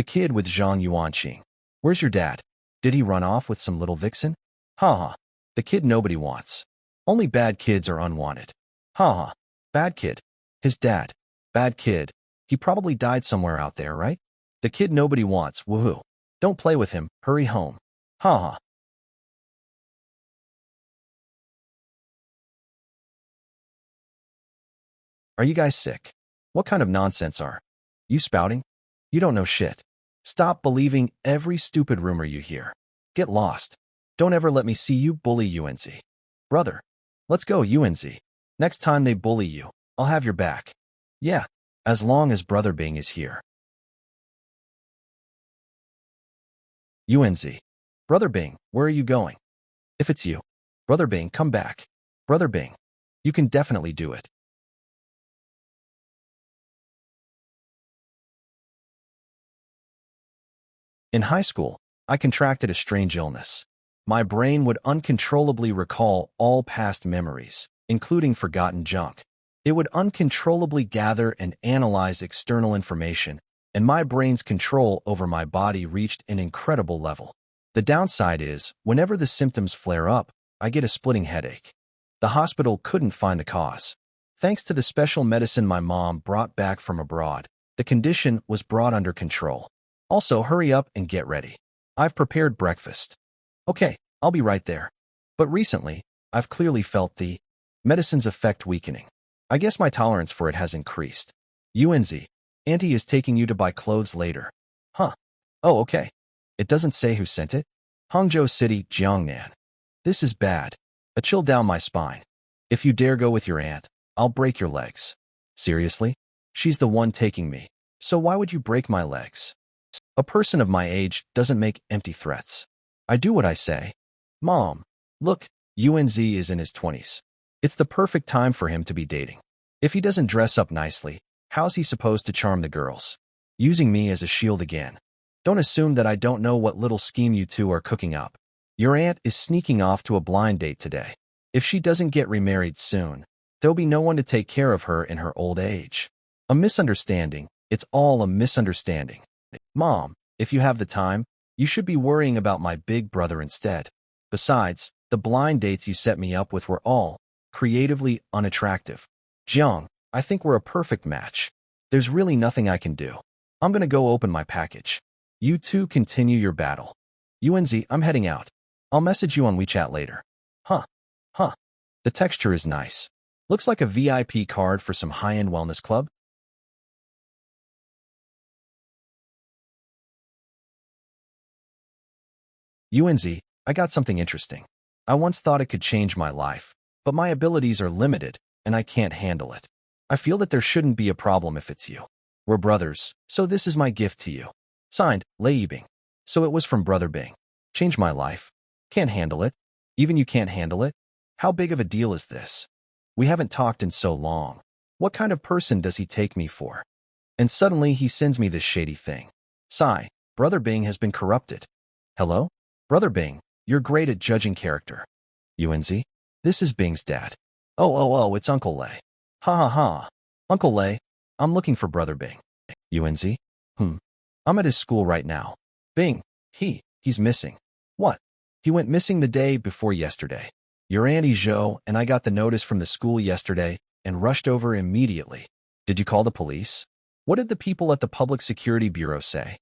The kid with Zhang Yuanqing. Where's your dad? Did he run off with some little vixen? Ha ha. The kid nobody wants. Only bad kids are unwanted. Ha ha. Bad kid. His dad. Bad kid. He probably died somewhere out there, right? The kid nobody wants, woohoo. Don't play with him, hurry home. Ha ha. Are you guys sick? What kind of nonsense are you spouting? You don't know shit. Stop believing every stupid rumor you hear. Get lost. Don't ever let me see you bully UNZ. Brother, let's go UNZ. Next time they bully you, I'll have your back. Yeah, as long as Brother Bing is here. UNZ. Brother Bing, where are you going? If it's you, Brother Bing, come back. Brother Bing, you can definitely do it. In high school, I contracted a strange illness. My brain would uncontrollably recall all past memories, including forgotten junk. It would uncontrollably gather and analyze external information, and my brain's control over my body reached an incredible level. The downside is, whenever the symptoms flare up, I get a splitting headache. The hospital couldn't find the cause. Thanks to the special medicine my mom brought back from abroad, the condition was brought under control. Also, hurry up and get ready. I've prepared breakfast. Okay, I'll be right there. But recently, I've clearly felt the medicine's effect weakening. I guess my tolerance for it has increased. UNZ, Auntie is taking you to buy clothes later. Huh. Oh, okay. It doesn't say who sent it? Hangzhou City, Jiangnan. This is bad. A chill down my spine. If you dare go with your aunt, I'll break your legs. Seriously? She's the one taking me. So why would you break my legs? A person of my age doesn't make empty threats. I do what I say. Mom, look, UNZ is in his 20s. It's the perfect time for him to be dating. If he doesn't dress up nicely, how's he supposed to charm the girls? Using me as a shield again. Don't assume that I don't know what little scheme you two are cooking up. Your aunt is sneaking off to a blind date today. If she doesn't get remarried soon, there'll be no one to take care of her in her old age. A misunderstanding. It's all a misunderstanding. Mom, if you have the time, you should be worrying about my big brother instead. Besides, the blind dates you set me up with were all creatively unattractive. Jiang, I think we're a perfect match. There's really nothing I can do. I'm gonna go open my package. You two continue your battle. UNZ, I'm heading out. I'll message you on WeChat later. Huh. The texture is nice. Looks like a VIP card for some high-end wellness club. UNZ, I got something interesting. I once thought it could change my life, but my abilities are limited, and I can't handle it. I feel that there shouldn't be a problem if it's you. We're brothers, so this is my gift to you. Signed, Lei Yibing. So it was from Brother Bing. Changed my life. Can't handle it. Even you can't handle it? How big of a deal is this? We haven't talked in so long. What kind of person does he take me for? And suddenly he sends me this shady thing. Sigh, Brother Bing has been corrupted. Hello? Brother Bing, you're great at judging character. UNZ? This is Bing's dad. Oh, it's Uncle Lei. Ha ha ha. Uncle Lei, I'm looking for Brother Bing. UNZ? I'm at his school right now. Bing, he's missing. What? He went missing the day before yesterday. Your Auntie Zhou and I got the notice from the school yesterday and rushed over immediately. Did you call the police? What did the people at the Public Security Bureau say?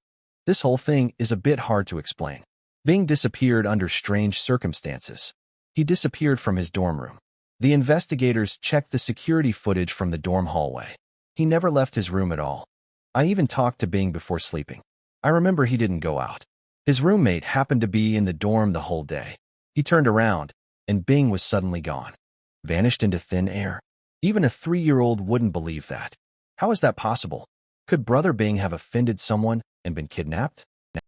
This whole thing is a bit hard to explain. Bing disappeared under strange circumstances. He disappeared from his dorm room. The investigators checked the security footage from the dorm hallway. He never left his room at all. I even talked to Bing before sleeping. I remember he didn't go out. His roommate happened to be in the dorm the whole day. He turned around, and Bing was suddenly gone. Vanished into thin air. Even a 3-year-old wouldn't believe that. How is that possible? Could Brother Bing have offended someone and been kidnapped?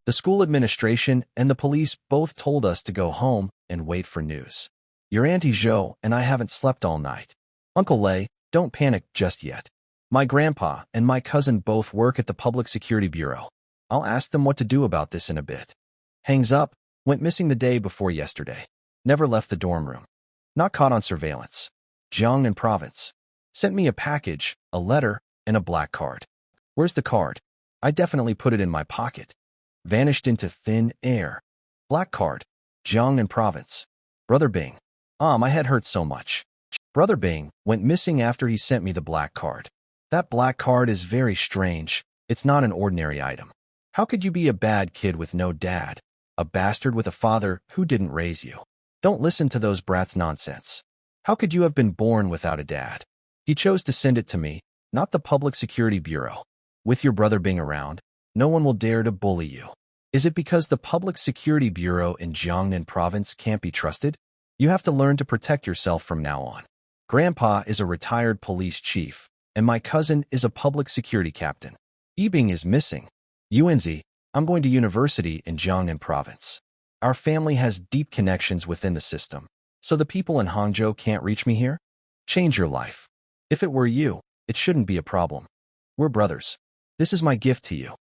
The school administration and the police both told us to go home and wait for news. Your Auntie Zhou and I haven't slept all night. Uncle Lei, don't panic just yet. My grandpa and my cousin both work at the Public Security Bureau. I'll ask them what to do about this in a bit. Hangs up, went missing the day before yesterday. Never left the dorm room. Not caught on surveillance. Jiangnan province. Sent me a package, a letter, and a black card. Where's the card? I definitely put it in my pocket. Vanished into thin air. Black card. Jiangnan province. Brother Bing. Ah, my head hurts so much. Brother Bing went missing after he sent me the black card. That black card is very strange. It's not an ordinary item. How could you be a bad kid with no dad? A bastard with a father who didn't raise you? Don't listen to those brats' nonsense. How could you have been born without a dad? He chose to send it to me, not the Public Security Bureau. With your brother Bing around, no one will dare to bully you. Is it because the Public Security Bureau in Jiangnan province can't be trusted? You have to learn to protect yourself from now on. Grandpa is a retired police chief, and my cousin is a public security captain. Yibing is missing. Yuanzi, I'm going to university in Jiangnan province. Our family has deep connections within the system, so the people in Hangzhou can't reach me here? Change your life. If it were you, it shouldn't be a problem. We're brothers. This is my gift to you.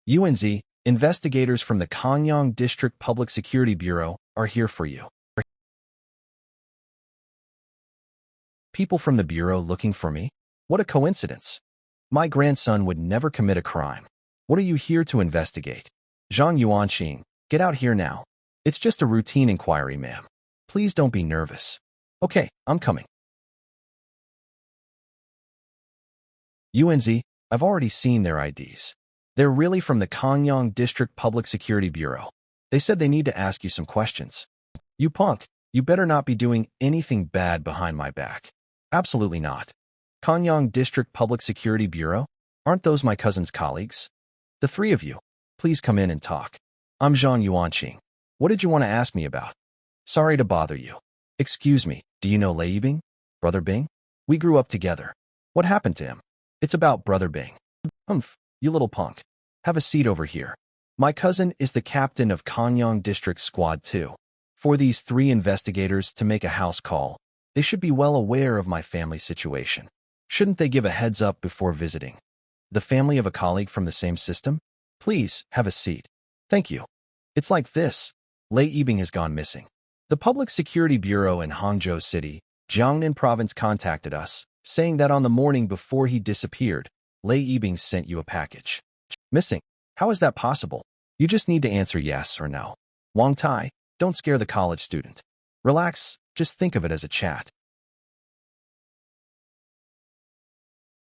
Yuanzi, investigators from the Kanyang District Public Security Bureau are here for you. People from the Bureau looking for me? What a coincidence. My grandson would never commit a crime. What are you here to investigate? Zhang Yuanqing, get out here now. It's just a routine inquiry, ma'am. Please don't be nervous. Okay, I'm coming. Yuanzi, I've already seen their IDs. They're really from the Kanyang District Public Security Bureau. They said they need to ask you some questions. You punk, you better not be doing anything bad behind my back. Absolutely not. Kanyang District Public Security Bureau? Aren't those my cousin's colleagues? The three of you, please come in and talk. I'm Zhang Yuanqing. What did you want to ask me about? Sorry to bother you. Excuse me, do you know Lei Bing? Brother Bing? We grew up together. What happened to him? It's about Brother Bing. Humph, you little punk. Have a seat over here. My cousin is the captain of Kanyang District Squad 2. For these three investigators to make a house call, they should be well aware of my family situation. Shouldn't they give a heads up before visiting? The family of a colleague from the same system? Please, have a seat. Thank you. It's like this. Lei Yibing has gone missing. The Public Security Bureau in Hangzhou City, Jiangnan Province contacted us, saying that on the morning before he disappeared, Lei Yibing sent you a package. Missing? How is that possible? You just need to answer yes or no. Wang Tai, don't scare the college student. Relax, just think of it as a chat.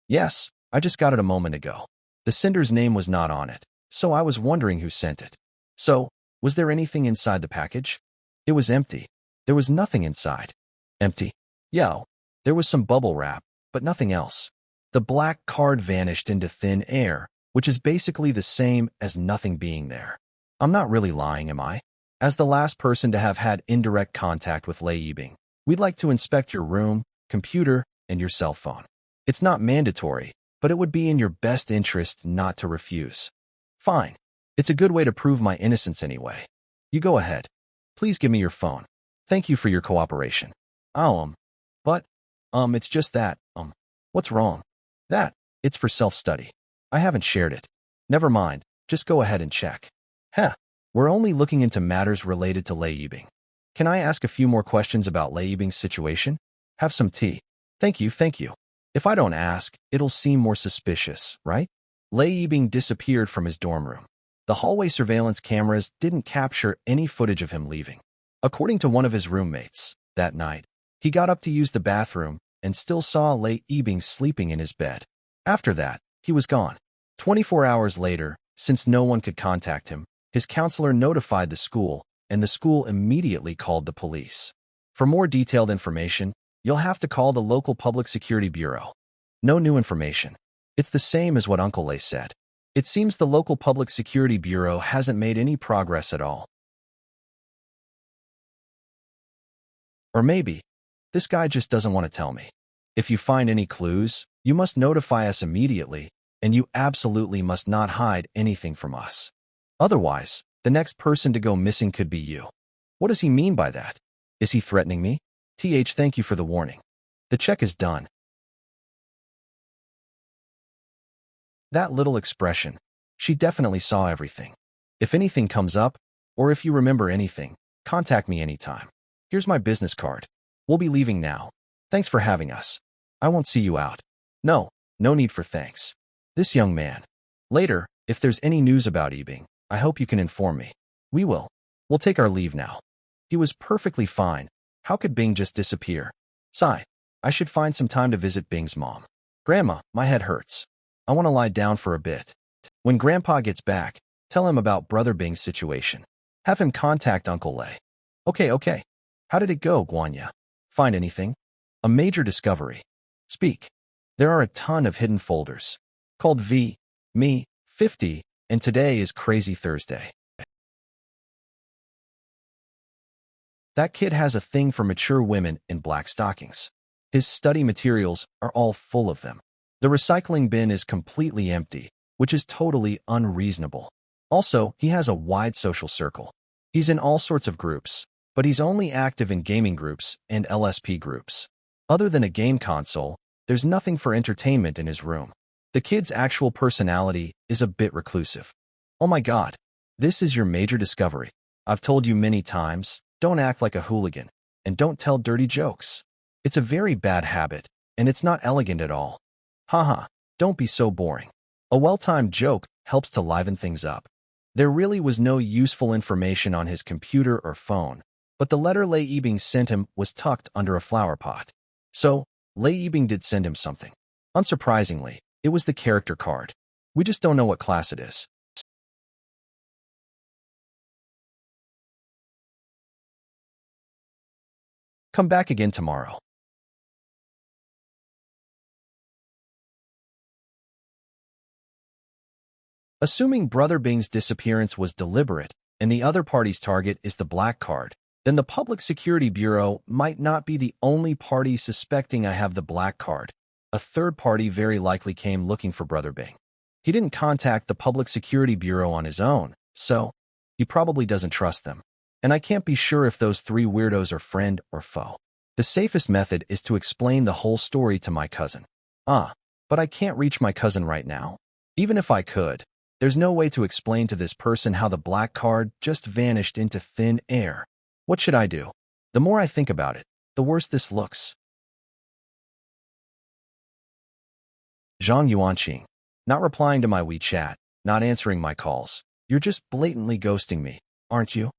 Yes, I just got it a moment ago. The sender's name was not on it, so I was wondering who sent it. So, was there anything inside the package? It was empty. There was nothing inside. Empty? Yeah, there was some bubble wrap, but nothing else. The black card vanished into thin air, which is basically the same as nothing being there. I'm not really lying, am I? As the last person to have had indirect contact with Lei Yibing, we'd like to inspect your room, computer, and your cell phone. It's not mandatory, but it would be in your best interest not to refuse. Fine. It's a good way to prove my innocence anyway. You go ahead. Please give me your phone. Thank you for your cooperation. It's just that, what's wrong? It's for self-study. I haven't shared it. Never mind, just go ahead and check. We're only looking into matters related to Lei Yibing. Can I ask a few more questions about Lei Yibing's situation? Have some tea. Thank you. If I don't ask, it'll seem more suspicious, right? Lei Yibing disappeared from his dorm room. The hallway surveillance cameras didn't capture any footage of him leaving. According to one of his roommates, that night, he got up to use the bathroom and still saw Lei Yibing sleeping in his bed. After that, he was gone. 24 hours later, since no one could contact him, his counselor notified the school, and the school immediately called the police. For more detailed information, you'll have to call the local Public Security Bureau. No new information. It's the same as what Uncle Lei said. It seems the local Public Security Bureau hasn't made any progress at all. Or maybe, this guy just doesn't want to tell me. If you find any clues, you must notify us immediately, and you absolutely must not hide anything from us. Otherwise, the next person to go missing could be you. What does he mean by that? Is he threatening me? Thank you for the warning. The check is done. That little expression. She definitely saw everything. If anything comes up, or if you remember anything, contact me anytime. Here's my business card. We'll be leaving now. Thanks for having us. I won't see you out. No, no need for thanks. This young man. Later, if there's any news about Yibing, I hope you can inform me. We will. We'll take our leave now. He was perfectly fine. How could Bing just disappear? Sigh. I should find some time to visit Bing's mom. Grandma, my head hurts. I want to lie down for a bit. When Grandpa gets back, tell him about Brother Bing's situation. Have him contact Uncle Lei. Okay. How did it go, Guanya? Find anything? A major discovery. Speak. There are a ton of hidden folders. Called Me, 50, and today is Crazy Thursday. That kid has a thing for mature women in black stockings. His study materials are all full of them. The recycling bin is completely empty, which is totally unreasonable. Also, he has a wide social circle. He's in all sorts of groups, but he's only active in gaming groups and LSP groups. Other than a game console, there's nothing for entertainment in his room. The kid's actual personality is a bit reclusive. Oh my god, this is your major discovery. I've told you many times, don't act like a hooligan, and don't tell dirty jokes. It's a very bad habit, and it's not elegant at all. Haha, don't be so boring. A well-timed joke helps to liven things up. There really was no useful information on his computer or phone, but the letter Lei Yibing sent him was tucked under a flower pot. So, Lei Yibing did send him something. Unsurprisingly, it was the character card. We just don't know what class it is. Come back again tomorrow. Assuming Brother Bing's disappearance was deliberate and the other party's target is the black card, then the Public Security Bureau might not be the only party suspecting I have the black card. A third party very likely came looking for Brother Bing. He didn't contact the Public Security Bureau on his own, so he probably doesn't trust them. And I can't be sure if those three weirdos are friend or foe. The safest method is to explain the whole story to my cousin. But I can't reach my cousin right now. Even if I could, there's no way to explain to this person how the black card just vanished into thin air. What should I do? The more I think about it, the worse this looks. Zhang Yuanqing. Not replying to my WeChat, not answering my calls. You're just blatantly ghosting me, aren't you?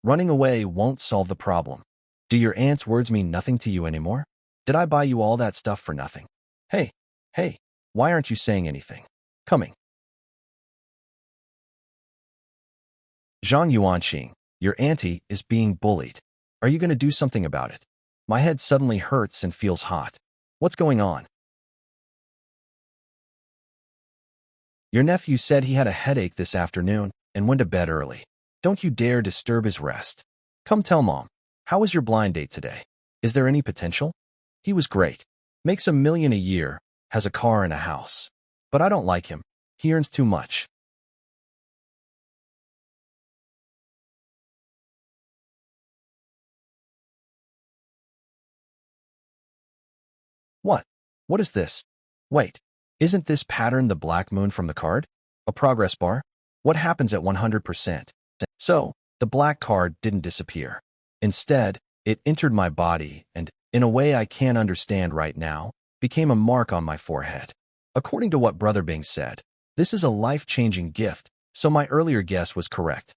Running away won't solve the problem. Do your aunt's words mean nothing to you anymore? Did I buy you all that stuff for nothing? Hey, why aren't you saying anything? Coming. Zhang Yuanqing, your auntie is being bullied. Are you going to do something about it? My head suddenly hurts and feels hot. What's going on? Your nephew said he had a headache this afternoon and went to bed early. Don't you dare disturb his rest. Come tell Mom. How was your blind date today? Is there any potential? He was great. Makes $1 million a year, has a car and a house. But I don't like him. He earns too much. What? What is this? Wait, isn't this pattern the black moon from the card? A progress bar? What happens at 100%? So, the black card didn't disappear. Instead, it entered my body and, in a way I can't understand right now, became a mark on my forehead. According to what Brother Bing said, this is a life-changing gift, so my earlier guess was correct.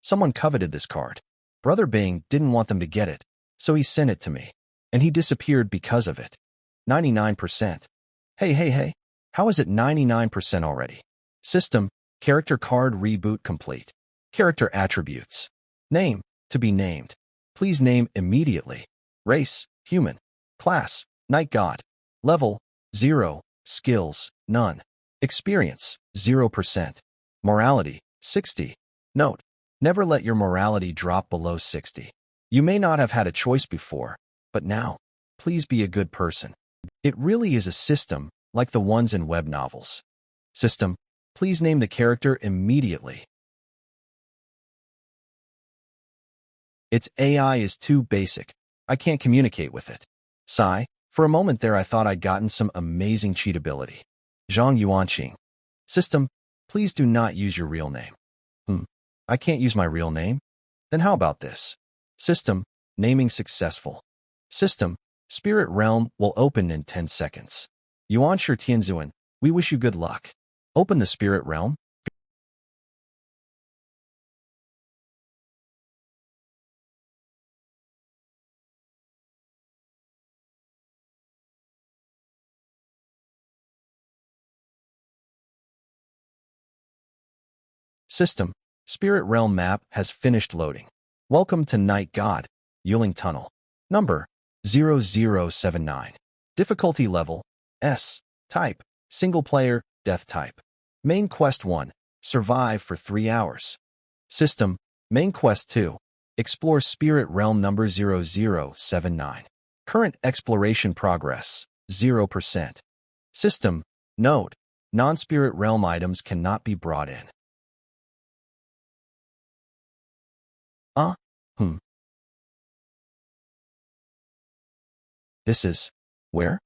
Someone coveted this card. Brother Bing didn't want them to get it, so he sent it to me. And he disappeared because of it. 99%. Hey, how is it 99% already? System, character card reboot complete. Character attributes. Name, to be named. Please name immediately. Race, human. Class, night god. Level, 0. Skills, none. Experience, 0%. Morality, 60. Note, never let your morality drop below 60. You may not have had a choice before, but now, please be a good person. It really is a system, like the ones in web novels. System, please name the character immediately. Its AI is too basic. I can't communicate with it. Sigh, for a moment there I thought I'd gotten some amazing cheat ability. Zhang Yuanqing. System, please do not use your real name. I can't use my real name? Then how about this? System, naming successful. System, Spirit Realm will open in 10 seconds. Yuan Shi Tianzuan, we wish you good luck. Open the Spirit Realm. System. Spirit Realm map has finished loading. Welcome to Night God, Yuling Tunnel. Number 0079. Difficulty level S. Type single player, death type. Main quest 1. Survive for 3 hours. System. Main quest 2. Explore Spirit Realm number 0079. Current exploration progress 0%. System. Note. Non-Spirit Realm items cannot be brought in. Uh, hmm. This is where?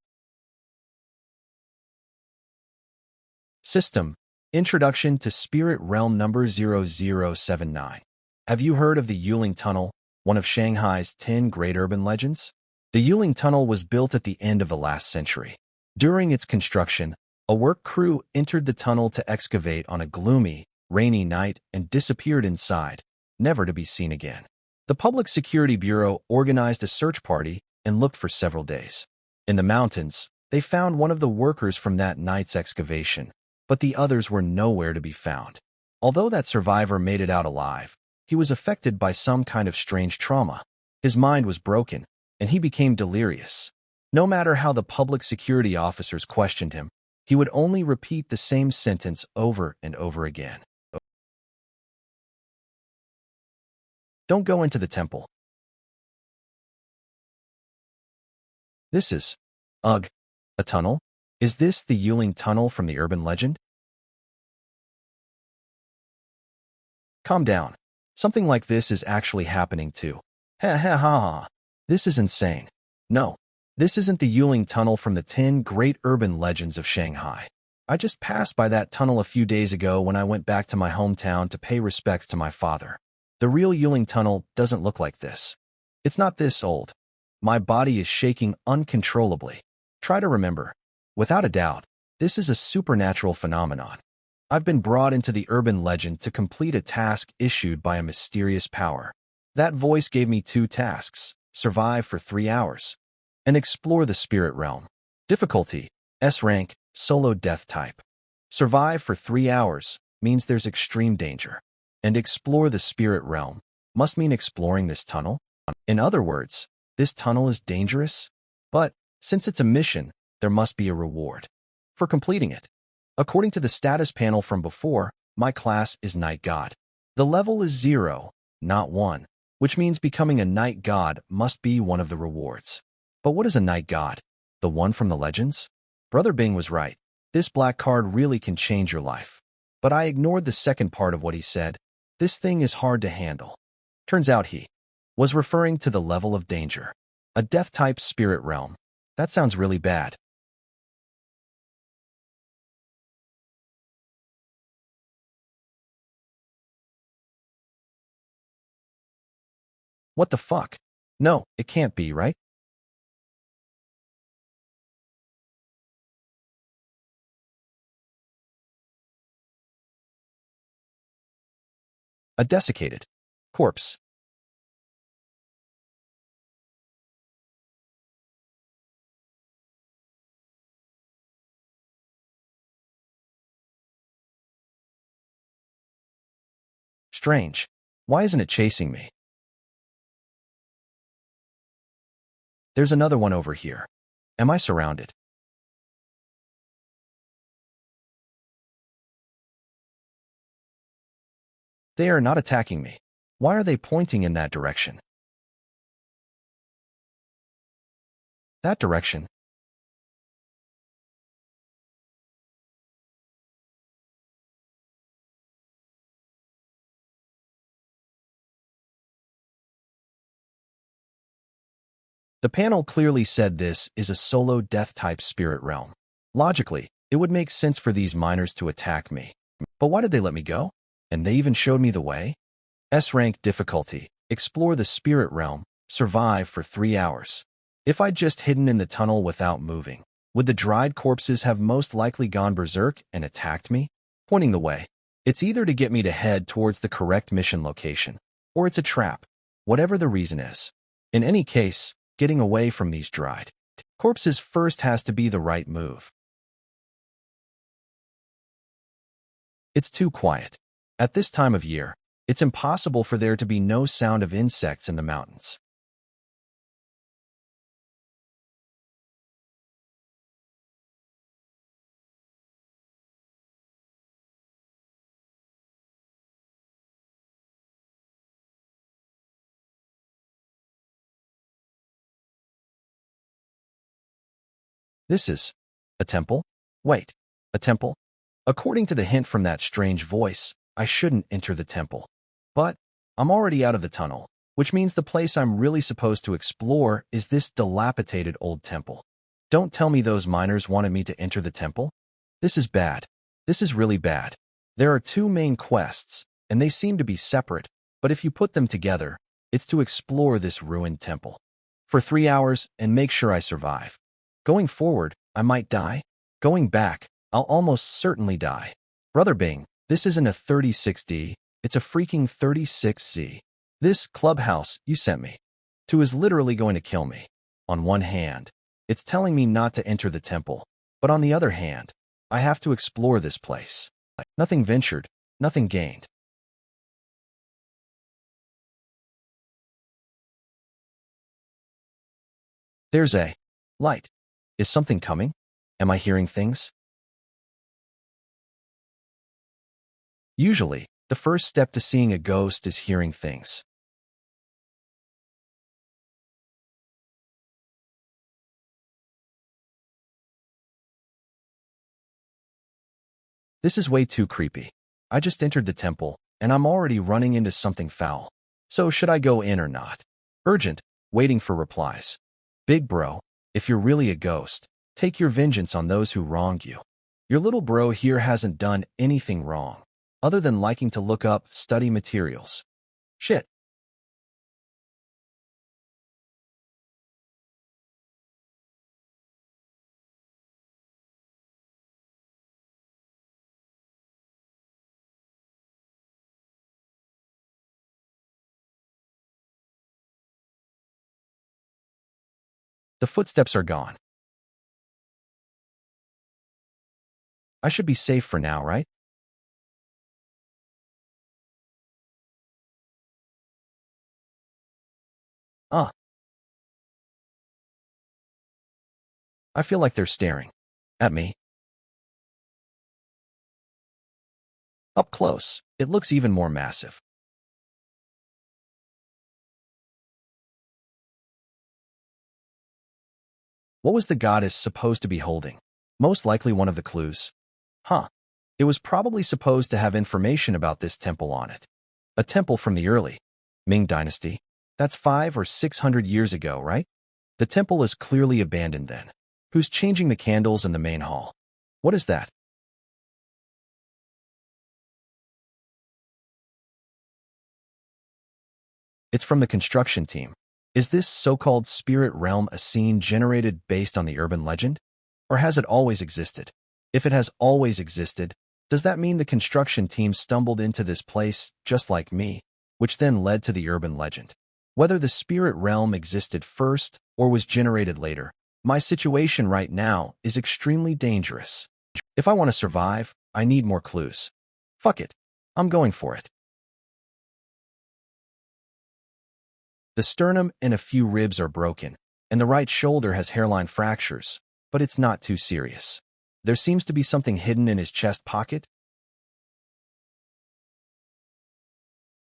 System. Introduction to Spirit Realm number 0079. Have you heard of the Yuling Tunnel, one of Shanghai's 10 great urban legends? The Yuling Tunnel was built at the end of the last century. During its construction, a work crew entered the tunnel to excavate on a gloomy, rainy night and disappeared inside, never to be seen again. The Public Security Bureau organized a search party and looked for several days. In the mountains, they found one of the workers from that night's excavation, but the others were nowhere to be found. Although that survivor made it out alive, he was affected by some kind of strange trauma. His mind was broken, and he became delirious. No matter how the public security officers questioned him, he would only repeat the same sentence over and over again. Don't go into the temple. This is, ugh, a tunnel? Is this the Yuling Tunnel from the urban legend? Calm down. Something like this is actually happening too. Ha ha ha ha. This is insane. No, this isn't the Yuling Tunnel from the 10 great urban legends of Shanghai. I just passed by that tunnel a few days ago when I went back to my hometown to pay respects to my father. The real Yuling Tunnel doesn't look like this. It's not this old. My body is shaking uncontrollably. Try to remember. Without a doubt, this is a supernatural phenomenon. I've been brought into the urban legend to complete a task issued by a mysterious power. That voice gave me 2 tasks: survive for 3 hours, and explore the Spirit Realm. Difficulty, S rank, solo death type. Survive for 3 hours means there's extreme danger, and explore the Spirit Realm must mean exploring this tunnel. In other words, this tunnel is dangerous, but since it's a mission, there must be a reward for completing it. According to the status panel from before, my class is Night God. The level is 0, not 1, which means becoming a Night God must be one of the rewards. But what is a Night God? The one from the legends? Brother Bing was right. This black card really can change your life. But I ignored the second part of what he said. This thing is hard to handle. Turns out he was referring to the level of danger. A death-type Spirit Realm. That sounds really bad. What the fuck? No, it can't be, right? A desiccated corpse. Strange. Why isn't it chasing me? There's another one over here. Am I surrounded? They are not attacking me. Why are they pointing in that direction? That direction. The panel clearly said this is a solo death-type Spirit Realm. Logically, it would make sense for these miners to attack me. But why did they let me go? And they even showed me the way? S rank difficulty. Explore the Spirit Realm. Survive for 3 hours. If I'd just hidden in the tunnel without moving, would the dried corpses have most likely gone berserk and attacked me? Pointing the way. It's either to get me to head towards the correct mission location, or it's a trap, whatever the reason is. In any case, getting away from these dried corpses first has to be the right move. It's too quiet. At this time of year, it's impossible for there to be no sound of insects in the mountains. This is a temple? Wait, a temple? According to the hint from that strange voice, I shouldn't enter the temple. But I'm already out of the tunnel, which means the place I'm really supposed to explore is this dilapidated old temple. Don't tell me those miners wanted me to enter the temple? This is bad. This is really bad. There are two main quests, and they seem to be separate, but if you put them together, it's to explore this ruined temple for 3 hours and make sure I survive. Going forward, I might die. Going back, I'll almost certainly die. Brother Bing, this isn't a 36D, it's a freaking 36C. This clubhouse you sent me to is literally going to kill me. On one hand, it's telling me not to enter the temple, but on the other hand, I have to explore this place. Nothing ventured, nothing gained. There's a light. Is something coming? Am I hearing things? Usually, the first step to seeing a ghost is hearing things. This is way too creepy. I just entered the temple, and I'm already running into something foul. So should I go in or not? Urgent, waiting for replies. Big bro, if you're really a ghost, take your vengeance on those who wronged you. Your little bro here hasn't done anything wrong, other than liking to look up study materials. Shit. The footsteps are gone. I should be safe for now, right? Uh, I feel like they're staring at me. Up close, it looks even more massive. What was the goddess supposed to be holding? Most likely one of the clues. Huh. It was probably supposed to have information about this temple on it. A temple from the early Ming Dynasty. That's 500 or 600 years ago, right? The temple is clearly abandoned then. Who's changing the candles in the main hall? What is that? It's from the construction team. Is this so-called spirit realm a scene generated based on the urban legend? Or has it always existed? If it has always existed, does that mean the construction team stumbled into this place just like me, which then led to the urban legend? Whether the spirit realm existed first or was generated later, my situation right now is extremely dangerous. If I want to survive, I need more clues. Fuck it. I'm going for it. The sternum and a few ribs are broken, and the right shoulder has hairline fractures, but it's not too serious. There seems to be something hidden in his chest pocket.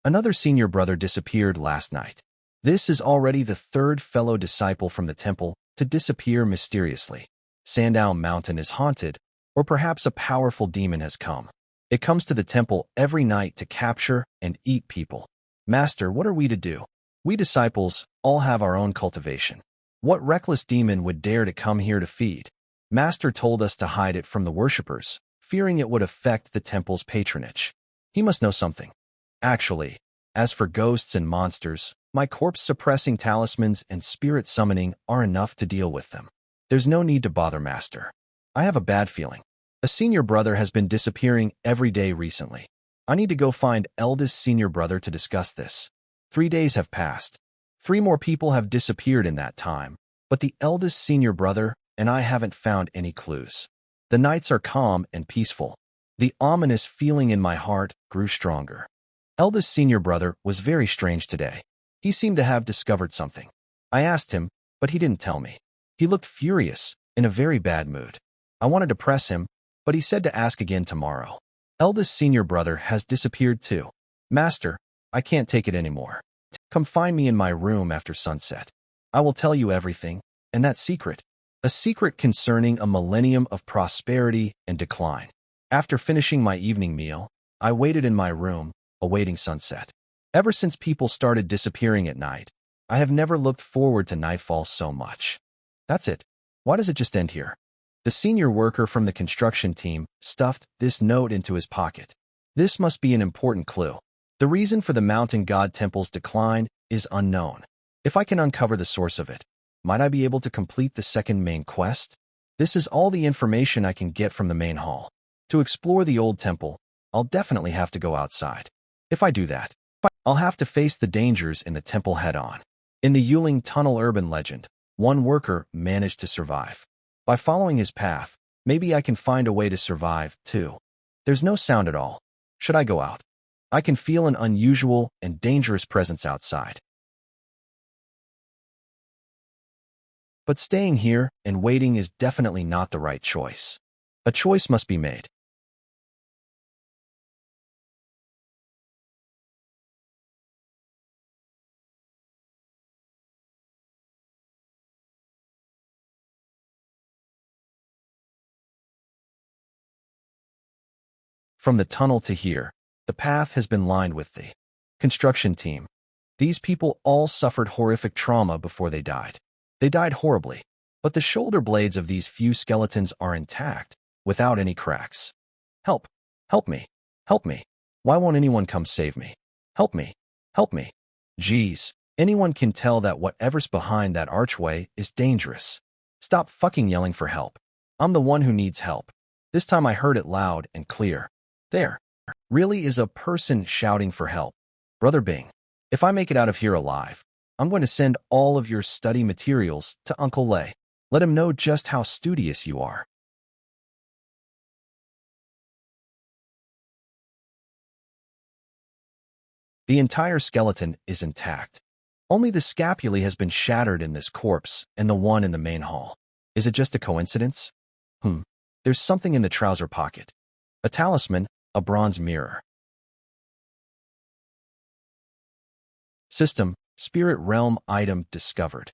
Another senior brother disappeared last night. This is already the third fellow disciple from the temple to disappear mysteriously. Sandow Mountain is haunted, or perhaps a powerful demon has come. It comes to the temple every night to capture and eat people. Master, what are we to do? We disciples all have our own cultivation. What reckless demon would dare to come here to feed? Master told us to hide it from the worshippers, fearing it would affect the temple's patronage. He must know something. Actually, as for ghosts and monsters, My corpse-suppressing talismans and spirit summoning are enough to deal with them. There's no need to bother Master. I have a bad feeling. A senior brother has been disappearing every day recently. I need to go find eldest senior brother to discuss this. 3 days have passed. 3 more people have disappeared in that time, but the eldest senior brother and I haven't found any clues. The nights are calm and peaceful. The ominous feeling in my heart grew stronger. Eldest senior brother was very strange today. He seemed to have discovered something. I asked him, but he didn't tell me. He looked furious, in a very bad mood. I wanted to press him, but he said to ask again tomorrow. Eldest senior brother has disappeared too. Master, I can't take it anymore. Come find me in my room after sunset. I will tell you everything, and that secret. A secret concerning a millennium of prosperity and decline. After finishing my evening meal, I waited in my room, awaiting sunset. Ever since people started disappearing at night, I have never looked forward to nightfall so much. That's it. Why does it just end here? The senior worker from the construction team stuffed this note into his pocket. This must be an important clue. The reason for the mountain god temple's decline is unknown. If I can uncover the source of it, might I be able to complete the second main quest? This is all the information I can get from the main hall. To explore the old temple, I'll definitely have to go outside. If I do that, I'll have to face the dangers in the temple head-on. In the Yuling Tunnel urban legend, one worker managed to survive. By following his path, maybe I can find a way to survive, too. There's no sound at all. Should I go out? I can feel an unusual and dangerous presence outside. But staying here and waiting is definitely not the right choice. A choice must be made. From the tunnel to here, the path has been lined with the construction team. These people all suffered horrific trauma before they died. They died horribly, but the shoulder blades of these few skeletons are intact, without any cracks. Help! Help me! Help me! Why won't anyone come save me? Help me! Help me! Geez, anyone can tell that whatever's behind that archway is dangerous. Stop fucking yelling for help. I'm the one who needs help. This time I heard it loud and clear. There really is a person shouting for help. Brother Bing, if I make it out of here alive, I'm going to send all of your study materials to Uncle Lei. Let him know just how studious you are. The entire skeleton is intact. Only the scapulae has been shattered in this corpse and the one in the main hall. Is it just a coincidence? There's something in the trouser pocket. A talisman, a bronze mirror. System, spirit realm item discovered.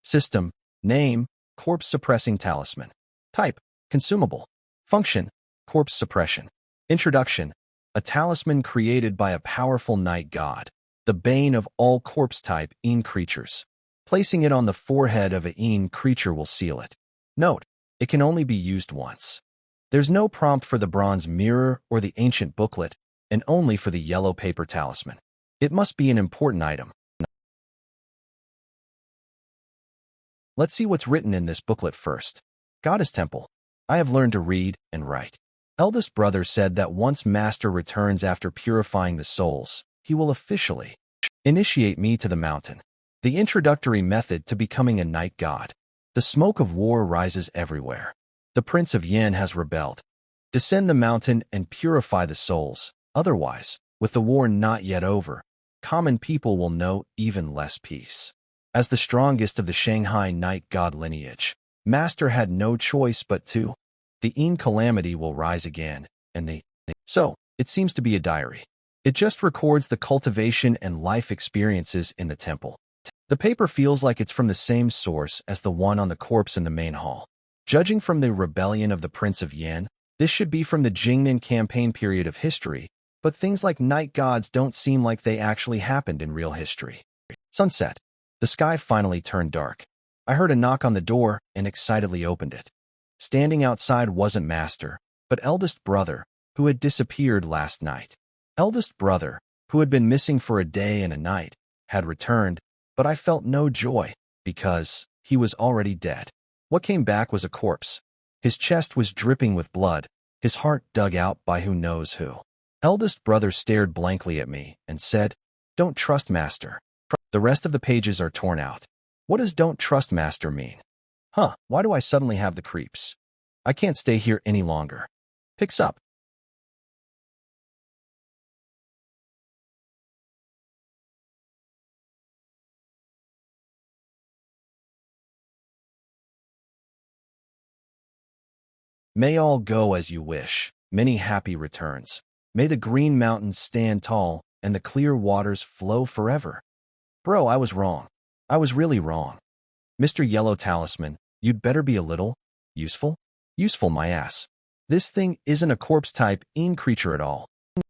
System, name, corpse suppressing talisman. Type, consumable. Function, corpse suppression. Introduction, a talisman created by a powerful night god, the bane of all corpse-type Een creatures. Placing it on the forehead of a Een creature will seal it. Note, it can only be used once. There's no prompt for the bronze mirror or the ancient booklet, and only for the yellow paper talisman. It must be an important item. Let's see what's written in this booklet first. Goddess Temple. I have learned to read and write. Eldest brother said that once Master returns after purifying the souls, he will officially initiate me to the mountain. The introductory method to becoming a night god. The smoke of war rises everywhere. The Prince of Yin has rebelled. Descend the mountain and purify the souls. Otherwise, with the war not yet over, common people will know even less peace. As the strongest of the Shanghai night god lineage, Master had no choice but to. The Een calamity will rise again, and So, it seems to be a diary. It just records the cultivation and life experiences in the temple. The paper feels like it's from the same source as the one on the corpse in the main hall. Judging from the rebellion of the Prince of Yin, this should be from the Jingnan campaign period of history, but things like night gods don't seem like they actually happened in real history. Sunset. The sky finally turned dark. I heard a knock on the door and excitedly opened it. Standing outside wasn't Master, but eldest brother, who had disappeared last night. Eldest brother, who had been missing for a day and a night, had returned, but I felt no joy, because he was already dead. What came back was a corpse. His chest was dripping with blood, his heart dug out by who knows who. Eldest brother stared blankly at me and said, "Don't trust master." The rest of the pages are torn out. What does "don't trust master" mean? Why do I suddenly have the creeps? I can't stay here any longer. Picks up. May all go as you wish. Many happy returns. May the green mountains stand tall and the clear waters flow forever. Bro, I was wrong. I was really wrong. Mr. Yellow Talisman, you'd better be a little useful? Useful my ass. This thing isn't a corpse-type creature at all.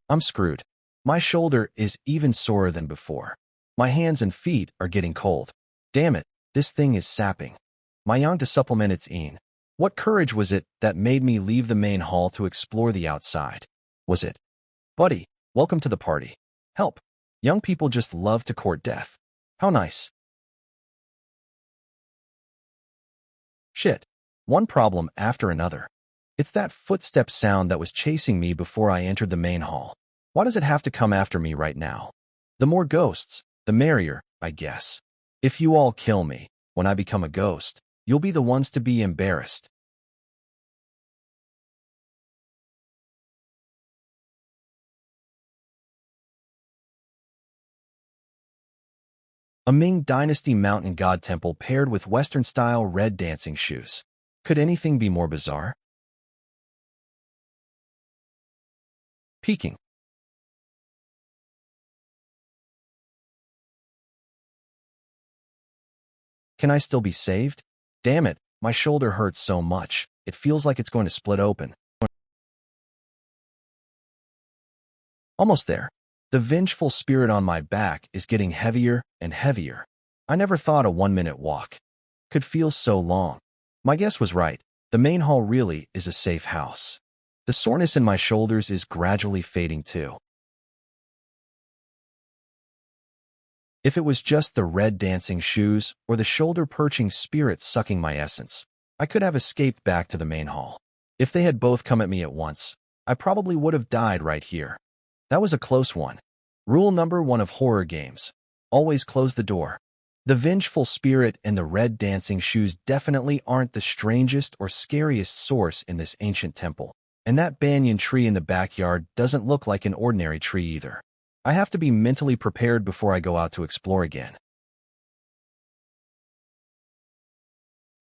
I'm screwed. My shoulder is even sorer than before. My hands and feet are getting cold. Damn it, this thing is sapping my yang to supplement its een. What courage was it that made me leave the main hall to explore the outside? Was it? Buddy, welcome to the party. Help. Young people just love to court death. How nice. Shit. One problem after another. It's that footstep sound that was chasing me before I entered the main hall. Why does it have to come after me right now? The more ghosts, the merrier, I guess. If you all kill me, when I become a ghost, you'll be the ones to be embarrassed. A Ming Dynasty mountain god temple paired with Western-style red dancing shoes. Could anything be more bizarre? Peeking. Can I still be saved? Damn it, my shoulder hurts so much, it feels like it's going to split open. Almost there. The vengeful spirit on my back is getting heavier and heavier. I never thought a 1-minute walk could feel so long. My guess was right. The main hall really is a safe house. The soreness in my shoulders is gradually fading too. If it was just the red dancing shoes or the shoulder-perching spirit sucking my essence, I could have escaped back to the main hall. If they had both come at me at once, I probably would have died right here. That was a close one. Rule number 1 of horror games. Always close the door. The vengeful spirit and the red dancing shoes definitely aren't the strangest or scariest source in this ancient temple. And that banyan tree in the backyard doesn't look like an ordinary tree either. I have to be mentally prepared before I go out to explore again.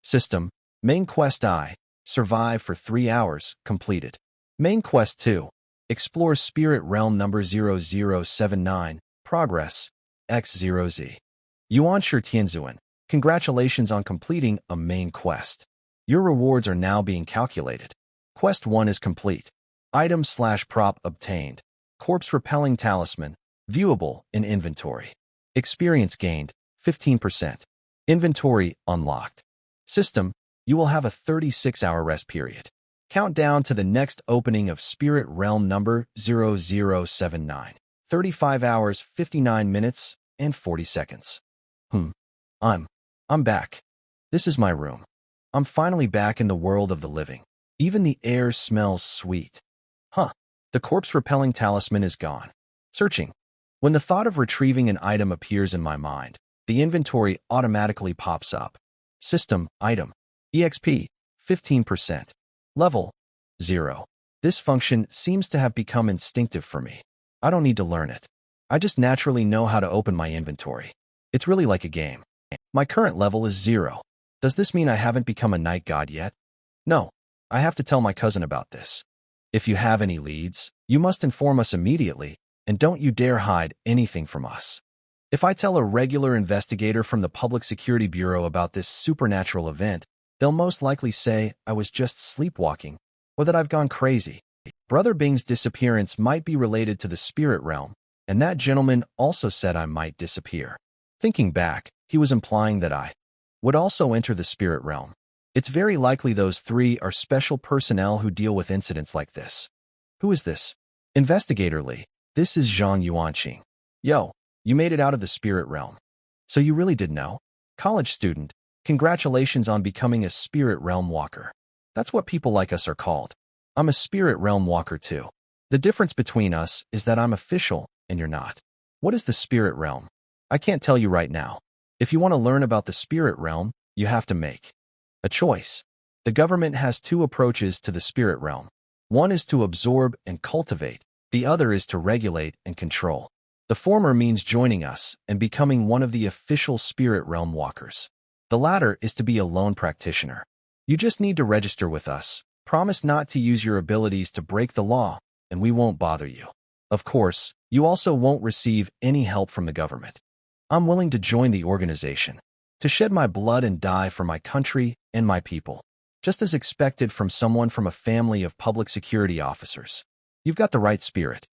System. Main Quest I. Survive for 3 hours. Completed. Main Quest 2. Explore Spirit Realm number 0079. Progress. X0Z. Yuanshi Tianzuan. Congratulations on completing a main quest. Your rewards are now being calculated. Quest 1 is complete. Item/prop obtained. Corpse Repelling Talisman. Viewable in inventory. Experience gained. 15%. Inventory unlocked. System. You will have a 36-hour rest period. Countdown to the next opening of Spirit Realm number 0079. 35 hours, 59 minutes, and 40 seconds. I'm back. This is my room. I'm finally back in the world of the living. Even the air smells sweet. The corpse-repelling talisman is gone. Searching. When the thought of retrieving an item appears in my mind, the inventory automatically pops up. System, item, EXP, 15%. Level, 0. This function seems to have become instinctive for me. I don't need to learn it. I just naturally know how to open my inventory. It's really like a game. My current level is 0. Does this mean I haven't become a night god yet? No. I have to tell my cousin about this. If you have any leads, you must inform us immediately, and don't you dare hide anything from us. If I tell a regular investigator from the Public Security Bureau about this supernatural event, they'll most likely say I was just sleepwalking, or that I've gone crazy. Brother Bing's disappearance might be related to the spirit realm, and that gentleman also said I might disappear. Thinking back, he was implying that I would also enter the spirit realm. It's very likely those three are special personnel who deal with incidents like this. Who is this? Investigator Lee. This is Zhang Yuanqing. Yo, You made it out of the spirit realm. So you really did know? College student, congratulations on becoming a spirit realm walker. That's what people like us are called. I'm a spirit realm walker too. The difference between us is that I'm official and you're not. What is the spirit realm? I can't tell you right now. If you want to learn about the spirit realm, you have to make a choice. The government has two approaches to the spirit realm. One is to absorb and cultivate. The other is to regulate and control. The former means joining us and becoming one of the official spirit realm walkers. The latter is to be a lone practitioner. You just need to register with us, promise not to use your abilities to break the law, and we won't bother you. Of course, you also won't receive any help from the government. I'm willing to join the organization, to shed my blood and die for my country and my people, just as expected from someone from a family of public security officers. You've got the right spirit.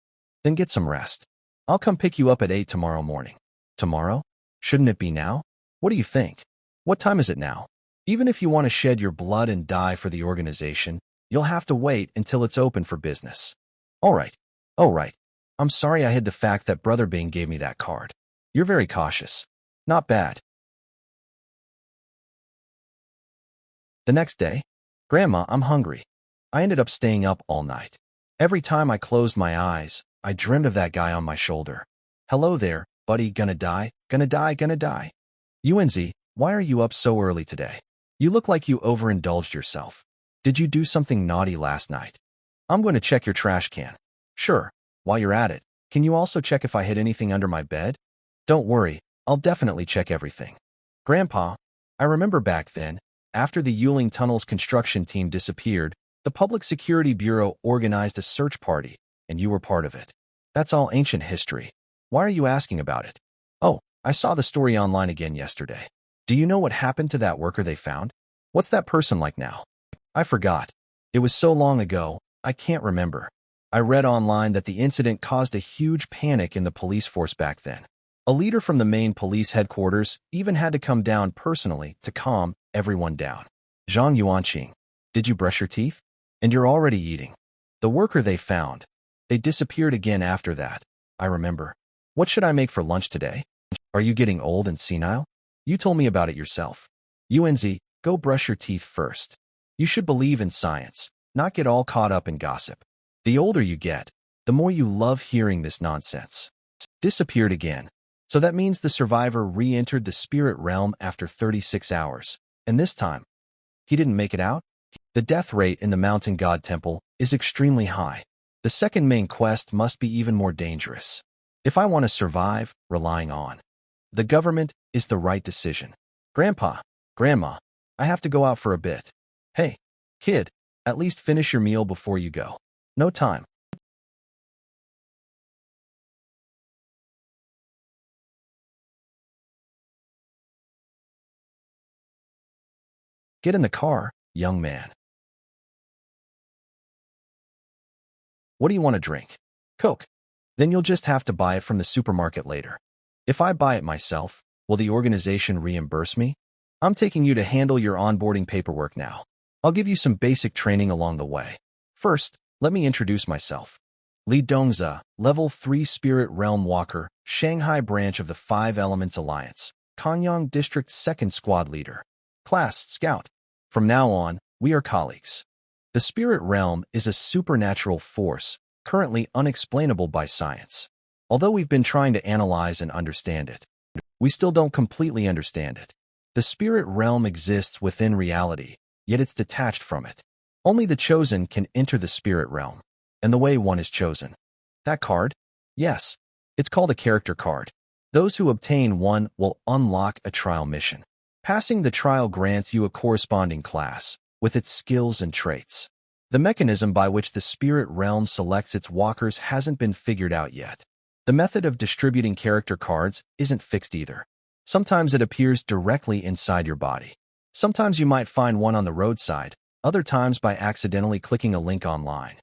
Then get some rest. I'll come pick you up at 8 tomorrow morning. Tomorrow? Shouldn't it be now? What do you think? What time is it now? Even if you want to shed your blood and die for the organization, you'll have to wait until it's open for business. All right. I'm sorry I hid the fact that Brother Bing gave me that card. You're very cautious. Not bad. The next day, Grandma, I'm hungry. I ended up staying up all night. Every time I closed my eyes, I dreamed of that guy on my shoulder. Hello there, buddy, gonna die. UNZ, why are you up so early today? You look like you overindulged yourself. Did you do something naughty last night? I'm going to check your trash can. Sure, while you're at it, can you also check if I hid anything under my bed? Don't worry, I'll definitely check everything. Grandpa, I remember back then, after the Yuling Tunnel's construction team disappeared, the Public Security Bureau organized a search party, and you were part of it. That's all ancient history. Why are you asking about it? Oh, I saw the story online again yesterday. Do you know what happened to that worker they found? What's that person like now? I forgot. It was so long ago, I can't remember. I read online that the incident caused a huge panic in the police force back then. A leader from the main police headquarters even had to come down personally to calm everyone down. Zhang Yuanqing, did you brush your teeth? And you're already eating. The worker they found. They disappeared again after that. I remember. What should I make for lunch today? Are you getting old and senile? You told me about it yourself. UNZ, go brush your teeth first. You should believe in science, not get all caught up in gossip. The older you get, the more you love hearing this nonsense. Disappeared again. So that means the survivor re-entered the spirit realm after 36 hours. And this time, he didn't make it out? The death rate in the Mountain God Temple is extremely high. The second main quest must be even more dangerous. If I want to survive, relying on the government is the right decision. Grandpa, Grandma, I have to go out for a bit. Hey, kid, at least finish your meal before you go. No time. Get in the car, young man. What do you want to drink? Coke. Then you'll just have to buy it from the supermarket later. If I buy it myself, will the organization reimburse me? I'm taking you to handle your onboarding paperwork now. I'll give you some basic training along the way. First, let me introduce myself. Li Dongza, Level 3 Spirit Realm Walker, Shanghai branch of the Five Elements Alliance, Kanyang District 2nd Squad Leader. Class, Scout. From now on, we are colleagues. The spirit realm is a supernatural force, currently unexplainable by science. Although we've been trying to analyze and understand it, we still don't completely understand it. The spirit realm exists within reality, yet it's detached from it. Only the chosen can enter the spirit realm, and the way one is chosen. That card? Yes, it's called a character card. Those who obtain one will unlock a trial mission. Passing the trial grants you a corresponding class, with its skills and traits. The mechanism by which the spirit realm selects its walkers hasn't been figured out yet. The method of distributing character cards isn't fixed either. Sometimes it appears directly inside your body. Sometimes you might find one on the roadside, other times by accidentally clicking a link online.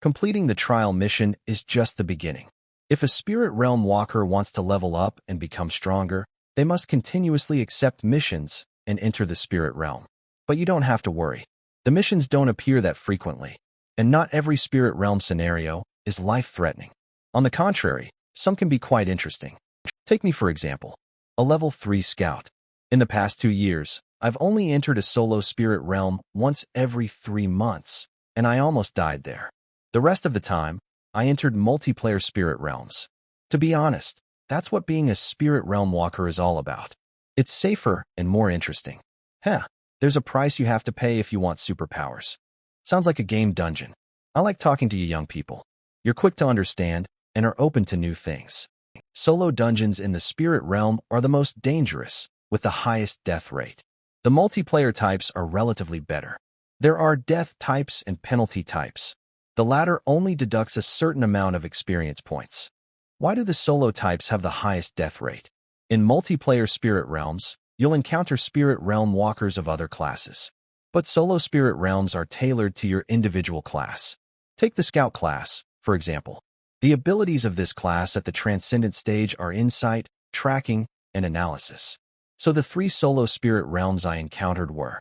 Completing the trial mission is just the beginning. If a spirit realm walker wants to level up and become stronger, they must continuously accept missions and enter the spirit realm. But you don't have to worry. The missions don't appear that frequently, and not every spirit realm scenario is life-threatening. On the contrary, some can be quite interesting. Take me for example, a level 3 scout. In the past 2 years, I've only entered a solo spirit realm once every 3 months, and I almost died there. The rest of the time, I entered multiplayer spirit realms. To be honest, that's what being a spirit realm walker is all about. It's safer and more interesting. There's a price you have to pay if you want superpowers. Sounds like a game dungeon. I like talking to you young people. You're quick to understand and are open to new things. Solo dungeons in the spirit realm are the most dangerous, with the highest death rate. The multiplayer types are relatively better. There are death types and penalty types. The latter only deducts a certain amount of experience points. Why do the solo types have the highest death rate? In multiplayer spirit realms, you'll encounter spirit realm walkers of other classes. But solo spirit realms are tailored to your individual class. Take the scout class, for example. The abilities of this class at the transcendent stage are insight, tracking, and analysis. So the 3 solo spirit realms I encountered were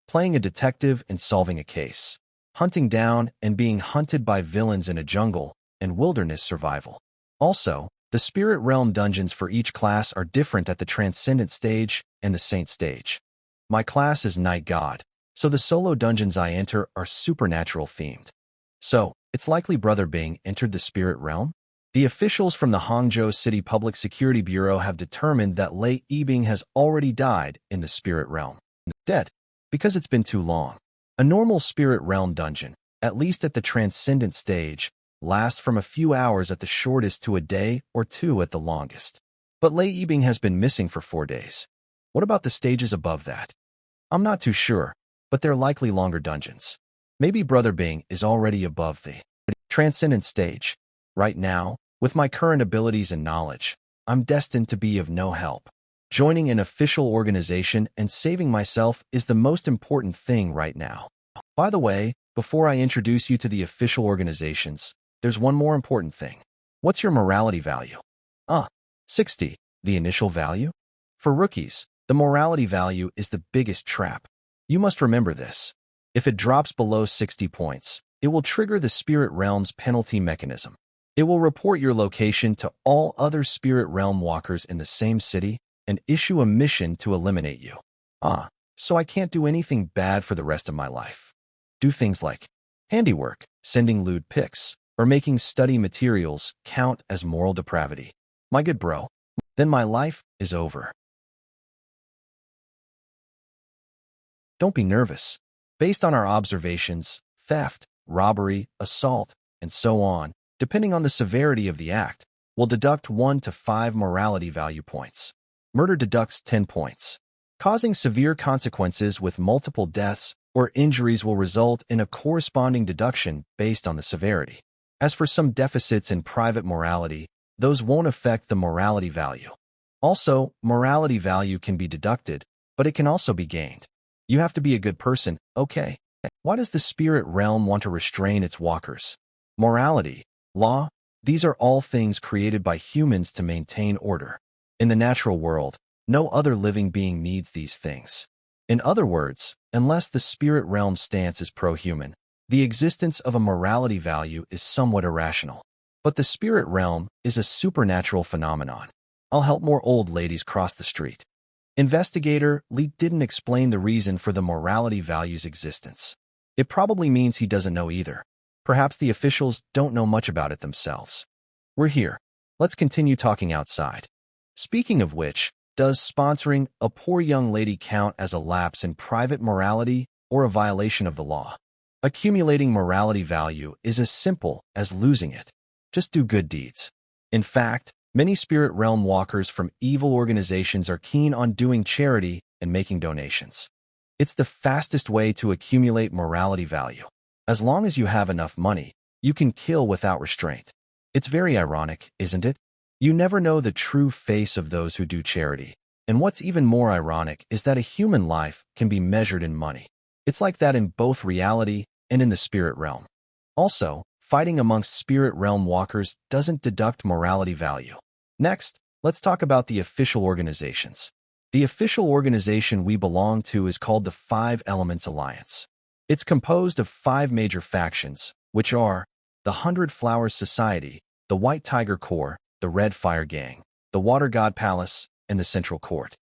playing a detective and solving a case, hunting down and being hunted by villains in a jungle, and wilderness survival. Also, the spirit realm dungeons for each class are different at the transcendent stage and the saint stage. My class is night god, so the solo dungeons I enter are supernatural themed. So, it's likely Brother Bing entered the spirit realm? The officials from the Hangzhou City Public Security Bureau have determined that Lei Yibing has already died in the spirit realm. Dead. Because it's been too long. A normal spirit realm dungeon, at least at the transcendent stage, lasts from a few hours at the shortest to a day or 2 at the longest. But Lei Yibing has been missing for 4 days. What about the stages above that? I'm not too sure, but they're likely longer dungeons. Maybe Brother Bing is already above the transcendent stage. Right now, with my current abilities and knowledge, I'm destined to be of no help. Joining an official organization and saving myself is the most important thing right now. By the way, before I introduce you to the official organizations, there's one more important thing. What's your morality value? 60, the initial value? For rookies, the morality value is the biggest trap. You must remember this. If it drops below 60 points, it will trigger the spirit realm's penalty mechanism. It will report your location to all other spirit realm walkers in the same city and issue a mission to eliminate you. So I can't do anything bad for the rest of my life. Do things like handiwork, sending lewd pics, or making study materials count as moral depravity. My good bro, then my life is over. Don't be nervous. Based on our observations, theft, robbery, assault, and so on, depending on the severity of the act, will deduct 1 to 5 morality value points. Murder deducts 10 points. Causing severe consequences with multiple deaths or injuries will result in a corresponding deduction based on the severity. As for some deficits in private morality, those won't affect the morality value. Also, morality value can be deducted, but it can also be gained. You have to be a good person, okay? Why does the spirit realm want to restrain its walkers? Morality, law, these are all things created by humans to maintain order. In the natural world, no other living being needs these things. In other words, unless the spirit realm stance is pro-human, the existence of a morality value is somewhat irrational. But the spirit realm is a supernatural phenomenon. I'll help more old ladies cross the street. Investigator Li didn't explain the reason for the morality value's existence. It probably means he doesn't know either. Perhaps the officials don't know much about it themselves. We're here. Let's continue talking outside. Speaking of which, does sponsoring a poor young lady count as a lapse in private morality or a violation of the law? Accumulating morality value is as simple as losing it. Just do good deeds. In fact, many spirit realm walkers from evil organizations are keen on doing charity and making donations. It's the fastest way to accumulate morality value. As long as you have enough money, you can kill without restraint. It's very ironic, isn't it? You never know the true face of those who do charity. And what's even more ironic is that a human life can be measured in money. It's like that in both reality and in the spirit realm. Also, fighting amongst spirit realm walkers doesn't deduct morality value. Next, let's talk about the official organizations. The official organization we belong to is called the Five Elements Alliance. It's composed of 5 major factions, which are the 100 Flowers Society, the White Tiger Corps, the Red Fire Gang, the Water God Palace, and the Central Court.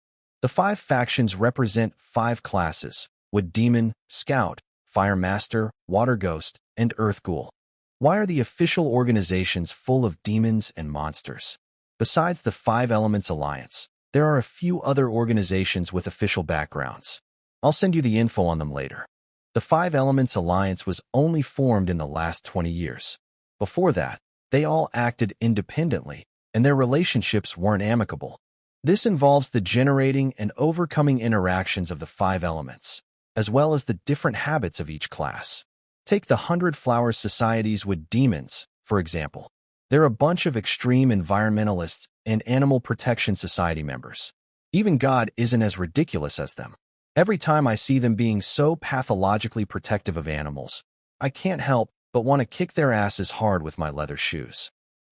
The 5 factions represent 5 classes: Wood Demon, Scout, Fire Master, Water Ghost, and Earth Ghoul. Why are the official organizations full of demons and monsters? Besides the 5 Elements Alliance, there are a few other organizations with official backgrounds. I'll send you the info on them later. The 5 Elements Alliance was only formed in the last 20 years. Before that, they all acted independently, and their relationships weren't amicable. This involves the generating and overcoming interactions of the 5 elements, as well as the different habits of each class. Take the 100 Flowers Societies with demons, for example. They're a bunch of extreme environmentalists and Animal Protection Society members. Even God isn't as ridiculous as them. Every time I see them being so pathologically protective of animals, I can't help but want to kick their asses hard with my leather shoes.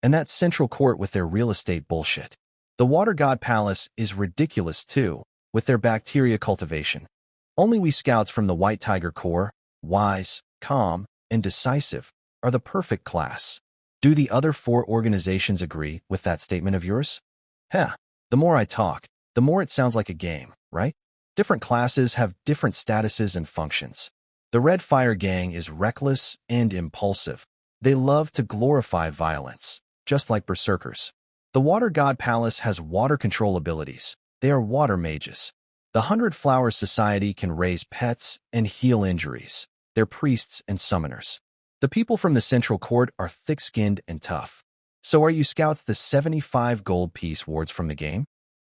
And that Central Court with their real estate bullshit. The Water God Palace is ridiculous too, with their bacteria cultivation. Only we scouts from the White Tiger Corps, wise, calm, and decisive, are the perfect class. Do the other 4 organizations agree with that statement of yours? Heh, the more I talk, the more it sounds like a game, right? Different classes have different statuses and functions. The Red Fire Gang is reckless and impulsive. They love to glorify violence, just like berserkers. The Water God Palace has water control abilities. They are water mages. The 100 Flowers Society can raise pets and heal injuries. They're priests and summoners. The people from the Central Court are thick-skinned and tough. So are you scouts the 75 gold piece wards from the game?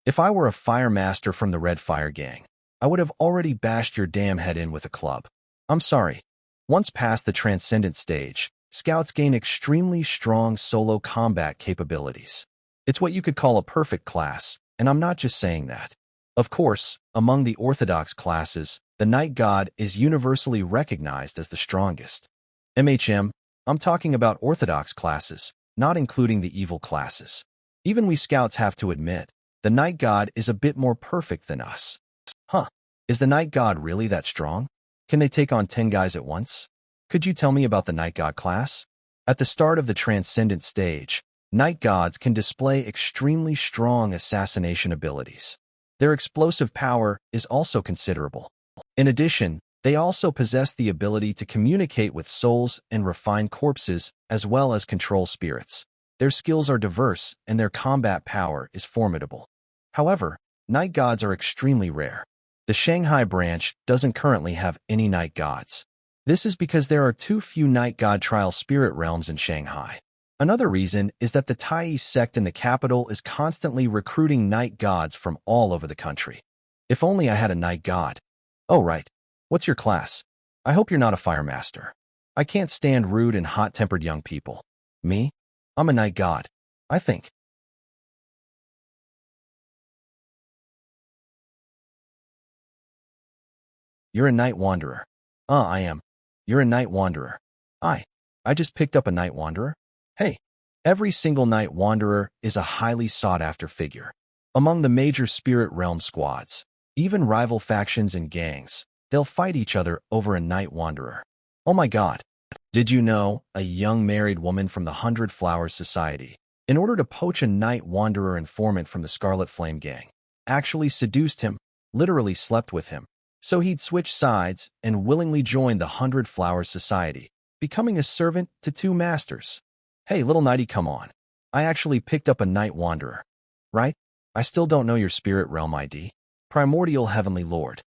If I were a fire master from the Red Fire Gang, I would have already bashed your damn head in with a club. I'm sorry. Once past the Transcendent stage, scouts gain extremely strong solo combat capabilities. It's what you could call a perfect class, and I'm not just saying that. Of course, among the orthodox classes, the Night God is universally recognized as the strongest. I'm talking about orthodox classes, not including the evil classes. Even we scouts have to admit, the Night God is a bit more perfect than us. Huh, is the Night God really that strong? Can they take on 10 guys at once? Could you tell me about the Night God class? At the start of the Transcendent stage, Night Gods can display extremely strong assassination abilities. Their explosive power is also considerable. In addition, they also possess the ability to communicate with souls and refine corpses, as well as control spirits. Their skills are diverse, and their combat power is formidable. However, Night Gods are extremely rare. The Shanghai branch doesn't currently have any Night Gods. This is because there are too few Night God trial spirit realms in Shanghai. Another reason is that the Tai sect in the capital is constantly recruiting Night Gods from all over the country. If only I had a Night God. Oh, right. What's your class? I hope you're not a fire master. I can't stand rude and hot-tempered young people. Me? I'm a Night God, I think. You're a Night Wanderer. I am. You're a Night Wanderer. I just picked up a Night Wanderer. Hey, every single Night Wanderer is a highly sought-after figure. Among the major spirit realm squads, even rival factions and gangs, they'll fight each other over a Night Wanderer. Oh my god. Did you know a young married woman from the 100 Flowers Society, in order to poach a Night Wanderer informant from the Scarlet Flame Gang, actually seduced him, literally slept with him, so he'd switch sides and willingly join the 100 Flowers Society, becoming a servant to 2 masters. Hey, little nighty, come on. I actually picked up a Night Wanderer. Right? I still don't know your spirit realm ID. Primordial Heavenly Lord.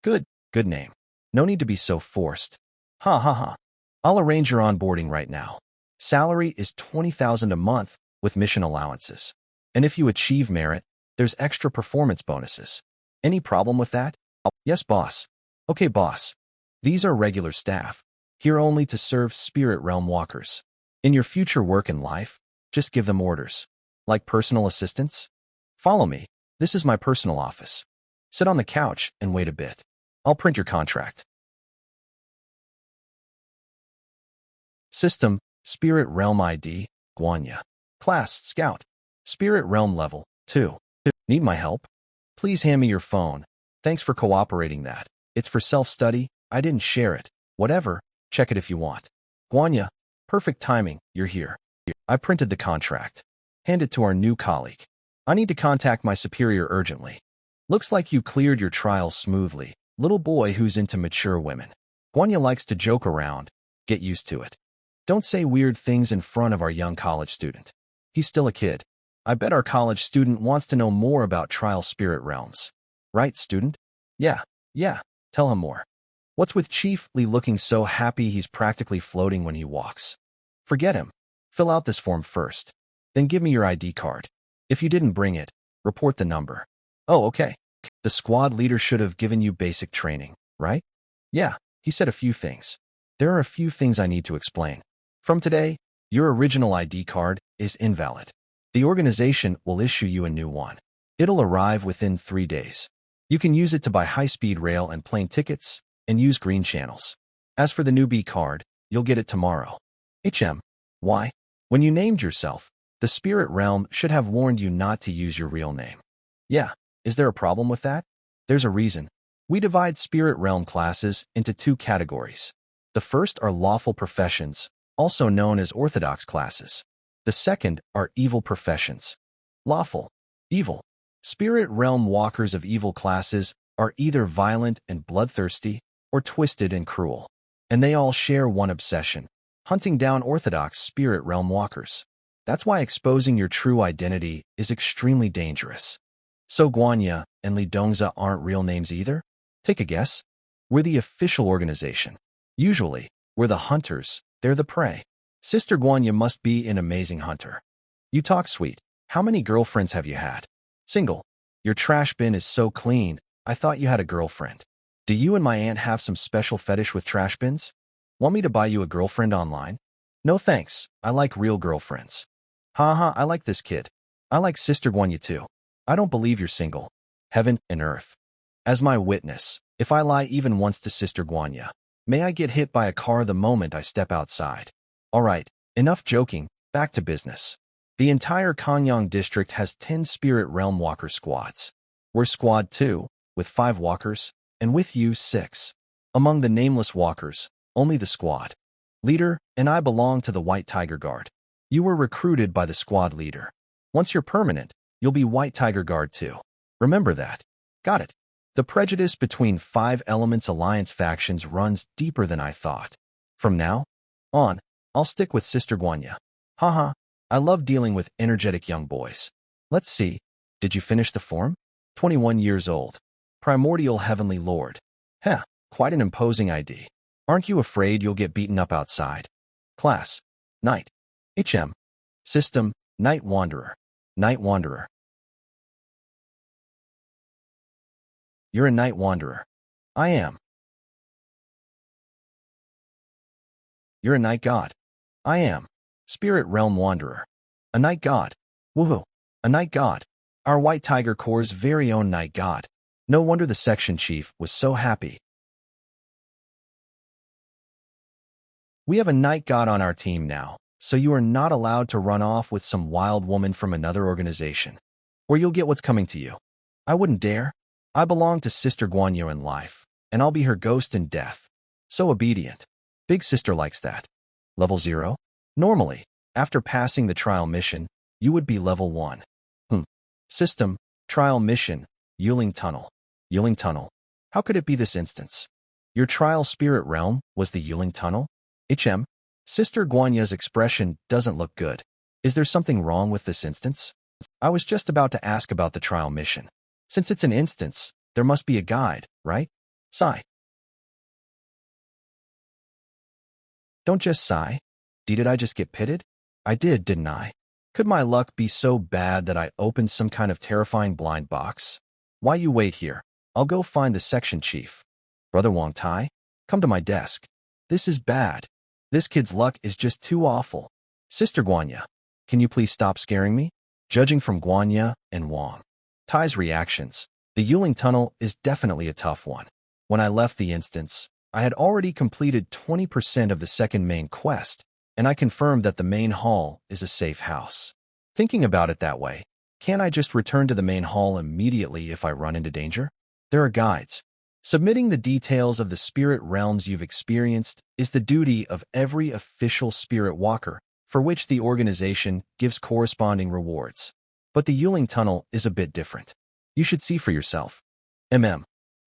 Good name. No need to be so forced. Ha ha ha. I'll arrange your onboarding right now. Salary is 20,000 a month with mission allowances. And if you achieve merit, there's extra performance bonuses. Any problem with that? Yes, boss. Okay, boss. These are regular staff, here only to serve spirit realm walkers. In your future work and life, just give them orders. Like personal assistants? Follow me. This is my personal office. Sit on the couch and wait a bit. I'll print your contract. System, Spirit Realm ID, Guanya. Class, Scout. Spirit Realm Level, 2. Need my help? Please hand me your phone. Thanks for cooperating that. It's for self-study. I didn't share it. Whatever. Check it if you want. Guanya. Perfect timing. You're here. I printed the contract. Hand it to our new colleague. I need to contact my superior urgently. Looks like you cleared your trial smoothly. Little boy who's into mature women. Guanya likes to joke around. Get used to it. Don't say weird things in front of our young college student. He's still a kid. I bet our college student wants to know more about trial spirit realms. Right, student? Yeah. Tell him more. What's with Chief Lee looking so happy he's practically floating when he walks? Forget him. Fill out this form first. Then give me your ID card. If you didn't bring it, report the number. Oh, okay. The squad leader should have given you basic training, right? Yeah, he said a few things. There are a few things I need to explain. From today, your original ID card is invalid. The organization will issue you a new one. It'll arrive within 3 days. You can use it to buy high-speed rail and plane tickets and use green channels. As for the newbie card, you'll get it tomorrow. Why? When you named yourself, the spirit realm should have warned you not to use your real name. Yeah, is there a problem with that? There's a reason. We divide spirit realm classes into 2 categories. The first are lawful professions, also known as orthodox classes. The second are evil professions. Lawful, evil. Spirit realm walkers of evil classes are either violent and bloodthirsty or twisted and cruel. And they all share one obsession: hunting down orthodox spirit realm walkers. That's why exposing your true identity is extremely dangerous. So Guanya and Li Dongza aren't real names either? Take a guess. We're the official organization. Usually, we're the hunters, they're the prey. Sister Guanya must be an amazing hunter. You talk sweet. How many girlfriends have you had? Single. Your trash bin is so clean, I thought you had a girlfriend. Do you and my aunt have some special fetish with trash bins? Want me to buy you a girlfriend online? No thanks, I like real girlfriends. Haha, I like this kid. I like Sister Guanya too. I don't believe you're single. Heaven and earth. As my witness, if I lie even once to Sister Guanya, may I get hit by a car the moment I step outside. Alright, enough joking, back to business. The entire Kanyang district has 10 spirit realm walker squads. We're squad 2, with 5 walkers, and with you 6. Among the nameless walkers, only the squad leader and I belong to the White Tiger Guard. You were recruited by the squad leader. Once you're permanent, you'll be White Tiger Guard too. Remember that. Got it. The prejudice between 5 Elements Alliance factions runs deeper than I thought. From now on, I'll stick with Sister Guanya. Haha, I love dealing with energetic young boys. Let's see, did you finish the form? 21 years old. Primordial Heavenly Lord. Heh, quite an imposing ID. Aren't you afraid you'll get beaten up outside? Class. Night. System. Night Wanderer. Night Wanderer. You're a Night Wanderer. I am. You're a Night God. I am. Spirit Realm Wanderer. A Night God. Woohoo. A Night God. Our White Tiger Corps' very own Night God. No wonder the section chief was so happy. We have a Night God on our team now, so you are not allowed to run off with some wild woman from another organization, or you'll get what's coming to you. I wouldn't dare. I belong to Sister Guanyo in life, and I'll be her ghost in death. So obedient. Big sister likes that. Level 0? Normally, after passing the trial mission, you would be level 1. System, trial mission, Yuling Tunnel. Yuling Tunnel. How could it be this instance? Your trial spirit realm was the Yuling Tunnel? Sister Guanya's expression doesn't look good. Is there something wrong with this instance? I was just about to ask about the trial mission. Since it's an instance, there must be a guide, right? Sigh. Don't just sigh. Did I just get pitted? I did, didn't I? Could my luck be so bad that I opened some kind of terrifying blind box? Why you wait here? I'll go find the section chief. Brother Wong Tai, come to my desk. This is bad. This kid's luck is just too awful. Sister Guanya, can you please stop scaring me? Judging from Guanya and Wong Tai's reactions, the Yuling Tunnel is definitely a tough one. When I left the instance, I had already completed 20% of the second main quest, and I confirmed that the main hall is a safe house. Thinking about it that way, can't I just return to the main hall immediately if I run into danger? There are guides. Submitting the details of the spirit realms you've experienced is the duty of every official spirit walker for for which the organization gives corresponding rewards. But the Yuling Tunnel is a bit different. You should see for yourself.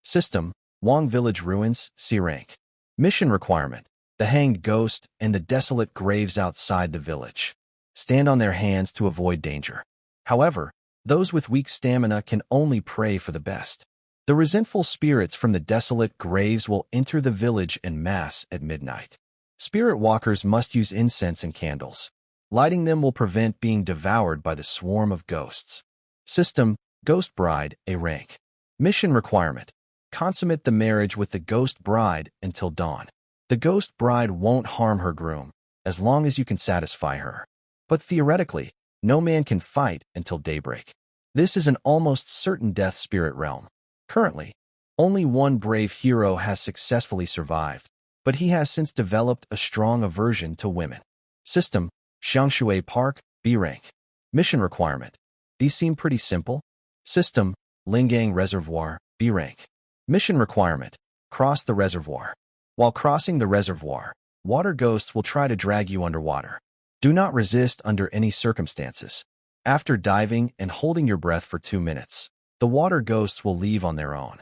System, Wong Village Ruins, C rank. Mission requirement, the hanged ghost and the desolate graves outside the village. Stand on their hands to avoid danger. However, those with weak stamina can only pray for the best. The resentful spirits from the desolate graves will enter the village en masse at midnight. Spirit walkers must use incense and candles. Lighting them will prevent being devoured by the swarm of ghosts. System, Ghost Bride, A rank. Mission requirement, consummate the marriage with the ghost bride until dawn. The ghost bride won't harm her groom, as long as you can satisfy her. But theoretically, no man can fight until daybreak. This is an almost certain death spirit realm. Currently, only one brave hero has successfully survived, but he has since developed a strong aversion to women. System, Xiangshui Park, B rank. Mission requirement. These seem pretty simple. System, Lingang Reservoir, B rank. Mission requirement, cross the reservoir. While crossing the reservoir, water ghosts will try to drag you underwater. Do not resist under any circumstances. After diving and holding your breath for 2 minutes, the water ghosts will leave on their own.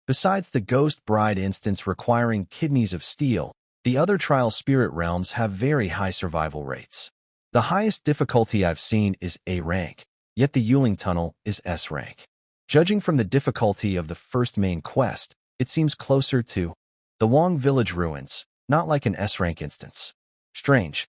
Besides the ghost bride instance requiring kidneys of steel, the other trial spirit realms have very high survival rates. The highest difficulty I've seen is A rank, yet the Yuling Tunnel is S rank. Judging from the difficulty of the first main quest, it seems closer to the Wong Village Ruins, not like an S rank instance. Strange.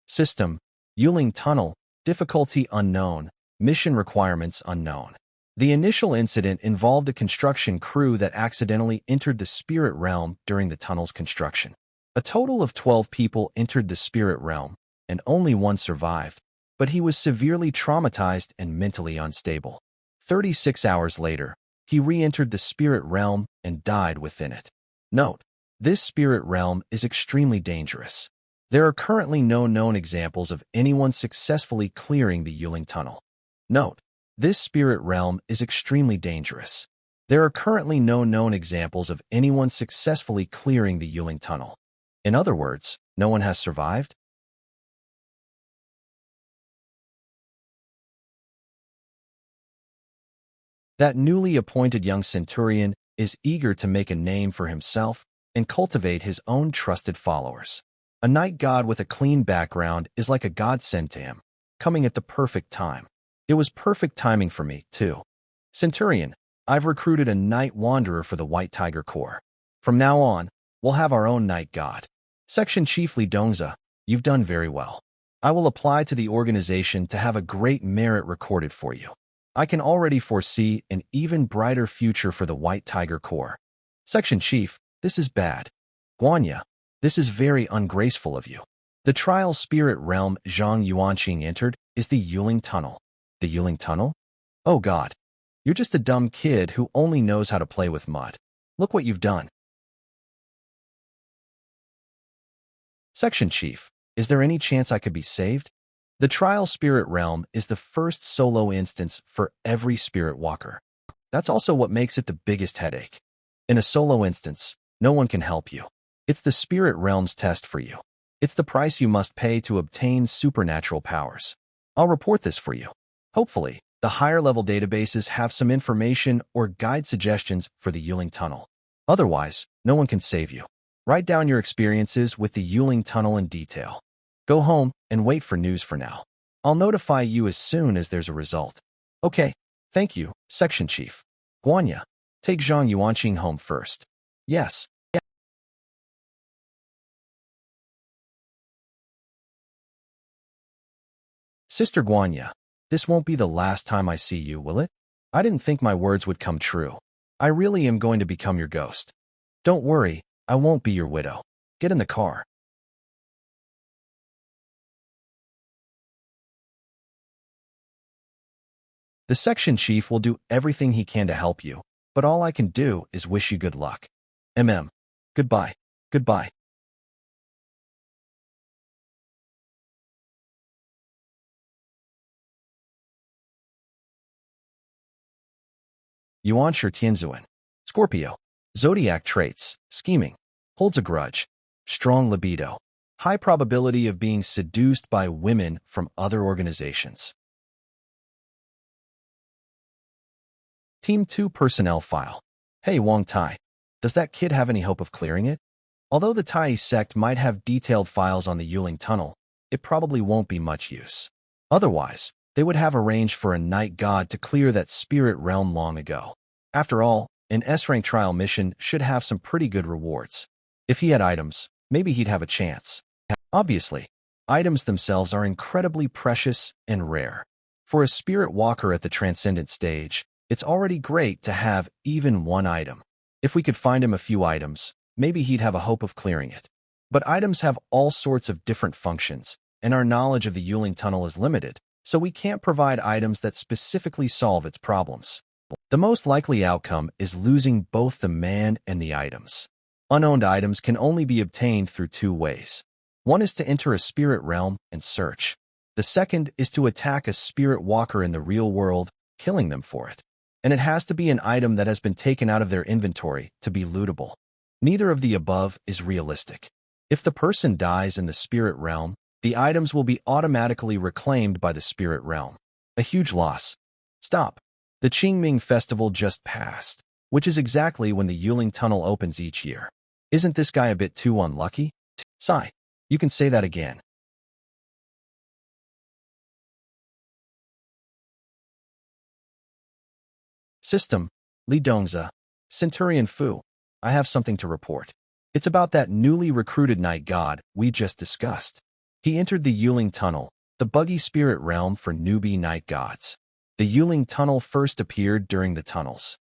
System, Yuling Tunnel, difficulty unknown, mission requirements unknown. The initial incident involved a construction crew that accidentally entered the spirit realm during the tunnel's construction. A total of 12 people entered the spirit realm, and only one survived, but he was severely traumatized and mentally unstable. 36 hours later, he re-entered the spirit realm and died within it. Note, this spirit realm is extremely dangerous. There are currently no known examples of anyone successfully clearing the Yuling Tunnel. Note, this spirit realm is extremely dangerous. There are currently no known examples of anyone successfully clearing the Yuling Tunnel. In other words, no one has survived? That newly appointed young centurion is eager to make a name for himself and cultivate his own trusted followers. A night god with a clean background is like a godsend to him, coming at the perfect time. It was perfect timing for me, too. Centurion, I've recruited a night wanderer for the White Tiger Corps. From now on, we'll have our own night god. Section Chief Li Dongza, you've done very well. I will apply to the organization to have a great merit recorded for you. I can already foresee an even brighter future for the White Tiger Corps. Section Chief, this is bad. Guanya, this is very ungraceful of you. The trial spirit realm Zhang Yuanqing entered is the Yuling Tunnel. The Yuling Tunnel? Oh God. You're just a dumb kid who only knows how to play with mud. Look what you've done. Section Chief, is there any chance I could be saved? The trial spirit realm is the first solo instance for every spirit walker. That's also what makes it the biggest headache. In a solo instance, no one can help you. It's the spirit realm's test for you. It's the price you must pay to obtain supernatural powers. I'll report this for you. Hopefully, the higher-level databases have some information or guide suggestions for the Yuling Tunnel. Otherwise, no one can save you. Write down your experiences with the Yuling Tunnel in detail. Go home and wait for news for now. I'll notify you as soon as there's a result. Okay, thank you, Section Chief. Guanya, take Zhang Yuanqing home first. Yes. Sister Guanya, this won't be the last time I see you, will it? I didn't think my words would come true. I really am going to become your ghost. Don't worry, I won't be your widow. Get in the car. The section chief will do everything he can to help you, but all I can do is wish you good luck. Goodbye. Goodbye. Yuan Shi Tianzuan. Scorpio. Zodiac traits: scheming, holds a grudge, strong libido, high probability of being seduced by women from other organizations. Team 2 personnel file. Hey Wong Tai, does that kid have any hope of clearing it? Although the Tai sect might have detailed files on the Yuling tunnel, it probably won't be much use. Otherwise, they would have arranged for a night god to clear that spirit realm long ago. After all, an S-rank trial mission should have some pretty good rewards. If he had items, maybe he'd have a chance. Obviously, items themselves are incredibly precious and rare. For a spirit walker at the transcendent stage, it's already great to have even one item. If we could find him a few items, maybe he'd have a hope of clearing it. But items have all sorts of different functions, and our knowledge of the Yuling tunnel is limited, so we can't provide items that specifically solve its problems. The most likely outcome is losing both the man and the items. Unowned items can only be obtained through two ways. One is to enter a spirit realm and search. The second is to attack a spirit walker in the real world, killing them for it. And it has to be an item that has been taken out of their inventory to be lootable. Neither of the above is realistic. If the person dies in the spirit realm, the items will be automatically reclaimed by the spirit realm. A huge loss. Stop. The Qingming festival just passed, which is exactly when the Yuling tunnel opens each year. Isn't this guy a bit too unlucky? Sigh. You can say that again. System, Li Dongza, Centurion Fu. I have something to report. It's about that newly recruited night god we just discussed. He entered the Yuling tunnel, the buggy spirit realm for newbie night gods. The Yuling tunnel first appeared during the tunnels.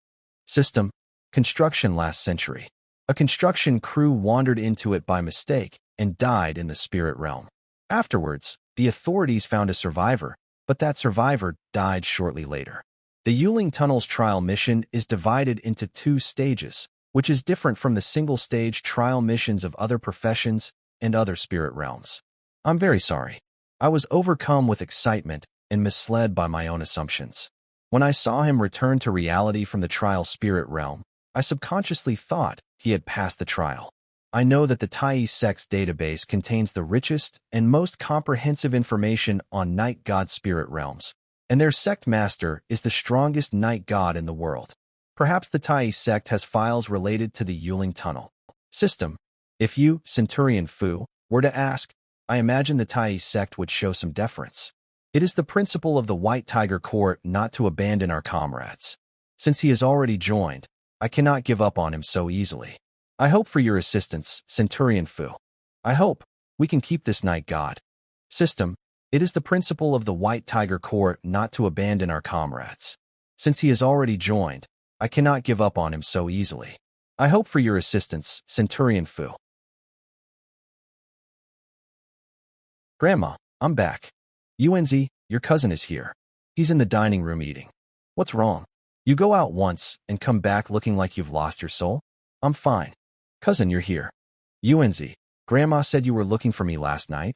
System, construction last century. A construction crew wandered into it by mistake and died in the spirit realm. Afterwards, the authorities found a survivor, but that survivor died shortly later. The Yuling tunnel's trial mission is divided into two stages, which is different from the single-stage trial missions of other professions and other spirit realms. I'm very sorry. I was overcome with excitement and misled by my own assumptions. When I saw him return to reality from the trial spirit realm, I subconsciously thought he had passed the trial. I know that the Tai sect's database contains the richest and most comprehensive information on night god spirit realms, and their sect master is the strongest night god in the world. Perhaps the Tai sect has files related to the Yuling tunnel. System. If you, Centurion Fu, were to ask, I imagine the Tai sect would show some deference. It is the principle of the White Tiger Court not to abandon our comrades. Since he has already joined, I cannot give up on him so easily. I hope for your assistance, Centurion Fu. I hope we can keep this night god. System. It is the principle of the White Tiger Court not to abandon our comrades. Since he has already joined, I cannot give up on him so easily. I hope for your assistance, Centurion Fu. Grandma, I'm back. Yuanzi, your cousin is here. He's in the dining room eating. What's wrong? You go out once and come back looking like you've lost your soul? I'm fine. Cousin, you're here. Yuanzi, Grandma said you were looking for me last night.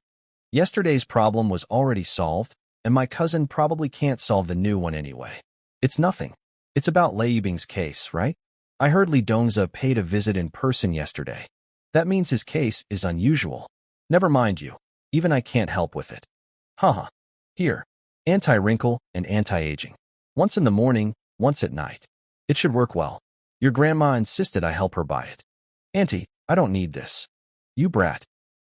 Yesterday's problem was already solved, and my cousin probably can't solve the new one anyway. It's nothing. It's about Lei Yibing's case, right? I heard Li Dongza paid a visit in person yesterday. That means his case is unusual. Never mind you. Even I can't help with it. Haha. Here. Anti-wrinkle and anti-aging. Once in the morning, once at night. It should work well. Your grandma insisted I help her buy it. Auntie, I don't need this. You brat.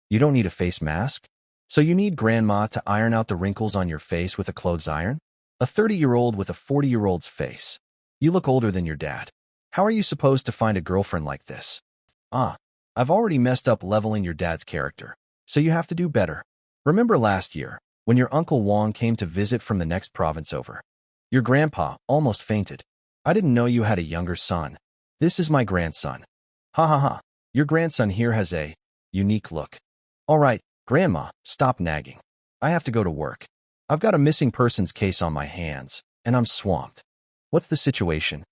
You don't need a face mask? So you need grandma to iron out the wrinkles on your face with a clothes iron? A 30-year-old with a 40-year-old's face. You look older than your dad. How are you supposed to find a girlfriend like this? I've already messed up leveling your dad's character, so you have to do better. Remember last year, when your Uncle Wong came to visit from the next province over? Your grandpa almost fainted. I didn't know you had a younger son. This is my grandson. Ha ha ha. Your grandson here has a unique look. All right, Grandma, stop nagging. I have to go to work. I've got a missing persons case on my hands, and I'm swamped. What's the situation?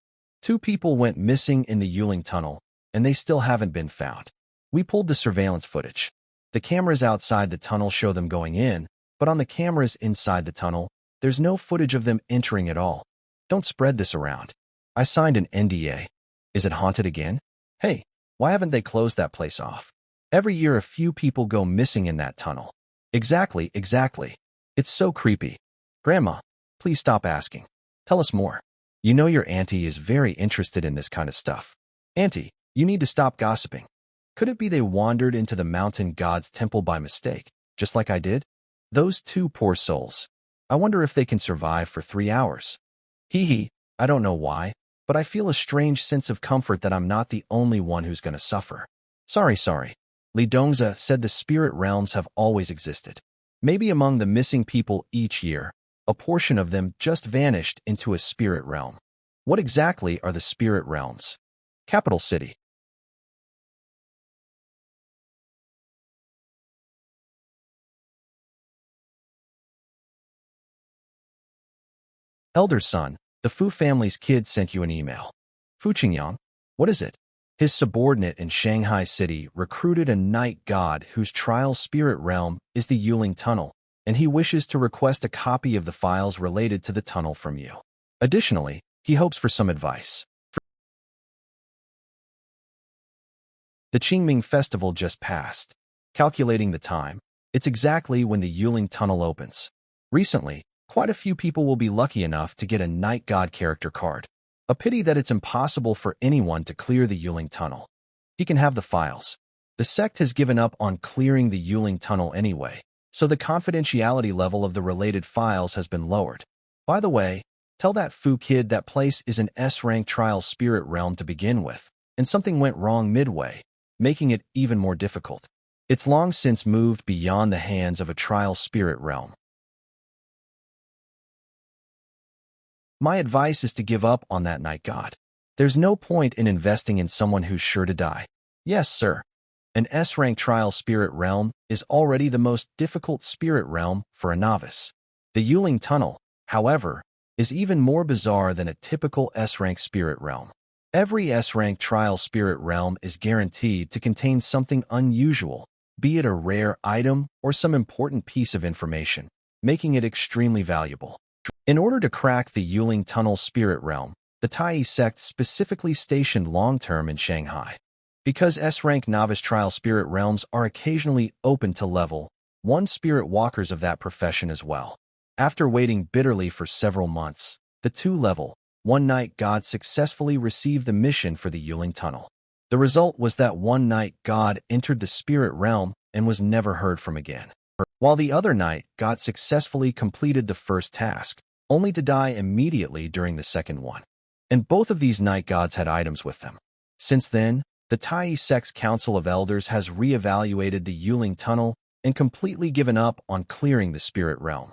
2 people went missing in the Yuling tunnel, and they still haven't been found. We pulled the surveillance footage. The cameras outside the tunnel show them going in, but on the cameras inside the tunnel, there's no footage of them entering at all. Don't spread this around. I signed an NDA. Is it haunted again? Hey, why haven't they closed that place off? Every year a few people go missing in that tunnel. Exactly, exactly. It's so creepy. Grandma, please stop asking. Tell us more. You know your auntie is very interested in this kind of stuff. Auntie, you need to stop gossiping. Could it be they wandered into the mountain god's temple by mistake, just like I did? Those two poor souls. I wonder if they can survive for 3 hours. Hee hee, I don't know why, but I feel a strange sense of comfort that I'm not the only one who's going to suffer. Sorry. Li Dongza said the spirit realms have always existed. Maybe among the missing people each year, a portion of them just vanished into a spirit realm. What exactly are the spirit realms? Capital City. Elder son, the Fu family's kid sent you an email. Fu Qingyang, what is it? His subordinate in Shanghai City recruited a night god whose trial spirit realm is the Yuling Tunnel, and he wishes to request a copy of the files related to the tunnel from you. Additionally, he hopes for some advice. The Qingming festival just passed. Calculating the time, it's exactly when the Yuling Tunnel opens. Recently, quite a few people will be lucky enough to get a night god character card. A pity that it's impossible for anyone to clear the Yuling Tunnel. He can have the files. The sect has given up on clearing the Yuling Tunnel anyway, so the confidentiality level of the related files has been lowered. By the way, tell that Fu kid that place is an S-rank trial spirit realm to begin with, and something went wrong midway, making it even more difficult. It's long since moved beyond the hands of a trial spirit realm. My advice is to give up on that night god. There's no point in investing in someone who's sure to die. Yes, sir. An S-rank trial spirit realm is already the most difficult spirit realm for a novice. The Yuling Tunnel, however, is even more bizarre than a typical S-rank spirit realm. Every S-rank trial spirit realm is guaranteed to contain something unusual, be it a rare item or some important piece of information, making it extremely valuable. In order to crack the Yuling Tunnel spirit realm, the Tai sect specifically stationed long-term in Shanghai. Because S-rank novice trial spirit realms are occasionally open to level 1 spirit walkers of that profession as well. After waiting bitterly for several months, the 2 level 1 night god successfully received the mission for the Yuling Tunnel. The result was that 1 night god entered the spirit realm and was never heard from again, while the other night god successfully completed the first task, only to die immediately during the second one. And both of these night gods had items with them. Since then, the Tai sect's Council of Elders has re-evaluated the Yuling Tunnel and completely given up on clearing the spirit realm.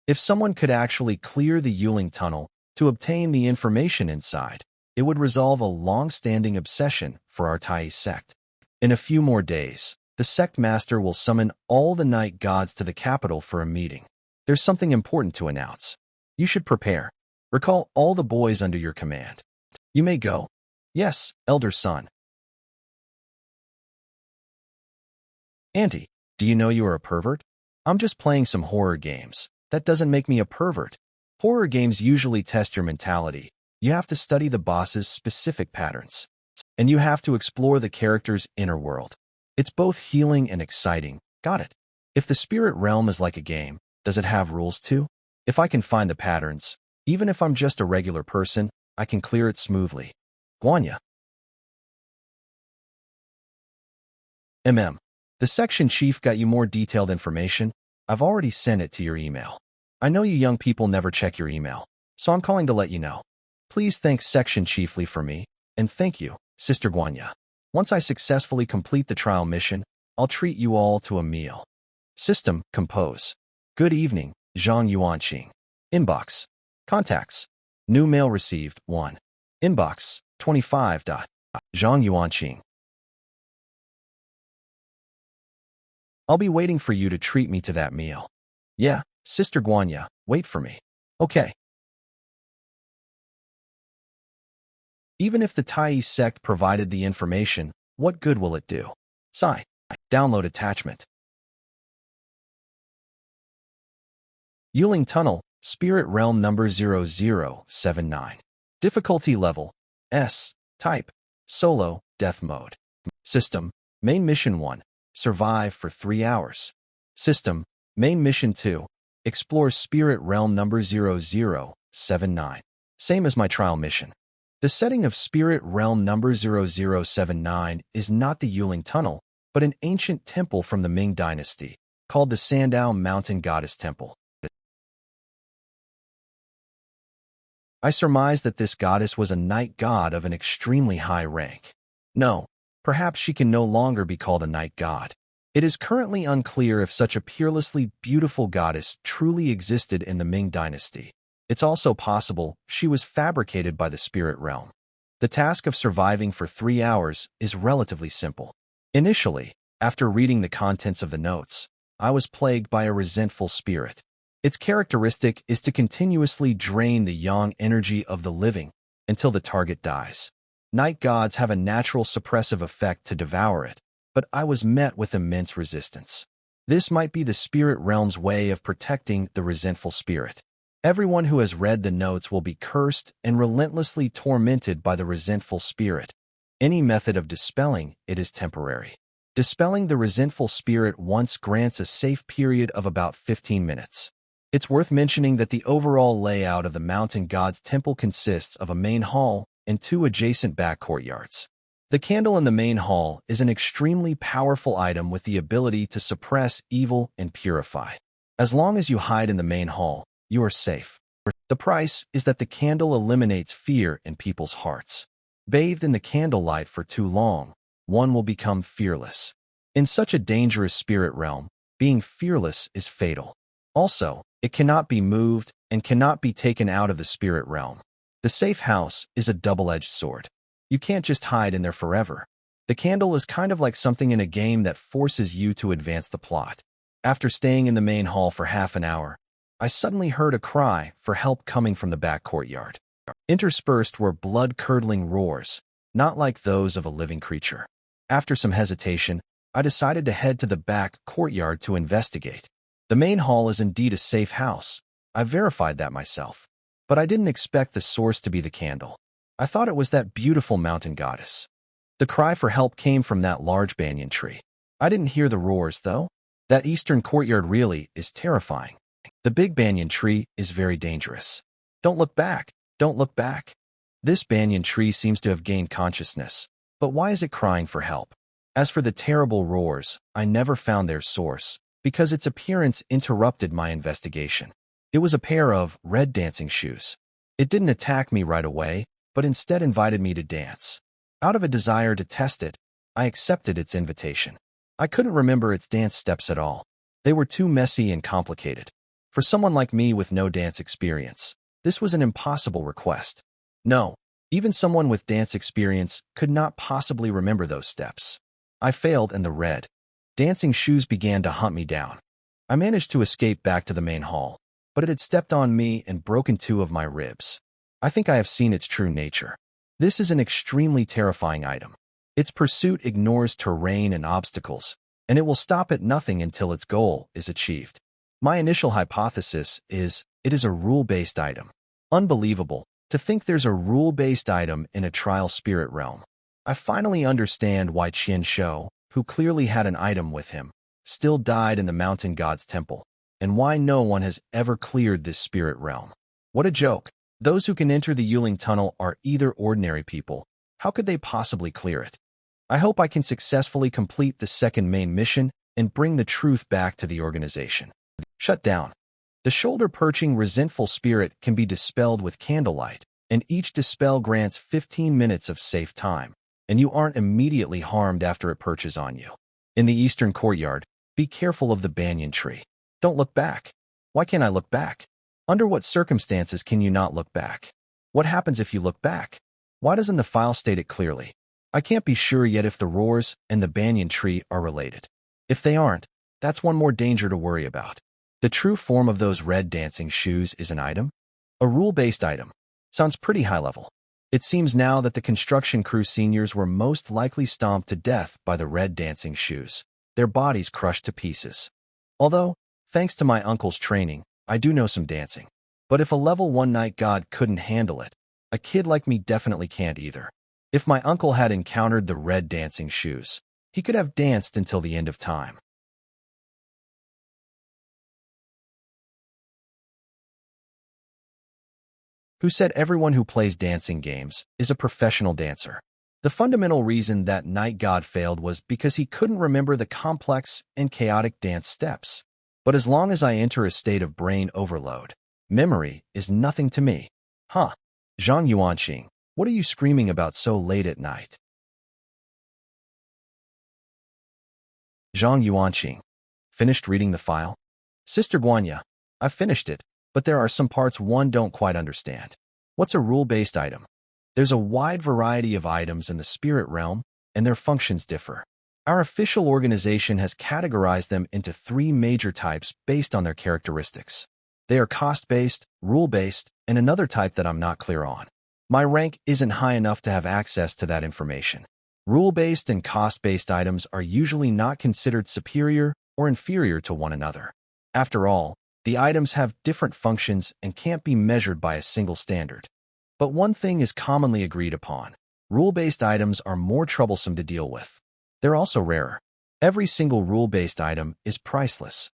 If someone could actually clear the Yuling Tunnel to obtain the information inside, it would resolve a long-standing obsession for our Tai sect. In a few more days, the sect master will summon all the night gods to the capital for a meeting. There's something important to announce. You should prepare. Recall all the boys under your command. You may go. Yes, elder son. Auntie, do you know you are a pervert? I'm just playing some horror games. That doesn't make me a pervert. Horror games usually test your mentality. You have to study the boss's specific patterns. And you have to explore the character's inner world. It's both healing and exciting. Got it. If the spirit realm is like a game, does it have rules too? If I can find the patterns, even if I'm just a regular person, I can clear it smoothly. Guanya. The section chief got you more detailed information. I've already sent it to your email. I know you young people never check your email, so I'm calling to let you know. Please thank section chiefly for me, and thank you, Sister Guanya. Once I successfully complete the trial mission, I'll treat you all to a meal. System, compose. Good evening, Zhang Yuanqing. Inbox. Contacts. New mail received, 1. Inbox, 25. Zhang Yuanqing. I'll be waiting for you to treat me to that meal. Yeah, Sister Guanya, wait for me. Okay. Even if the Tai sect provided the information, what good will it do? Sigh. Download attachment. Yuling Tunnel, Spirit Realm number 0079. Difficulty level, S. Type, Solo, Death Mode. System, Main Mission 1, Survive for 3 hours. System, Main Mission 2, Explore Spirit Realm number 0079. Same as my trial mission. The setting of Spirit Realm number 0079 is not the Yuling Tunnel, but an ancient temple from the Ming Dynasty, called the Sandow Mountain Goddess Temple. I surmise that this goddess was a night god of an extremely high rank. No, perhaps she can no longer be called a night god. It is currently unclear if such a peerlessly beautiful goddess truly existed in the Ming Dynasty. It's also possible she was fabricated by the spirit realm. The task of surviving for 3 hours is relatively simple. Initially, after reading the contents of the notes, I was plagued by a resentful spirit. Its characteristic is to continuously drain the yang energy of the living until the target dies. Night gods have a natural suppressive effect to devour it, but I was met with immense resistance. This might be the spirit realm's way of protecting the resentful spirit. Everyone who has read the notes will be cursed and relentlessly tormented by the resentful spirit. Any method of dispelling it is temporary. Dispelling the resentful spirit once grants a safe period of about 15 minutes. It's worth mentioning that the overall layout of the Mountain God's Temple consists of a main hall and 2 adjacent back courtyards. The candle in the main hall is an extremely powerful item with the ability to suppress evil and purify. As long as you hide in the main hall, you are safe. The price is that the candle eliminates fear in people's hearts. Bathed in the candlelight for too long, one will become fearless. In such a dangerous spirit realm, being fearless is fatal. Also, it cannot be moved and cannot be taken out of the spirit realm. The safe house is a double-edged sword. You can't just hide in there forever. The candle is kind of like something in a game that forces you to advance the plot. After staying in the main hall for half an hour, I suddenly heard a cry for help coming from the back courtyard. Interspersed were blood-curdling roars, not like those of a living creature. After some hesitation, I decided to head to the back courtyard to investigate. The main hall is indeed a safe house. I verified that myself. But I didn't expect the source to be the candle. I thought it was that beautiful mountain goddess. The cry for help came from that large banyan tree. I didn't hear the roars, though. That eastern courtyard really is terrifying. The big banyan tree is very dangerous. Don't look back. Don't look back. This banyan tree seems to have gained consciousness. But why is it crying for help? As for the terrible roars, I never found their source, because its appearance interrupted my investigation. It was a pair of red dancing shoes. It didn't attack me right away, but instead invited me to dance. Out of a desire to test it, I accepted its invitation. I couldn't remember its dance steps at all. They were too messy and complicated. For someone like me with no dance experience, this was an impossible request. No, even someone with dance experience could not possibly remember those steps. I failed, and the red dancing shoes began to hunt me down. I managed to escape back to the main hall, but it had stepped on me and broken 2 of my ribs. I think I have seen its true nature. This is an extremely terrifying item. Its pursuit ignores terrain and obstacles, and it will stop at nothing until its goal is achieved. My initial hypothesis is it is a rule-based item. Unbelievable to think there's a rule-based item in a trial spirit realm. I finally understand why Qian Shou, who clearly had an item with him, still died in the Mountain God's Temple, and why no one has ever cleared this spirit realm. What a joke. Those who can enter the Yuling Tunnel are either ordinary people. How could they possibly clear it? I hope I can successfully complete the second main mission and bring the truth back to the organization. Shut down. The shoulder-perching resentful spirit can be dispelled with candlelight, and each dispel grants 15 minutes of safe time, and you aren't immediately harmed after it perches on you. In the eastern courtyard, be careful of the banyan tree. Don't look back. Why can't I look back? Under what circumstances can you not look back? What happens if you look back? Why doesn't the file state it clearly? I can't be sure yet if the roars and the banyan tree are related. If they aren't, that's one more danger to worry about. The true form of those red dancing shoes is an item? A rule-based item. Sounds pretty high level. It seems now that the construction crew seniors were most likely stomped to death by the red dancing shoes, their bodies crushed to pieces. Although, thanks to my uncle's training, I do know some dancing. But if a level 1 night god couldn't handle it, a kid like me definitely can't either. If my uncle had encountered the red dancing shoes, he could have danced until the end of time. Who said everyone who plays dancing games is a professional dancer? The fundamental reason that Night God failed was because he couldn't remember the complex and chaotic dance steps. But as long as I enter a state of brain overload, memory is nothing to me. Huh. Zhang Yuanqing, what are you screaming about so late at night? Zhang Yuanqing, finished reading the file? Sister Guanya, I've finished it, but there are some parts one don't quite understand. What's a rule-based item? There's a wide variety of items in the spirit realm, and their functions differ. Our official organization has categorized them into 3 major types based on their characteristics. They are cost-based, rule-based, and another type that I'm not clear on. My rank isn't high enough to have access to that information. Rule-based and cost-based items are usually not considered superior or inferior to one another. After all, the items have different functions and can't be measured by a single standard. But one thing is commonly agreed upon. Rule-based items are more troublesome to deal with. They're also rarer. Every single rule-based item is priceless.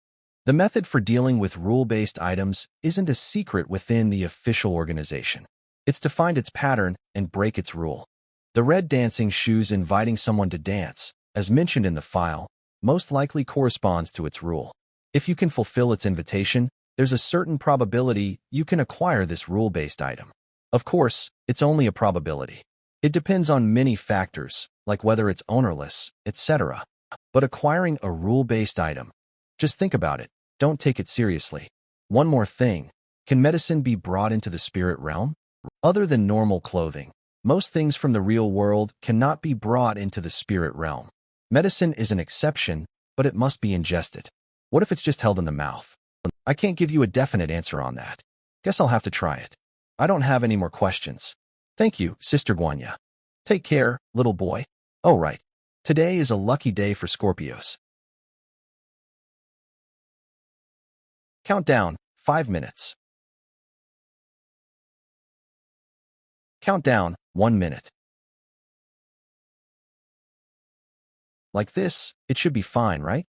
The method for dealing with rule-based items isn't a secret within the official organization. It's to find its pattern and break its rule. The red dancing shoes inviting someone to dance, as mentioned in the file, most likely corresponds to its rule. If you can fulfill its invitation, there's a certain probability you can acquire this rule-based item. Of course, it's only a probability. It depends on many factors, like whether it's ownerless, etc. But acquiring a rule-based item, just think about it, don't take it seriously. One more thing, can medicine be brought into the spirit realm? Other than normal clothing, most things from the real world cannot be brought into the spirit realm. Medicine is an exception, but it must be ingested. What if it's just held in the mouth? I can't give you a definite answer on that. Guess I'll have to try it. I don't have any more questions. Thank you, Sister Guanya. Take care, little boy. Oh, right. Today is a lucky day for Scorpios. Countdown, 5 minutes. Countdown, 1 minute. Like this, it should be fine, right?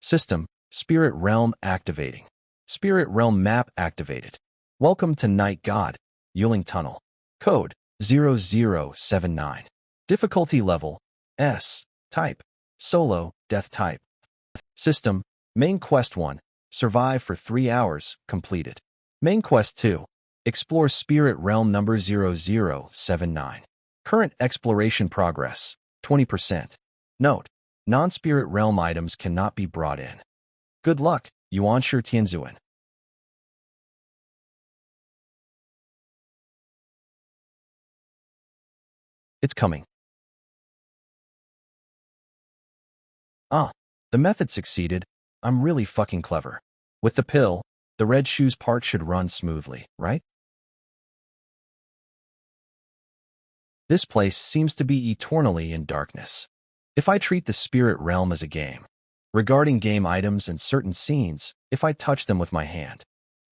System, Spirit Realm activating. Spirit Realm map activated. Welcome to Night God, Yuling Tunnel. Code 0079. Difficulty level S. Type Solo, Death Type. System, Main Quest 1. Survive for 3 hours, completed. Main Quest 2. Explore Spirit Realm number 0079. Current exploration progress, 20%. Note, non-spirit realm items cannot be brought in. Good luck, Yuanshi Tianzuan. It's coming. Ah, the method succeeded. I'm really fucking clever. With the pill, the red shoes part should run smoothly, right? This place seems to be eternally in darkness. If I treat the spirit realm as a game, regarding game items and certain scenes, if I touch them with my hand.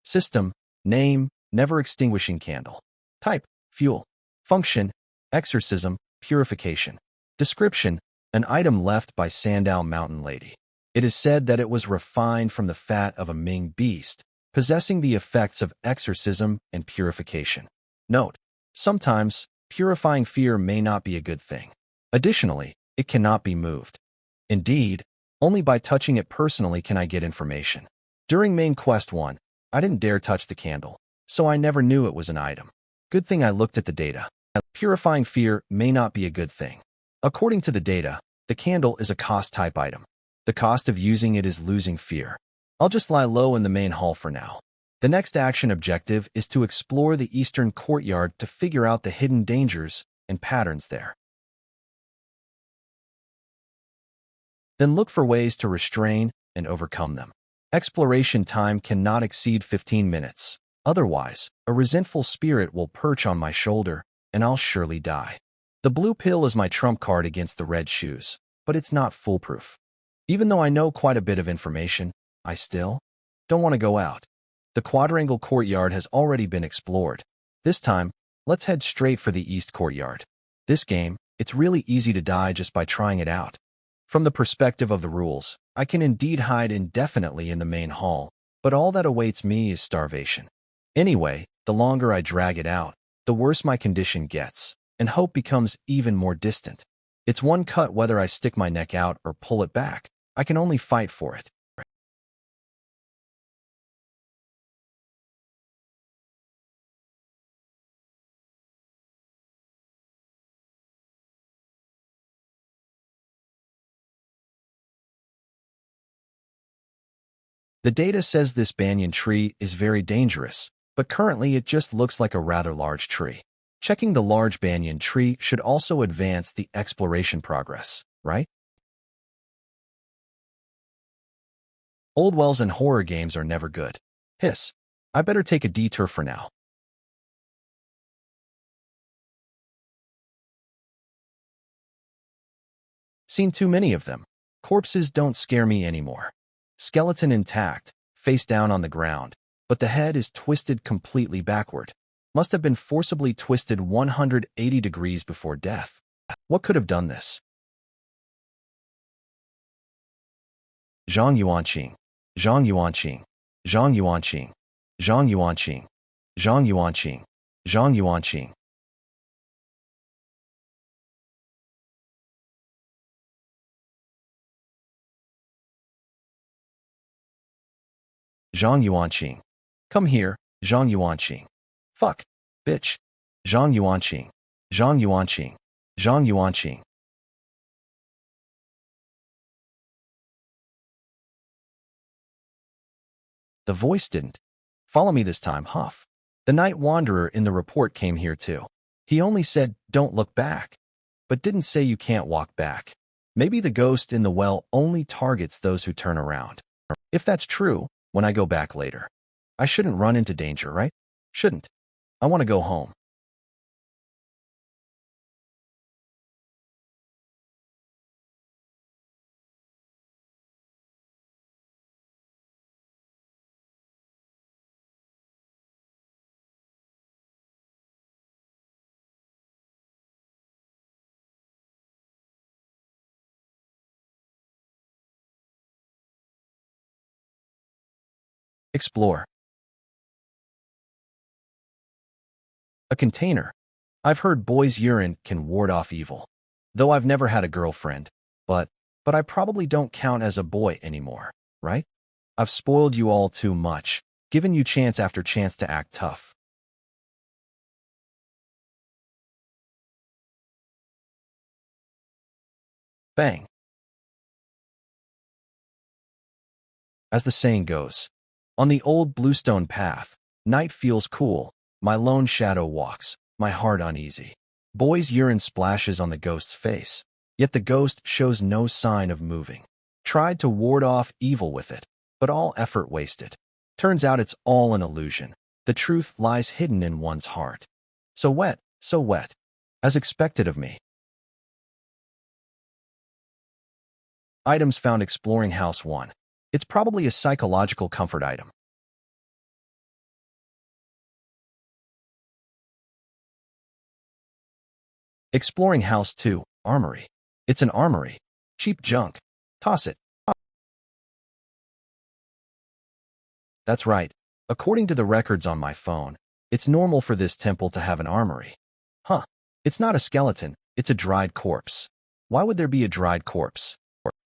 System, name, never extinguishing candle. Type, fuel. Function, exorcism, purification. Description, an item left by Sandow Mountain Lady. It is said that it was refined from the fat of a Ming beast, possessing the effects of exorcism and purification. Note, sometimes, purifying fear may not be a good thing. Additionally, it cannot be moved. Indeed, only by touching it personally can I get information. During Main Quest 1, I didn't dare touch the candle, so I never knew it was an item. Good thing I looked at the data. Purifying fear may not be a good thing. According to the data, the candle is a cost-type item. The cost of using it is losing fear. I'll just lie low in the main hall for now. The next action objective is to explore the eastern courtyard to figure out the hidden dangers and patterns there. Then look for ways to restrain and overcome them. Exploration time cannot exceed 15 minutes. Otherwise, a resentful spirit will perch on my shoulder, and I'll surely die. The blue pill is my trump card against the red shoes, but it's not foolproof. Even though I know quite a bit of information, I still don't want to go out. The quadrangle courtyard has already been explored. This time, let's head straight for the East Courtyard. This game, it's really easy to die just by trying it out. From the perspective of the rules, I can indeed hide indefinitely in the main hall, but all that awaits me is starvation. Anyway, the longer I drag it out, the worse my condition gets, and hope becomes even more distant. It's one cut whether I stick my neck out or pull it back. I can only fight for it. The data says this banyan tree is very dangerous, but currently it just looks like a rather large tree. Checking the large banyan tree should also advance the exploration progress, right? Old wells and horror games are never good. Hiss. I better take a detour for now. Seen too many of them. Corpses don't scare me anymore. Skeleton intact, face down on the ground, but the head is twisted completely backward. Must have been forcibly twisted 180 degrees before death. What could have done this? Zhang Yuanqing. Zhang Yuanqing. Zhang Yuanqing. Zhang Yuanqing. Zhang Yuanqing. Zhang Yuanqing. Zhang Yuanqing. Come here, Zhang Yuanqing. Fuck. Bitch. Zhang Yuanqing. Zhang Yuanqing. Zhang Yuanqing. The voice didn't. Follow me this time, Huff. The night wanderer in the report came here too. He only said, don't look back, but didn't say you can't walk back. Maybe the ghost in the well only targets those who turn around. If that's true, when I go back later, I shouldn't run into danger, right? Shouldn't. I want to go home. Explore. A container. I've heard boys' urine can ward off evil. Though I've never had a girlfriend, but I probably don't count as a boy anymore, right? I've spoiled you all too much, given you chance after chance to act tough. Bang. As the saying goes, on the old bluestone path, night feels cool, my lone shadow walks, my heart uneasy. Boy's urine splashes on the ghost's face, yet the ghost shows no sign of moving. Tried to ward off evil with it, but all effort wasted. Turns out it's all an illusion. The truth lies hidden in one's heart. So wet, so wet. As expected of me. Items found exploring House 1. It's probably a psychological comfort item. Exploring House 2, Armory. It's an armory. Cheap junk. Toss it. That's right. According to the records on my phone, it's normal for this temple to have an armory. Huh. It's not a skeleton, it's a dried corpse. Why would there be a dried corpse?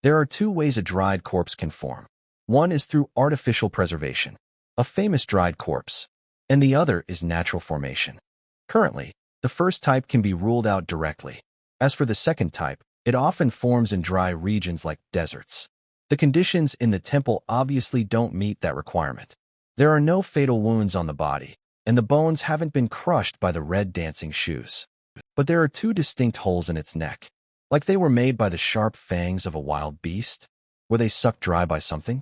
There are two ways a dried corpse can form. One is through artificial preservation, a famous dried corpse, and the other is natural formation. Currently, the first type can be ruled out directly. As for the second type, it often forms in dry regions like deserts. The conditions in the temple obviously don't meet that requirement. There are no fatal wounds on the body, and the bones haven't been crushed by the red dancing shoes. But there are two distinct holes in its neck, like they were made by the sharp fangs of a wild beast. Were they sucked dry by something?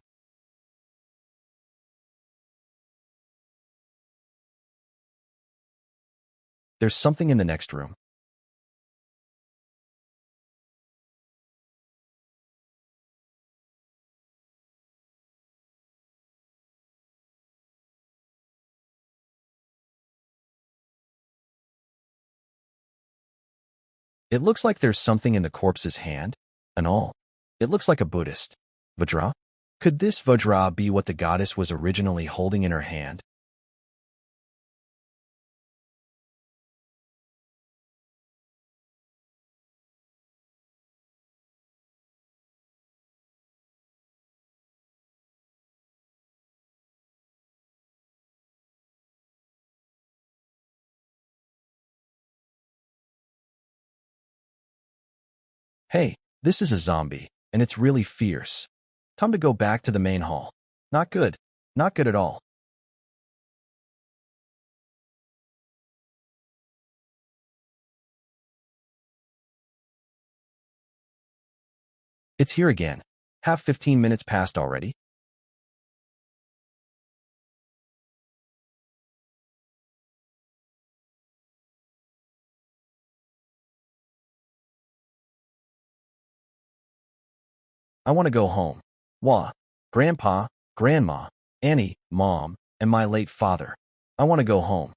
There's something in the next room. It looks like there's something in the corpse's hand, and all. It looks like a Buddhist. Vajra? Could this Vajra be what the goddess was originally holding in her hand? Hey, this is a zombie, and it's really fierce. Time to go back to the main hall. Not good. Not good at all. It's here again. Have 15 minutes passed already? I want to go home. Wah. Grandpa, Grandma, Annie, Mom, and my late father. I want to go home.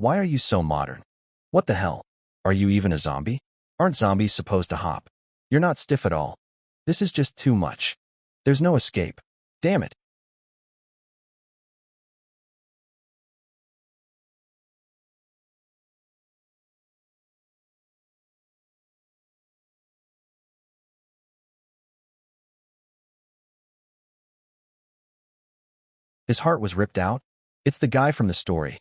Why are you so modern? What the hell? Are you even a zombie? Aren't zombies supposed to hop? You're not stiff at all. This is just too much. There's no escape. Damn it. His heart was ripped out? It's the guy from the story.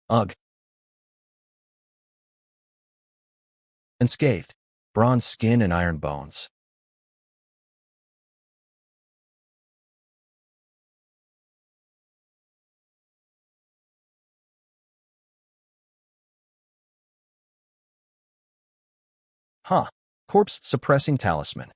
Ugh. Unscathed. Bronze skin and iron bones. Huh. Corpse suppressing talisman.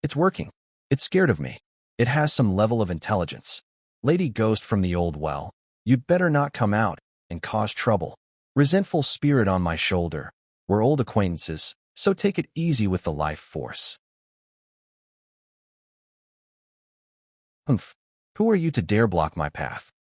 It's working. It's scared of me. It has some level of intelligence. Lady Ghost from the old well, you'd better not come out and cause trouble. Resentful spirit on my shoulder. We're old acquaintances, so take it easy with the life force. Humph. Who are you to dare block my path?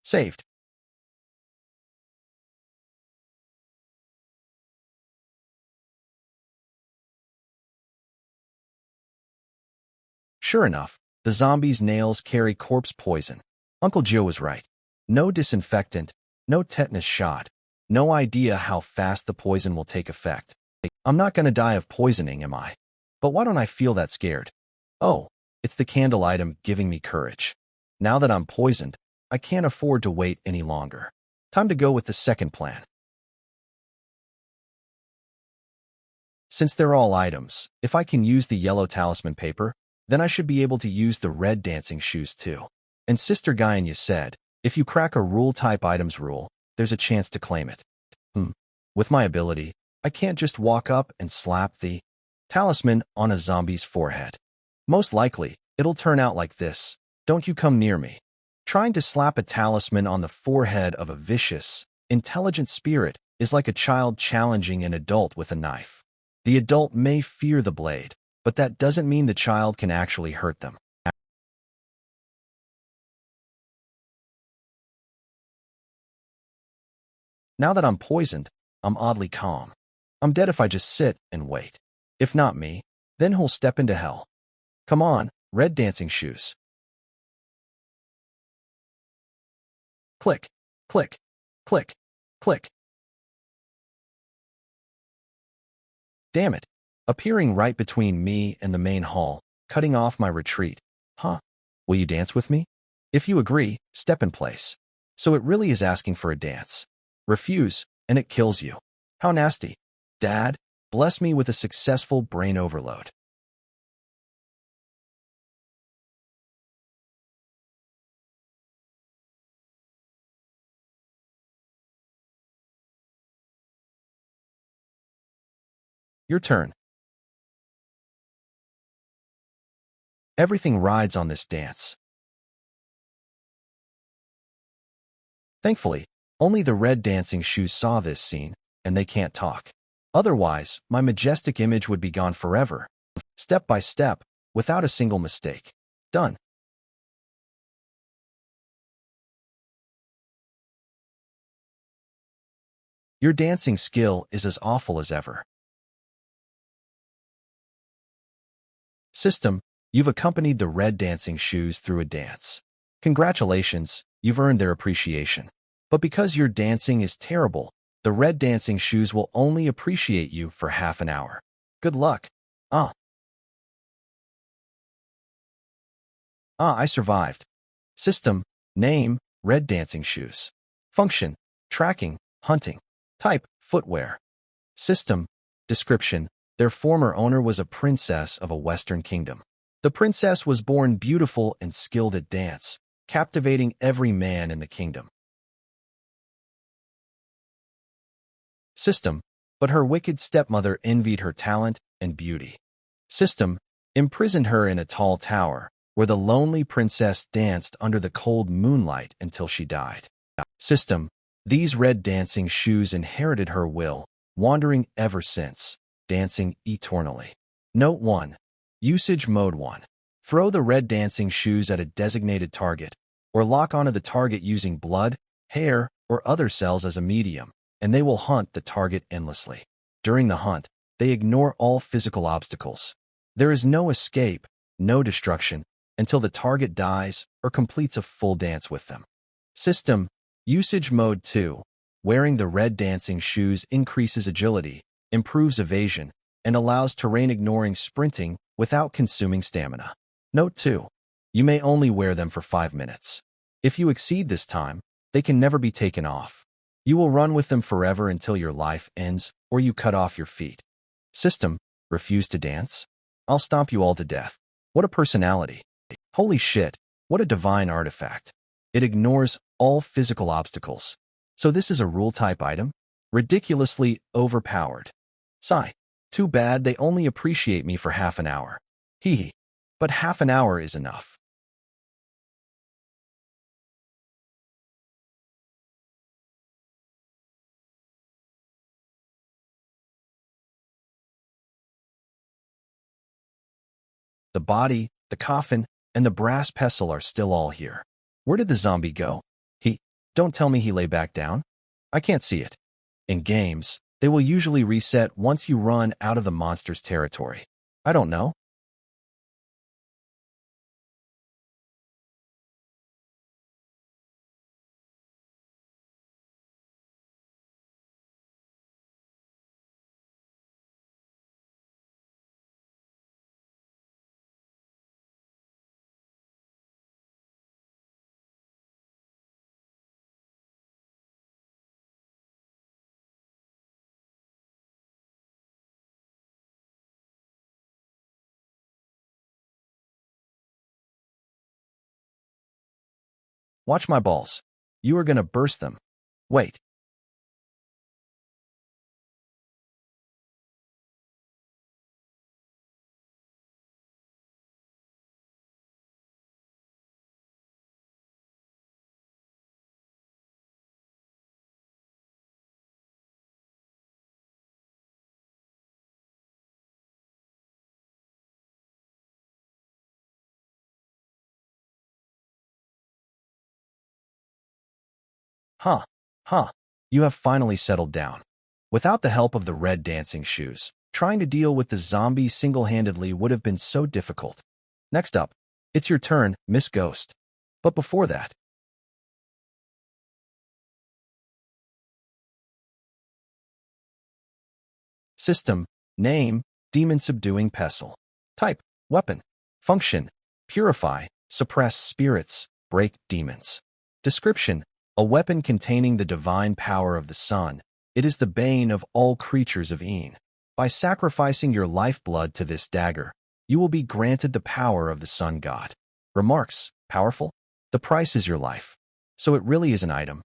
Saved. Sure enough, the zombie's nails carry corpse poison. Uncle Joe was right. No disinfectant, no tetanus shot, no idea how fast the poison will take effect. I'm not gonna die of poisoning, am I? But why don't I feel that scared? Oh, it's the candle item giving me courage. Now that I'm poisoned, I can't afford to wait any longer. Time to go with the second plan. Since they're all items, if I can use the yellow talisman paper, then I should be able to use the red dancing shoes too. And Sister Gaianya said, if you crack a rule-type items rule, there's a chance to claim it. With my ability, I can't just walk up and slap the talisman on a zombie's forehead. Most likely, it'll turn out like this. Don't you come near me. Trying to slap a talisman on the forehead of a vicious, intelligent spirit is like a child challenging an adult with a knife. The adult may fear the blade, but that doesn't mean the child can actually hurt them. Now that I'm poisoned, I'm oddly calm. I'm dead if I just sit and wait. If not me, then who'll step into hell? Come on, red dancing shoes. Click, click, click, click. Damn it. Appearing right between me and the main hall, cutting off my retreat. Huh? Will you dance with me? If you agree, step in place. So it really is asking for a dance. Refuse, and it kills you. How nasty. Dad, bless me with a successful brain overload. Your turn. Everything rides on this dance. Thankfully, only the red dancing shoes saw this scene, and they can't talk. Otherwise, my majestic image would be gone forever, step by step, without a single mistake. Done. Your dancing skill is as awful as ever. System, you've accompanied the red dancing shoes through a dance. Congratulations, you've earned their appreciation. But because your dancing is terrible, the red dancing shoes will only appreciate you for half an hour. Good luck. Ah, I survived. System, name, red dancing shoes. Function, tracking, hunting. Type, footwear. System, description, their former owner was a princess of a Western kingdom. The princess was born beautiful and skilled at dance, captivating every man in the kingdom. System, but her wicked stepmother envied her talent and beauty. System, imprisoned her in a tall tower, where the lonely princess danced under the cold moonlight until she died. System, these red dancing shoes inherited her will, wandering ever since, dancing eternally. Note 1. Usage Mode 1. Throw the red dancing shoes at a designated target, or lock onto the target using blood, hair, or other cells as a medium, and they will hunt the target endlessly. During the hunt, they ignore all physical obstacles. There is no escape, no destruction, until the target dies or completes a full dance with them. System, Usage Mode 2. Wearing the red dancing shoes increases agility, improves evasion, and allows terrain-ignoring sprinting without consuming stamina. Note 2. You may only wear them for 5 minutes. If you exceed this time, they can never be taken off. You will run with them forever until your life ends or you cut off your feet. System, refuse to dance? I'll stomp you all to death. What a personality. Holy shit, what a divine artifact. It ignores all physical obstacles. So this is a rule-type item? Ridiculously overpowered. Sigh. Too bad they only appreciate me for half an hour. Hee hee. But half an hour is enough. The body, the coffin, and the brass pestle are still all here. Where did the zombie go? Don't tell me he lay back down. I can't see it. In games, they will usually reset once you run out of the monster's territory. I don't know. Watch my balls. You are gonna burst them. Wait. Huh. Huh. You have finally settled down. Without the help of the red dancing shoes, trying to deal with the zombie single-handedly would have been so difficult. Next up, it's your turn, Miss Ghost. But before that, system, name, demon subduing pestle. Type, weapon. Function, purify, suppress spirits, break demons. Description, a weapon containing the divine power of the sun. It is the bane of all creatures of Een. By sacrificing your lifeblood to this dagger, you will be granted the power of the sun god. Remarks, powerful? The price is your life. So it really is an item.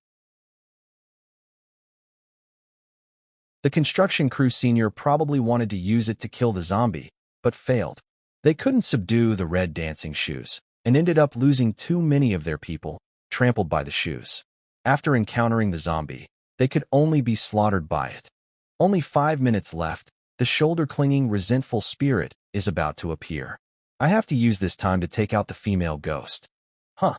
The construction crew senior probably wanted to use it to kill the zombie, but failed. They couldn't subdue the red dancing shoes, and ended up losing too many of their people, trampled by the shoes. After encountering the zombie, they could only be slaughtered by it. Only 5 minutes left, the shoulder-clinging, resentful spirit is about to appear. I have to use this time to take out the female ghost. Huh.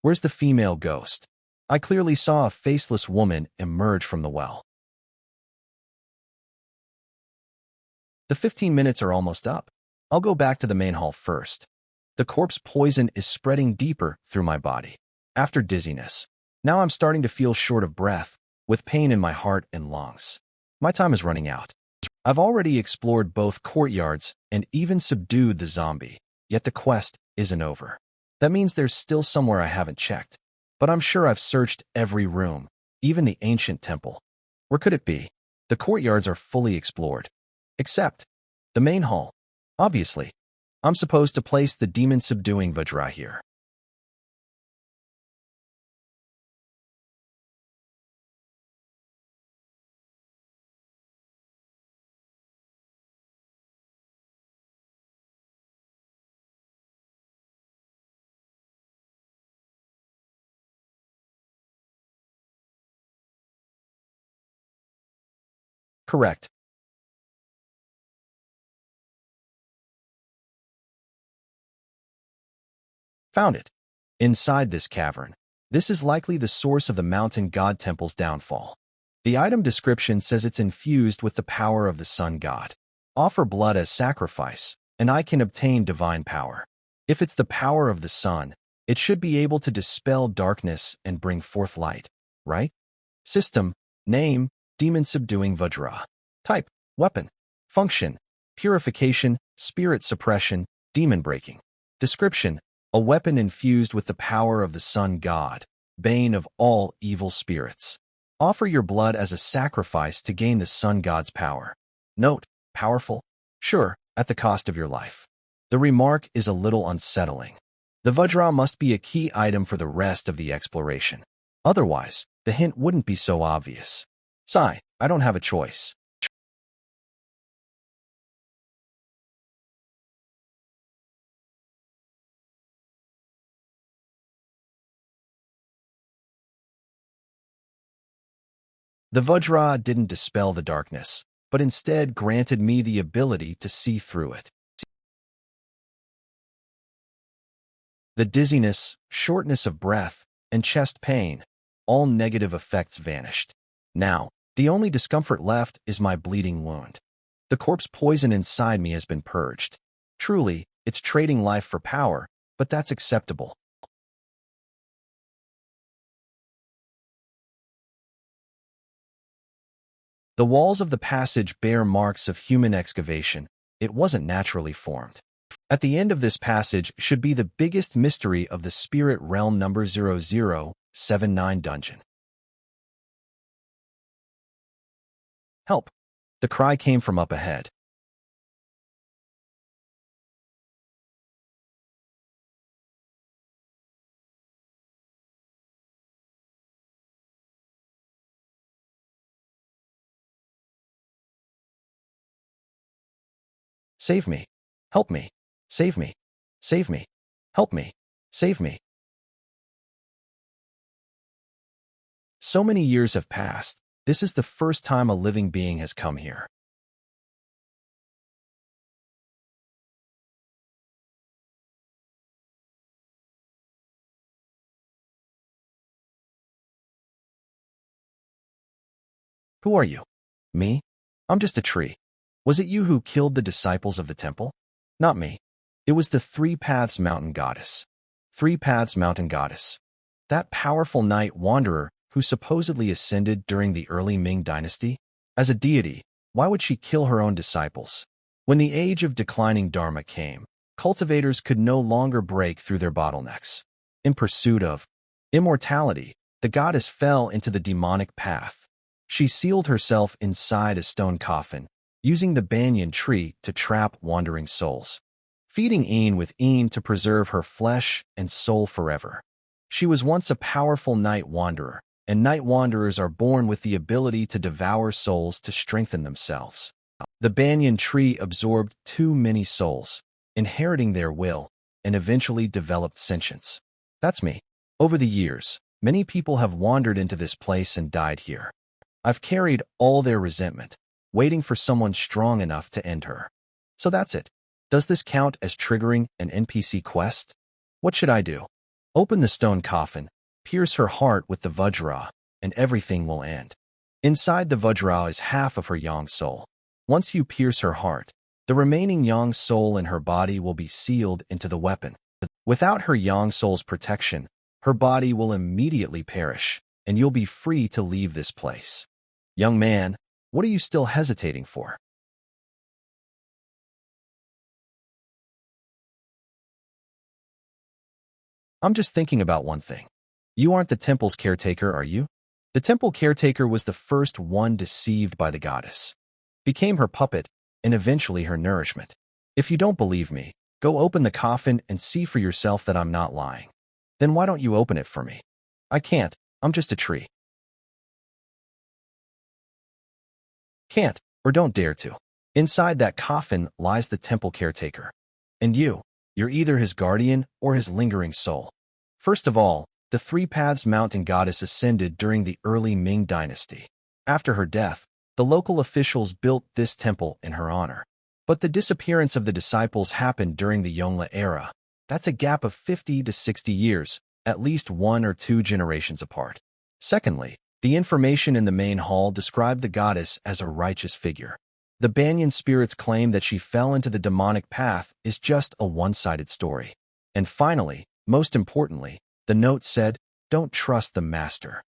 Where's the female ghost? I clearly saw a faceless woman emerge from the well. The 15 minutes are almost up. I'll go back to the main hall first. The corpse poison is spreading deeper through my body. After dizziness, now I'm starting to feel short of breath, with pain in my heart and lungs. My time is running out. I've already explored both courtyards and even subdued the zombie, yet the quest isn't over. That means there's still somewhere I haven't checked. But I'm sure I've searched every room, even the ancient temple. Where could it be? The courtyards are fully explored. Except the main hall. Obviously, I'm supposed to place the demon-subduing Vajra here. Correct. Found it. Inside this cavern. This is likely the source of the mountain god temple's downfall. The item description says it's infused with the power of the sun god. Offer blood as sacrifice, and I can obtain divine power. If it's the power of the sun, it should be able to dispel darkness and bring forth light, right? System, name, demon subduing Vajra. Type, weapon. Function, purification, spirit suppression, demon breaking. Description, a weapon infused with the power of the sun god, bane of all evil spirits. Offer your blood as a sacrifice to gain the sun god's power. Note, powerful? Sure, at the cost of your life. The remark is a little unsettling. The Vajra must be a key item for the rest of the exploration. Otherwise, the hint wouldn't be so obvious. Sigh, I don't have a choice. The Vajra didn't dispel the darkness, but instead granted me the ability to see through it. The dizziness, shortness of breath, and chest pain, all negative effects vanished. Now, the only discomfort left is my bleeding wound. The corpse poison inside me has been purged. Truly, it's trading life for power, but that's acceptable. The walls of the passage bear marks of human excavation. It wasn't naturally formed. At the end of this passage should be the biggest mystery of the spirit realm number 0079 dungeon. Help! The cry came from up ahead. Save me. Help me. Save me. Save me. Help me. Save me. So many years have passed. This is the first time a living being has come here. Who are you? Me? I'm just a tree. Was it you who killed the disciples of the temple? Not me. It was the Three Paths Mountain Goddess. Three Paths Mountain Goddess. That powerful night wanderer who supposedly ascended during the early Ming dynasty? As a deity, why would she kill her own disciples? When the age of declining Dharma came, cultivators could no longer break through their bottlenecks. In pursuit of immortality, the goddess fell into the demonic path. She sealed herself inside a stone coffin, using the banyan tree to trap wandering souls, feeding Een with Een to preserve her flesh and soul forever. She was once a powerful night wanderer, and night wanderers are born with the ability to devour souls to strengthen themselves. The banyan tree absorbed too many souls, inheriting their will, and eventually developed sentience. That's me. Over the years, many people have wandered into this place and died here. I've carried all their resentment, waiting for someone strong enough to end her. So that's it. Does this count as triggering an NPC quest? What should I do? Open the stone coffin, pierce her heart with the Vajra, and everything will end. Inside the Vajra is half of her yang soul. Once you pierce her heart, the remaining yang soul in her body will be sealed into the weapon. Without her yang soul's protection, her body will immediately perish, and you'll be free to leave this place. Young man, what are you still hesitating for? I'm just thinking about one thing. You aren't the temple's caretaker, are you? The temple caretaker was the first one deceived by the goddess, became her puppet, and eventually her nourishment. If you don't believe me, go open the coffin and see for yourself that I'm not lying. Then why don't you open it for me? I can't. I'm just a tree. Can't, or don't dare to. Inside that coffin lies the temple caretaker. And you're either his guardian or his lingering soul. First of all, the Three Paths Mountain Goddess ascended during the early Ming dynasty. After her death, the local officials built this temple in her honor. But the disappearance of the disciples happened during the Yongle era. That's a gap of 50 to 60 years, at least 1 or 2 generations apart. Secondly, the information in the main hall described the goddess as a righteous figure. The Banyan spirits claim that she fell into the demonic path is just a one-sided story. And finally, most importantly, the note said, "Don't trust the master."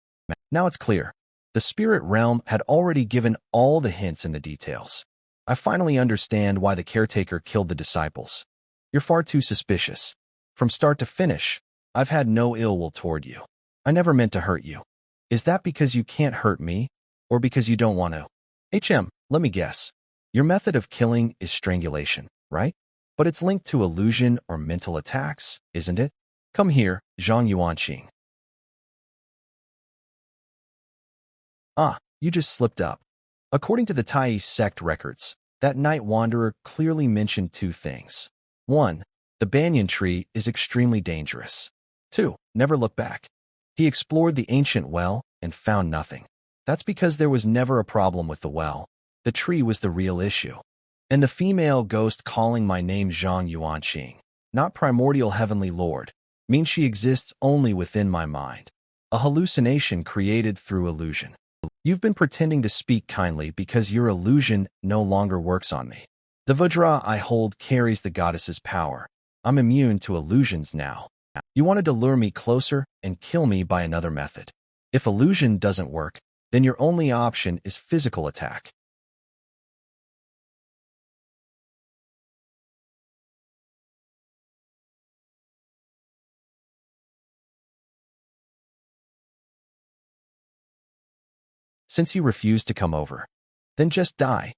Now it's clear. The spirit realm had already given all the hints and the details. I finally understand why the caretaker killed the disciples. You're far too suspicious. From start to finish, I've had no ill will toward you. I never meant to hurt you. Is that because you can't hurt me, or because you don't want to? Let me guess. Your method of killing is strangulation, right? But it's linked to illusion or mental attacks, isn't it? Come here, Zhang Yuanqing. Ah, you just slipped up. According to the Tai sect records, that night wanderer clearly mentioned two things. 1. The banyan tree is extremely dangerous. 2. Never look back. He explored the ancient well and found nothing. That's because there was never a problem with the well. The tree was the real issue. And the female ghost calling my name Zhang Yuanqing, not primordial heavenly lord, means she exists only within my mind. A hallucination created through illusion. You've been pretending to speak kindly because your illusion no longer works on me. The Vajra I hold carries the goddess's power. I'm immune to illusions now. You wanted to lure me closer and kill me by another method. If illusion doesn't work, then your only option is physical attack. Since you refuse to come over, then just die.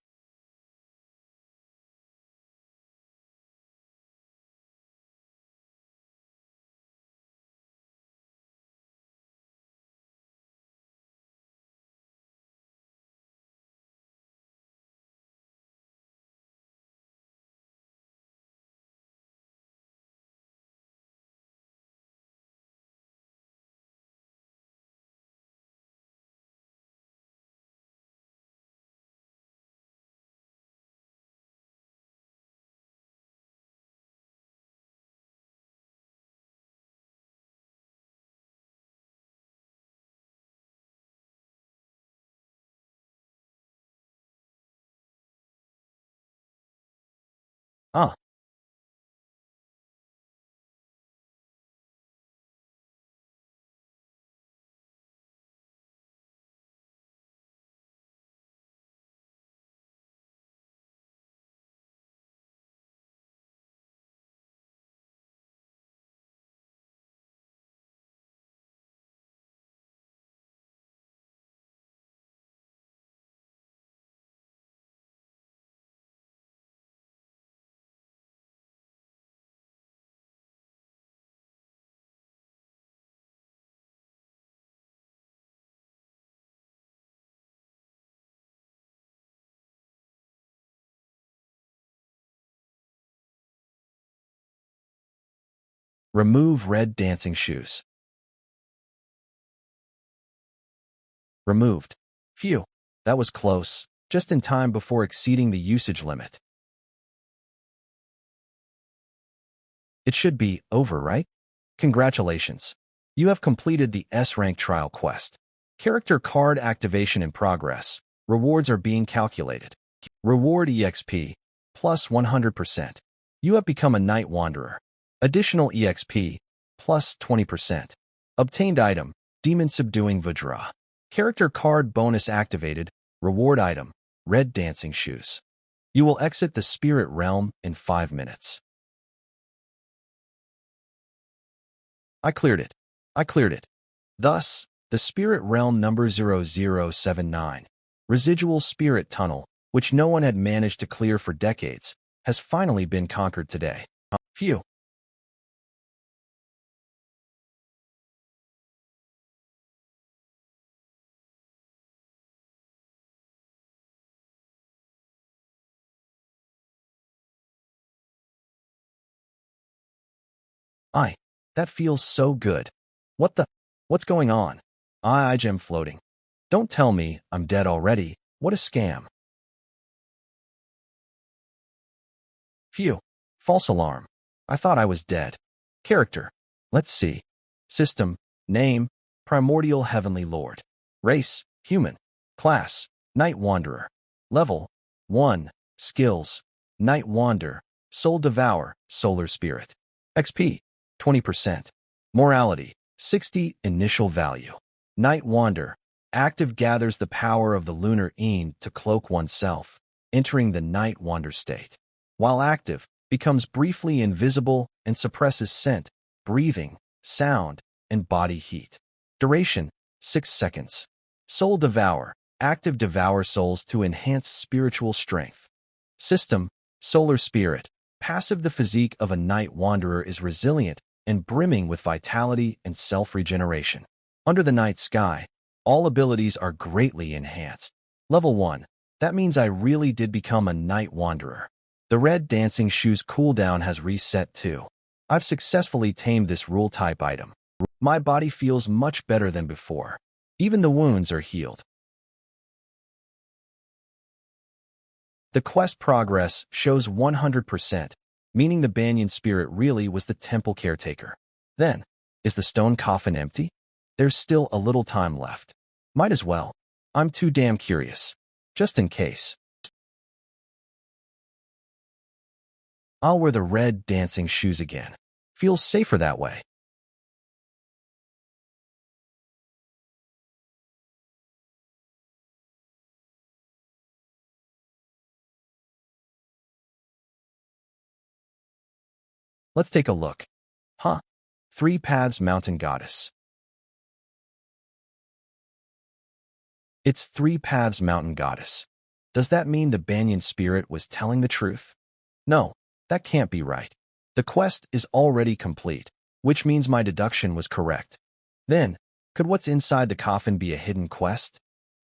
Ah, remove red dancing shoes. Removed. Phew, that was close, just in time before exceeding the usage limit. It should be over, right? Congratulations. You have completed the S-rank trial quest. Character card activation in progress. Rewards are being calculated. Reward EXP, plus 100%. You have become a Night Wanderer. Additional EXP, plus 20%. Obtained item, Demon Subduing Vajra. Character card bonus activated. Reward item, Red Dancing Shoes. You will exit the Spirit Realm in 5 minutes. I cleared it. I cleared it. Thus, the Spirit Realm number 0079, Residual Spirit Tunnel, which no one had managed to clear for decades, has finally been conquered today. Phew. I. That feels so good. What the? What's going on? I'm floating. Don't tell me I'm dead already. What a scam. Phew. False alarm. I thought I was dead. Character. Let's see. System. Name. Primordial Heavenly Lord. Race. Human. Class. Night Wanderer. Level. 1. Skills. Night Wander. Soul Devour. Solar Spirit. XP. 20%. Morality. 60. Initial value. Night Wander. Active gathers the power of the lunar Een to cloak oneself, entering the Night Wander state. While active, becomes briefly invisible and suppresses scent, breathing, sound, and body heat. Duration, 6 seconds. Soul Devour. Active devour souls to enhance spiritual strength. System, Solar Spirit. Passive. The physique of a Night Wanderer is resilient and brimming with vitality and self-regeneration. Under the night sky, all abilities are greatly enhanced. Level 1. That means I really did become a Night Wanderer. The red dancing shoes cooldown has reset too. I've successfully tamed this rule-type item. My body feels much better than before. Even the wounds are healed. The quest progress shows 100%, meaning the Banyan spirit really was the temple caretaker. Then, is the stone coffin empty? There's still a little time left. Might as well. I'm too damn curious. Just in case. I'll wear the red dancing shoes again. Feels safer that way. Let's take a look. Huh. 3 Paths Mountain Goddess. It's 3 Paths Mountain Goddess. Does that mean the Banyan spirit was telling the truth? No, that can't be right. The quest is already complete, which means my deduction was correct. Then, could what's inside the coffin be a hidden quest?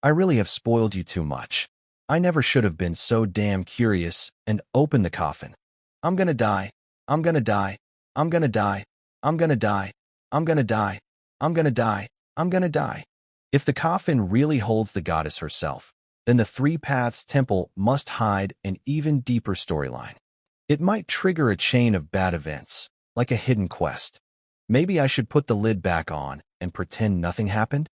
I really have spoiled you too much. I never should have been so damn curious and opened the coffin. I'm gonna die. I'm gonna die. I'm gonna die. I'm gonna die. I'm gonna die. I'm gonna die. I'm gonna die. If the coffin really holds the goddess herself, then the Three Paths Temple must hide an even deeper storyline. It might trigger a chain of bad events, like a hidden quest. Maybe I should put the lid back on and pretend nothing happened?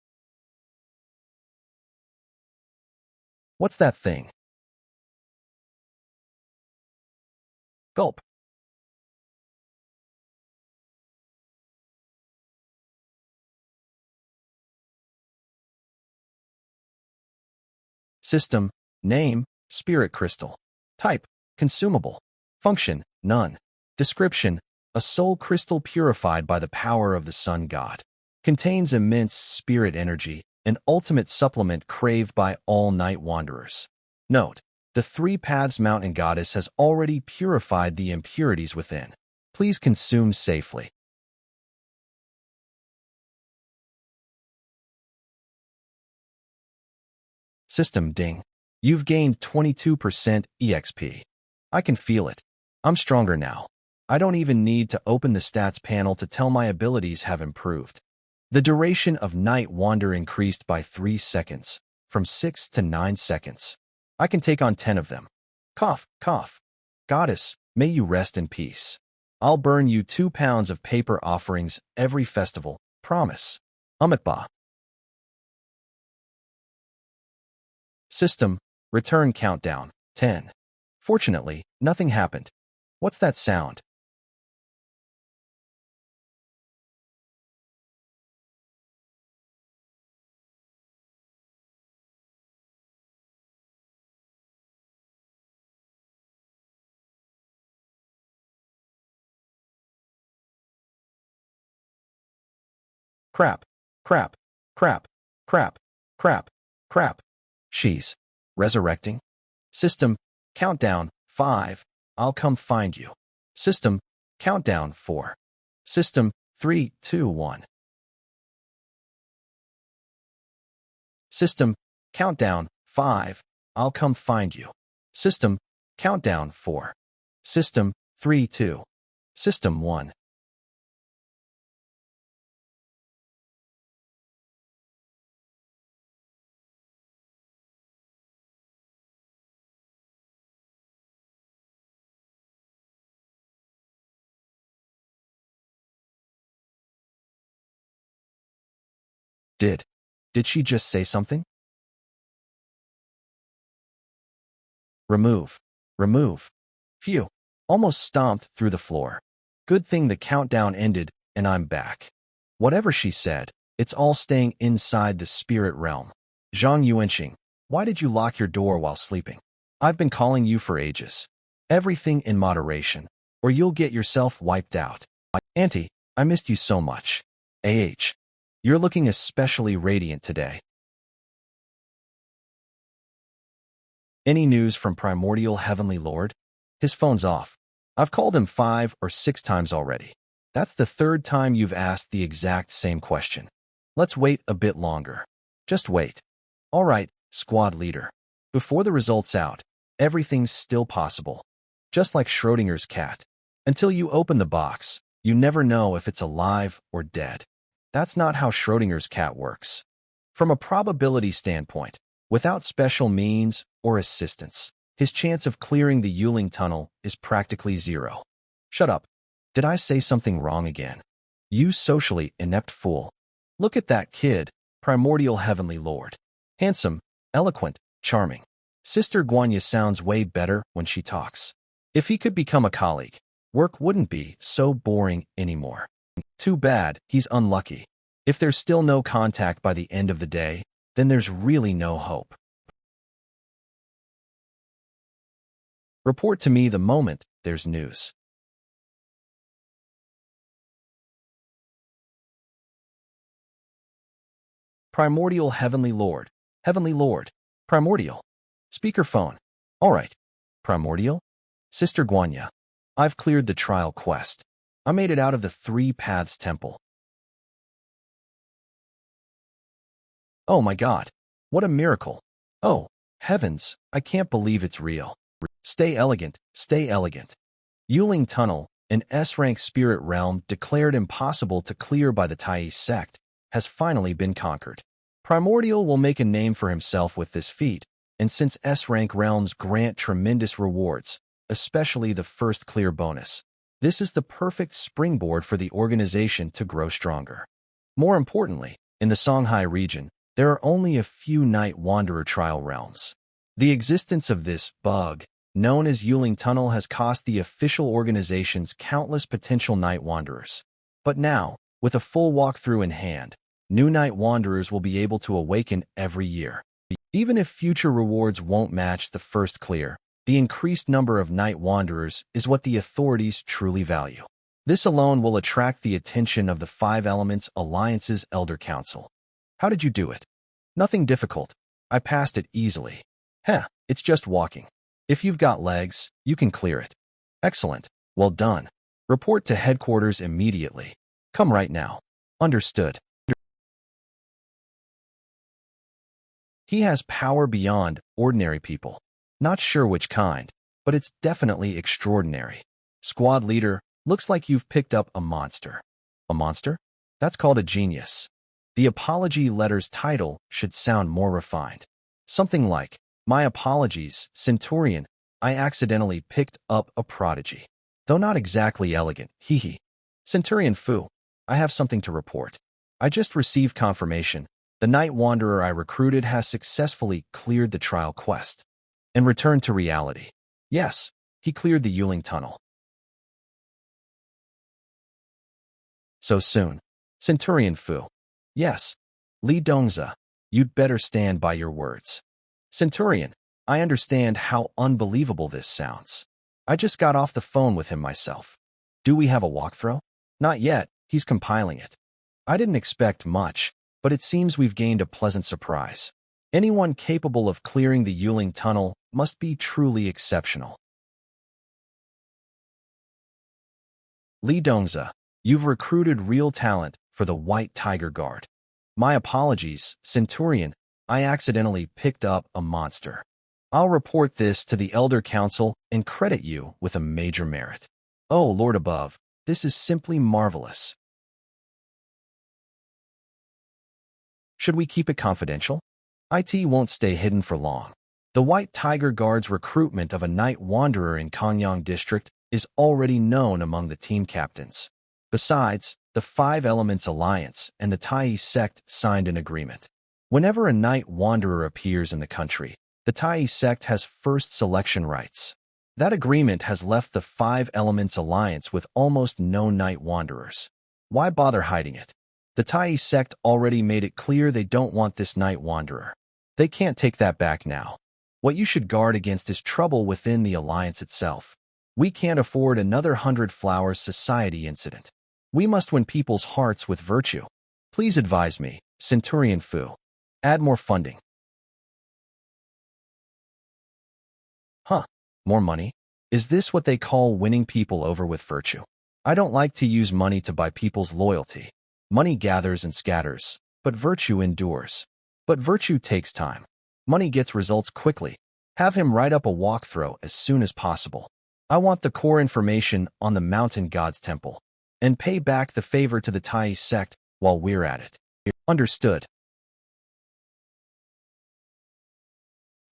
What's that thing? Gulp. System, name, spirit crystal. Type, consumable. Function, none. Description, a soul crystal purified by the power of the sun god. Contains immense spirit energy, an ultimate supplement craved by all night wanderers. Note, the Three Paths Mountain Goddess has already purified the impurities within. Please consume safely. System ding. You've gained 22% EXP. I can feel it. I'm stronger now. I don't even need to open the stats panel to tell my abilities have improved. The duration of night wander increased by 3 seconds, from 6 to 9 seconds. I can take on 10 of them. Cough, cough. Goddess, may you rest in peace. I'll burn you 2 pounds of paper offerings every festival, promise. Amitba. System, return countdown, 10. Fortunately, nothing happened. What's that sound? Crap, crap, crap, crap, crap, crap. She's resurrecting. System, countdown, 5. I'll come find you. System, countdown, 4. System, 3, 2, 1. System, countdown, 5. I'll come find you. System, countdown, 4. System, 3, 2. System, 1. Did she just say something? Remove. Remove. Phew. Almost stomped through the floor. Good thing the countdown ended and I'm back. Whatever she said, it's all staying inside the spirit realm. Zhang Yuanxing, why did you lock your door while sleeping? I've been calling you for ages. Everything in moderation, or you'll get yourself wiped out. Auntie, I missed you so much. You're looking especially radiant today. Any news from Primordial Heavenly Lord? His phone's off. I've called him 5 or 6 times already. That's the 3rd time you've asked the exact same question. Let's wait a bit longer. Just wait. All right, squad leader. Before the results out, everything's still possible. Just like Schrodinger's cat. Until you open the box, you never know if it's alive or dead. That's not how Schrodinger's cat works. From a probability standpoint, without special means or assistance, his chance of clearing the Yuling tunnel is practically 0. Shut up. Did I say something wrong again? You socially inept fool. Look at that kid, Primordial Heavenly Lord. Handsome, eloquent, charming. Sister Guanya sounds way better when she talks. If he could become a colleague, work wouldn't be so boring anymore. Too bad he's unlucky. If there's still no contact by the end of the day, then there's really no hope. Report to me the moment there's news. Primordial Heavenly Lord. Heavenly Lord. Primordial. Speakerphone. All right. Primordial? Sister Guanya. I've cleared the trial quest. I made it out of the Three Paths Temple. Oh my god. What a miracle. Oh, heavens, I can't believe it's real. Stay elegant, stay elegant. Yuling Tunnel, an S-rank spirit realm declared impossible to clear by the Tai sect, has finally been conquered. Primordial will make a name for himself with this feat, and since S-rank realms grant tremendous rewards, especially the first clear bonus, this is the perfect springboard for the organization to grow stronger. More importantly, in the Songhai region, there are only a few Night Wanderer trial realms. The existence of this bug known as Yuling Tunnel, has cost the official organizations countless potential night wanderers. But now, with a full walkthrough in hand, new night wanderers will be able to awaken every year. Even if future rewards won't match the first clear, the increased number of night wanderers is what the authorities truly value. This alone will attract the attention of the Five Elements Alliance's Elder Council. How did you do it? Nothing difficult. I passed it easily. It's just walking. If you've got legs, you can clear it. Excellent. Well done. Report to headquarters immediately. Come right now. Understood. He has power beyond ordinary people. Not sure which kind, but it's definitely extraordinary. Squad leader, looks like you've picked up a monster. A monster? That's called a genius. The apology letter's title should sound more refined. Something like, "My apologies, Centurion, I accidentally picked up a prodigy." Though not exactly elegant, hee. Centurion Fu, I have something to report. I just received confirmation. The night wanderer I recruited has successfully cleared the trial quest and returned to reality. Yes, he cleared the Yuling Tunnel. So soon. Centurion Fu. Yes. Li Dongza, you'd better stand by your words. Centurion, I understand how unbelievable this sounds. I just got off the phone with him myself. Do we have a walkthrough? Not yet, he's compiling it. I didn't expect much, but it seems we've gained a pleasant surprise. Anyone capable of clearing the Yuling Tunnel must be truly exceptional. Li Dongza, you've recruited real talent for the White Tiger Guard. My apologies, Centurion, I accidentally picked up a monster. I'll report this to the Elder Council and credit you with a major merit. Oh, Lord above, this is simply marvelous. Should we keep it confidential? IT won't stay hidden for long. The White Tiger Guard's recruitment of a night wanderer in Kongyang District is already known among the team captains. Besides, the Five Elements Alliance and the Tai sect signed an agreement. Whenever a night wanderer appears in the country, the Tai sect has first selection rights. That agreement has left the Five Elements Alliance with almost no night wanderers. Why bother hiding it? The Tai sect already made it clear they don't want this night wanderer. They can't take that back now. What you should guard against is trouble within the alliance itself. We can't afford another 100 Flowers Society incident. We must win people's hearts with virtue. Please advise me, Centurion Fu. Add more funding. More money? Is this what they call winning people over with virtue? I don't like to use money to buy people's loyalty. Money gathers and scatters, but virtue endures. But virtue takes time. Money gets results quickly. Have him write up a walkthrough as soon as possible. I want the core information on the Mountain God's Temple, and pay back the favor to the Tai sect while we're at it. Understood.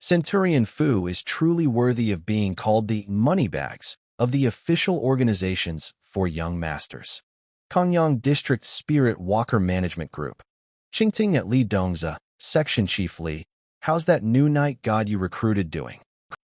Centurion Fu is truly worthy of being called the moneybags of the official organizations for young masters. Kongyang District Spirit Walker Management Group. Qingting at Li Dongza, Section Chief Li. How's that new night god you recruited doing?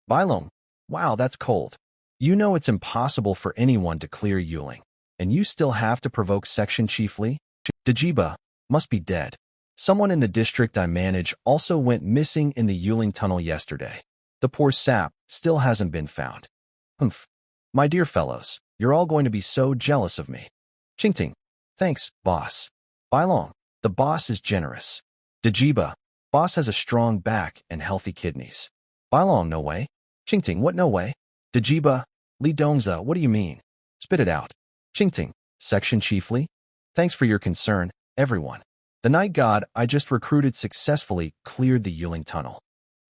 Bailong. Wow, that's cold. You know it's impossible for anyone to clear Yuling, and you still have to provoke Section Chief Li? Dajiba must be dead. Someone in the district I manage also went missing in the Yuling Tunnel yesterday. The poor sap still hasn't been found. Humph. My dear fellows, you're all going to be so jealous of me. Qingting. Thanks, boss. Bailong. The boss is generous. Dajiba. Boss has a strong back and healthy kidneys. Bailong, no way. Qingting, what no way? Dajiba. Li Dongza, what do you mean? Spit it out. Qingting. Section Chief Li. Thanks for your concern, everyone. The night god I just recruited successfully cleared the Yuling Tunnel.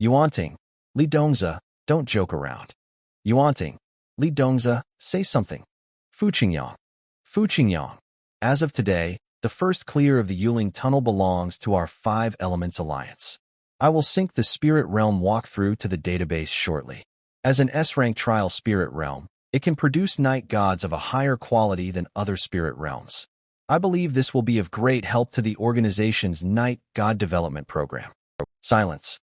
Yuanting. Li Dongza, don't joke around. Yuanting. Li Dongza, say something. Fuqingyang. Fuqingyang. As of today, the first clear of the Yuling Tunnel belongs to our Five Elements Alliance. I will sync the Spirit Realm walkthrough to the database shortly. As an S-rank trial Spirit Realm, it can produce night gods of a higher quality than other Spirit Realms. I believe this will be of great help to the organization's Night God Development Program. Silence.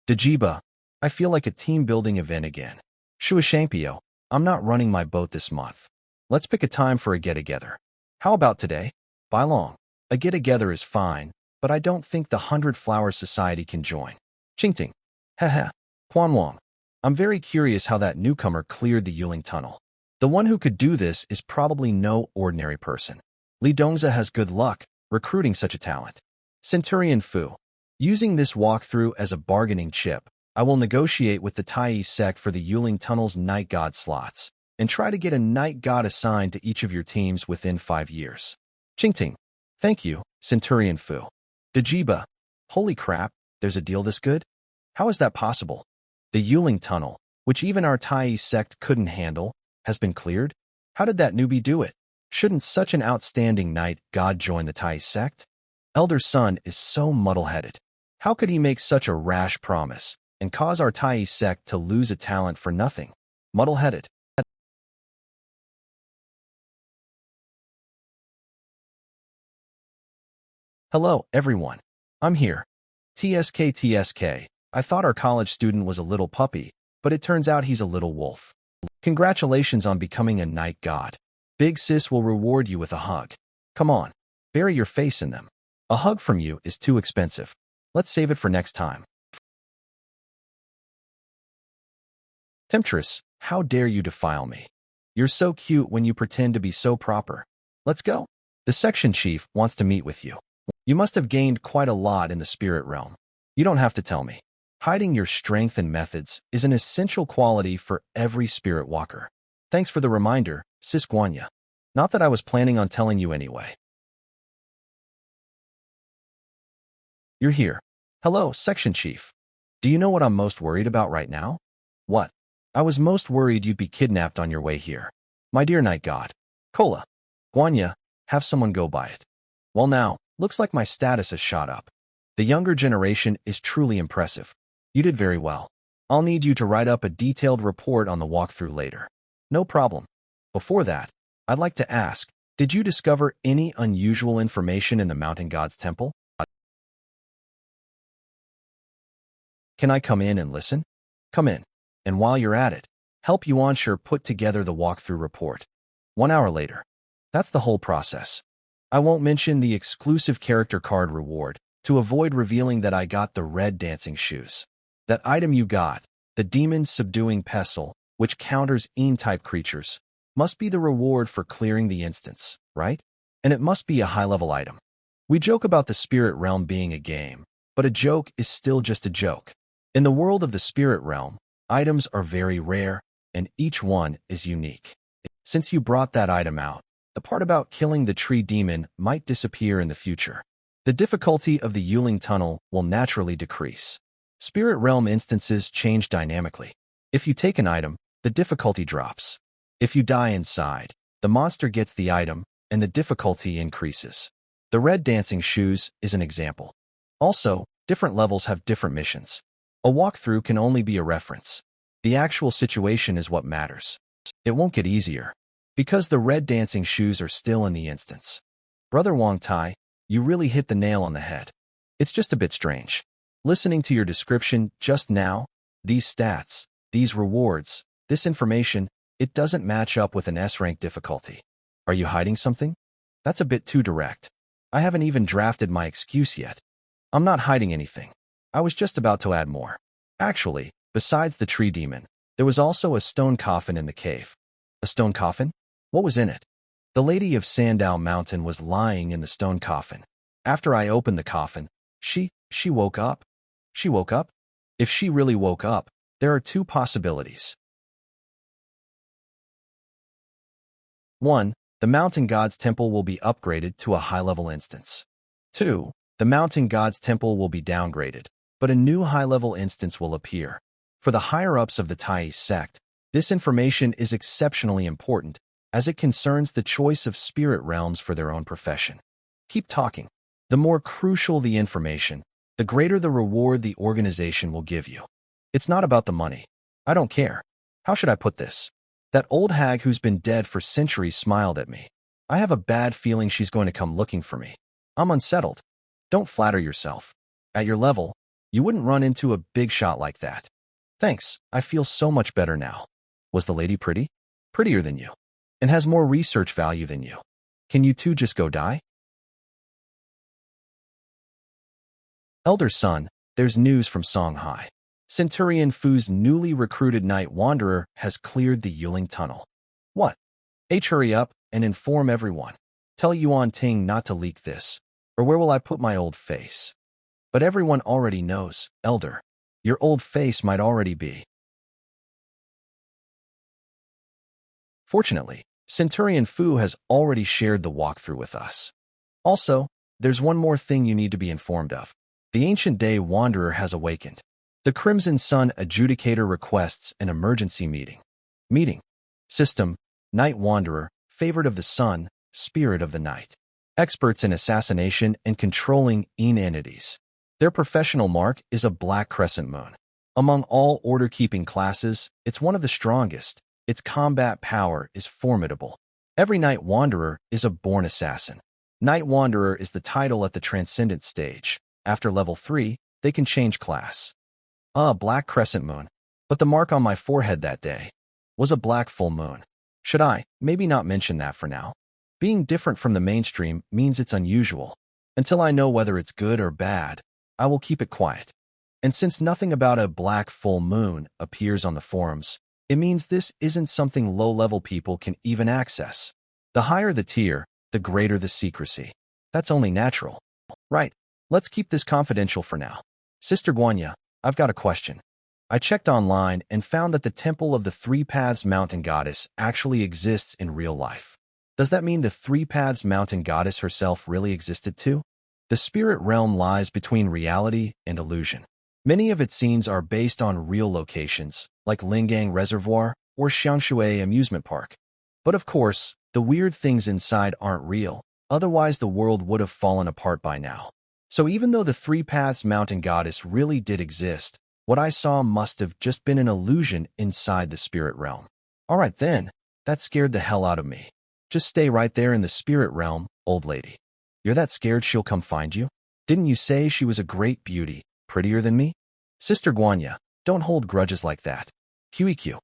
Dajiba, I feel like a team-building event again. Shuashampio, I'm not running my boat this month. Let's pick a time for a get-together. How about today? By long. A get-together is fine, but I don't think the 100 Flower Society can join. Qingting. Heh. Huanwang. I'm very curious how that newcomer cleared the Yuling Tunnel. The one who could do this is probably no ordinary person. Li Dongza has good luck recruiting such a talent. Centurion Fu. Using this walkthrough as a bargaining chip, I will negotiate with the Tai sect for the Yuling Tunnel's Night God slots, and try to get a Night God assigned to each of your teams within 5 years. Qingting. Thank you, Centurion Fu. Dajiba. Holy crap, there's a deal this good? How is that possible? The Yuling Tunnel, which even our Tai sect couldn't handle, has been cleared? How did that newbie do it? Shouldn't such an outstanding Night God join the Tai sect? Elder Sun is so muddle-headed. How could he make such a rash promise and cause our Tai sect to lose a talent for nothing? Muddle-headed. Hello, everyone. I'm here. TSK. I thought our college student was a little puppy, but it turns out he's a little wolf. Congratulations on becoming a Night God. Big Sis will reward you with a hug. Come on, bury your face in them. A hug from you is too expensive. Let's save it for next time. Temptress, how dare you defile me? You're so cute when you pretend to be so proper. Let's go. The section chief wants to meet with you. You must have gained quite a lot in the spirit realm. You don't have to tell me. Hiding your strength and methods is an essential quality for every spirit walker. Thanks for the reminder, Sis Guanya. Not that I was planning on telling you anyway. You're here. Hello, section chief. Do you know what I'm most worried about right now? What? I was most worried you'd be kidnapped on your way here. My dear Night God. Kola. Guanya, have someone go by it. Well now, looks like my status has shot up. The younger generation is truly impressive. You did very well. I'll need you to write up a detailed report on the walkthrough later. No problem. Before that, I'd like to ask, did you discover any unusual information in the Mountain God's temple? Can I come in and listen? Come in. And while you're at it, help Yuanshire put together the walkthrough report. 1 hour later. That's the whole process. I won't mention the exclusive character card reward to avoid revealing that I got the red dancing shoes. That item you got, the demon subduing pestle, which counters Een-type creatures, must be the reward for clearing the instance, right? And it must be a high-level item. We joke about the spirit realm being a game, but a joke is still just a joke. In the world of the spirit realm, items are very rare, and each one is unique. Since you brought that item out, the part about killing the tree demon might disappear in the future. The difficulty of the Yuling Tunnel will naturally decrease. Spirit realm instances change dynamically. If you take an item, the difficulty drops. If you die inside, the monster gets the item, and the difficulty increases. The red dancing shoes is an example. Also, different levels have different missions. A walkthrough can only be a reference. The actual situation is what matters. It won't get easier, because the red dancing shoes are still in the instance. Brother Wang Tai, you really hit the nail on the head. It's just a bit strange. Listening to your description just now, these stats, these rewards, this information, it doesn't match up with an S-rank difficulty. Are you hiding something? That's a bit too direct. I haven't even drafted my excuse yet. I'm not hiding anything. I was just about to add more. Actually, besides the tree demon, there was also a stone coffin in the cave. A stone coffin? What was in it? The Lady of Sandow Mountain was lying in the stone coffin. After I opened the coffin, she woke up. She woke up? If she really woke up, there are two possibilities. 1. The Mountain God's Temple will be upgraded to a high-level instance. 2. The Mountain God's Temple will be downgraded, but a new high-level instance will appear. For the higher-ups of the Tai sect, this information is exceptionally important, as it concerns the choice of spirit realms for their own profession. Keep talking. The more crucial the information, the greater the reward the organization will give you. It's not about the money. I don't care. How should I put this? That old hag who's been dead for centuries smiled at me. I have a bad feeling she's going to come looking for me. I'm unsettled. Don't flatter yourself. At your level, you wouldn't run into a big shot like that. Thanks, I feel so much better now. Was the lady pretty? Prettier than you. And has more research value than you. Can you two just go die? Elder son, there's news from Songhai. Centurion Fu's newly recruited night wanderer has cleared the Yuling tunnel. What? Hurry up and inform everyone. Tell Yuan Ting not to leak this, or where will I put my old face? But everyone already knows, Elder. Your old face might already be. Fortunately, Centurion Fu has already shared the walkthrough with us. Also, there's one more thing you need to be informed of. The Ancient Day Wanderer has awakened. The Crimson Sun Adjudicator requests an emergency meeting. Meeting. System. Night Wanderer, favored of the Sun, Spirit of the Night. Experts in assassination and controlling entities. Their professional mark is a black crescent moon. Among all order-keeping classes, it's one of the strongest. Its combat power is formidable. Every Night Wanderer is a born assassin. Night Wanderer is the title at the Transcendent stage. After level 3, they can change class. Black crescent moon. But the mark on my forehead that day was a black full moon. Should I, maybe not mention that for now? Being different from the mainstream means it's unusual. Until I know whether it's good or bad, I will keep it quiet. And since nothing about a black full moon appears on the forums, it means this isn't something low-level people can even access. The higher the tier, the greater the secrecy. That's only natural. Right, let's keep this confidential for now. Sister Guanya, I've got a question. I checked online and found that the Temple of the Three Paths Mountain Goddess actually exists in real life. Does that mean the Three Paths Mountain Goddess herself really existed too? The spirit realm lies between reality and illusion. Many of its scenes are based on real locations, like Lingang Reservoir or Xiangshui Amusement Park. But of course, the weird things inside aren't real, otherwise the world would have fallen apart by now. So even though the Three Paths Mountain Goddess really did exist, what I saw must have just been an illusion inside the spirit realm. Alright then, that scared the hell out of me. Just stay right there in the spirit realm, old lady. You're that scared she'll come find you? Didn't you say she was a great beauty, prettier than me? Sister Guanya, don't hold grudges like that. QEQ.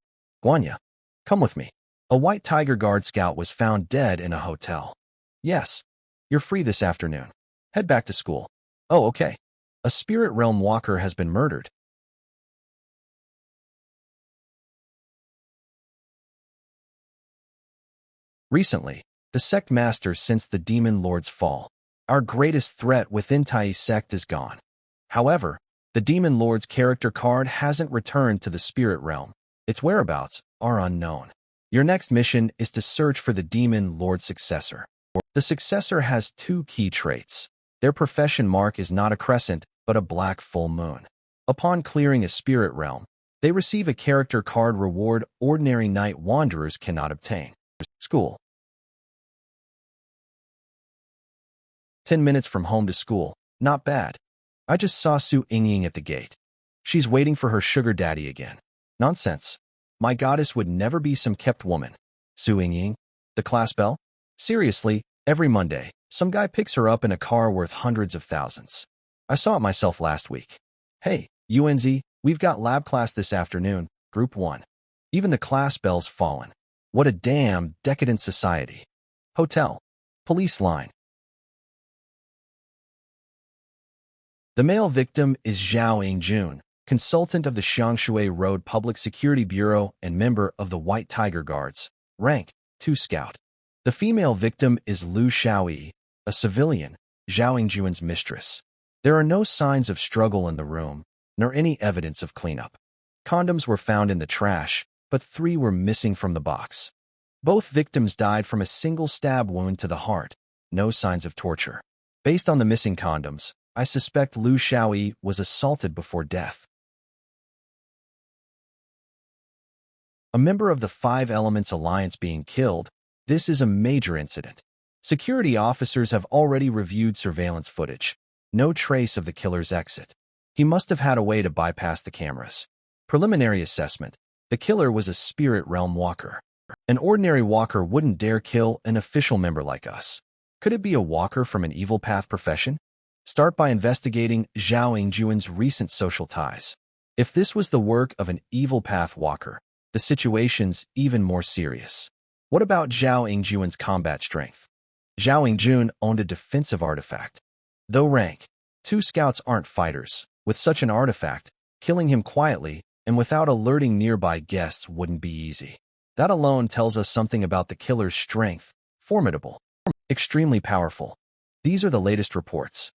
Guanya, come with me. A white tiger guard scout was found dead in a hotel. Yes, you're free this afternoon. Head back to school. Oh, okay. A spirit realm walker has been murdered. Recently, the sect master sensed the demon lord's fall. Our greatest threat within Tai's sect is gone. However, the demon lord's character card hasn't returned to the spirit realm. Its whereabouts are unknown. Your next mission is to search for the demon lord's successor. The successor has two key traits. Their profession mark is not a crescent, but a black full moon. Upon clearing a spirit realm, they receive a character card reward ordinary night wanderers cannot obtain. School. 10 minutes from home to school. Not bad. I just saw Su Yingying at the gate. She's waiting for her sugar daddy again. Nonsense. My goddess would never be some kept woman. Su Yingying? The class bell? Seriously, every Monday, some guy picks her up in a car worth hundreds of thousands. I saw it myself last week. Hey, UNZ, we've got lab class this afternoon, Group 1. Even the class bell's fallen. What a damn decadent society. Hotel. Police line. The male victim is Zhao Yingjun, consultant of the Xiangshui Road Public Security Bureau and member of the White Tiger Guards. Rank, 2 Scout. The female victim is Lu Xiaoyi, a civilian, Zhao Yingjun's mistress. There are no signs of struggle in the room, nor any evidence of cleanup. Condoms were found in the trash, but 3 were missing from the box. Both victims died from a single stab wound to the heart. No signs of torture. Based on the missing condoms, I suspect Lu Xiaoyi was assaulted before death. A member of the Five Elements Alliance being killed, this is a major incident. Security officers have already reviewed surveillance footage. No trace of the killer's exit. He must have had a way to bypass the cameras. Preliminary assessment. The killer was a spirit realm walker. An ordinary walker wouldn't dare kill an official member like us. Could it be a walker from an evil path profession? Start by investigating Zhao Yingjun's recent social ties. If this was the work of an evil path walker, the situation's even more serious. What about Zhao Yingjuan's combat strength? Zhao Yingjun owned a defensive artifact. Though rank 2 scouts aren't fighters, with such an artifact, killing him quietly and without alerting nearby guests wouldn't be easy. That alone tells us something about the killer's strength. Formidable. Extremely powerful. These are the latest reports.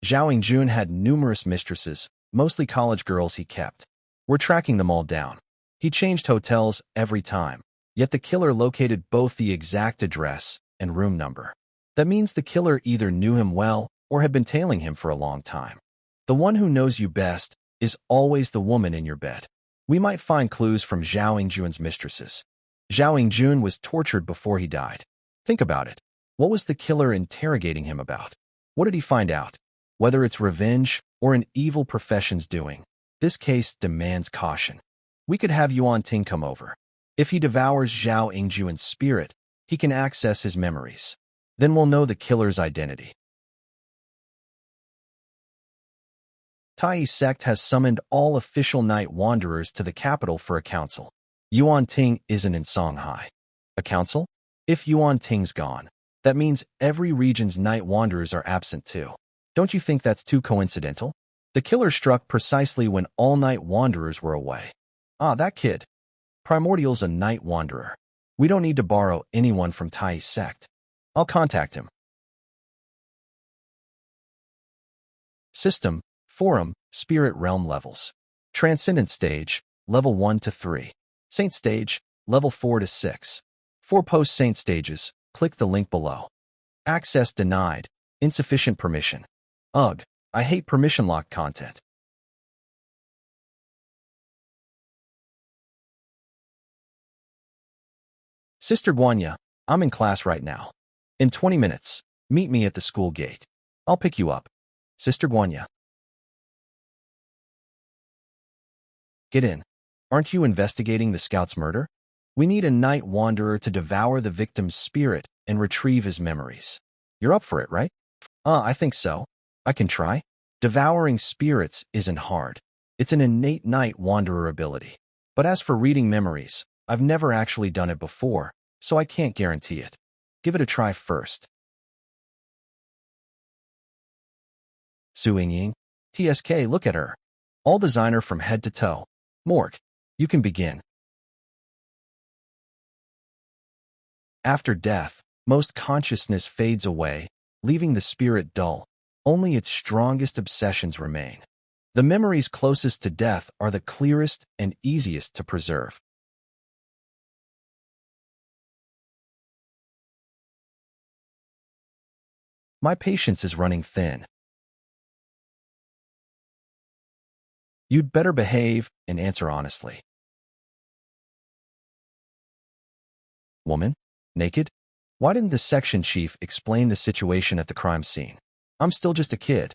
Zhao Yingjun had numerous mistresses, mostly college girls he kept. We're tracking them all down. He changed hotels every time, yet the killer located both the exact address and room number. That means the killer either knew him well or had been tailing him for a long time. The one who knows you best is always the woman in your bed. We might find clues from Zhao Yingjuan's mistresses. Zhao Yingjun was tortured before he died. Think about it. What was the killer interrogating him about? What did he find out? Whether it's revenge or an evil profession's doing, this case demands caution. We could have Yuan Ting come over. If he devours Zhao Yingjuan's spirit, he can access his memories. Then we'll know the killer's identity. Tai sect has summoned all official night wanderers to the capital for a council. Yuan Ting isn't in Shanghai. A council? If Yuan Ting's gone, that means every region's night wanderers are absent too. Don't you think that's too coincidental? The killer struck precisely when all night wanderers were away. Ah, that kid. Primordial's a night wanderer. We don't need to borrow anyone from Tai sect. I'll contact him. System, Forum, Spirit Realm levels. Transcendent Stage, Level 1 to 3. Saint Stage, Level 4 to 6. For post-Saint Stages, click the link below. Access denied. Insufficient permission. Ugh, I hate permission-locked content. Sister Guanya, I'm in class right now. In 20 minutes, meet me at the school gate. I'll pick you up. Sister Guanya. Get in. Aren't you investigating the scout's murder? We need a night wanderer to devour the victim's spirit and retrieve his memories. You're up for it, right? I think so. I can try. Devouring spirits isn't hard. It's an innate night wanderer ability. But as for reading memories, I've never actually done it before, so I can't guarantee it. Give it a try first. Su Yingying, TSK, look at her. All designer from head to toe. Morg, you can begin. After death, most consciousness fades away, leaving the spirit dull. Only its strongest obsessions remain. The memories closest to death are the clearest and easiest to preserve. My patience is running thin. You'd better behave and answer honestly. Woman? Naked? Why didn't the section chief explain the situation at the crime scene? I'm still just a kid.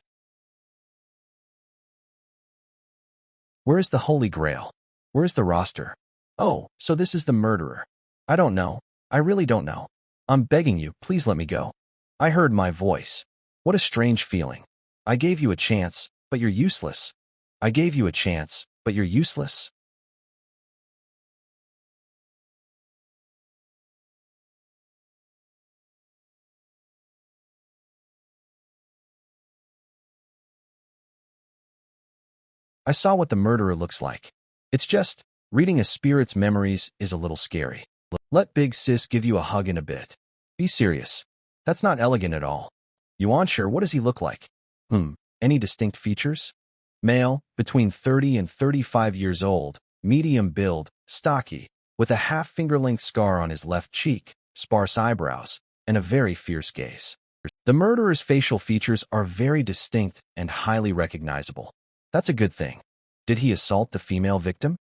Where's the Holy Grail? Where's the roster? Oh, so this is the murderer. I don't know. I really don't know. I'm begging you, please let me go. I heard my voice. What a strange feeling. I gave you a chance, but you're useless. I gave you a chance, but you're useless. I saw what the murderer looks like. It's just, reading a spirit's memories is a little scary. Let Big Sis give you a hug in a bit. Be serious. That's not elegant at all. Yuan sure, what does he look like? Any distinct features? Male, between 30 and 35 years old, medium build, stocky, with a half-finger-length scar on his left cheek, sparse eyebrows, and a very fierce gaze. The murderer's facial features are very distinct and highly recognizable. That's a good thing. Did he assault the female victim?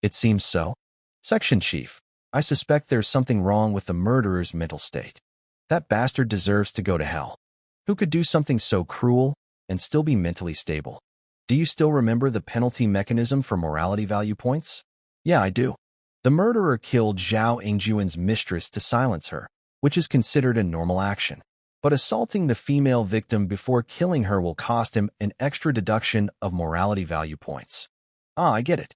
It seems so. Section Chief, I suspect there's something wrong with the murderer's mental state. That bastard deserves to go to hell. Who could do something so cruel and still be mentally stable? Do you still remember the penalty mechanism for morality value points? Yeah, I do. The murderer killed Zhao Yingjuan's mistress to silence her, which is considered a normal action. But assaulting the female victim before killing her will cost him an extra deduction of morality value points. I get it.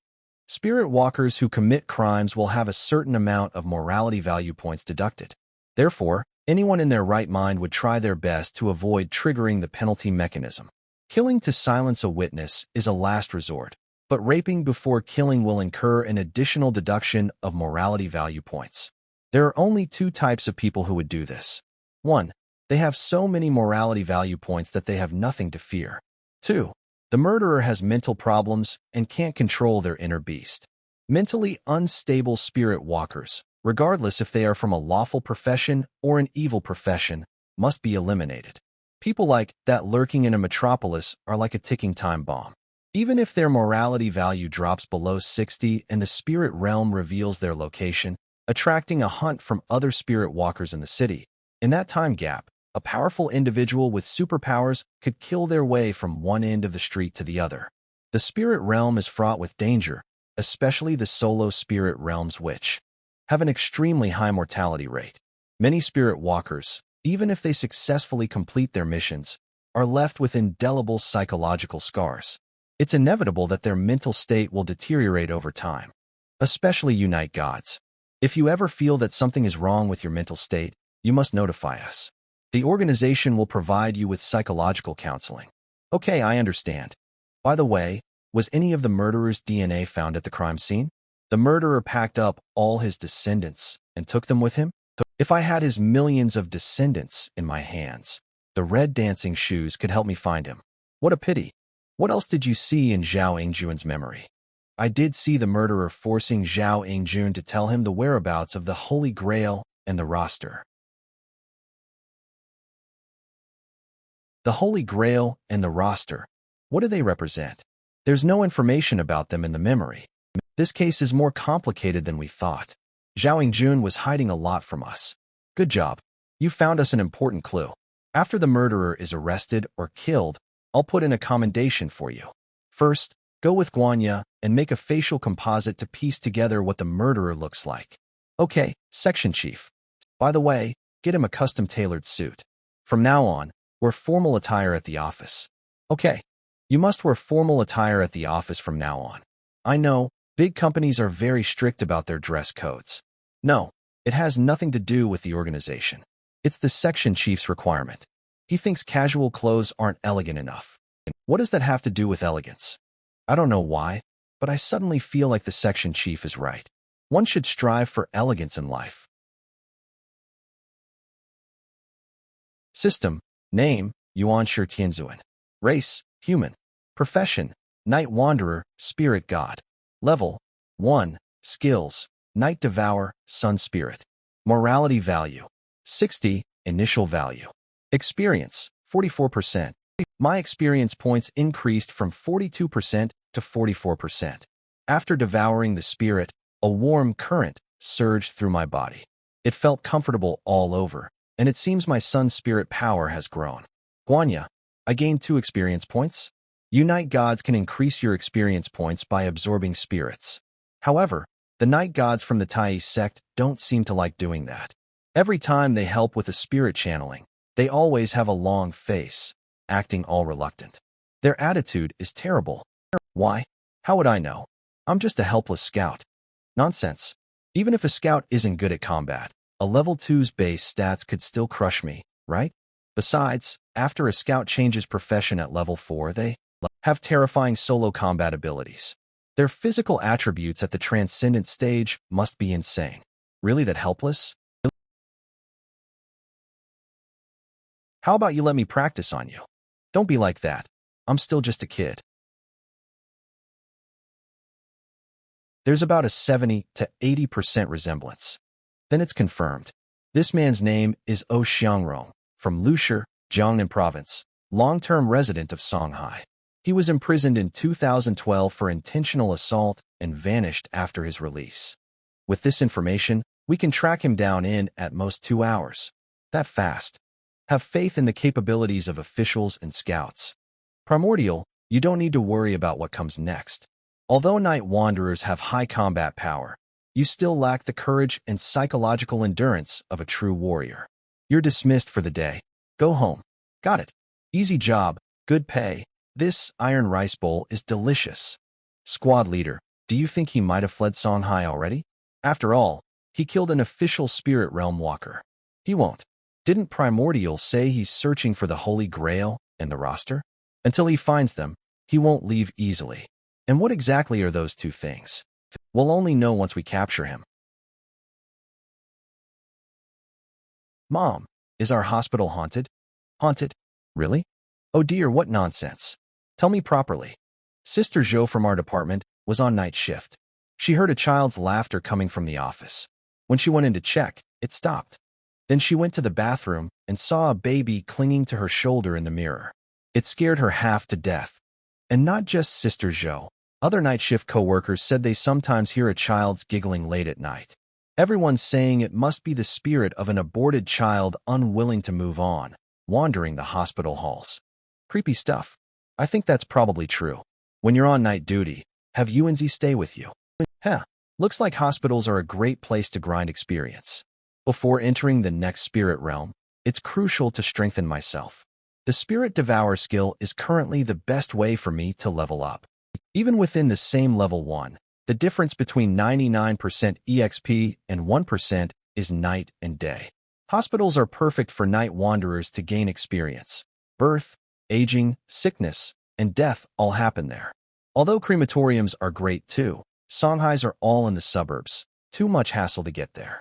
Spirit walkers who commit crimes will have a certain amount of morality value points deducted. Therefore, anyone in their right mind would try their best to avoid triggering the penalty mechanism. Killing to silence a witness is a last resort, but raping before killing will incur an additional deduction of morality value points. There are only two types of people who would do this. 1. They have so many morality value points that they have nothing to fear. 2. The murderer has mental problems and can't control their inner beast. Mentally unstable spirit walkers, regardless if they are from a lawful profession or an evil profession, must be eliminated. People like that lurking in a metropolis are like a ticking time bomb. Even if their morality value drops below 60 and the spirit realm reveals their location, attracting a hunt from other spirit walkers in the city, in that time gap, a powerful individual with superpowers could kill their way from one end of the street to the other. The spirit realm is fraught with danger, especially the solo spirit realms which have an extremely high mortality rate. Many spirit walkers, even if they successfully complete their missions, are left with indelible psychological scars. It's inevitable that their mental state will deteriorate over time. Especially Unite Gods. If you ever feel that something is wrong with your mental state, you must notify us. The organization will provide you with psychological counseling. Okay, I understand. By the way, was any of the murderer's DNA found at the crime scene? The murderer packed up all his descendants and took them with him? If I had his millions of descendants in my hands, the red dancing shoes could help me find him. What a pity. What else did you see in Zhao Yingjun's memory? I did see the murderer forcing Zhao Yingjun to tell him the whereabouts of the Holy Grail and the roster. The Holy Grail and the roster. What do they represent? There's no information about them in the memory. This case is more complicated than we thought. Zhao Yingjun was hiding a lot from us. Good job. You found us an important clue. After the murderer is arrested or killed, I'll put in a commendation for you. First, go with Guanya and make a facial composite to piece together what the murderer looks like. Okay, Section Chief. By the way, get him a custom-tailored suit. From now on, wear formal attire at the office. Okay, you must wear formal attire at the office from now on. I know, big companies are very strict about their dress codes. No, it has nothing to do with the organization. It's the section chief's requirement. He thinks casual clothes aren't elegant enough. What does that have to do with elegance? I don't know why, but I suddenly feel like the section chief is right. One should strive for elegance in life. System. Name, Yuan Shi Tianzuan. Race, human. Profession, night wanderer, spirit god. Level, 1. Skills, night devourer, sun spirit. Morality value, 60, initial value. Experience, 44%. My experience points increased from 42% to 44%. After devouring the spirit, a warm current surged through my body. It felt comfortable all over, and it seems my sun spirit power has grown. Guanya, I gained 2 experience points. Unite Gods can increase your experience points by absorbing spirits. However, the night gods from the Tai sect don't seem to like doing that. Every time they help with a spirit channeling, they always have a long face, acting all reluctant. Their attitude is terrible. Why? How would I know? I'm just a helpless scout. Nonsense. Even if a scout isn't good at combat, a level 2's base stats could still crush me, right? Besides, after a scout changes profession at level 4, they have terrifying solo combat abilities. Their physical attributes at the transcendent stage must be insane. Really that helpless? How about you let me practice on you? Don't be like that. I'm still just a kid. There's about a 70 to 80% resemblance. Then it's confirmed. This man's name is O Xiangrong, from Lushi, Jiangnan Province, long-term resident of Songhai. He was imprisoned in 2012 for intentional assault and vanished after his release. With this information, we can track him down in, at most, 2 hours. That fast. Have faith in the capabilities of officials and scouts. Primordial, you don't need to worry about what comes next. Although Night Wanderers have high combat power, you still lack the courage and psychological endurance of a true warrior. You're dismissed for the day. Go home. Got it. Easy job, good pay. This iron rice bowl is delicious. Squad leader, Do you think he might have fled Songhai already? After all, he killed an official spirit realm walker. He won't. Didn't Primordial say he's searching for the Holy Grail and the roster? Until he finds them, he won't leave easily. And what exactly are those two things? We'll only know once we capture him. Mom, is our hospital haunted? Haunted? Really? Oh dear, what nonsense. Tell me properly. Sister Zhou from our department was on night shift. She heard a child's laughter coming from the office. When she went in to check, it stopped. Then she went to the bathroom and saw a baby clinging to her shoulder in the mirror. It scared her half to death. And not just Sister Zhou. Other night shift co-workers said they sometimes hear a child's giggling late at night. Everyone's saying it must be the spirit of an aborted child unwilling to move on, wandering the hospital halls. Creepy stuff. I think that's probably true. When you're on night duty, have UNZ stay with you. Looks like hospitals are a great place to grind experience. Before entering the next spirit realm, it's crucial to strengthen myself. The Spirit Devour skill is currently the best way for me to level up. Even within the same level 1, the difference between 99% EXP and 1% is night and day. Hospitals are perfect for night wanderers to gain experience. Birth, aging, sickness, and death all happen there. Although crematoriums are great too, Songhais are all in the suburbs. Too much hassle to get there.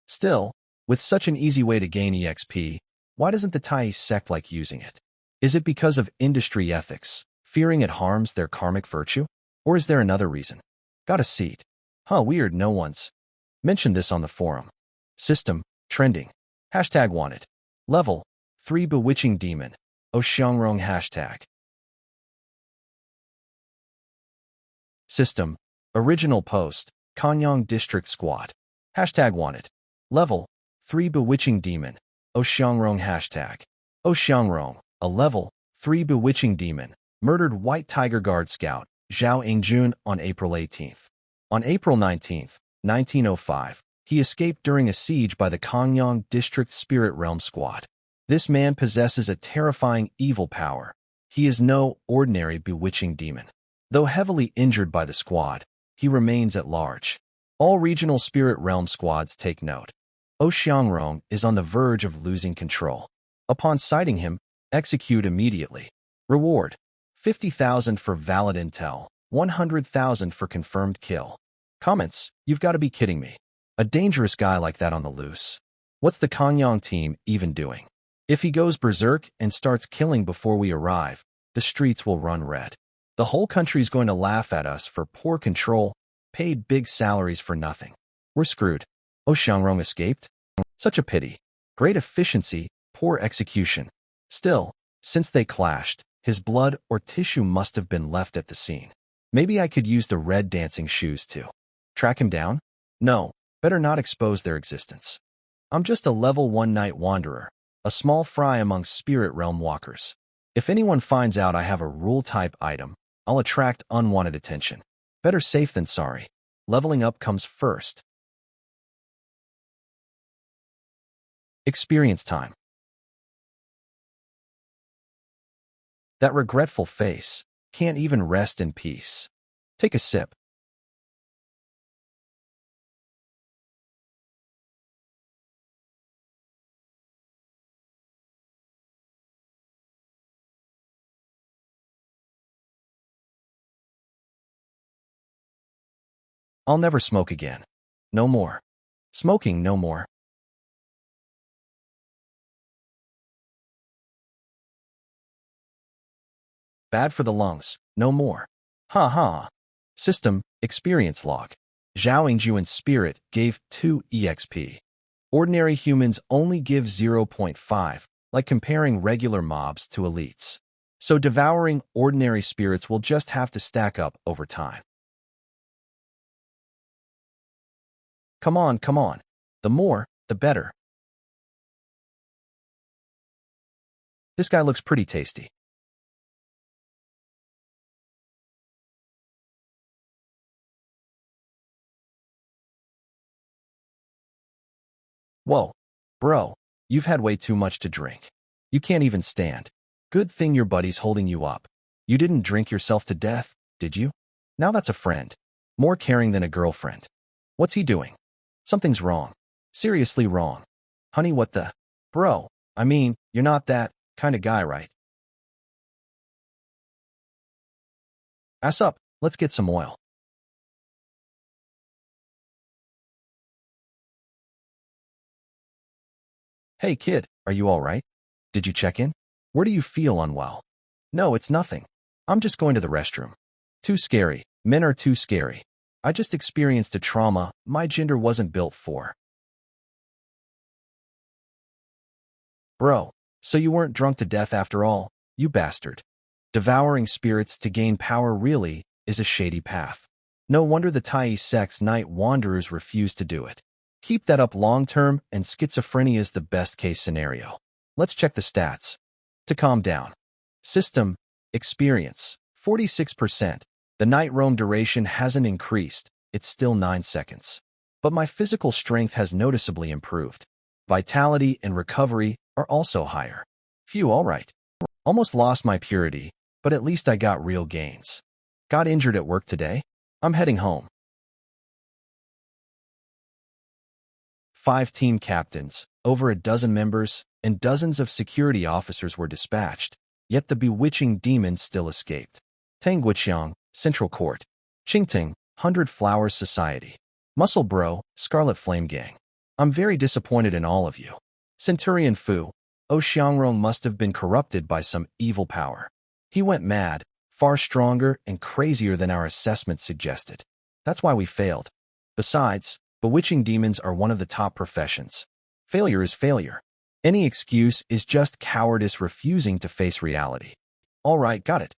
Still, with such an easy way to gain EXP, why doesn't the Tai sect like using it? Is it because of industry ethics, fearing it harms their karmic virtue? Or is there another reason? Got a seat. Weird, no one's mentioned this on the forum. System, trending. Hashtag wanted. Level, 3 bewitching demon. Xiangrong hashtag. System, original post, Kanyang District Squad. Hashtag wanted. Level, 3 bewitching demon. Xiangrong hashtag. Xiangrong, a level, 3 bewitching demon, murdered White Tiger Guard scout, Zhao Ingjun on April 18th. On April 19th, 1905, he escaped during a siege by the Kanyang District Spirit Realm Squad. This man possesses a terrifying evil power. He is no ordinary bewitching demon. Though heavily injured by the squad, he remains at large. All regional spirit realm squads take note. Xiangrong is on the verge of losing control. Upon sighting him, execute immediately. Reward: 50,000 for valid intel, 100,000 for confirmed kill. Comments: you've got to be kidding me. A dangerous guy like that on the loose. What's the Kanyang team even doing? If he goes berserk and starts killing before we arrive, the streets will run red. The whole country's going to laugh at us for poor control, paid big salaries for nothing. We're screwed. Xiangrong escaped? Such a pity. Great efficiency, poor execution. Still, since they clashed, his blood or tissue must have been left at the scene. Maybe I could use the red dancing shoes to track him down? No, better not expose their existence. I'm just a level 1 night wanderer, a small fry among spirit realm walkers. If anyone finds out I have a rule-type item, I'll attract unwanted attention. Better safe than sorry. Leveling up comes first. Experience time. That regretful face. Can't even rest in peace. Take a sip. I'll never smoke again. No more. Smoking no more. Bad for the lungs. No more. System, experience log. Zhao Ingjuan's spirit gave 2 EXP. Ordinary humans only give 0.5, like comparing regular mobs to elites. So devouring ordinary spirits will just have to stack up over time. Come on, come on. The more, the better. This guy looks pretty tasty. Whoa, bro, you've had way too much to drink. You can't even stand. Good thing your buddy's holding you up. You didn't drink yourself to death, did you? Now that's a friend. More caring than a girlfriend. What's he doing? Something's wrong. Seriously wrong. Honey, what the? Bro, I mean, you're not that kind of guy, right? Ass up, let's get some oil. Hey kid, are you all right? Did you check in? Where do you feel unwell? No, it's nothing. I'm just going to the restroom. Too scary. Men are too scary. I just experienced a trauma my gender wasn't built for. Bro, so you weren't drunk to death after all, you bastard. Devouring spirits to gain power really is a shady path. No wonder the Thai sex night wanderers refuse to do it. Keep that up long-term and schizophrenia is the best-case scenario. Let's check the stats. To calm down. System, experience, 46%. The night roam duration hasn't increased, it's still 9 seconds. But my physical strength has noticeably improved. Vitality and recovery are also higher. Phew, alright. Almost lost my purity, but at least I got real gains. Got injured at work today? I'm heading home. 5 team captains, over a dozen members, and dozens of security officers were dispatched, yet the bewitching demon still escaped. Tangguiqiang, Central Court. Qingting, 100 Flowers Society. Muscle Bro, Scarlet Flame Gang. I'm very disappointed in all of you. Centurion Fu, Xiangrong must have been corrupted by some evil power. He went mad, far stronger and crazier than our assessment suggested. That's why we failed. Besides, bewitching demons are one of the top professions. Failure is failure. Any excuse is just cowardice refusing to face reality. All right, got it.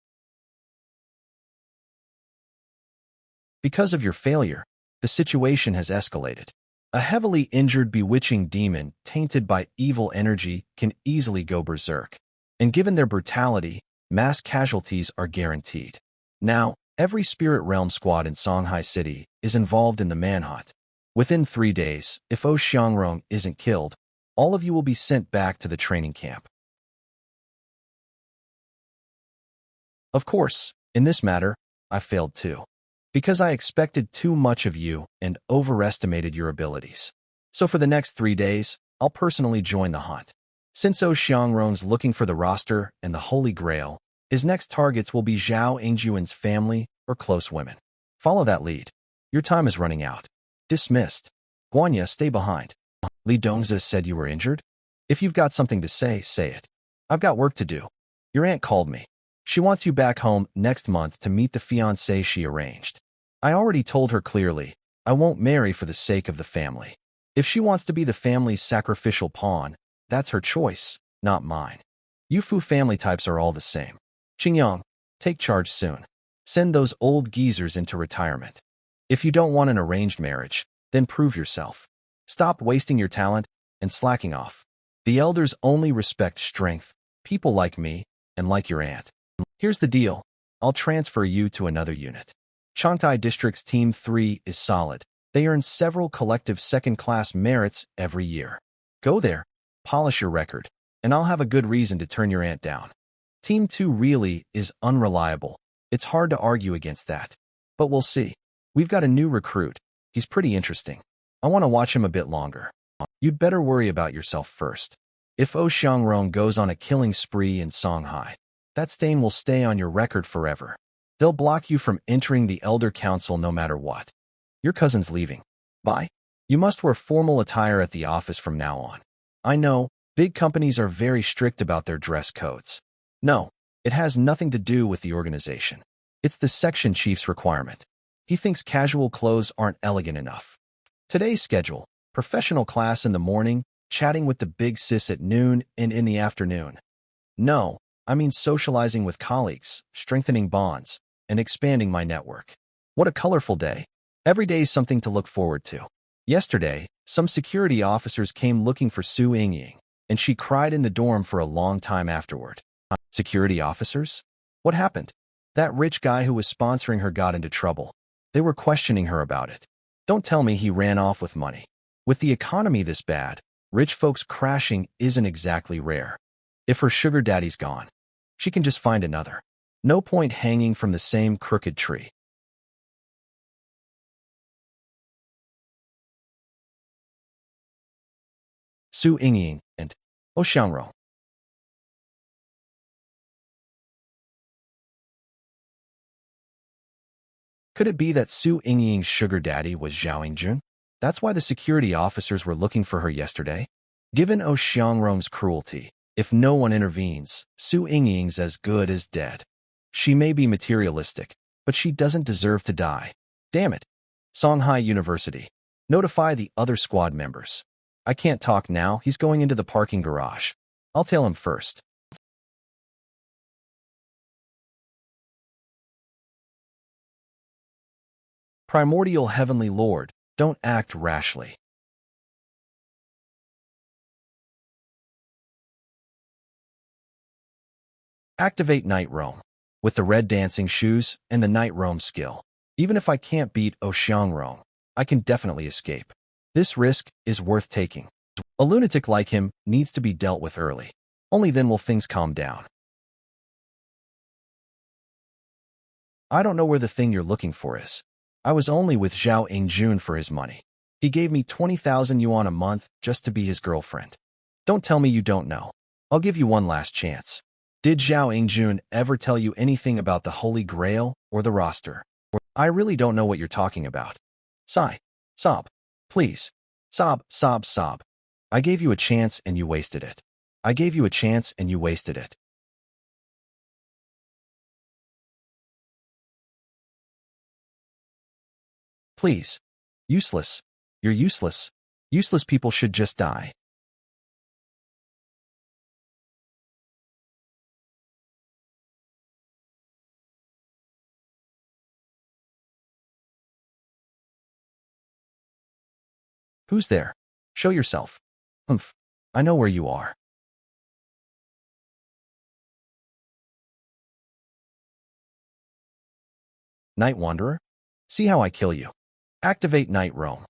Because of your failure, the situation has escalated. A heavily injured bewitching demon tainted by evil energy can easily go berserk. And given their brutality, mass casualties are guaranteed. Now, every Spirit Realm squad in Songhai City is involved in the manhunt. Within 3 days, if Xiangrong isn't killed, all of you will be sent back to the training camp. Of course, in this matter, I failed too. Because I expected too much of you and overestimated your abilities. So for the next 3 days, I'll personally join the hunt. Since Xiangrong's looking for the roster and the Holy Grail, his next targets will be Zhao Ingjuan's family or close women. Follow that lead. Your time is running out. Dismissed. Guanya, stay behind. Li Dongzi said you were injured? If you've got something to say, say it. I've got work to do. Your aunt called me. She wants you back home next month to meet the fiancé she arranged. I already told her clearly, I won't marry for the sake of the family. If she wants to be the family's sacrificial pawn, that's her choice, not mine. You Fu family types are all the same. Qingyang, take charge soon. Send those old geezers into retirement. If you don't want an arranged marriage, then prove yourself. Stop wasting your talent and slacking off. The elders only respect strength, people like me, and like your aunt. Here's the deal. I'll transfer you to another unit. Changtai District's Team 3 is solid. They earn several collective second-class merits every year. Go there, polish your record, and I'll have a good reason to turn your aunt down. Team 2 really is unreliable. It's hard to argue against that. But we'll see. We've got a new recruit. He's pretty interesting. I want to watch him a bit longer. You'd better worry about yourself first. If Xiangrong goes on a killing spree in Songhai, that stain will stay on your record forever. They'll block you from entering the Elder Council no matter what. Your cousin's leaving. Bye. You must wear formal attire at the office from now on. I know, big companies are very strict about their dress codes. No, it has nothing to do with the organization. It's the section chief's requirement. He thinks casual clothes aren't elegant enough. Today's schedule, professional class in the morning, chatting with the big sis at noon and in the afternoon. No, I mean socializing with colleagues, strengthening bonds, and expanding my network. What a colorful day. Every day is something to look forward to. Yesterday, some security officers came looking for Su Yingying, and she cried in the dorm for a long time afterward. Security officers? What happened? That rich guy who was sponsoring her got into trouble. They were questioning her about it. Don't tell me he ran off with money. With the economy this bad, rich folks crashing isn't exactly rare. If her sugar daddy's gone, she can just find another. No point hanging from the same crooked tree. Su Yingying, and Oh Xiangrong. Could it be that Su Yingying's sugar daddy was Zhao Yingjun? That's why the security officers were looking for her yesterday? Given Oh Xiangrong's cruelty, if no one intervenes, Su Yingying's as good as dead. She may be materialistic, but she doesn't deserve to die. Damn it. Songhai University. Notify the other squad members. I can't talk now, he's going into the parking garage. I'll tell him first. Primordial Heavenly Lord, don't act rashly. Activate Night Roam. With the red dancing shoes and the Night Roam skill. Even if I can't beat Oxiangrong, I can definitely escape. This risk is worth taking. A lunatic like him needs to be dealt with early. Only then will things calm down. I don't know where the thing you're looking for is. I was only with Zhao Yingjun for his money. He gave me 20,000 yuan a month just to be his girlfriend. Don't tell me you don't know. I'll give you one last chance. Did Zhao Yingjun ever tell you anything about the Holy Grail or the roster? I really don't know what you're talking about. Sigh. Sob. Please. Sob, sob, sob. I gave you a chance and you wasted it. I gave you a chance and you wasted it. Please. Useless. You're useless. Useless people should just die. Who's there? Show yourself. Humph. I know where you are. Night Wanderer? See how I kill you. Activate Night Roam.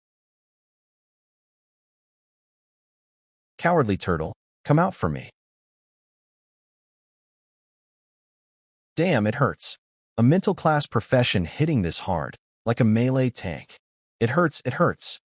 Cowardly turtle, come out for me. Damn, it hurts. A mental class profession hitting this hard, like a melee tank. It hurts, it hurts.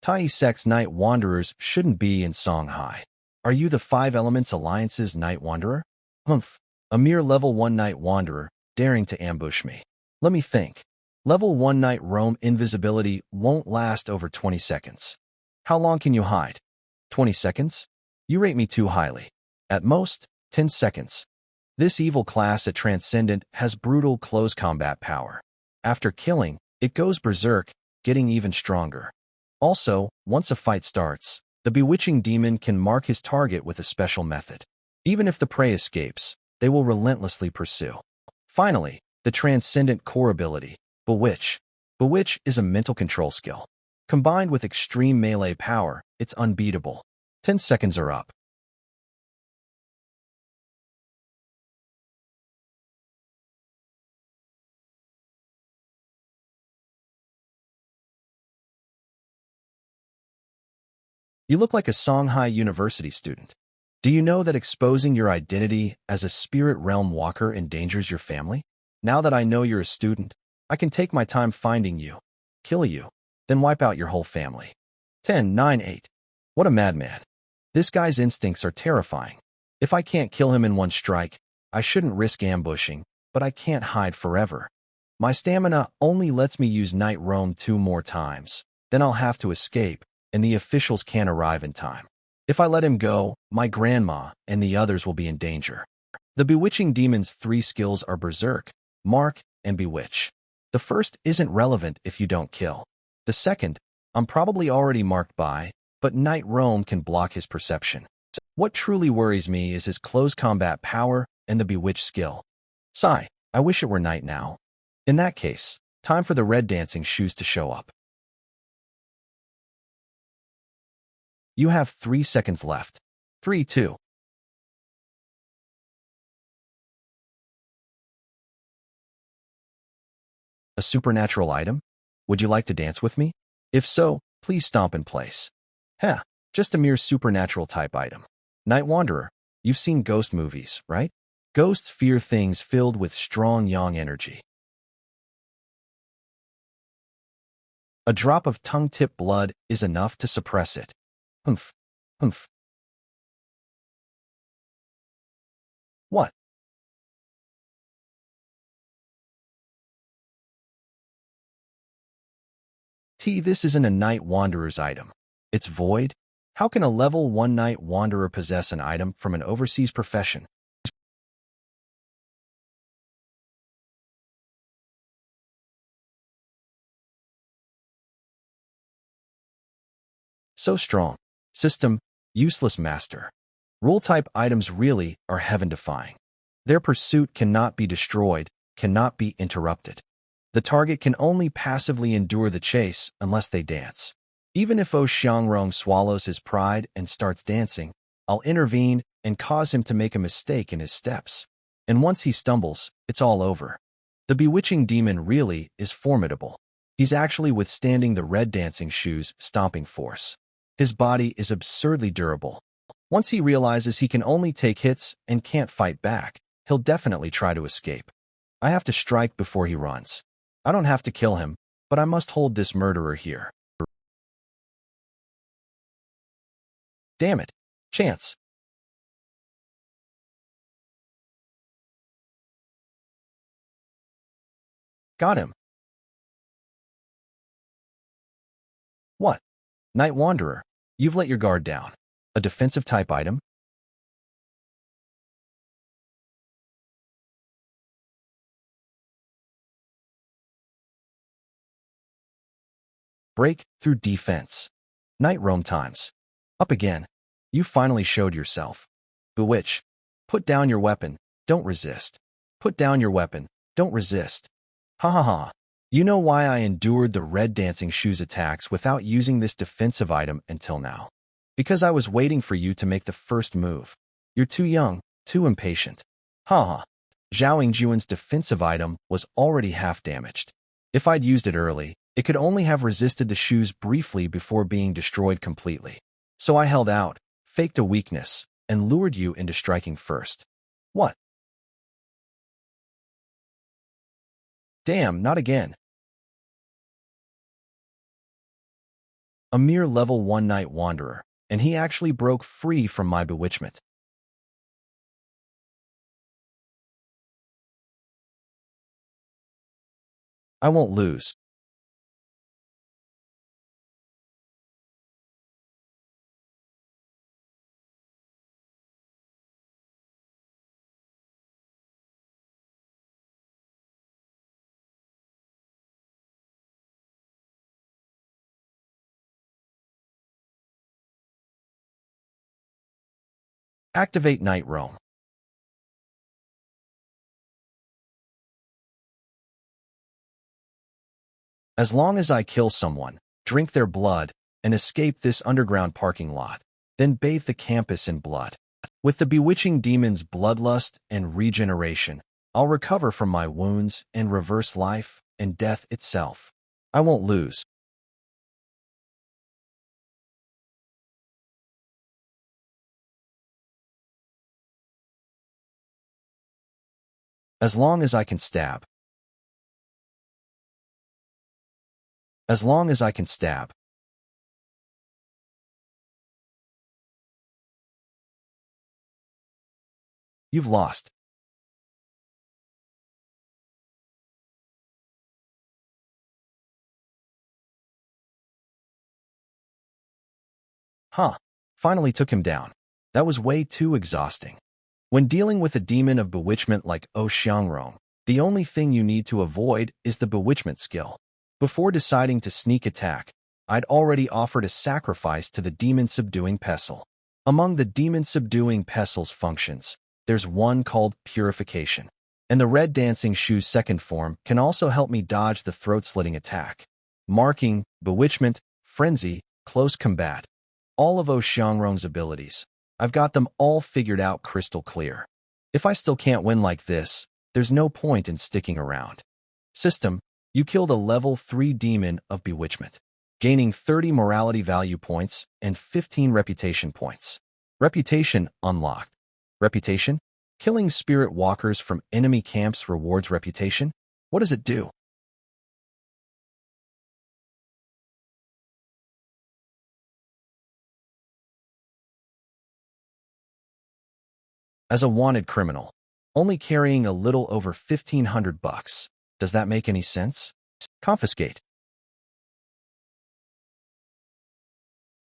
Tai Sek's Night Wanderers shouldn't be in Songhai. Are you the Five Elements Alliance's Night Wanderer? Humph, a mere level 1 Night Wanderer, daring to ambush me. Let me think. Level 1 Night Roam invisibility won't last over 20 seconds. How long can you hide? 20 seconds? You rate me too highly. At most, 10 seconds. This evil class at Transcendent has brutal close combat power. After killing, it goes berserk, getting even stronger. Also, once a fight starts, the bewitching demon can mark his target with a special method. Even if the prey escapes, they will relentlessly pursue. Finally, the Transcendent core ability, Bewitch. Bewitch is a mental control skill. Combined with extreme melee power, it's unbeatable. 10 seconds are up. You look like a Songhai University student. Do you know that exposing your identity as a spirit realm walker endangers your family? Now that I know you're a student, I can take my time finding you, kill you, then wipe out your whole family. 10, 9, 8. What a madman. This guy's instincts are terrifying. If I can't kill him in one strike, I shouldn't risk ambushing, but I can't hide forever. My stamina only lets me use Night Roam 2 more times. Then I'll have to escape, and the officials can't arrive in time. If I let him go, my grandma and the others will be in danger. The Bewitching Demon's 3 skills are Berserk, Mark, and Bewitch. The first isn't relevant if you don't kill. The second, I'm probably already marked by, but Night Roam can block his perception. What truly worries me is his close combat power and the Bewitch skill. Sigh, I wish it were night now. In that case, time for the red dancing shoes to show up. You have 3 seconds left. 3, 2. A supernatural item? Would you like to dance with me? If so, please stomp in place. Heh, just a mere supernatural type item. Night Wanderer, you've seen ghost movies, right? Ghosts fear things filled with strong yang energy. A drop of tongue-tip blood is enough to suppress it. Humph. Humph. What? This isn't a night wanderer's item. It's void? How can a level 1 night wanderer possess an item from an overseas profession? So strong. System, useless master. Rule-type items really are heaven-defying. Their pursuit cannot be destroyed, cannot be interrupted. The target can only passively endure the chase unless they dance. Even if Xiangrong swallows his pride and starts dancing, I'll intervene and cause him to make a mistake in his steps. And once he stumbles, it's all over. The bewitching demon really is formidable. He's actually withstanding the red dancing shoes' stomping force. His body is absurdly durable. Once he realizes he can only take hits and can't fight back, he'll definitely try to escape. I have to strike before he runs. I don't have to kill him, but I must hold this murderer here. Damn it. Chance. Got him. What? Night Wanderer. You've let your guard down. A defensive type item? Break through defense. Night roam times. Up again. You finally showed yourself. Bewitch. Put down your weapon. Don't resist. Put down your weapon. Don't resist. Ha ha ha. You know why I endured the red dancing shoes attacks without using this defensive item until now. Because I was waiting for you to make the first move. You're too young, too impatient. Ha ha. Zhao Yingjuan's defensive item was already half damaged. If I'd used it early, it could only have resisted the shoes briefly before being destroyed completely. So I held out, faked a weakness, and lured you into striking first. What? Damn, not again. A mere level 1 night wanderer, and he actually broke free from my bewitchment. I won't lose. Activate Night Roam. As long as I kill someone, drink their blood, and escape this underground parking lot, then bathe the campus in blood. With the bewitching demon's bloodlust and regeneration, I'll recover from my wounds and reverse life and death itself. I won't lose. As long as I can stab. As long as I can stab. You've lost. Huh. Finally took him down. That was way too exhausting. When dealing with a demon of bewitchment like Xiangrong, the only thing you need to avoid is the bewitchment skill. Before deciding to sneak attack, I'd already offered a sacrifice to the demon-subduing pestle. Among the demon-subduing pestle's functions, there's one called purification. And the red dancing shoe's second form can also help me dodge the throat-slitting attack. Marking, bewitchment, frenzy, close combat. All of Xiangrong's abilities. I've got them all figured out crystal clear. If I still can't win like this, there's no point in sticking around. System, you killed a level 3 demon of bewitchment, gaining 30 morality value points and 15 reputation points. Reputation unlocked. Reputation? Killing spirit walkers from enemy camps rewards reputation? What does it do? as a wanted criminal, only carrying a little over $1,500. Does that make any sense? Confiscate.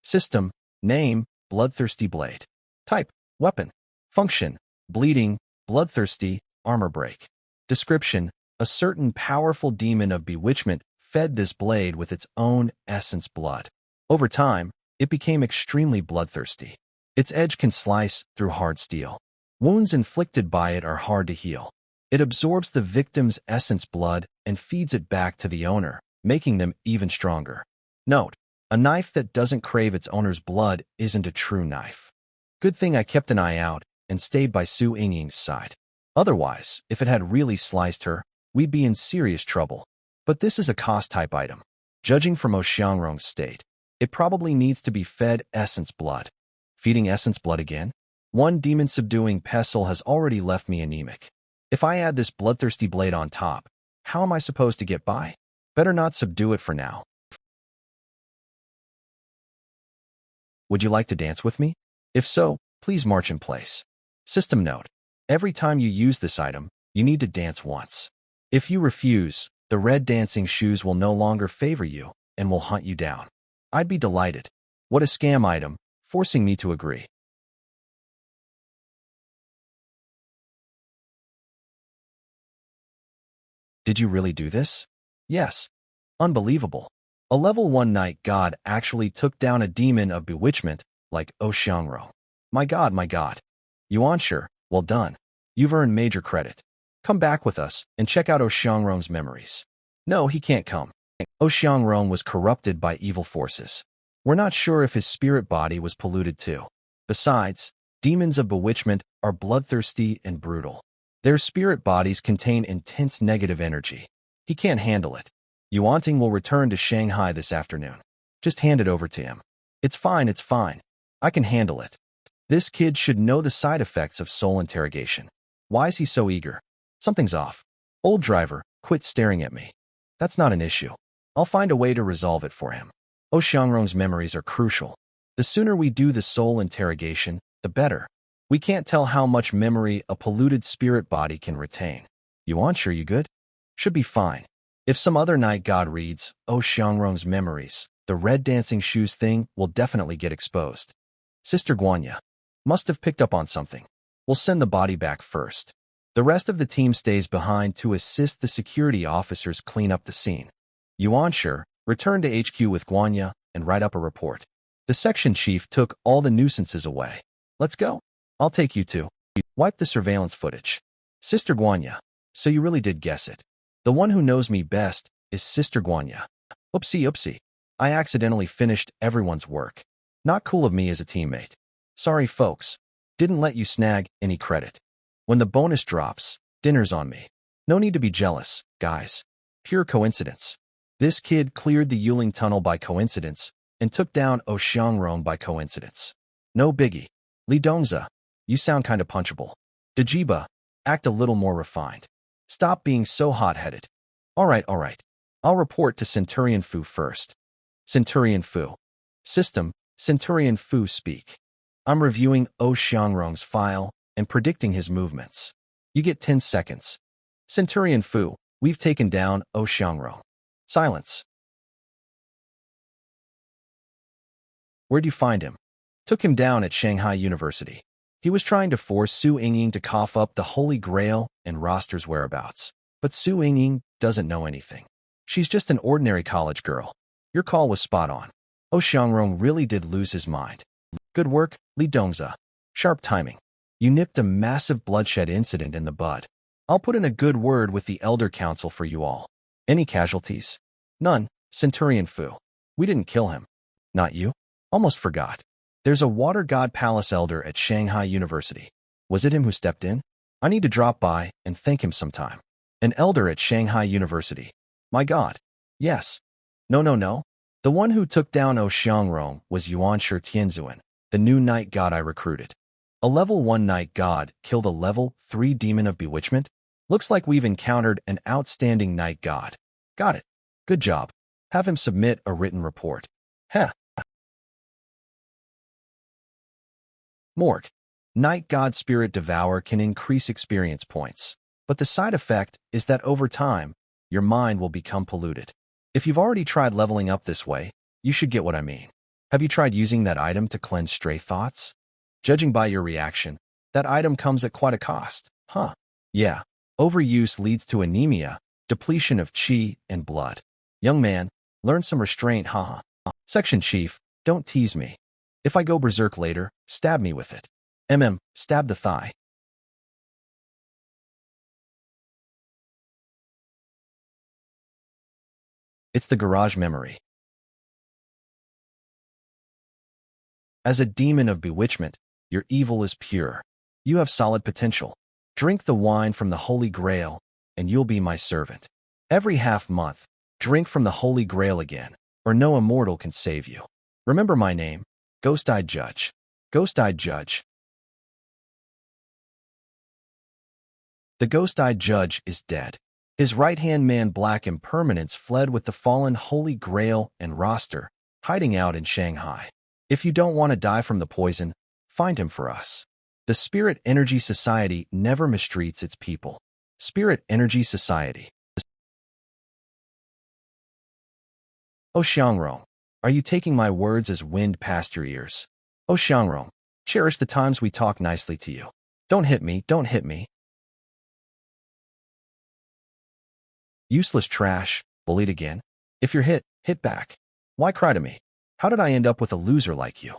System, name, bloodthirsty blade. Type, weapon. Function, bleeding, bloodthirsty, armor break. Description, a certain powerful demon of bewitchment fed this blade with its own essence blood. Over time, it became extremely bloodthirsty. Its edge can slice through hard steel. Wounds inflicted by it are hard to heal. It absorbs the victim's essence blood and feeds it back to the owner, making them even stronger. Note, a knife that doesn't crave its owner's blood isn't a true knife. Good thing I kept an eye out and stayed by Su Yingying's side. Otherwise, if it had really sliced her, we'd be in serious trouble. But this is a cost-type item. Judging from Xiangrong's state, it probably needs to be fed essence blood. Feeding essence blood again? One demon-subduing pestle has already left me anemic. If I add this bloodthirsty blade on top, how am I supposed to get by? Better not subdue it for now. Would you like to dance with me? If so, please march in place. System note. Every time you use this item, you need to dance once. If you refuse, the red dancing shoes will no longer favor you and will hunt you down. I'd be delighted. What a scam item, forcing me to agree. Did you really do this? Yes. Unbelievable. A level 1 night god actually took down a demon of bewitchment like Xiangrong. My god, my god. Yuanshi, well done. You've earned major credit. Come back with us and check out Xiangrong's memories. No, he can't come. Xiangrong was corrupted by evil forces. We're not sure if his spirit body was polluted too. Besides, demons of bewitchment are bloodthirsty and brutal. Their spirit bodies contain intense negative energy. He can't handle it. Yuanting will return to Shanghai this afternoon. Just hand it over to him. It's fine, it's fine. I can handle it. This kid should know the side effects of soul interrogation. Why is he so eager? Something's off. Old driver, quit staring at me. That's not an issue. I'll find a way to resolve it for him. Xiangrong's memories are crucial. The sooner we do the soul interrogation, the better. We can't tell how much memory a polluted spirit body can retain. Yuanshi, you good? Should be fine. If some other night god reads Xiangrong's memories, the red dancing shoes thing will definitely get exposed. Sister Guanya must have picked up on something. We'll send the body back first. The rest of the team stays behind to assist the security officers clean up the scene. Yuanshi, return to HQ with Guanya and write up a report. The section chief took all the nuisances away. Let's go. I'll take you too. Wipe the surveillance footage. Sister Guanya, so you really did guess it. The one who knows me best is Sister Guanya. Oopsie oopsie. I accidentally finished everyone's work. Not cool of me as a teammate. Sorry folks. Didn't let you snag any credit. When the bonus drops, dinner's on me. No need to be jealous, guys. Pure coincidence. This kid cleared the Yuling tunnel by coincidence and took down Xiangrong by coincidence. No biggie. Li Dongza, you sound kinda punchable. Dajiba, act a little more refined. Stop being so hot-headed. All right. I'll report to Centurion Fu first. Centurion Fu. System, Centurion Fu speak. I'm reviewing Xiangrong's file and predicting his movements. You get 10 seconds. Centurion Fu, we've taken down Xiangrong. Silence. Where'd you find him? Took him down at Shanghai University. He was trying to force Su Yingying to cough up the Holy Grail and roster's whereabouts. But Su Yingying doesn't know anything. She's just an ordinary college girl. Your call was spot on. Xiangrong really did lose his mind. Good work, Li Dongza. Sharp timing. You nipped a massive bloodshed incident in the bud. I'll put in a good word with the Elder Council for you all. Any casualties? None, Centurion Fu. We didn't kill him. Not you? Almost forgot. There's a Water God Palace Elder at Shanghai University. Was it him who stepped in? I need to drop by and thank him sometime. An elder at Shanghai University. My God. Yes. No. The one who took down Xiangrong was Yuanshi Tianzuan, the new night god I recruited. A level 1 night god killed a level 3 demon of bewitchment? Looks like we've encountered an outstanding night god. Got it. Good job. Have him submit a written report. Heh. Morgue. Night God Spirit Devour can increase experience points, but the side effect is that over time, your mind will become polluted. If you've already tried leveling up this way, you should get what I mean. Have you tried using that item to cleanse stray thoughts? Judging by your reaction, that item comes at quite a cost, huh? Yeah, overuse leads to anemia, depletion of chi and blood. Young man, learn some restraint, haha. Section Chief, don't tease me. If I go berserk later, stab me with it. Stab the thigh. It's the garage memory. As a demon of bewitchment, your evil is pure. You have solid potential. Drink the wine from the Holy Grail, and you'll be my servant. Every half-month, drink from the Holy Grail again, or no immortal can save you. Remember my name, Ghost-Eyed Judge. Ghost-Eyed Judge. The Ghost-Eyed Judge is dead. His right-hand man Black Impermanence fled with the fallen Holy Grail and roster, hiding out in Shanghai. If you don't want to die from the poison, find him for us. The Spirit Energy Society never mistreats its people. Spirit Energy Society. Oh Xiangrong, are you taking my words as wind past your ears? Oh Xiangrong, cherish the times we talk nicely to you. Don't hit me, don't hit me. Useless trash, bullied again. If you're hit, hit back. Why cry to me? How did I end up with a loser like you?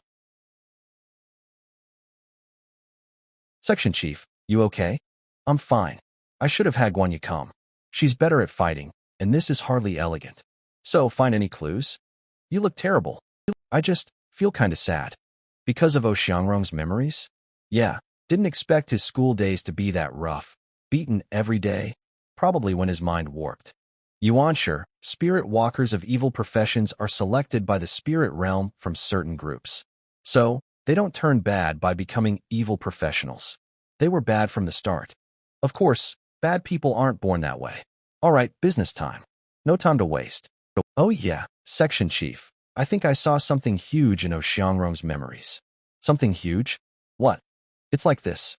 Section Chief, you okay? I'm fine. I should have had Guan Yu come. She's better at fighting, and this is hardly elegant. So, find any clues? You look terrible. I just feel kinda sad. Because of Xiangrong's memories? Yeah, didn't expect his school days to be that rough. Beaten every day, probably when his mind warped. Yuanshi, spirit walkers of evil professions are selected by the spirit realm from certain groups. So, they don't turn bad by becoming evil professionals. They were bad from the start. Of course, bad people aren't born that way. Alright, business time. No time to waste. Oh yeah, Section Chief. I think I saw something huge in Xiangrong's memories. Something huge? What? It's like this.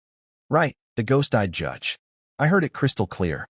Right, the Ghost-Eyed Judge. I heard it crystal clear.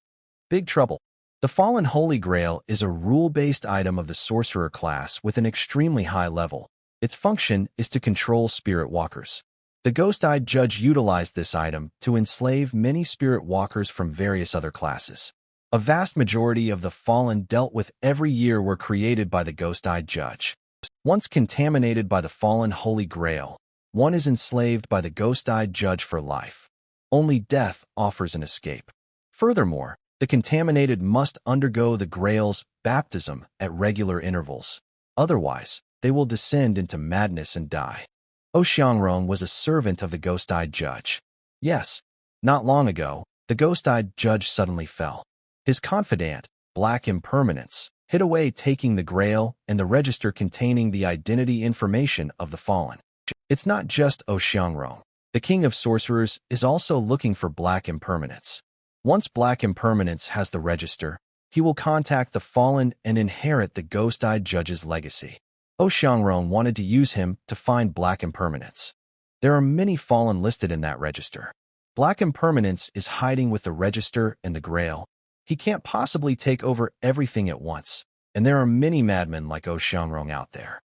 Big trouble. The Fallen Holy Grail is a rule-based item of the Sorcerer class with an extremely high level. Its function is to control spirit walkers. The Ghost-Eyed Judge utilized this item to enslave many spirit walkers from various other classes. A vast majority of the Fallen dealt with every year were created by the Ghost-Eyed Judge. Once contaminated by the Fallen Holy Grail, one is enslaved by the Ghost-Eyed Judge for life. Only death offers an escape. Furthermore, the contaminated must undergo the Grail's baptism at regular intervals. Otherwise, they will descend into madness and die. Xiangrong was a servant of the Ghost-Eyed Judge. Yes, not long ago, the Ghost-Eyed Judge suddenly fell. His confidant, Black Impermanence, hid away taking the Grail and the register containing the identity information of the fallen. It's not just Xiangrong. The King of Sorcerers is also looking for Black Impermanence. Once Black Impermanence has the register, he will contact the fallen and inherit the Ghost-Eyed Judge's legacy. Xiangrong wanted to use him to find Black Impermanence. There are many fallen listed in that register. Black Impermanence is hiding with the register and the Grail. He can't possibly take over everything at once, and there are many madmen like Xiangrong out there.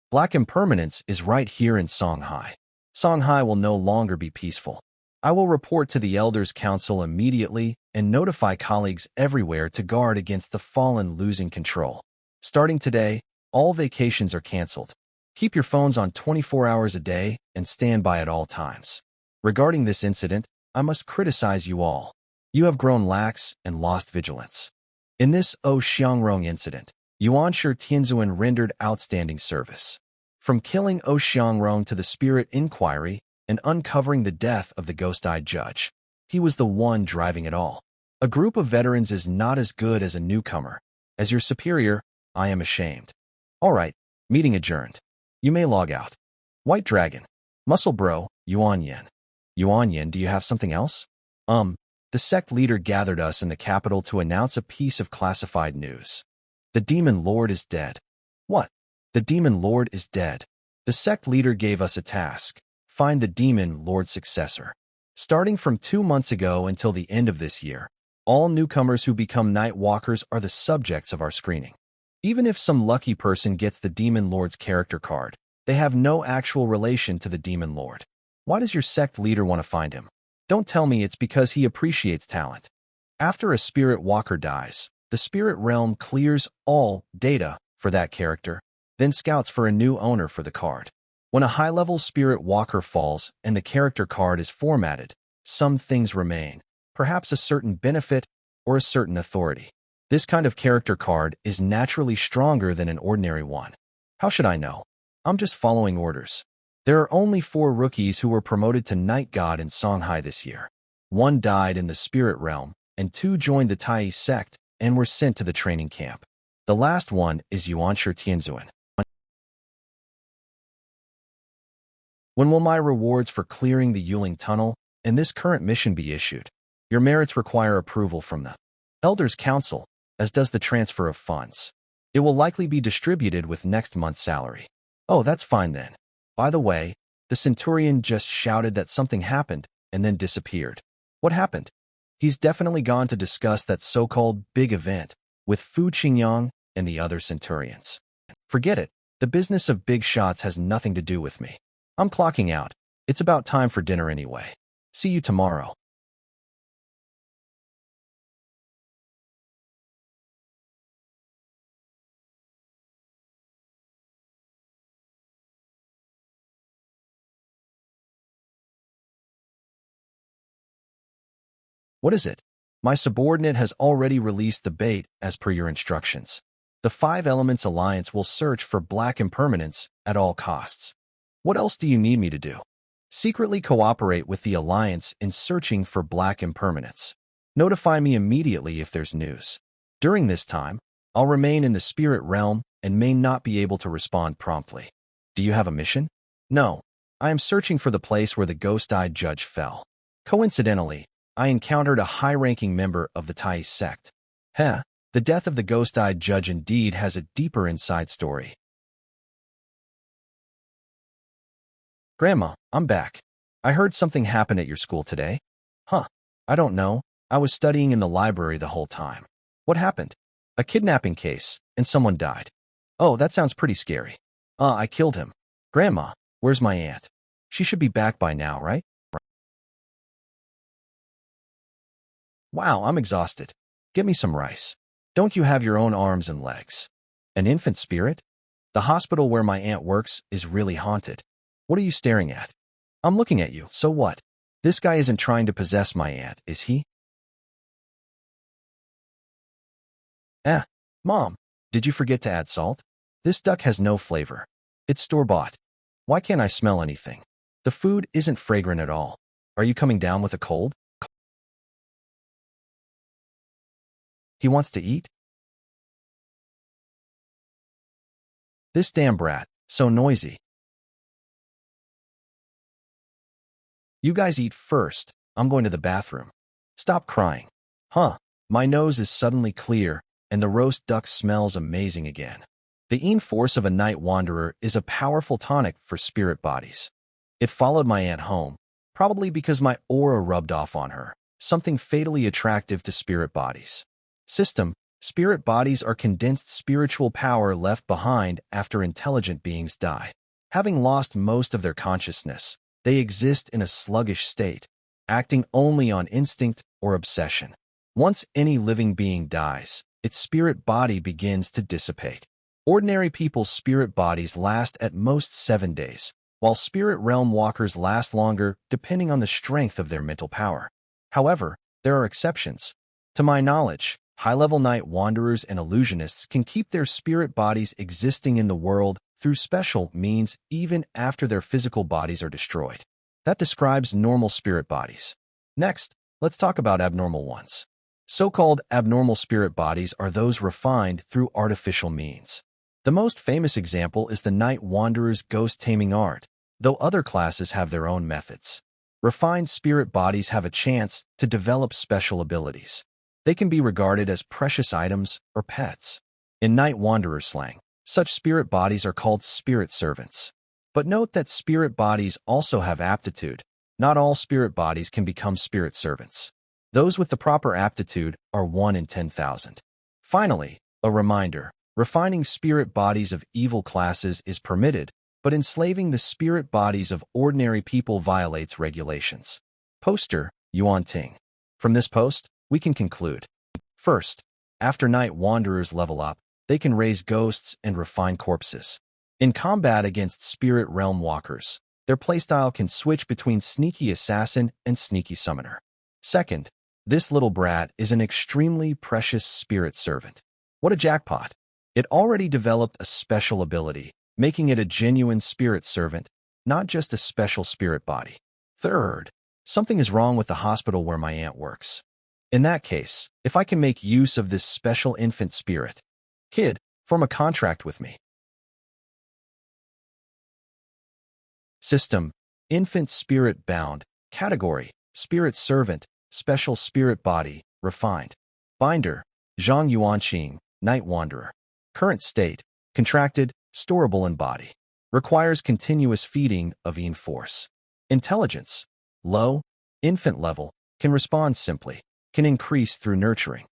Black Impermanence is right here in Songhai. Songhai will no longer be peaceful. I will report to the Elders' Council immediately and notify colleagues everywhere to guard against the fallen losing control. Starting today, all vacations are canceled. Keep your phones on 24 hours a day and stand by at all times. Regarding this incident, I must criticize you all. You have grown lax and lost vigilance. In this Xiangrong incident, Yuanshi Tianzuan rendered outstanding service. From killing Xiangrong to the spirit inquiry and uncovering the death of the Ghost-Eyed Judge, he was the one driving it all. A group of veterans is not as good as a newcomer. As your superior, I am ashamed. Alright, meeting adjourned. You may log out. White Dragon. Muscle Bro, Yuan Yin. Yuan Yin, do you have something else? The sect leader gathered us in the capital to announce a piece of classified news. The Demon Lord is dead. What? The Demon Lord is dead. The sect leader gave us a task. find the Demon Lord's successor. Starting from 2 months ago until the end of this year, all newcomers who become Night Walkers are the subjects of our screening. Even if some lucky person gets the Demon Lord's character card, they have no actual relation to the Demon Lord. Why does your sect leader want to find him? Don't tell me it's because he appreciates talent. After a spirit walker dies, the spirit realm clears all data for that character, then scouts for a new owner for the card. When a high-level spirit walker falls and the character card is formatted, some things remain, perhaps a certain benefit or a certain authority. This kind of character card is naturally stronger than an ordinary one. How should I know? I'm just following orders. There are only 4 rookies who were promoted to Night God in Songhai this year. 1 died in the spirit realm, and 2 joined the Tai sect and were sent to the training camp. The last one is Yuanshi Tianzuan. When will my rewards for clearing the Yuling Tunnel and this current mission be issued? Your merits require approval from the Elders' Council, as does the transfer of funds. It will likely be distributed with next month's salary. Oh, that's fine then. By the way, the Centurion just shouted that something happened and then disappeared. What happened? He's definitely gone to discuss that so-called big event with Fu Qingyang and the other Centurions. Forget it. The business of big shots has nothing to do with me. I'm clocking out. It's about time for dinner anyway. See you tomorrow. What is it? My subordinate has already released the bait as per your instructions. The 5 Elements Alliance will search for black impermanence at all costs. What else do you need me to do? Secretly cooperate with the Alliance in searching for black impermanence. Notify me immediately if there's news. During this time, I'll remain in the spirit realm and may not be able to respond promptly. Do you have a mission? No. I am searching for the place where the ghost-eyed judge fell. Coincidentally, I encountered a high-ranking member of the Tai sect. The death of the ghost-eyed judge indeed has a deeper inside story. Grandma, I'm back. I heard something happened at your school today. I don't know. I was studying in the library the whole time. What happened? A kidnapping case, and someone died. Oh, that sounds pretty scary. I killed him. Grandma, where's my aunt? She should be back by now, right? Wow, I'm exhausted. Get me some rice. Don't you have your own arms and legs? An infant spirit? The hospital where my aunt works is really haunted. What are you staring at? I'm looking at you, so what? This guy isn't trying to possess my aunt, is he? Mom, did you forget to add salt? This duck has no flavor. It's store-bought. Why can't I smell anything? The food isn't fragrant at all. Are you coming down with a cold? He wants to eat? This damn brat, so noisy. You guys eat first. I'm going to the bathroom. Stop crying. My nose is suddenly clear, and the roast duck smells amazing again. The Yin force of a night wanderer is a powerful tonic for spirit bodies. It followed my aunt home, probably because my aura rubbed off on her, something fatally attractive to spirit bodies. Spirit bodies are condensed spiritual power left behind after intelligent beings die. Having lost most of their consciousness, they exist in a sluggish state, acting only on instinct or obsession. Once any living being dies, its spirit body begins to dissipate. Ordinary people's spirit bodies last at most 7 days, while spirit realm walkers last longer depending on the strength of their mental power. However, there are exceptions. To my knowledge, high-level night wanderers and illusionists can keep their spirit bodies existing in the world through special means even after their physical bodies are destroyed. That describes normal spirit bodies. Next, let's talk about abnormal ones. So-called abnormal spirit bodies are those refined through artificial means. The most famous example is the night wanderer's ghost-taming art, though other classes have their own methods. Refined spirit bodies have a chance to develop special abilities. They can be regarded as precious items or pets. In night wanderer slang, such spirit bodies are called spirit servants. But note that spirit bodies also have aptitude. Not all spirit bodies can become spirit servants. Those with the proper aptitude are 1 in 10,000. Finally, a reminder, refining spirit bodies of evil classes is permitted, but enslaving the spirit bodies of ordinary people violates regulations. Poster, Yuan Ting. From this post, we can conclude. First, after night wanderers level up, they can raise ghosts and refine corpses. In combat against spirit realm walkers, their playstyle can switch between sneaky assassin and sneaky summoner. Second, this little brat is an extremely precious spirit servant. What a jackpot! It already developed a special ability, making it a genuine spirit servant, not just a special spirit body. Third, something is wrong with the hospital where my aunt works. In that case, if I can make use of this special infant spirit, kid, form a contract with me. System, infant spirit bound. Category, spirit servant, special spirit body, refined. Binder, Zhang Yuanqing, night wanderer. Current state, contracted, storable in body. Requires continuous feeding of yin force. Intelligence, low, infant level, can respond simply, can increase through nurturing.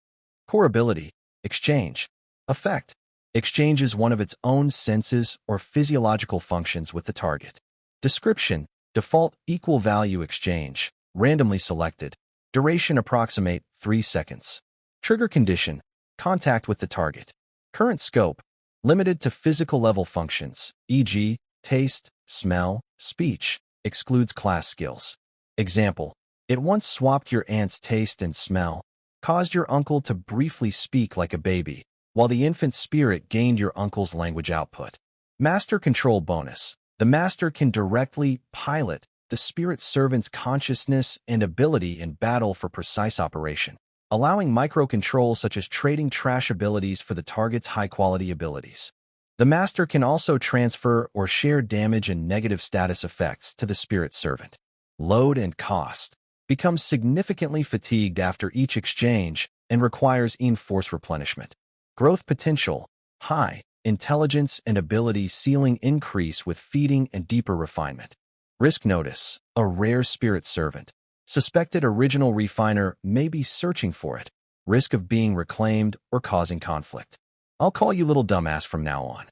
Core ability, exchange. Effect, exchanges one of its own senses or physiological functions with the target. Description, default equal value exchange, randomly selected. Duration approximate 3 seconds. Trigger condition, contact with the target. Current scope, limited to physical level functions, e.g., taste, smell, speech, excludes class skills. Example, it once swapped your aunt's taste and smell, caused your uncle to briefly speak like a baby, while the infant spirit gained your uncle's language output. Master control bonus. The master can directly pilot the spirit servant's consciousness and ability in battle for precise operation, allowing microcontrol such as trading trash abilities for the target's high-quality abilities. The master can also transfer or share damage and negative status effects to the spirit servant. Load and cost. Becomes significantly fatigued after each exchange and requires in-force replenishment. Growth potential, high. Intelligence and ability ceiling increase with feeding and deeper refinement. Risk notice, a rare spirit servant. Suspected original refiner may be searching for it. Risk of being reclaimed or causing conflict. I'll call you little dumbass from now on.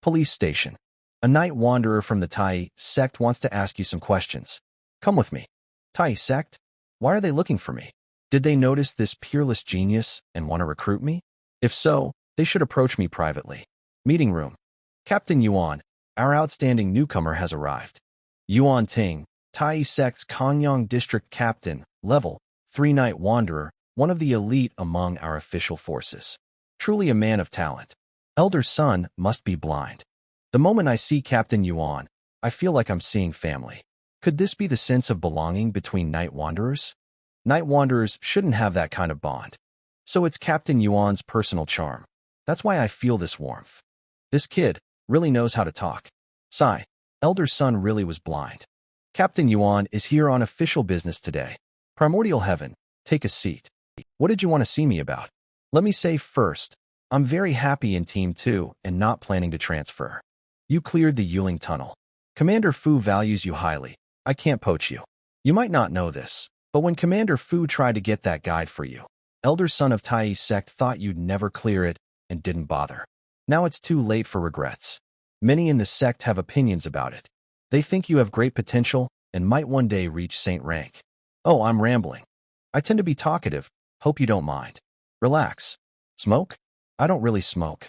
Police station. A night wanderer from the Tai sect wants to ask you some questions. Come with me. Tai sect? Why are they looking for me? Did they notice this peerless genius and want to recruit me? If so, they should approach me privately. Meeting room. Captain Yuan, our outstanding newcomer has arrived. Yuan Ting, Tai sect's Kongyang district captain, level 3 night wanderer, one of the elite among our official forces. Truly a man of talent. Elder son must be blind. The moment I see Captain Yuan, I feel like I'm seeing family. Could this be the sense of belonging between night wanderers? Night wanderers shouldn't have that kind of bond. So it's Captain Yuan's personal charm. That's why I feel this warmth. This kid really knows how to talk. Sigh, elder son really was blind. Captain Yuan is here on official business today. Primordial heaven, take a seat. What did you want to see me about? Let me say first, I'm very happy in Team 2 and not planning to transfer. You cleared the Yuling Tunnel. Commander Fu values you highly. I can't poach you. You might not know this, but when Commander Fu tried to get that guide for you, elder son of Tai sect thought you'd never clear it and didn't bother. Now it's too late for regrets. Many in the sect have opinions about it. They think you have great potential and might one day reach saint rank. Oh, I'm rambling. I tend to be talkative. Hope you don't mind. Relax. Smoke? I don't really smoke.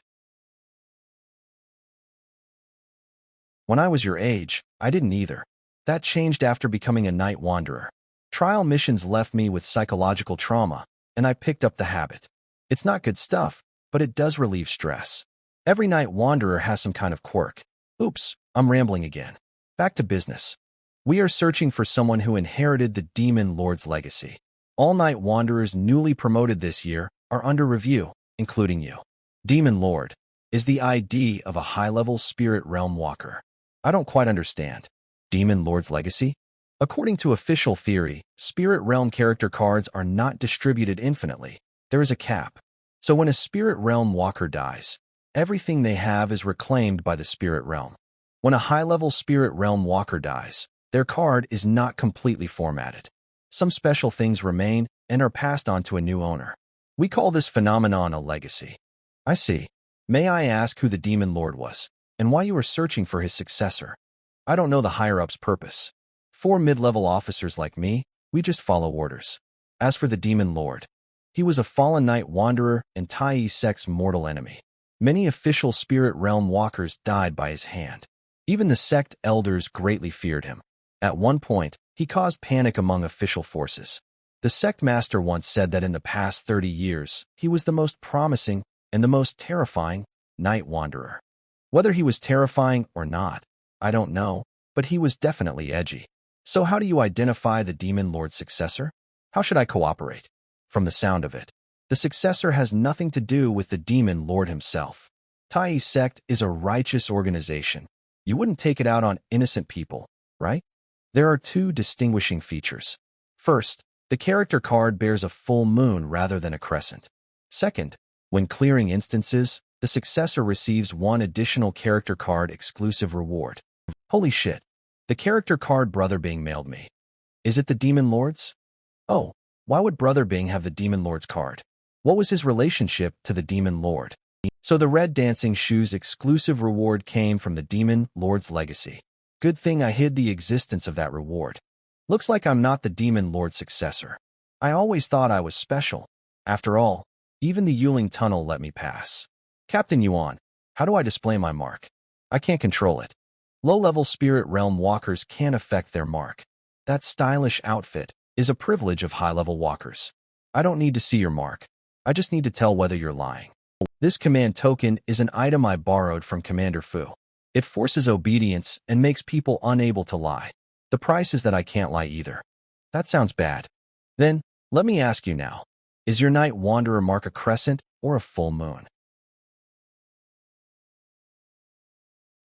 When I was your age, I didn't either. That changed after becoming a night wanderer. Trial missions left me with psychological trauma, and I picked up the habit. It's not good stuff, but it does relieve stress. Every night wanderer has some kind of quirk. Oops, I'm rambling again. Back to business. We are searching for someone who inherited the Demon Lord's legacy. All night wanderers newly promoted this year are under review, including you. Demon Lord is the ID of a high-level spirit realm walker. I don't quite understand. Demon Lord's legacy? According to official theory, spirit realm character cards are not distributed infinitely. There is a cap. So when a spirit realm walker dies, everything they have is reclaimed by the spirit realm. When a high-level spirit realm walker dies, their card is not completely formatted. Some special things remain and are passed on to a new owner. We call this phenomenon a legacy. I see. May I ask who the Demon Lord was, and why you were searching for his successor? I don't know the higher-up's purpose. 4 mid-level officers like me, we just follow orders. As for the Demon Lord, he was a fallen night wanderer and Tai sect's mortal enemy. Many official spirit realm walkers died by his hand. Even the sect elders greatly feared him. At one point, he caused panic among official forces. The sect master once said that in the past 30 years, he was the most promising and the most terrifying night wanderer. Whether he was terrifying or not, I don't know, but he was definitely edgy. So how do you identify the Demon Lord's successor? How should I cooperate? From the sound of it, the successor has nothing to do with the Demon Lord himself. Tai sect is a righteous organization. You wouldn't take it out on innocent people, right? There are 2 distinguishing features. First, the character card bears a full moon rather than a crescent. Second, when clearing instances, the successor receives 1 additional character card exclusive reward. Holy shit. The character card Brother Bing mailed me. Is it the Demon Lord's? Oh, why would Brother Bing have the Demon Lord's card? What was his relationship to the Demon Lord? So the red dancing shoes exclusive reward came from the Demon Lord's legacy. Good thing I hid the existence of that reward. Looks like I'm not the Demon Lord's successor. I always thought I was special. After all, even the Yuling Tunnel let me pass. Captain Yuan, how do I display my mark? I can't control it. Low-level spirit realm walkers can't affect their mark. That stylish outfit is a privilege of high-level walkers. I don't need to see your mark. I just need to tell whether you're lying. This command token is an item I borrowed from Commander Fu. It forces obedience and makes people unable to lie. The price is that I can't lie either. That sounds bad. Then, let me ask you now. Is your night wanderer mark a crescent or a full moon?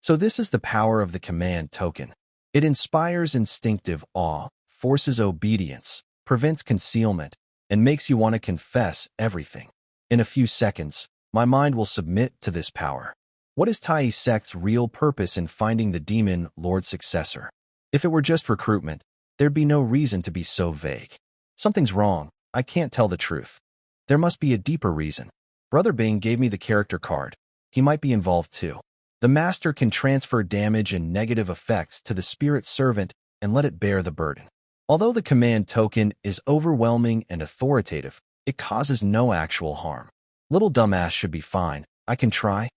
So this is the power of the command token. It inspires instinctive awe, forces obedience, prevents concealment, and makes you want to confess everything. In a few seconds, my mind will submit to this power. What is Tai sect's real purpose in finding the Demon Lord's successor? If it were just recruitment, there'd be no reason to be so vague. Something's wrong. I can't tell the truth. There must be a deeper reason. Brother Bing gave me the character card. He might be involved too. The master can transfer damage and negative effects to the spirit servant and let it bear the burden. Although the command token is overwhelming and authoritative, it causes no actual harm. Little dumbass should be fine. I can try.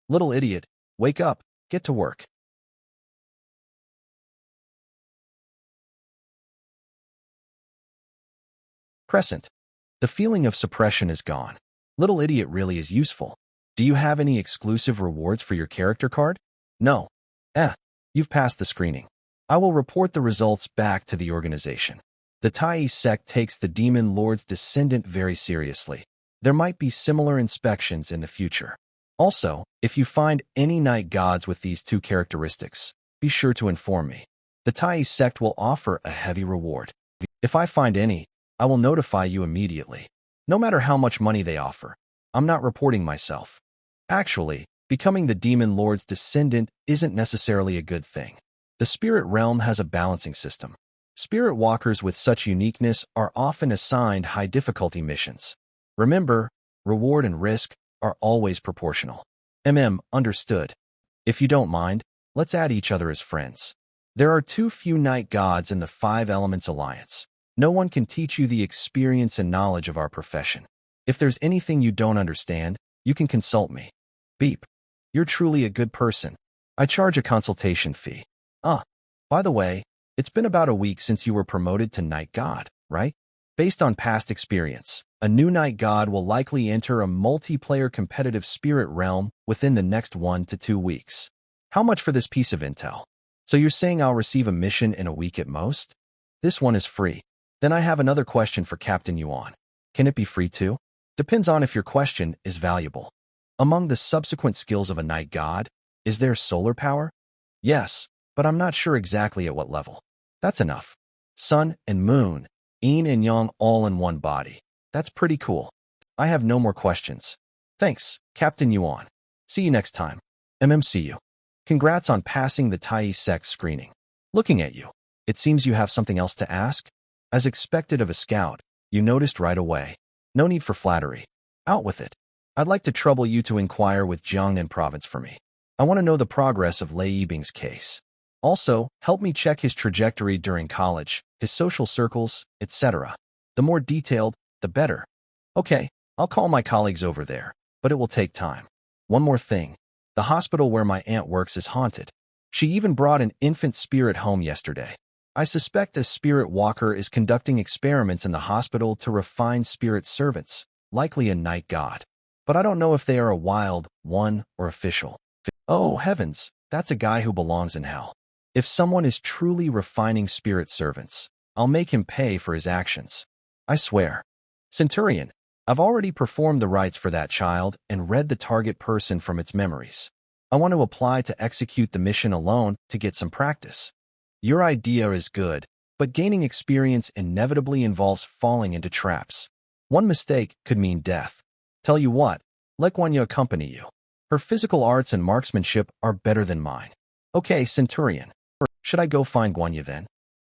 Little idiot, wake up, get to work. Crescent. The feeling of suppression is gone. Little idiot really is useful. Do you have any exclusive rewards for your character card? No. You've passed the screening. I will report the results back to the organization. The Tai sect takes the Demon Lord's descendant very seriously. There might be similar inspections in the future. Also, if you find any night gods with these 2 characteristics, be sure to inform me. The Tai sect will offer a heavy reward. If I find any, I will notify you immediately. No matter how much money they offer, I'm not reporting myself. Actually, becoming the Demon Lord's descendant isn't necessarily a good thing. The spirit realm has a balancing system. Spirit walkers with such uniqueness are often assigned high difficulty missions. Remember, reward and risk are always proportional. Understood. If you don't mind, let's add each other as friends. There are too few night gods in the 5 Elements Alliance. No one can teach you the experience and knowledge of our profession. If there's anything you don't understand, you can consult me. Beep. You're truly a good person. I charge a consultation fee. By the way, it's been about a week since you were promoted to Night God, right? Based on past experience, a new Night God will likely enter a multiplayer competitive spirit realm within the next 1 to 2 weeks. How much for this piece of intel? So you're saying I'll receive a mission in a week at most? This one is free. Then I have another question for Captain Yuan. Can it be free too? Depends on if your question is valuable. Among the subsequent skills of a night god, is there solar power? Yes, but I'm not sure exactly at what level. That's enough. Sun and moon, yin and yang all in one body. That's pretty cool. I have no more questions. Thanks, Captain Yuan. See you next time. MMCU. Congrats on passing the Tai Sex screening. Looking at you, it seems you have something else to ask? As expected of a scout, you noticed right away. No need for flattery. Out with it. I'd like to trouble you to inquire with Jiangnan province for me. I want to know the progress of Lei Yibing's case. Also, help me check his trajectory during college, his social circles, etc. The more detailed, the better. Okay, I'll call my colleagues over there, but it will take time. One more thing. The hospital where my aunt works is haunted. She even brought an infant spirit home yesterday. I suspect a spirit walker is conducting experiments in the hospital to refine spirit servants, likely a night god. But I don't know if they are a wild one or official. Oh, heavens, that's a guy who belongs in hell. If someone is truly refining spirit servants, I'll make him pay for his actions. I swear. Centurion, I've already performed the rites for that child and read the target person from its memories. I want to apply to execute the mission alone to get some practice. Your idea is good, but gaining experience inevitably involves falling into traps. One mistake could mean death. Tell you what, let Guanya accompany you. Her physical arts and marksmanship are better than mine. Okay, Centurion. Should I go find Guanya then?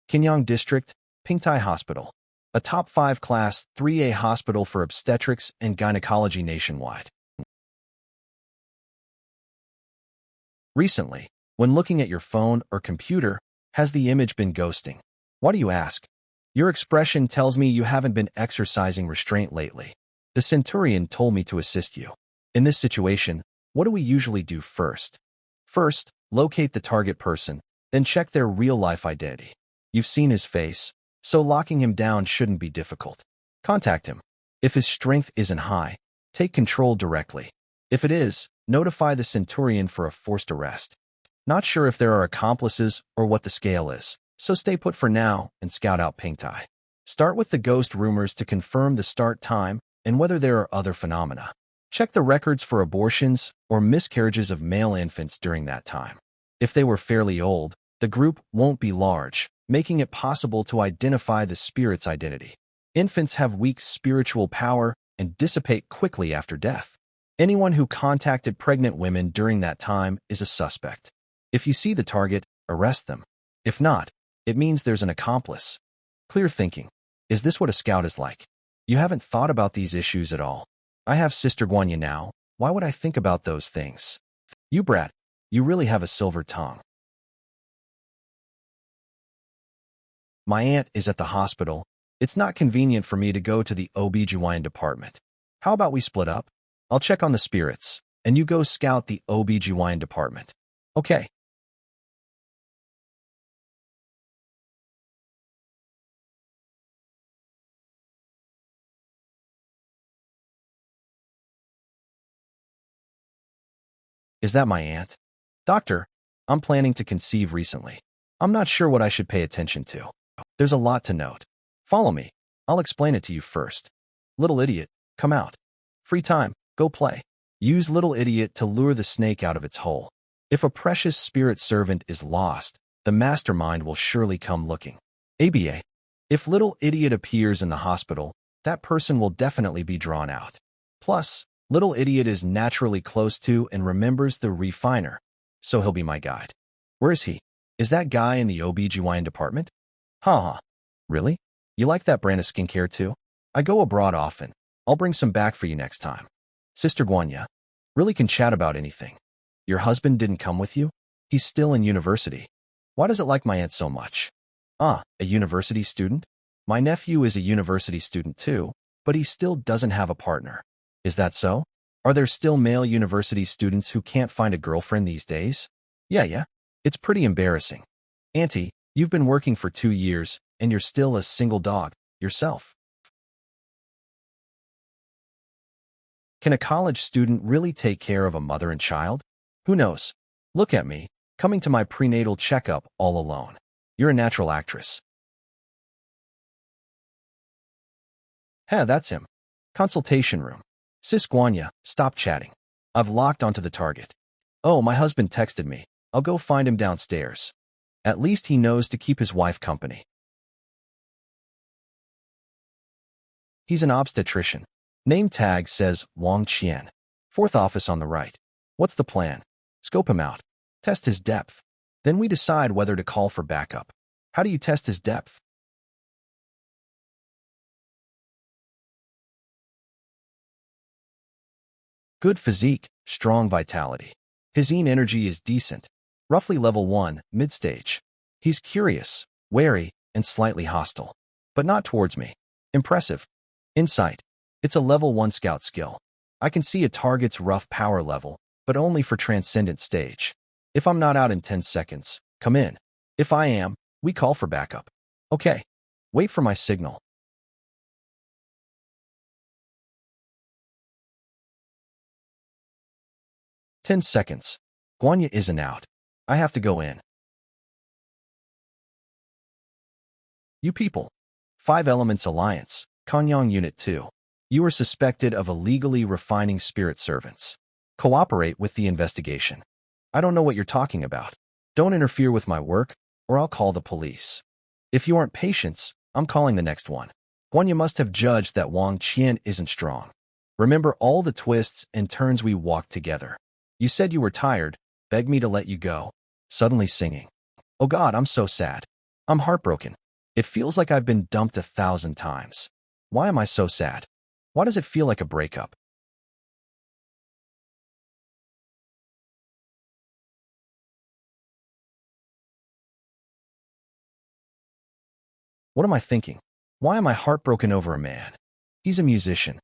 Kinyang District, Pingtai Hospital. A top 5 class 3A hospital for obstetrics and gynecology nationwide. Recently, when looking at your phone or computer, has the image been ghosting? Why do you ask? Your expression tells me you haven't been exercising restraint lately. The Centurion told me to assist you. In this situation, what do we usually do first? First, locate the target person, then check their real-life identity. You've seen his face, so locking him down shouldn't be difficult. Contact him. If his strength isn't high, take control directly. If it is, notify the Centurion for a forced arrest. Not sure if there are accomplices or what the scale is, so stay put for now and scout out Pingtai. Start with the ghost rumors to confirm the start time and whether there are other phenomena. Check the records for abortions or miscarriages of male infants during that time. If they were fairly old, the group won't be large, making it possible to identify the spirit's identity. Infants have weak spiritual power and dissipate quickly after death. Anyone who contacted pregnant women during that time is a suspect. If you see the target, arrest them. If not, it means there's an accomplice. Clear thinking. Is this what a scout is like? You haven't thought about these issues at all. I have Sister Guanya now. Why would I think about those things? You brat, you really have a silver tongue. My aunt is at the hospital. It's not convenient for me to go to the OB/GYN department. How about we split up? I'll check on the spirits, and you go scout the OB/GYN department. Okay. Is that my aunt? Doctor, I'm planning to conceive recently. I'm not sure what I should pay attention to. There's a lot to note. Follow me. I'll explain it to you first. Little idiot, come out. Free time, go play. Use little idiot to lure the snake out of its hole. If a precious spirit servant is lost, the mastermind will surely come looking. ABA. If little idiot appears in the hospital, that person will definitely be drawn out. Plus, little idiot is naturally close to and remembers the refiner, so he'll be my guide. Where is he? Is that guy in the OB/GYN department? Haha. Really? You like that brand of skincare too? I go abroad often. I'll bring some back for you next time. Sister Guanya, really can chat about anything. Your husband didn't come with you? He's still in university. Why does it like my aunt so much? Ah, a university student? My nephew is a university student too, but he still doesn't have a partner. Is that so? Are there still male university students who can't find a girlfriend these days? Yeah. It's pretty embarrassing. Auntie, you've been working for 2 years, and you're still a single dog, yourself. Can a college student really take care of a mother and child? Who knows? Look at me, coming to my prenatal checkup all alone. You're a natural actress. Hey, that's him. Consultation room. Sis Guanya, stop chatting. I've locked onto the target. Oh, my husband texted me. I'll go find him downstairs. At least he knows to keep his wife company. He's an obstetrician. Name tag says Wang Qian. Fourth office on the right. What's the plan? Scope him out. Test his depth. Then we decide whether to call for backup. How do you test his depth? Good physique, strong vitality. His yin energy is decent, roughly level 1, mid-stage. He's curious, wary, and slightly hostile. But not towards me. Impressive. Insight. It's a level 1 scout skill. I can see a target's rough power level, but only for transcendent stage. If I'm not out in 10 seconds, come in. If I am, we call for backup. Okay. Wait for my signal. 10 seconds. Guanya isn't out. I have to go in. You people. 5 Elements Alliance, Kanyang Unit 2. You are suspected of illegally refining spirit servants. Cooperate with the investigation. I don't know what you're talking about. Don't interfere with my work, or I'll call the police. If you aren't patients, I'm calling the next one. Guanya must have judged that Wang Qian isn't strong. Remember all the twists and turns we walked together. You said you were tired, begged me to let you go. Suddenly singing. Oh God, I'm so sad. I'm heartbroken. It feels like I've been dumped 1,000 times. Why am I so sad? Why does it feel like a breakup? What am I thinking? Why am I heartbroken over a man? He's a musician.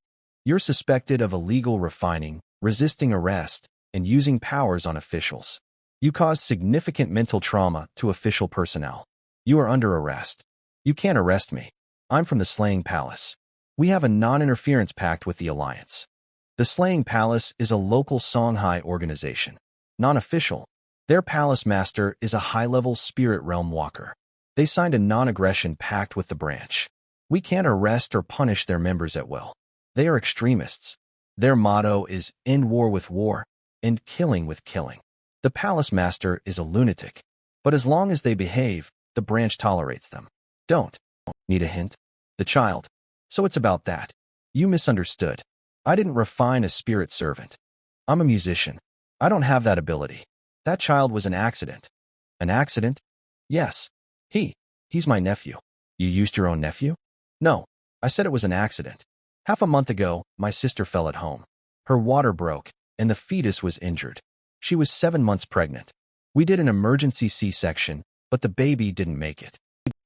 You're suspected of illegal refining, resisting arrest, and using powers on officials. You caused significant mental trauma to official personnel. You are under arrest. You can't arrest me. I'm from the Slaying Palace. We have a non-interference pact with the Alliance. The Slaying Palace is a local Songhai organization. Non-official. Their palace master is a high-level spirit realm walker. They signed a non-aggression pact with the branch. We can't arrest or punish their members at will. They are extremists. Their motto is end war with war, end killing with killing. The palace master is a lunatic. But as long as they behave, the branch tolerates them. Don't. Need a hint? The child. So it's about that. You misunderstood. I didn't refine a spirit servant. I'm a musician. I don't have that ability. That child was an accident. An accident? Yes. He's my nephew. You used your own nephew? No. I said it was an accident. Half a month ago, my sister fell at home. Her water broke, and the fetus was injured. She was 7 months pregnant. We did an emergency C-section, but the baby didn't make it.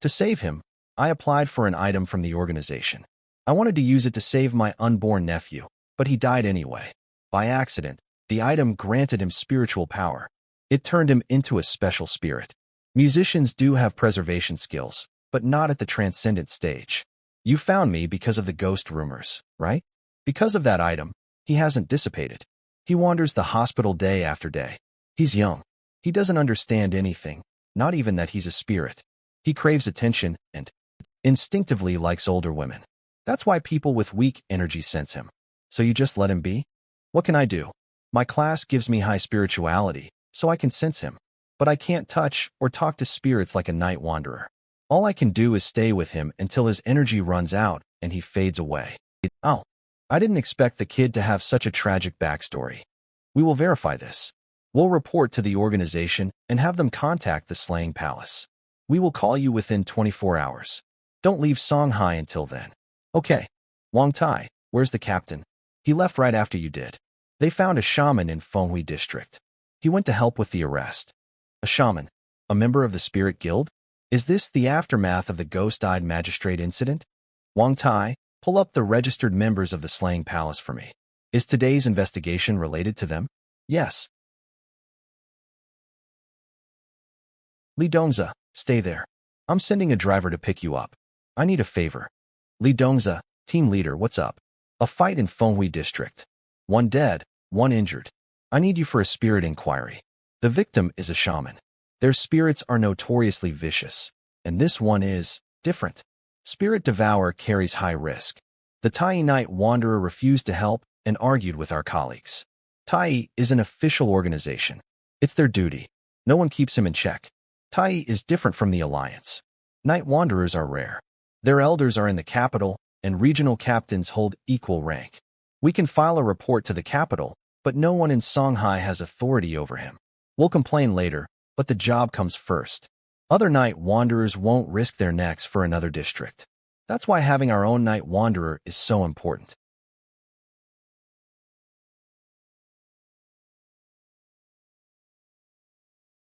To save him, I applied for an item from the organization. I wanted to use it to save my unborn nephew, but he died anyway. By accident, the item granted him spiritual power. It turned him into a special spirit. Musicians do have preservation skills, but not at the transcendent stage. You found me because of the ghost rumors, right? Because of that item, he hasn't dissipated. He wanders the hospital day after day. He's young. He doesn't understand anything, not even that he's a spirit. He craves attention and instinctively likes older women. That's why people with weak energy sense him. So you just let him be? What can I do? My class gives me high spirituality, so I can sense him. But I can't touch or talk to spirits like a night wanderer. All I can do is stay with him until his energy runs out and he fades away. Oh, I didn't expect the kid to have such a tragic backstory. We will verify this. We'll report to the organization and have them contact the Slaying Palace. We will call you within 24 hours. Don't leave Songhai until then. Okay. Wang Tai, where's the captain? He left right after you did. They found a shaman in Fenghui district. He went to help with the arrest. A shaman? A member of the Spirit Guild? Is this the aftermath of the ghost-eyed magistrate incident? Wang Tai, pull up the registered members of the Slaying Palace for me. Is today's investigation related to them? Yes. Li Dongza, stay there. I'm sending a driver to pick you up. I need a favor. Li Dongza, team leader, what's up? A fight in Fenghui district. 1 dead, 1 injured. I need you for a spirit inquiry. The victim is a shaman. Their spirits are notoriously vicious, and this one is different. Spirit Devour carries high risk. The Tai Night Wanderer refused to help and argued with our colleagues. Tai is an official organization. It's their duty. No one keeps him in check. Tai is different from the Alliance. Night Wanderers are rare. Their elders are in the capital, and regional captains hold equal rank. We can file a report to the capital, but no one in Songhai has authority over him. We'll complain later, but the job comes first. Other night wanderers won't risk their necks for another district. That's why having our own night wanderer is so important.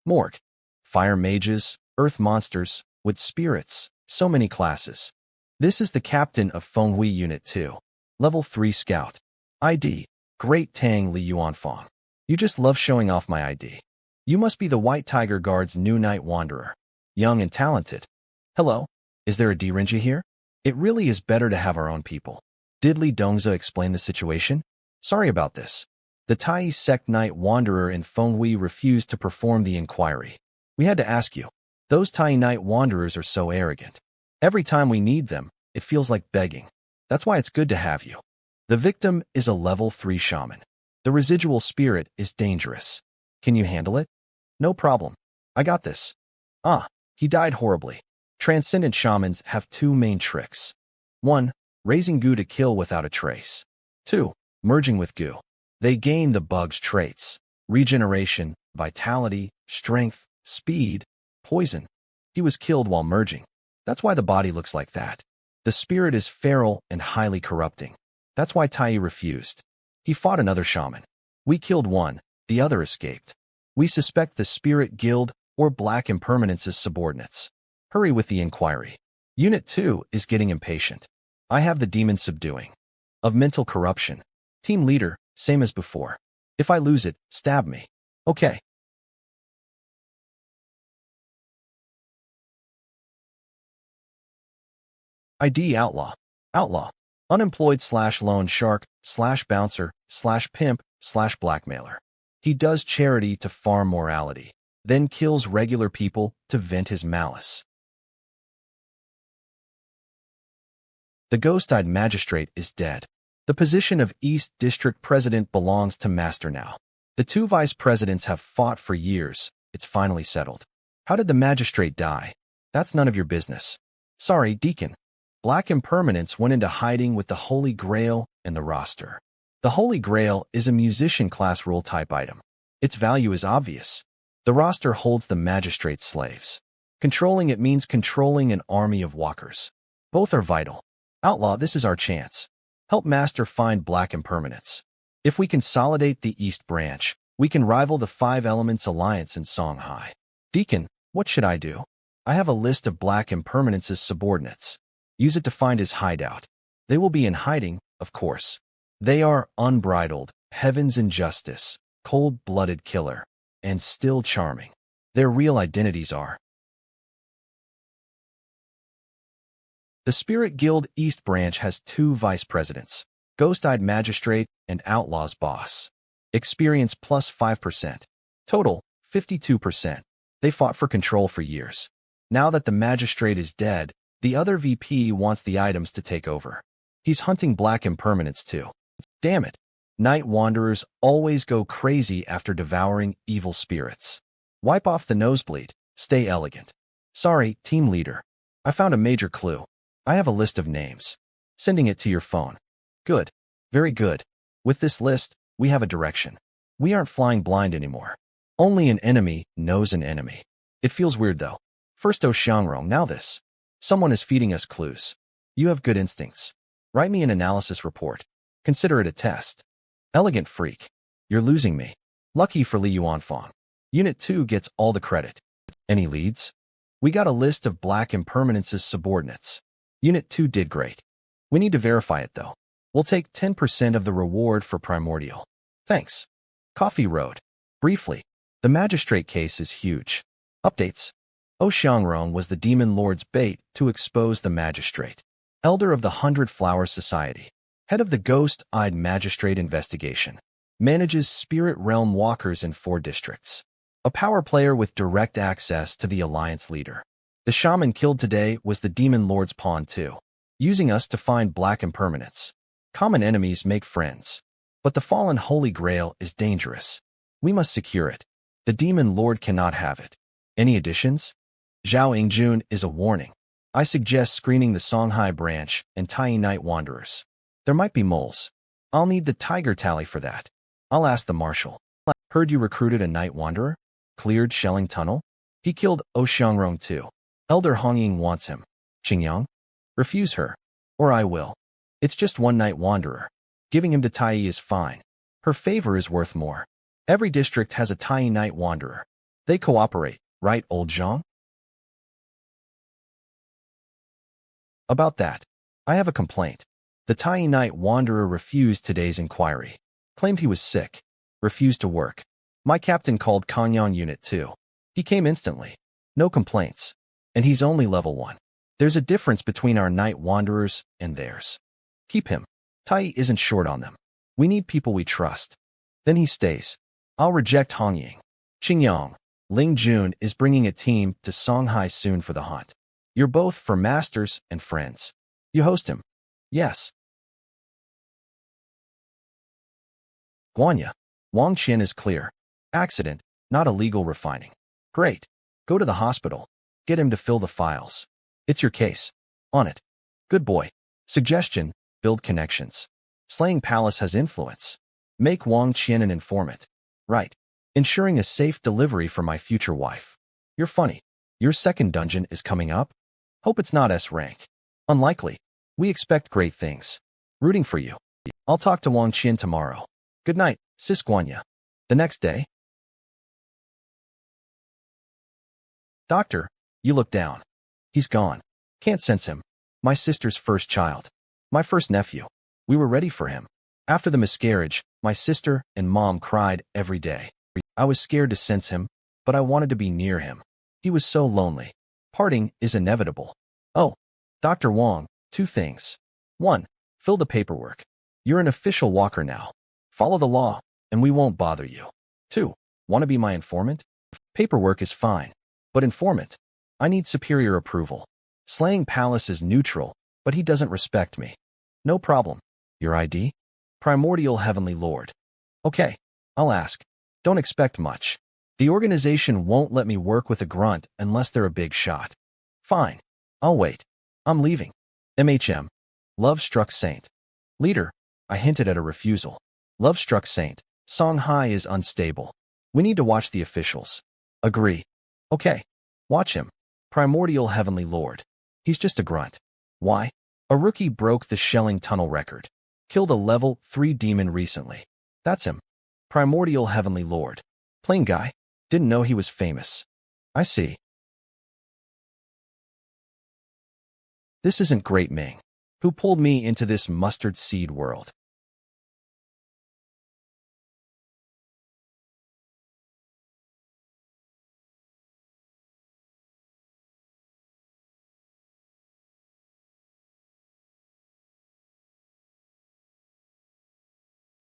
Morgue. Fire mages, earth monsters, wood spirits, so many classes. This is the captain of Fenghui Unit 2. Level 3 Scout. ID. Great Tang Li Yuanfang. You just love showing off my ID. You must be the White Tiger Guard's new night wanderer. Young and talented. Hello? Is there a Dirinja here? It really is better to have our own people. Did Li Dongza explain the situation? Sorry about this. The Tai sect night wanderer in Fenghui refused to perform the inquiry. We had to ask you. Those Tai night wanderers are so arrogant. Every time we need them, it feels like begging. That's why it's good to have you. The victim is a level 3 shaman. The residual spirit is dangerous. Can you handle it? No problem. I got this. He died horribly. Transcendent shamans have 2 main tricks. 1. Raising goo to kill without a trace. 2. Merging with goo. They gain the bug's traits: regeneration, vitality, strength, speed, poison. He was killed while merging. That's why the body looks like that. The spirit is feral and highly corrupting. That's why Tai refused. He fought another shaman. We killed one, the other escaped. We suspect the Spirit Guild or Black Impermanence's subordinates. Hurry with the inquiry. Unit 2 is getting impatient. I have the demon subduing. Of mental corruption. Team leader, same as before. If I lose it, stab me. Okay. ID Outlaw. Outlaw. Unemployed / loan shark / bouncer / pimp / blackmailer. He does charity to farm morality, then kills regular people to vent his malice. The ghost-eyed magistrate is dead. The position of East District President belongs to Master now. The 2 vice presidents have fought for years. It's finally settled. How did the magistrate die? That's none of your business. Sorry, Deacon. Black Impermanence went into hiding with the Holy Grail and the roster. The Holy Grail is a musician class rule type item. Its value is obvious. The roster holds the magistrate's slaves. Controlling it means controlling an army of walkers. Both are vital. Outlaw, this is our chance. Help Master find Black Impermanence. If we consolidate the East Branch, we can rival the 5 Elements Alliance in Songhai. Deacon, what should I do? I have a list of Black Impermanence's subordinates. Use it to find his hideout. They will be in hiding, of course. They are unbridled, heaven's injustice, cold-blooded killer, and still charming. Their real identities are. The Spirit Guild East Branch has 2 vice presidents, Ghost-Eyed Magistrate and Outlaw's Boss. Experience plus 5%. Total, 52%. They fought for control for years. Now that the magistrate is dead, the other VP wants the items to take over. He's hunting Black Impermanence too. Damn it. Night Wanderers always go crazy after devouring evil spirits. Wipe off the nosebleed. Stay elegant. Sorry, team leader. I found a major clue. I have a list of names. Sending it to your phone. Good. Very good. With this list, we have a direction. We aren't flying blind anymore. Only an enemy knows an enemy. It feels weird though. First Xiangrong, now this. Someone is feeding us clues. You have good instincts. Write me an analysis report. Consider it a test. Elegant freak. You're losing me. Lucky for Li Yuanfang. Unit 2 gets all the credit. Any leads? We got a list of Black Impermanence's subordinates. Unit 2 did great. We need to verify it though. We'll take 10% of the reward for Primordial. Thanks. Coffee Road. Briefly, the magistrate case is huge. Updates. Xiangrong was the demon lord's bait to expose the magistrate. Elder of the 100 Flower Society. Head of the Ghost-Eyed Magistrate investigation. Manages spirit realm walkers in 4 districts. A power player with direct access to the alliance leader. The shaman killed today was the demon lord's pawn too. Using us to find Black Impermanence. Common enemies make friends. But the fallen Holy Grail is dangerous. We must secure it. The demon lord cannot have it. Any additions? Zhao Yingjun is a warning. I suggest screening the Songhai branch and Tai Night Wanderers. There might be moles. I'll need the tiger tally for that. I'll ask the marshal. Heard you recruited a night wanderer? Cleared Shelling Tunnel? He killed O Xiangrong too. Elder Hongying wants him. Qingyang? Refuse her. Or I will. It's just one night wanderer. Giving him to Tai is fine. Her favor is worth more. Every district has a Tai night wanderer. They cooperate, right, old Zhang? About that, I have a complaint. The Tai night wanderer refused today's inquiry. Claimed he was sick. Refused to work. My captain called Kanyang Unit 2. He came instantly. No complaints. And he's only level 1. There's a difference between our night wanderers and theirs. Keep him. Tai isn't short on them. We need people we trust. Then he stays. I'll reject Hongying. Qingyang, Ling Jun is bringing a team to Songhai soon for the hunt. You're both for masters and friends. You host him. Yes. Guanya. Wang Qian is clear. Accident, not illegal refining. Great. Go to the hospital. Get him to fill the files. It's your case. On it. Good boy. Suggestion, build connections. Slaying Palace has influence. Make Wang Qian an informant. Right. Ensuring a safe delivery for my future wife. You're funny. Your second dungeon is coming up? Hope it's not S rank. Unlikely. We expect great things. Rooting for you. I'll talk to Wang Qian tomorrow. Good night, Sis Guanya. The next day. Doctor, you look down. He's gone. Can't sense him. My sister's first child. My first nephew. We were ready for him. After the miscarriage, my sister and mom cried every day. I was scared to sense him, but I wanted to be near him. He was so lonely. Parting is inevitable. Oh, Dr. Wang, 2 things. 1. Fill the paperwork. You're an official walker now. Follow the law, and we won't bother you. 2. Want to be my informant? Paperwork is fine, but informant? I need superior approval. Slaying Palace is neutral, but he doesn't respect me. No problem. Your ID? Primordial Heavenly Lord. Okay, I'll ask. Don't expect much. The organization won't let me work with a grunt unless they're a big shot. Fine. I'll wait. I'm leaving. MHM. Love-struck saint. Leader, I hinted at a refusal. Love-struck saint. Songhai is unstable. We need to watch the officials. Agree. Okay. Watch him. Primordial Heavenly Lord. He's just a grunt. Why? A rookie broke the Shelling Tunnel record. Killed a level 3 demon recently. That's him. Primordial Heavenly Lord. Plain guy. Didn't know he was famous. I see. This isn't Great Ming. Who pulled me into this mustard seed world?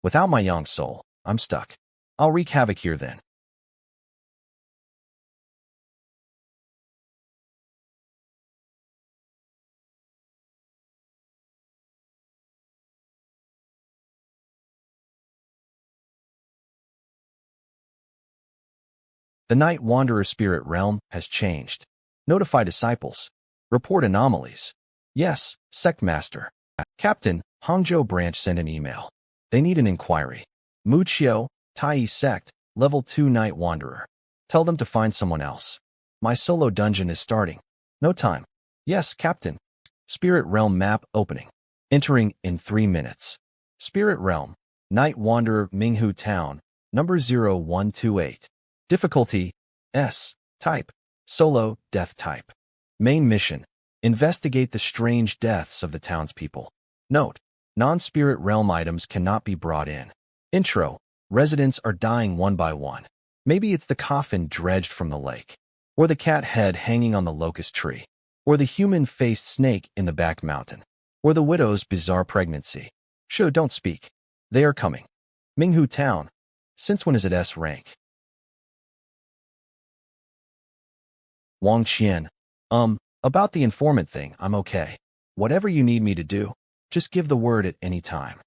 Without my young soul, I'm stuck. I'll wreak havoc here then. The Night Wanderer Spirit Realm has changed. Notify disciples. Report anomalies. Yes, Sect Master. Captain, Hangzhou Branch sent an email. They need an inquiry. Muqiu, Tai Sect, Level 2 Night Wanderer. Tell them to find someone else. My solo dungeon is starting. No time. Yes, Captain. Spirit Realm map opening. Entering in 3 minutes. Spirit Realm, Night Wanderer Minghu Town, number 0128. Difficulty, S. Type, Solo, Death Type. Main mission, investigate the strange deaths of the townspeople. Note, non-spirit realm items cannot be brought in. Intro, residents are dying one by one. Maybe it's the coffin dredged from the lake, or the cat head hanging on the locust tree, or the human-faced snake in the back mountain, or the widow's bizarre pregnancy. Sure, don't speak. They are coming. Minghu Town. Since when is it S rank? Wang Qian. About the informant thing, I'm okay. Whatever you need me to do, just give the word at any time.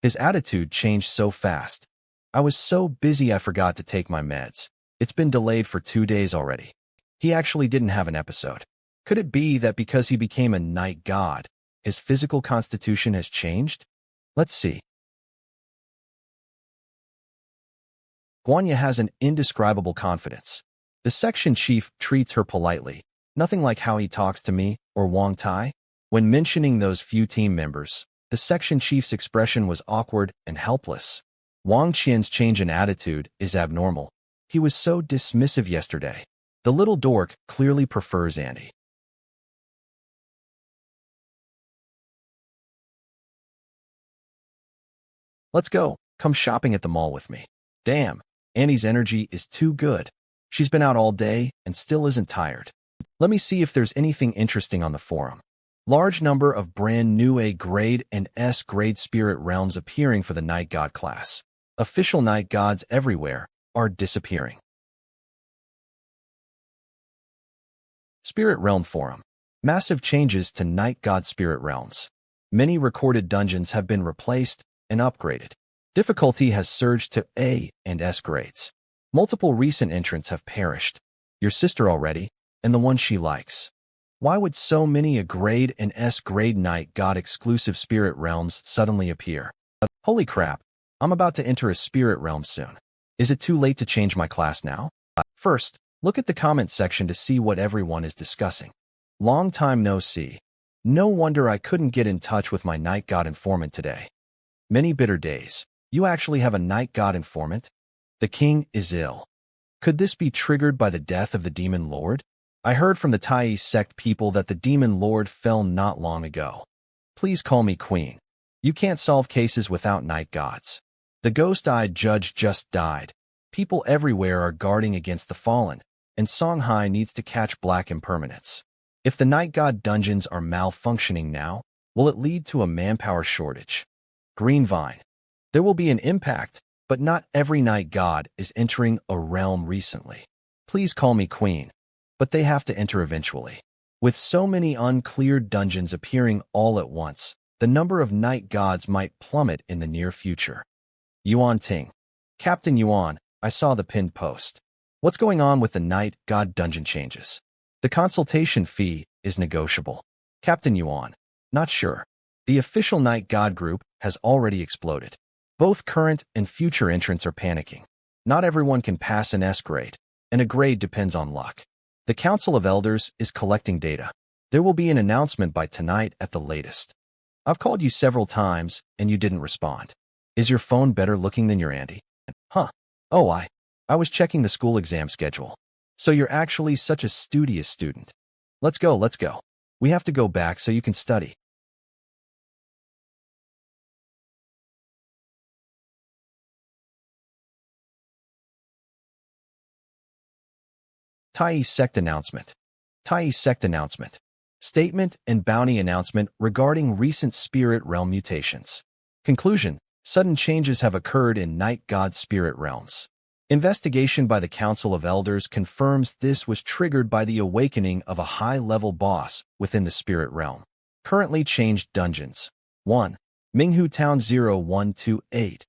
His attitude changed so fast. I was so busy I forgot to take my meds. It's been delayed for 2 days already. He actually didn't have an episode. Could it be that because he became a night god, his physical constitution has changed? Let's see. Guanya has an indescribable confidence. The section chief treats her politely, nothing like how he talks to me or Wang Tai. When mentioning those few team members, the section chief's expression was awkward and helpless. Wang Qian's change in attitude is abnormal. He was so dismissive yesterday. The little dork clearly prefers Andy. Let's go. Come shopping at the mall with me. Damn, Annie's energy is too good. She's been out all day and still isn't tired. Let me see if there's anything interesting on the forum. Large number of brand new A grade and S grade spirit realms appearing for the Night God class. Official Night Gods everywhere are disappearing. Spirit Realm Forum. Massive changes to Night God Spirit Realms. Many recorded dungeons have been replaced and upgraded. Difficulty has surged to A and S grades. Multiple recent entrants have perished. Your sister already, and the one she likes. Why would so many A grade and S grade Night God exclusive spirit realms suddenly appear? Holy crap, I'm about to enter a spirit realm soon. Is it too late to change my class now? First, look at the comment section to see what everyone is discussing. Long time no see. No wonder I couldn't get in touch with my Night God informant today. Many bitter days. You actually have a Night God informant? The king is ill. Could this be triggered by the death of the demon lord? I heard from the Tai sect people that the demon lord fell not long ago. Please call me queen. You can't solve cases without Night Gods. The ghost-eyed judge just died. People everywhere are guarding against the fallen, and Songhai needs to catch black impermanence. If the Night God dungeons are malfunctioning now, will it lead to a manpower shortage? Green Vine. There will be an impact, but not every Night God is entering a realm recently. Please call me queen, but they have to enter eventually. With so many uncleared dungeons appearing all at once, the number of Night Gods might plummet in the near future. Yuan Ting. Captain Yuan, I saw the pinned post. What's going on with the Night God dungeon changes? The consultation fee is negotiable. Captain Yuan. Not sure. The official Night God group has already exploded. Both current and future entrants are panicking. Not everyone can pass an S grade, and a grade depends on luck. The Council of Elders is collecting data. There will be an announcement by tonight at the latest. I've called you several times, and you didn't respond. Is your phone better looking than your Andy? Huh. Oh, I was checking the school exam schedule. So you're actually such a studious student. Let's go. We have to go back so you can study. Tai Sect Announcement. Tai Sect Announcement. Statement and bounty announcement regarding recent spirit realm mutations. Conclusion. Sudden changes have occurred in Night God spirit realms. Investigation by the Council of Elders confirms this was triggered by the awakening of a high-level boss within the spirit realm. Currently changed dungeons. 1. Minghu Town 0128.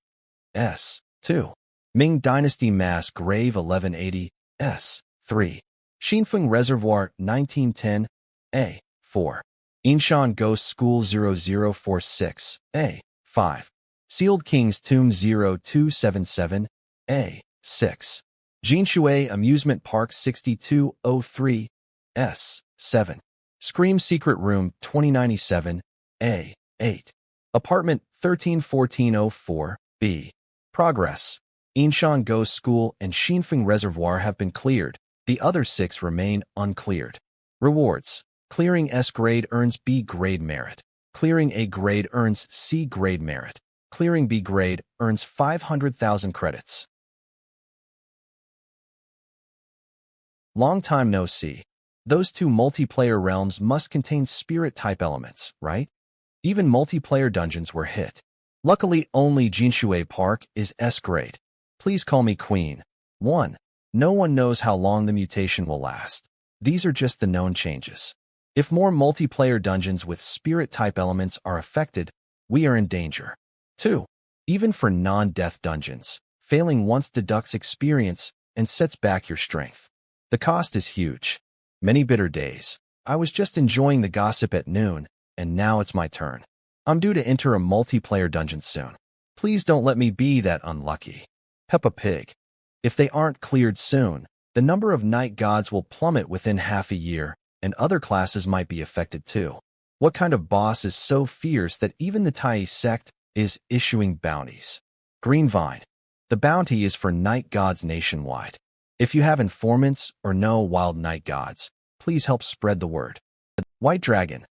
S. 2. Ming Dynasty Mass Grave 1180. S. 3. Xinfeng Reservoir 1910. A. 4. Inshan Ghost School 0046. A. 5. Sealed King's Tomb 0277. A. 6. Jinshui Amusement Park 6203. S. 7. Scream Secret Room 2097. A. 8. Apartment 131404. B. Progress. Inshan Ghost School and Xinfeng Reservoir have been cleared. The other 6 remain uncleared. Rewards. Clearing S grade earns B grade merit. Clearing A grade earns C grade merit. Clearing B grade earns 500,000 credits. Long time no see. Those 2 multiplayer realms must contain spirit-type elements, right? Even multiplayer dungeons were hit. Luckily, only Jinshui Park is S grade. Please call me queen. 1. No one knows how long the mutation will last. These are just the known changes. If more multiplayer dungeons with spirit-type elements are affected, we are in danger. 2. Even for non-death dungeons, failing once deducts experience and sets back your strength. The cost is huge. Many bitter days. I was just enjoying the gossip at noon, and now it's my turn. I'm due to enter a multiplayer dungeon soon. Please don't let me be that unlucky. Peppa Pig. If they aren't cleared soon, the number of night gods will plummet within half a year, and other classes might be affected too. What kind of boss is so fierce that even the Tai sect is issuing bounties? Green Vine. The bounty is for night gods nationwide. If you have informants or know wild night gods, please help spread the word. White Dragon.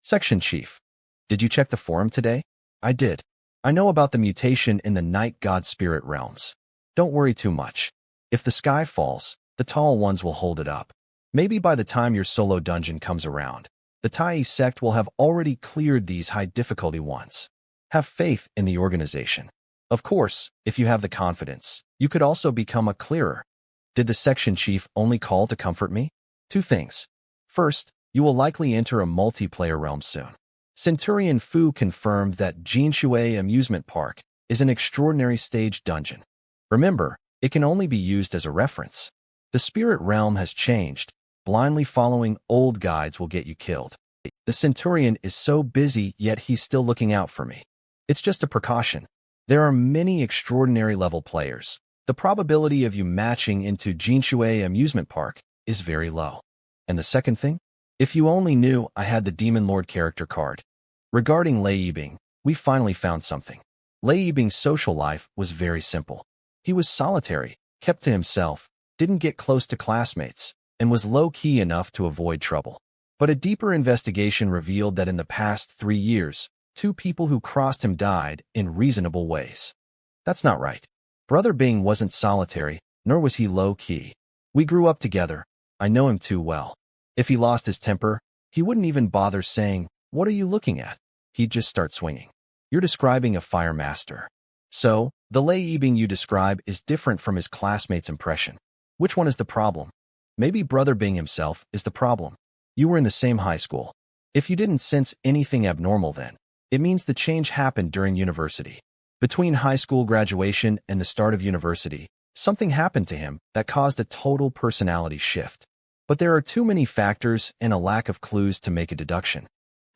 Section Chief. Did you check the forum today? I did. I know about the mutation in the night god spirit realms. Don't worry too much. If the sky falls, the tall ones will hold it up. Maybe by the time your solo dungeon comes around, the Tai sect will have already cleared these high difficulty ones. Have faith in the organization. Of course, if you have the confidence, you could also become a clearer. Did the section chief only call to comfort me? Two things. First, you will likely enter a multiplayer realm soon. Centurion Fu confirmed that Jinshui Amusement Park is an extraordinary stage dungeon. Remember, it can only be used as a reference. The spirit realm has changed. Blindly following old guides will get you killed. The Centurion is so busy, yet he's still looking out for me. It's just a precaution. There are many extraordinary level players. The probability of you matching into Jinshui Amusement Park is very low. And the second thing? If you only knew I had the Demon Lord character card. Regarding Lei Yibing, we finally found something. Lei Yibing's social life was very simple. He was solitary, kept to himself, didn't get close to classmates, and was low-key enough to avoid trouble. But a deeper investigation revealed that in the past 3 years, 2 people who crossed him died in reasonable ways. That's not right. Brother Bing wasn't solitary, nor was he low-key. We grew up together. I know him too well. If he lost his temper, he wouldn't even bother saying, "What are you looking at?" He'd just start swinging. You're describing a fire master. So, the Lei Yibing you describe is different from his classmates' impression. Which one is the problem? Maybe Brother Bing himself is the problem. You were in the same high school. If you didn't sense anything abnormal then, it means the change happened during university. Between high school graduation and the start of university, something happened to him that caused a total personality shift. But there are too many factors and a lack of clues to make a deduction.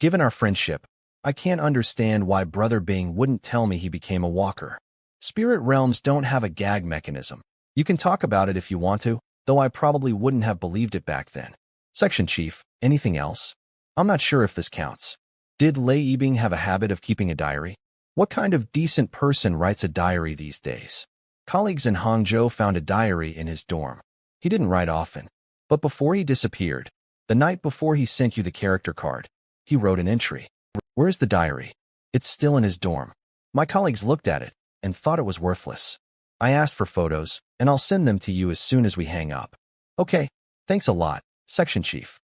Given our friendship, I can't understand why Brother Bing wouldn't tell me he became a walker. Spirit realms don't have a gag mechanism. You can talk about it if you want to, though I probably wouldn't have believed it back then. Section Chief, anything else? I'm not sure if this counts. Did Lei Yibing have a habit of keeping a diary? What kind of decent person writes a diary these days? Colleagues in Hangzhou found a diary in his dorm. He didn't write often. But before he disappeared, the night before he sent you the character card, he wrote an entry. Where's the diary? It's still in his dorm. My colleagues looked at it and thought it was worthless. I asked for photos, and I'll send them to you as soon as we hang up. Okay, thanks a lot, Section Chief.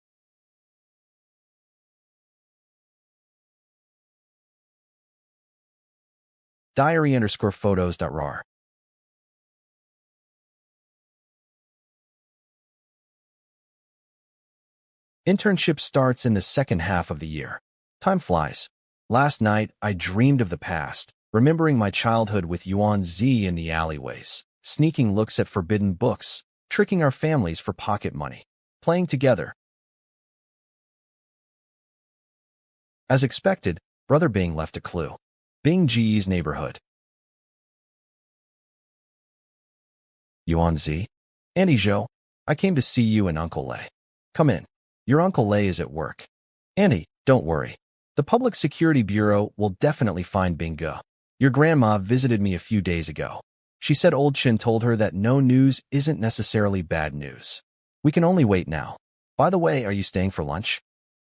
Diary_photos.rar. Internship starts in the second half of the year. Time flies. Last night, I dreamed of the past, remembering my childhood with Yuan Zi in the alleyways, sneaking looks at forbidden books, tricking our families for pocket money, playing together. As expected, Brother Bing left a clue. Bing Ji's neighborhood. Yuan Zi? Auntie Zhou, I came to see you and Uncle Lei. Come in. Your Uncle Lei is at work. Auntie, don't worry. The Public Security Bureau will definitely find Bing Ge. Your grandma visited me a few days ago. She said Old Chin told her that no news isn't necessarily bad news. We can only wait now. By the way, are you staying for lunch?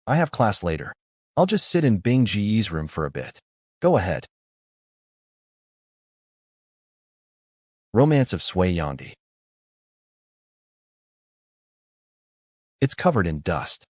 I have class later. I'll just sit in Bing Ji's room for a bit. Go ahead. Romance of Sui Yangdi. It's covered in dust.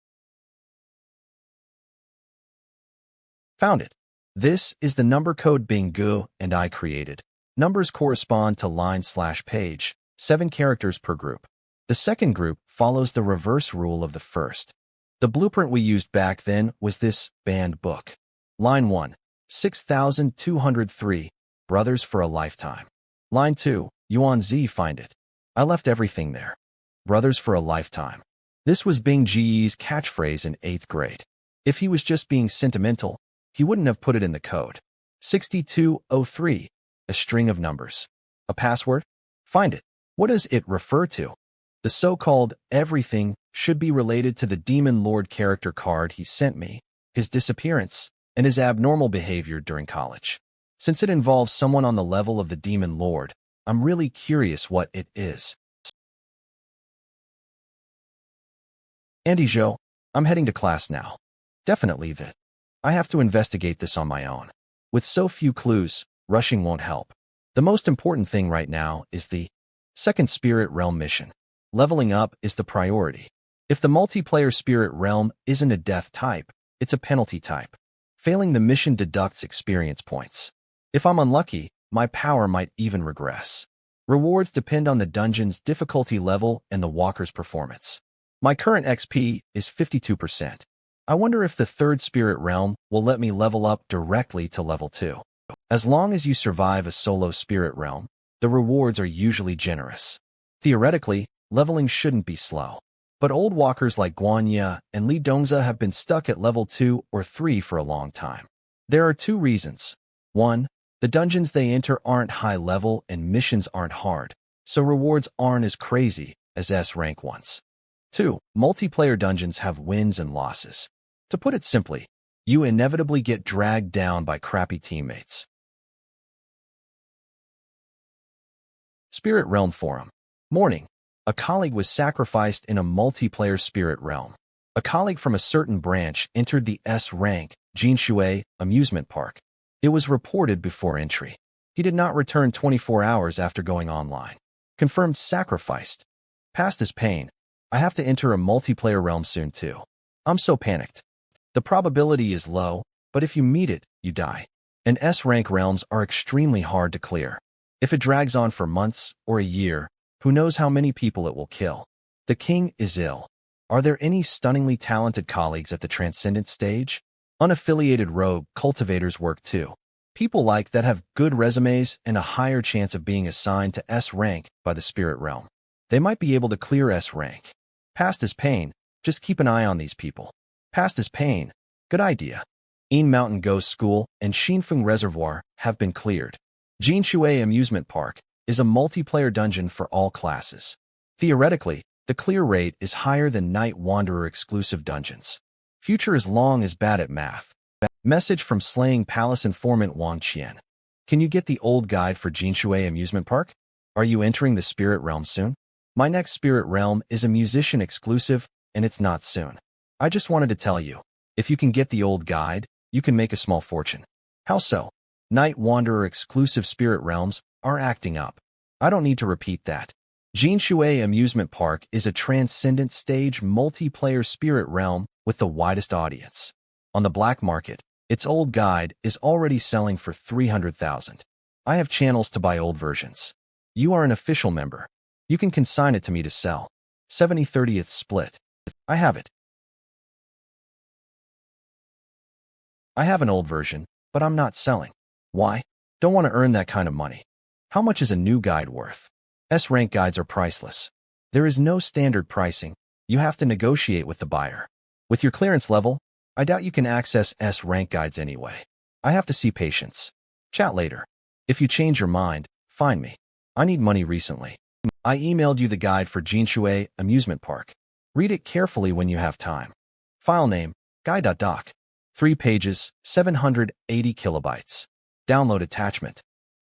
Found it. This is the number code Bing Ge and I created. Numbers correspond to line/page, 7 characters per group. The second group follows the reverse rule of the first. The blueprint we used back then was this banned book. Line 1, 6203, Brothers for a Lifetime. Line 2, Yuan Zi find it. I left everything there. Brothers for a Lifetime. This was Bing Ji's catchphrase in 8th grade. If he was just being sentimental, he wouldn't have put it in the code. 6203. A string of numbers. A password? Find it. What does it refer to? The so-called everything should be related to the Demon Lord character card he sent me, his disappearance, and his abnormal behavior during college. Since it involves someone on the level of the Demon Lord, I'm really curious what it is. Andy Joe, I'm heading to class now. Definitely that. I have to investigate this on my own. With so few clues, rushing won't help. The most important thing right now is the second Spirit Realm mission. Leveling up is the priority. If the multiplayer Spirit Realm isn't a death type, it's a penalty type. Failing the mission deducts experience points. If I'm unlucky, my power might even regress. Rewards depend on the dungeon's difficulty level and the walker's performance. My current XP is 52%. I wonder if the third Spirit Realm will let me level up directly to level 2. As long as you survive a solo Spirit Realm, the rewards are usually generous. Theoretically, leveling shouldn't be slow. But old walkers like Guanya and Li Dongza have been stuck at level 2 or 3 for a long time. There are two reasons. 1. The dungeons they enter aren't high level and missions aren't hard, so rewards aren't as crazy as S-rank ones. 2. Multiplayer dungeons have wins and losses. To put it simply, you inevitably get dragged down by crappy teammates. Spirit Realm Forum. Morning. A colleague was sacrificed in a multiplayer Spirit Realm. A colleague from a certain branch entered the S-rank Jinshui amusement park. It was reported before entry. He did not return 24 hours after going online. Confirmed sacrificed. Past his pain. I have to enter a multiplayer realm soon too. I'm so panicked. The probability is low, but if you meet it, you die. And S-rank realms are extremely hard to clear. If it drags on for months or a year, who knows how many people it will kill. The king is ill. Are there any stunningly talented colleagues at the Transcendent stage? Unaffiliated rogue cultivators work too. People like that have good resumes and a higher chance of being assigned to S-rank by the Spirit Realm. They might be able to clear S-rank. Past is pain. Just keep an eye on these people. Past is pain. Good idea. Een Mountain Ghost School and Xinfeng Reservoir have been cleared. Jinshui Amusement Park is a multiplayer dungeon for all classes. Theoretically, the clear rate is higher than Night Wanderer exclusive dungeons. Future is long is bad at math. Message from Slaying Palace Informant Wang Qian. Can you get the old guide for Jinshui Amusement Park? Are you entering the Spirit Realm soon? My next Spirit Realm is a musician exclusive, and it's not soon. I just wanted to tell you, if you can get the old guide, you can make a small fortune. How so? Night Wanderer exclusive Spirit Realms are acting up. I don't need to repeat that. Jinshui Amusement Park is a transcendent stage multiplayer Spirit Realm with the widest audience. On the black market, its old guide is already selling for 300,000. I have channels to buy old versions. You are an official member. You can consign it to me to sell. 70/30th split. I have it. I have an old version, but I'm not selling. Why? Don't want to earn that kind of money. How much is a new guide worth? S-rank guides are priceless. There is no standard pricing. You have to negotiate with the buyer. With your clearance level, I doubt you can access S-rank guides anyway. I have to see patience. Chat later. If you change your mind, find me. I need money recently. I emailed you the guide for Jinshui Amusement Park. Read it carefully when you have time. File name, guide.doc. 3 pages, 780 kilobytes. Download attachment.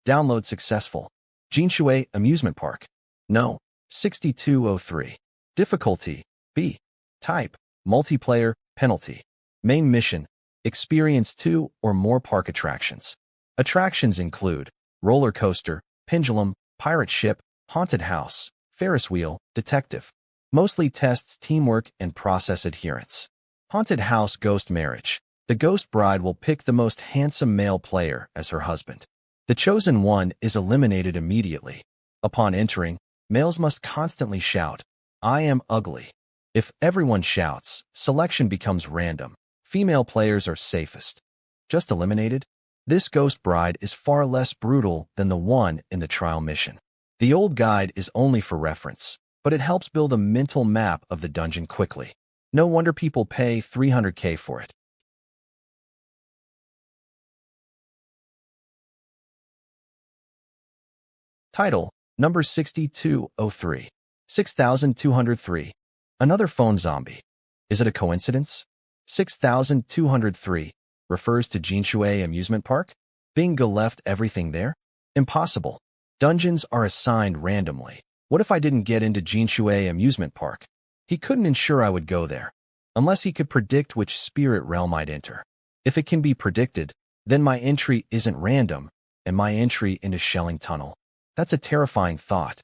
Download successful. Jinshui Amusement Park. No, 6203. Difficulty, B. Type, multiplayer, penalty. Main mission, experience 2 or more park attractions. Attractions include roller coaster, pendulum, pirate ship, haunted house, Ferris wheel, detective. Mostly tests teamwork and process adherence. Haunted house ghost marriage. The ghost bride will pick the most handsome male player as her husband. The chosen one is eliminated immediately. Upon entering, males must constantly shout, "I am ugly." If everyone shouts, selection becomes random. Female players are safest. Just eliminated? This ghost bride is far less brutal than the one in the trial mission. The old guide is only for reference, but it helps build a mental map of the dungeon quickly. No wonder people pay 300K for it. Title, number 6203. 6203. Another phone zombie. Is it a coincidence? 6203 refers to Jinshui Amusement Park? Bingo left everything there? Impossible. Dungeons are assigned randomly. What if I didn't get into Jinshui Amusement Park? He couldn't ensure I would go there, unless he could predict which spirit realm I'd enter. If it can be predicted, then my entry isn't random, and my entry into Shelling Tunnel. That's a terrifying thought.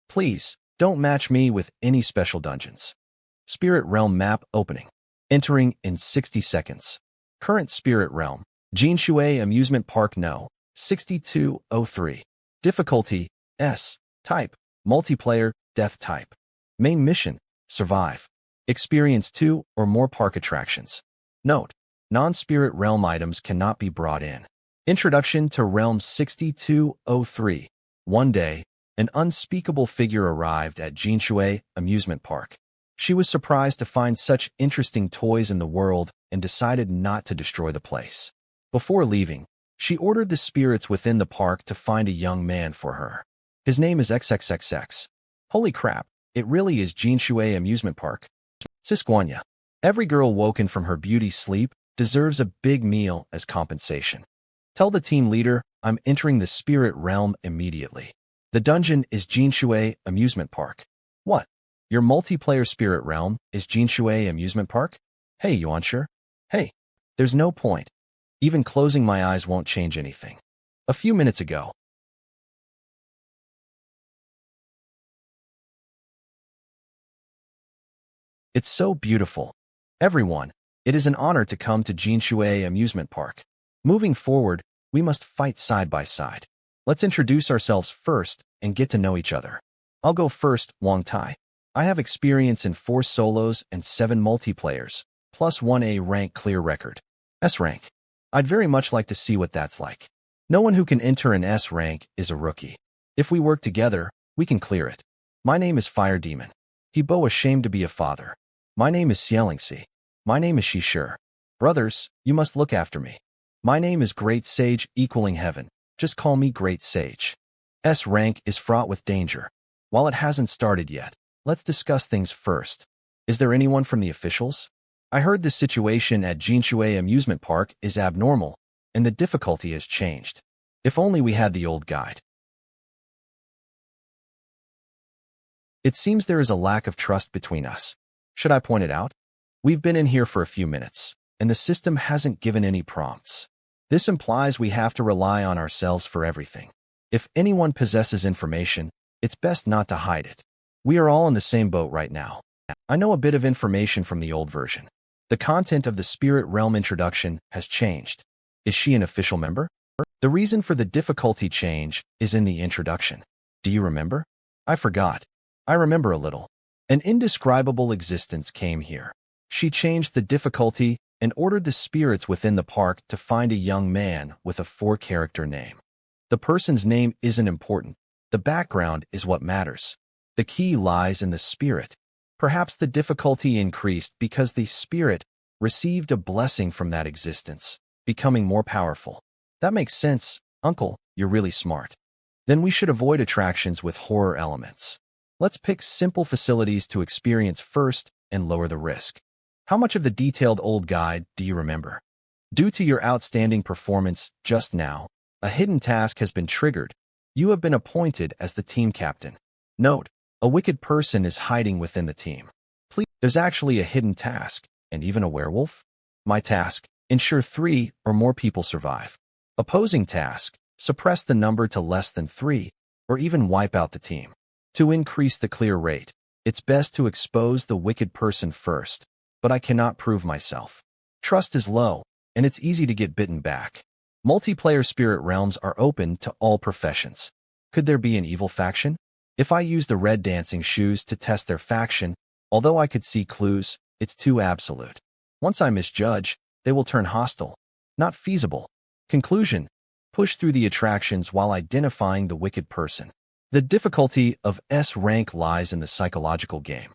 Please, don't match me with any special dungeons. Spirit Realm map opening. Entering in 60 seconds. Current Spirit Realm. Jinshui Amusement Park No. 6203. Difficulty, S. Type, multiplayer, death type. Main mission, survive. Experience 2 or more park attractions. Note, non-spirit realm items cannot be brought in. Introduction to Realm 6203. One day, an unspeakable figure arrived at Jinshui Amusement Park. She was surprised to find such interesting toys in the world and decided not to destroy the place. Before leaving, she ordered the spirits within the park to find a young man for her. His name is XXXX. Holy crap, it really is Jinshui Amusement Park. Sisquanya. Every girl woken from her beauty sleep deserves a big meal as compensation. Tell the team leader I'm entering the spirit realm immediately. The dungeon is Jinshui Amusement Park. What? Your multiplayer spirit realm is Jinshui Amusement Park? Hey, Yuansher. Hey, there's no point. Even closing my eyes won't change anything. A few minutes ago. It's so beautiful. Everyone, it is an honor to come to Jinshui Amusement Park. Moving forward, we must fight side by side. Let's introduce ourselves first and get to know each other. I'll go first, Wang Tai. I have experience in 4 solos and 7 multiplayers, plus 1 A rank clear record. S rank. I'd very much like to see what that's like. No one who can enter an S rank is a rookie. If we work together, we can clear it. My name is Fire Demon. Hebo ashamed to be a father. My name is Xielingxi. My name is Shishir. Brothers, you must look after me. My name is Great Sage equaling heaven. Just call me Great Sage. S rank is fraught with danger. While it hasn't started yet, let's discuss things first. Is there anyone from the officials? I heard the situation at Jinshui Amusement Park is abnormal, and the difficulty has changed. If only we had the old guide. It seems there is a lack of trust between us. Should I point it out? We've been in here for a few minutes, and the system hasn't given any prompts. This implies we have to rely on ourselves for everything. If anyone possesses information, it's best not to hide it. We are all in the same boat right now. I know a bit of information from the old version. The content of the Spirit Realm introduction has changed. Is she an official member? The reason for the difficulty change is in the introduction. Do you remember? I forgot. I remember a little. An indescribable existence came here. She changed the difficulty and ordered the spirits within the park to find a young man with a 4-character name. The person's name isn't important. The background is what matters. The key lies in the spirit. Perhaps the difficulty increased because the spirit received a blessing from that existence, becoming more powerful. That makes sense, Uncle. You're really smart. Then we should avoid attractions with horror elements. Let's pick simple facilities to experience first and lower the risk. How much of the detailed old guide do you remember? Due to your outstanding performance just now, a hidden task has been triggered. You have been appointed as the team captain. Note, a wicked person is hiding within the team. Please, there's actually a hidden task, and even a werewolf. My task, ensure 3 or more people survive. Opposing task, suppress the number to less than 3, or even wipe out the team. To increase the clear rate, it's best to expose the wicked person first, but I cannot prove myself. Trust is low, and it's easy to get bitten back. Multiplayer spirit realms are open to all professions. Could there be an evil faction? If I use the red dancing shoes to test their faction, although I could see clues, it's too absolute. Once I misjudge, they will turn hostile. Not feasible. Conclusion: push through the attractions while identifying the wicked person. The difficulty of S rank lies in the psychological game.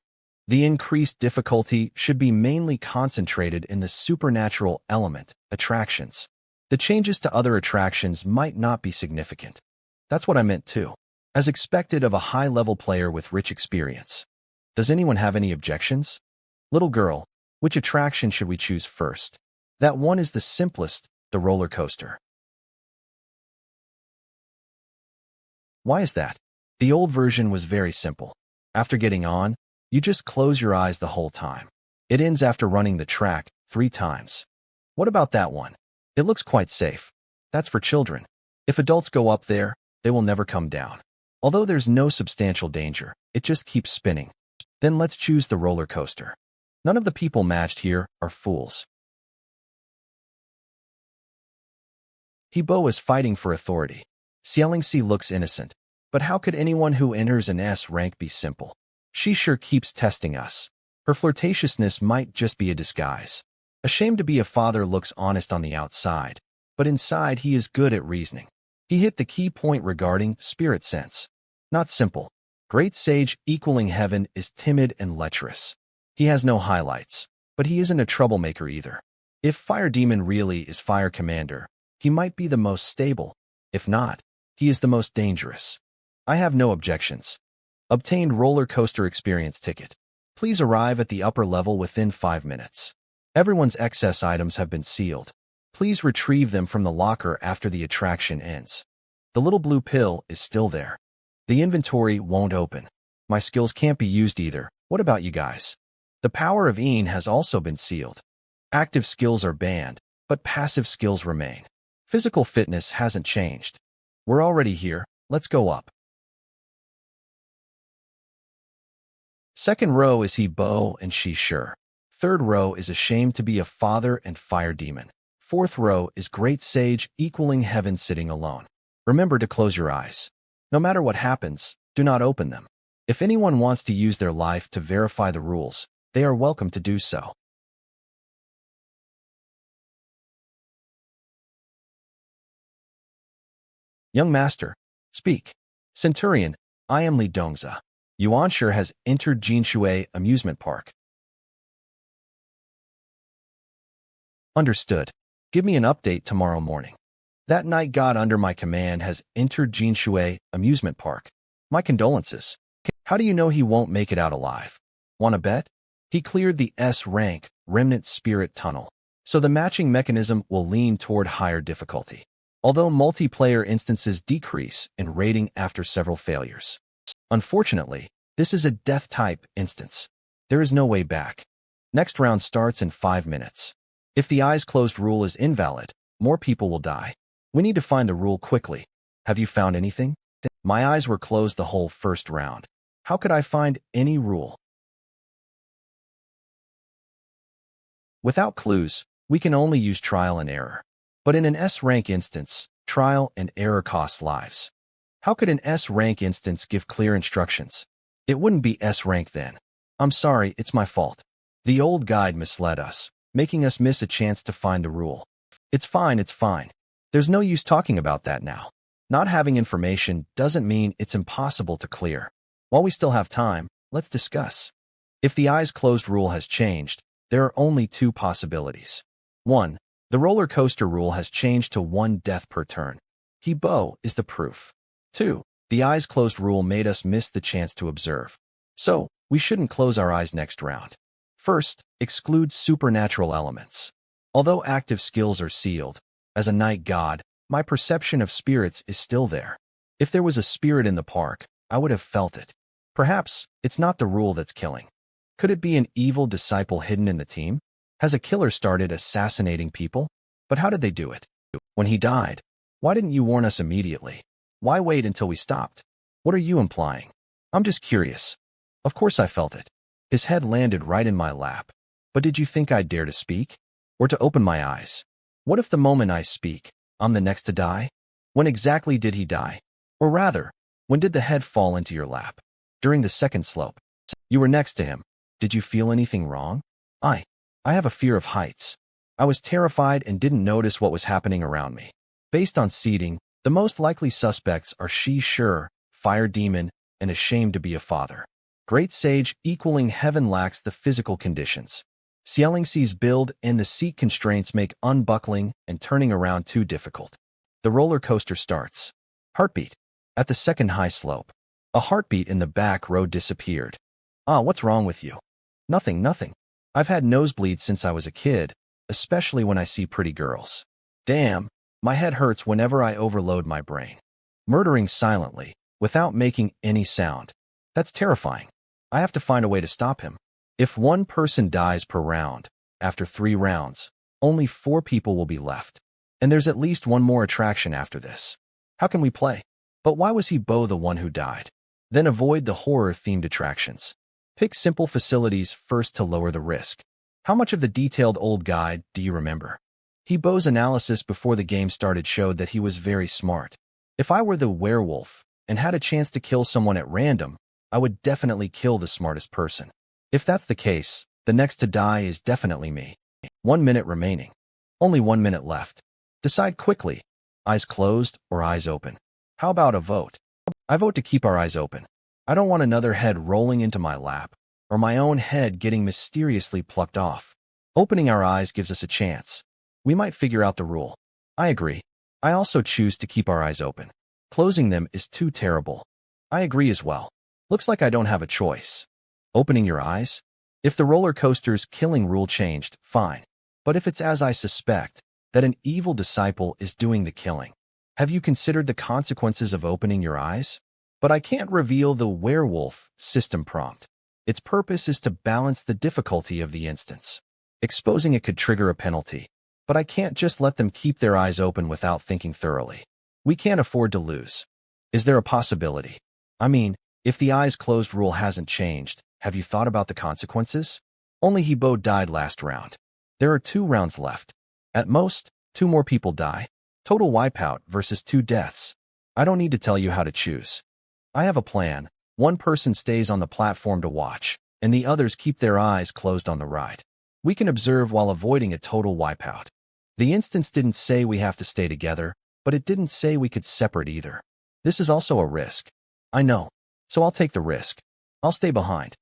The increased difficulty should be mainly concentrated in the supernatural element, attractions. The changes to other attractions might not be significant. That's what I meant too. As expected of a high-level player with rich experience. Does anyone have any objections? Little girl, which attraction should we choose first? That one is the simplest, the roller coaster. Why is that? The old version was very simple. After getting on, you just close your eyes the whole time. It ends after running the track 3 times. What about that one? It looks quite safe. That's for children. If adults go up there, they will never come down. Although there's no substantial danger, it just keeps spinning. Then let's choose the roller coaster. None of the people matched here are fools. Hebo is fighting for authority. Xialingxi looks innocent. But how could anyone who enters an S rank be simple? She sure keeps testing us. Her flirtatiousness might just be a disguise. Ashamed to be a father looks honest on the outside, but inside he is good at reasoning. He hit the key point regarding spirit sense. Not simple. Great sage equaling heaven is timid and lecherous. He has no highlights, but he isn't a troublemaker either. If Fire Demon really is Fire Commander, he might be the most stable. If not, he is the most dangerous. I have no objections. Obtained roller coaster experience ticket. Please arrive at the upper level within 5 minutes. Everyone's excess items have been sealed. Please retrieve them from the locker after the attraction ends. The little blue pill is still there. The inventory won't open. My skills can't be used either. What about you guys? The power of Een has also been sealed. Active skills are banned, but passive skills remain. Physical fitness hasn't changed. We're already here. Let's go up. Second row is he Bo and she sure. Third row is ashamed to be a father and fire demon. Fourth row is great sage equaling heaven sitting alone. Remember to close your eyes. No matter what happens, do not open them. If anyone wants to use their life to verify the rules, they are welcome to do so. Young master, speak. Centurion, I am Li Dongza. Yuansher has entered Jinshui Amusement Park. Understood. Give me an update tomorrow morning. That night god under my command has entered Jinshui Amusement Park. My condolences. How do you know he won't make it out alive? Wanna bet? He cleared the S rank Remnant Spirit Tunnel, so the matching mechanism will lean toward higher difficulty. Although multiplayer instances decrease in rating after several failures. Unfortunately, this is a death-type instance. There is no way back. Next round starts in 5 minutes. If the eyes closed rule is invalid, more people will die. We need to find the rule quickly. Have you found anything? My eyes were closed the whole first round. How could I find any rule? Without clues, we can only use trial and error. But in an S-rank instance, trial and error cost lives. How could an S-rank instance give clear instructions? It wouldn't be S-rank then. I'm sorry, it's my fault. The old guide misled us, making us miss a chance to find the rule. It's fine, it's fine. There's no use talking about that now. Not having information doesn't mean it's impossible to clear. While we still have time, let's discuss. If the eyes closed rule has changed, there are only 2 possibilities. 1. The roller coaster rule has changed to 1 death per turn. Hebo is the proof. 2. The eyes closed rule made us miss the chance to observe. So, we shouldn't close our eyes next round. First, exclude supernatural elements. Although active skills are sealed, as a night god, my perception of spirits is still there. If there was a spirit in the park, I would have felt it. Perhaps, it's not the rule that's killing. Could it be an evil disciple hidden in the team? Has a killer started assassinating people? But how did they do it? When he died, why didn't you warn us immediately? Why wait until we stopped? What are you implying? I'm just curious. Of course I felt it. His head landed right in my lap. But did you think I'd dare to speak? Or to open my eyes? What if the moment I speak, I'm the next to die? When exactly did he die? Or rather, when did the head fall into your lap? During the second slope. You were next to him. Did you feel anything wrong? I have a fear of heights. I was terrified and didn't notice what was happening around me. Based on seeding, the most likely suspects are She Sure, Fire Demon, and ashamed to be a father. Great Sage equaling heaven lacks the physical conditions. Xialingxi's build and the seat constraints make unbuckling and turning around too difficult. The roller coaster starts. Heartbeat. At the second high slope. A heartbeat in the back row disappeared. Ah, what's wrong with you? Nothing, nothing. I've had nosebleeds since I was a kid, especially when I see pretty girls. Damn, my head hurts whenever I overload my brain. Murdering silently, without making any sound. That's terrifying. I have to find a way to stop him. If one person dies per round, after 3 rounds, only 4 people will be left. And there's at least one more attraction after this. How can we play? But why was he Bo the one who died? Then avoid the horror-themed attractions. Pick simple facilities first to lower the risk. How much of the detailed old guide do you remember? Bo's analysis before the game started showed that he was very smart. If I were the werewolf and had a chance to kill someone at random, I would definitely kill the smartest person. If that's the case, the next to die is definitely me. 1 minute remaining. Only 1 minute left. Decide quickly. Eyes closed or eyes open. How about a vote? I vote to keep our eyes open. I don't want another head rolling into my lap, or my own head getting mysteriously plucked off. Opening our eyes gives us a chance. We might figure out the rule. I agree. I also choose to keep our eyes open. Closing them is too terrible. I agree as well. Looks like I don't have a choice. Opening your eyes? If the roller coaster's killing rule changed, fine. But if it's as I suspect, that an evil disciple is doing the killing, have you considered the consequences of opening your eyes? But I can't reveal the werewolf system prompt. Its purpose is to balance the difficulty of the instance. Exposing it could trigger a penalty, but I can't just let them keep their eyes open without thinking thoroughly. We can't afford to lose. Is there a possibility? I mean, if the eyes closed rule hasn't changed, have you thought about the consequences? Only Bo died last round. There are 2 rounds left. At most, 2 more people die. Total wipeout versus 2 deaths. I don't need to tell you how to choose. I have a plan. 1 person stays on the platform to watch, and the others keep their eyes closed on the ride. We can observe while avoiding a total wipeout. The instance didn't say we have to stay together, but it didn't say we could separate either. This is also a risk. I know, so I'll take the risk. I'll stay behind.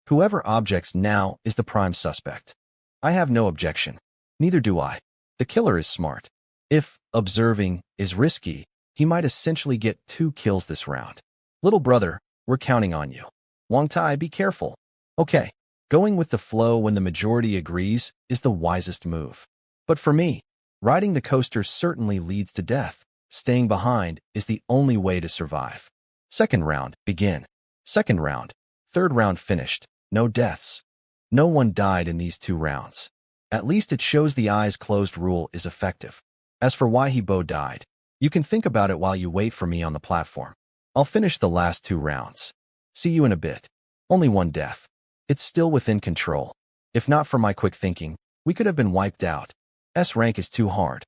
Whoever objects now is the prime suspect. I have no objection. Neither do I. The killer is smart. If observing is risky, he might essentially get 2 kills this round. Little brother, we're counting on you. Wang Tai, be careful. Okay, going with the flow when the majority agrees is the wisest move. But for me, riding the coaster certainly leads to death. Staying behind is the only way to survive. Second round, begin. Second round. Third round finished. No deaths. No one died in these 2 rounds. At least it shows the eyes closed rule is effective. As for why Bo died, you can think about it while you wait for me on the platform. I'll finish the last 2 rounds. See you in a bit. Only 1 death. It's still within control. If not for my quick thinking, we could have been wiped out. S rank is too hard.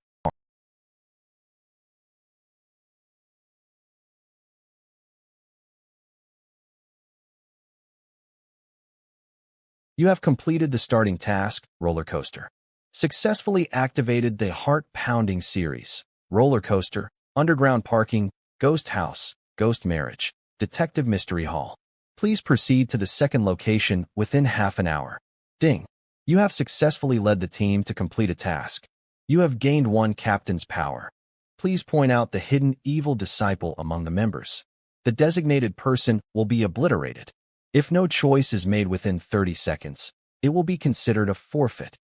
You have completed the starting task, roller coaster. Successfully activated the heart-pounding series, roller coaster, underground parking, ghost house, ghost marriage, detective mystery hall. Please proceed to the second location within half an hour. Ding. You have successfully led the team to complete a task. You have gained 1 captain's power. Please point out the hidden evil disciple among the members. The designated person will be obliterated. If no choice is made within 30 seconds, it will be considered a forfeit.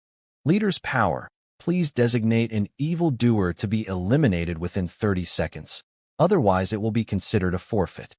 Leader's power. Please designate an evildoer to be eliminated within 30 seconds. Otherwise, it will be considered a forfeit.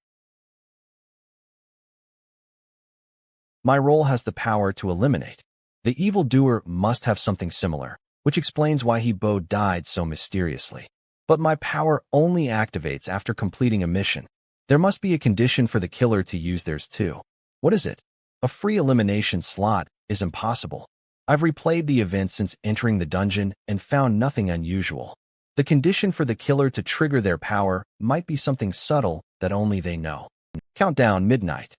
My role has the power to eliminate. The evildoer must have something similar, which explains why Bo died so mysteriously. But my power only activates after completing a mission. There must be a condition for the killer to use theirs too. What is it? A free elimination slot is impossible. I've replayed the event since entering the dungeon and found nothing unusual. The condition for the killer to trigger their power might be something subtle that only they know. Countdown midnight.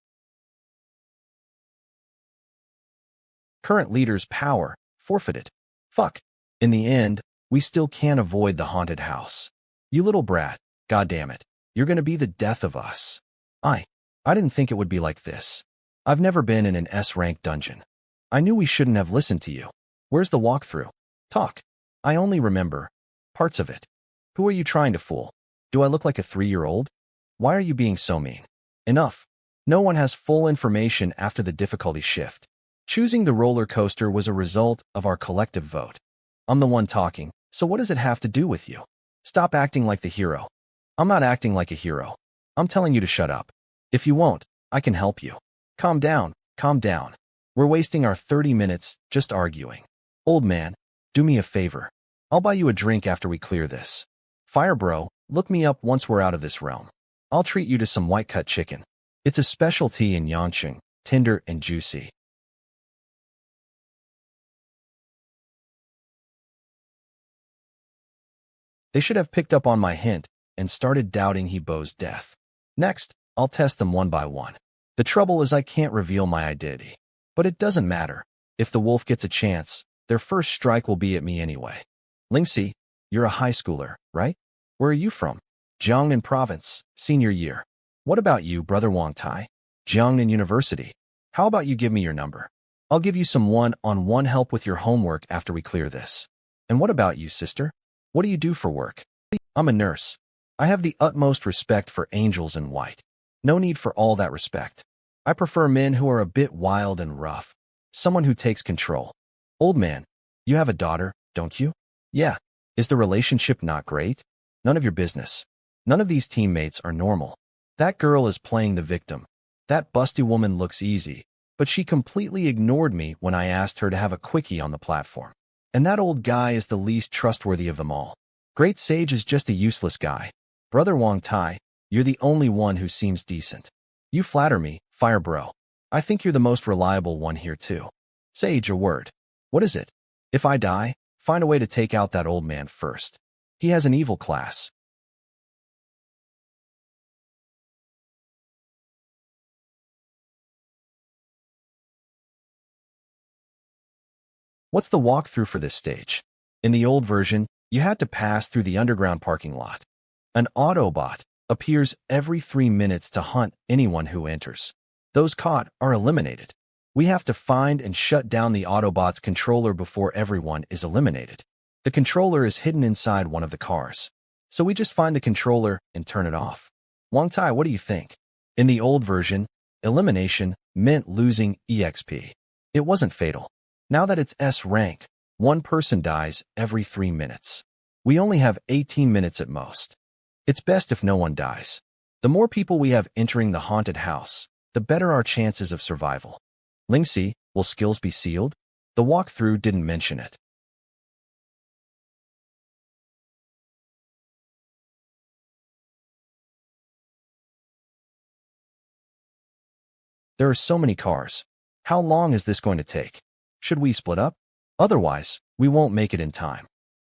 Current leader's power forfeited. Fuck. In the end, we still can't avoid the haunted house. You little brat, goddamn it. You're gonna be the death of us. I didn't think it would be like this. I've never been in an S-rank dungeon. I knew we shouldn't have listened to you. Where's the walkthrough? Talk. I only remember parts of it. Who are you trying to fool? Do I look like a 3-year-old? Why are you being so mean? Enough. No one has full information after the difficulty shift. Choosing the roller coaster was a result of our collective vote. I'm the one talking, so what does it have to do with you? Stop acting like the hero. I'm not acting like a hero. I'm telling you to shut up. If you won't, I can help you. Calm down, calm down. We're wasting our 30 minutes just arguing. Old man, do me a favor. I'll buy you a drink after we clear this. Fire bro, look me up once we're out of this realm. I'll treat you to some white-cut chicken. It's a specialty in Yangcheng, tender and juicy. They should have picked up on my hint and started doubting Hebo's death. Next, I'll test them one by one. The trouble is I can't reveal my identity. But it doesn't matter. If the wolf gets a chance, their first strike will be at me anyway. Lingxi, you're a high schooler, right? Where are you from? Jiangnan Province, senior year. What about you, brother Wang Tai? Jiangnan University. How about you give me your number? I'll give you some one-on-one help with your homework after we clear this. And what about you, sister? What do you do for work? I'm a nurse. I have the utmost respect for angels in white. No need for all that respect. I prefer men who are a bit wild and rough. Someone who takes control. Old man, you have a daughter, don't you? Yeah. Is the relationship not great? None of your business. None of these teammates are normal. That girl is playing the victim. That busty woman looks easy, but she completely ignored me when I asked her to have a quickie on the platform. And that old guy is the least trustworthy of them all. Great Sage is just a useless guy. Brother Wang Tai, you're the only one who seems decent. You flatter me, Fire Bro. I think you're the most reliable one here too. Sage, a word. What is it? If I die, find a way to take out that old man first. He has an evil class. What's the walkthrough for this stage? In the old version, you had to pass through the underground parking lot. An Autobot appears every 3 minutes to hunt anyone who enters. Those caught are eliminated. We have to find and shut down the Autobot's controller before everyone is eliminated. The controller is hidden inside one of the cars. So we just find the controller and turn it off. Wang Tai, what do you think? In the old version, elimination meant losing EXP. It wasn't fatal. Now that it's S rank, one person dies every 3 minutes. We only have 18 minutes at most. It's best if no one dies. The more people we have entering the haunted house, the better our chances of survival. Lingxi, will skills be sealed? The walkthrough didn't mention it. There are so many cars. How long is this going to take? Should we split up? Otherwise, we won't make it in time.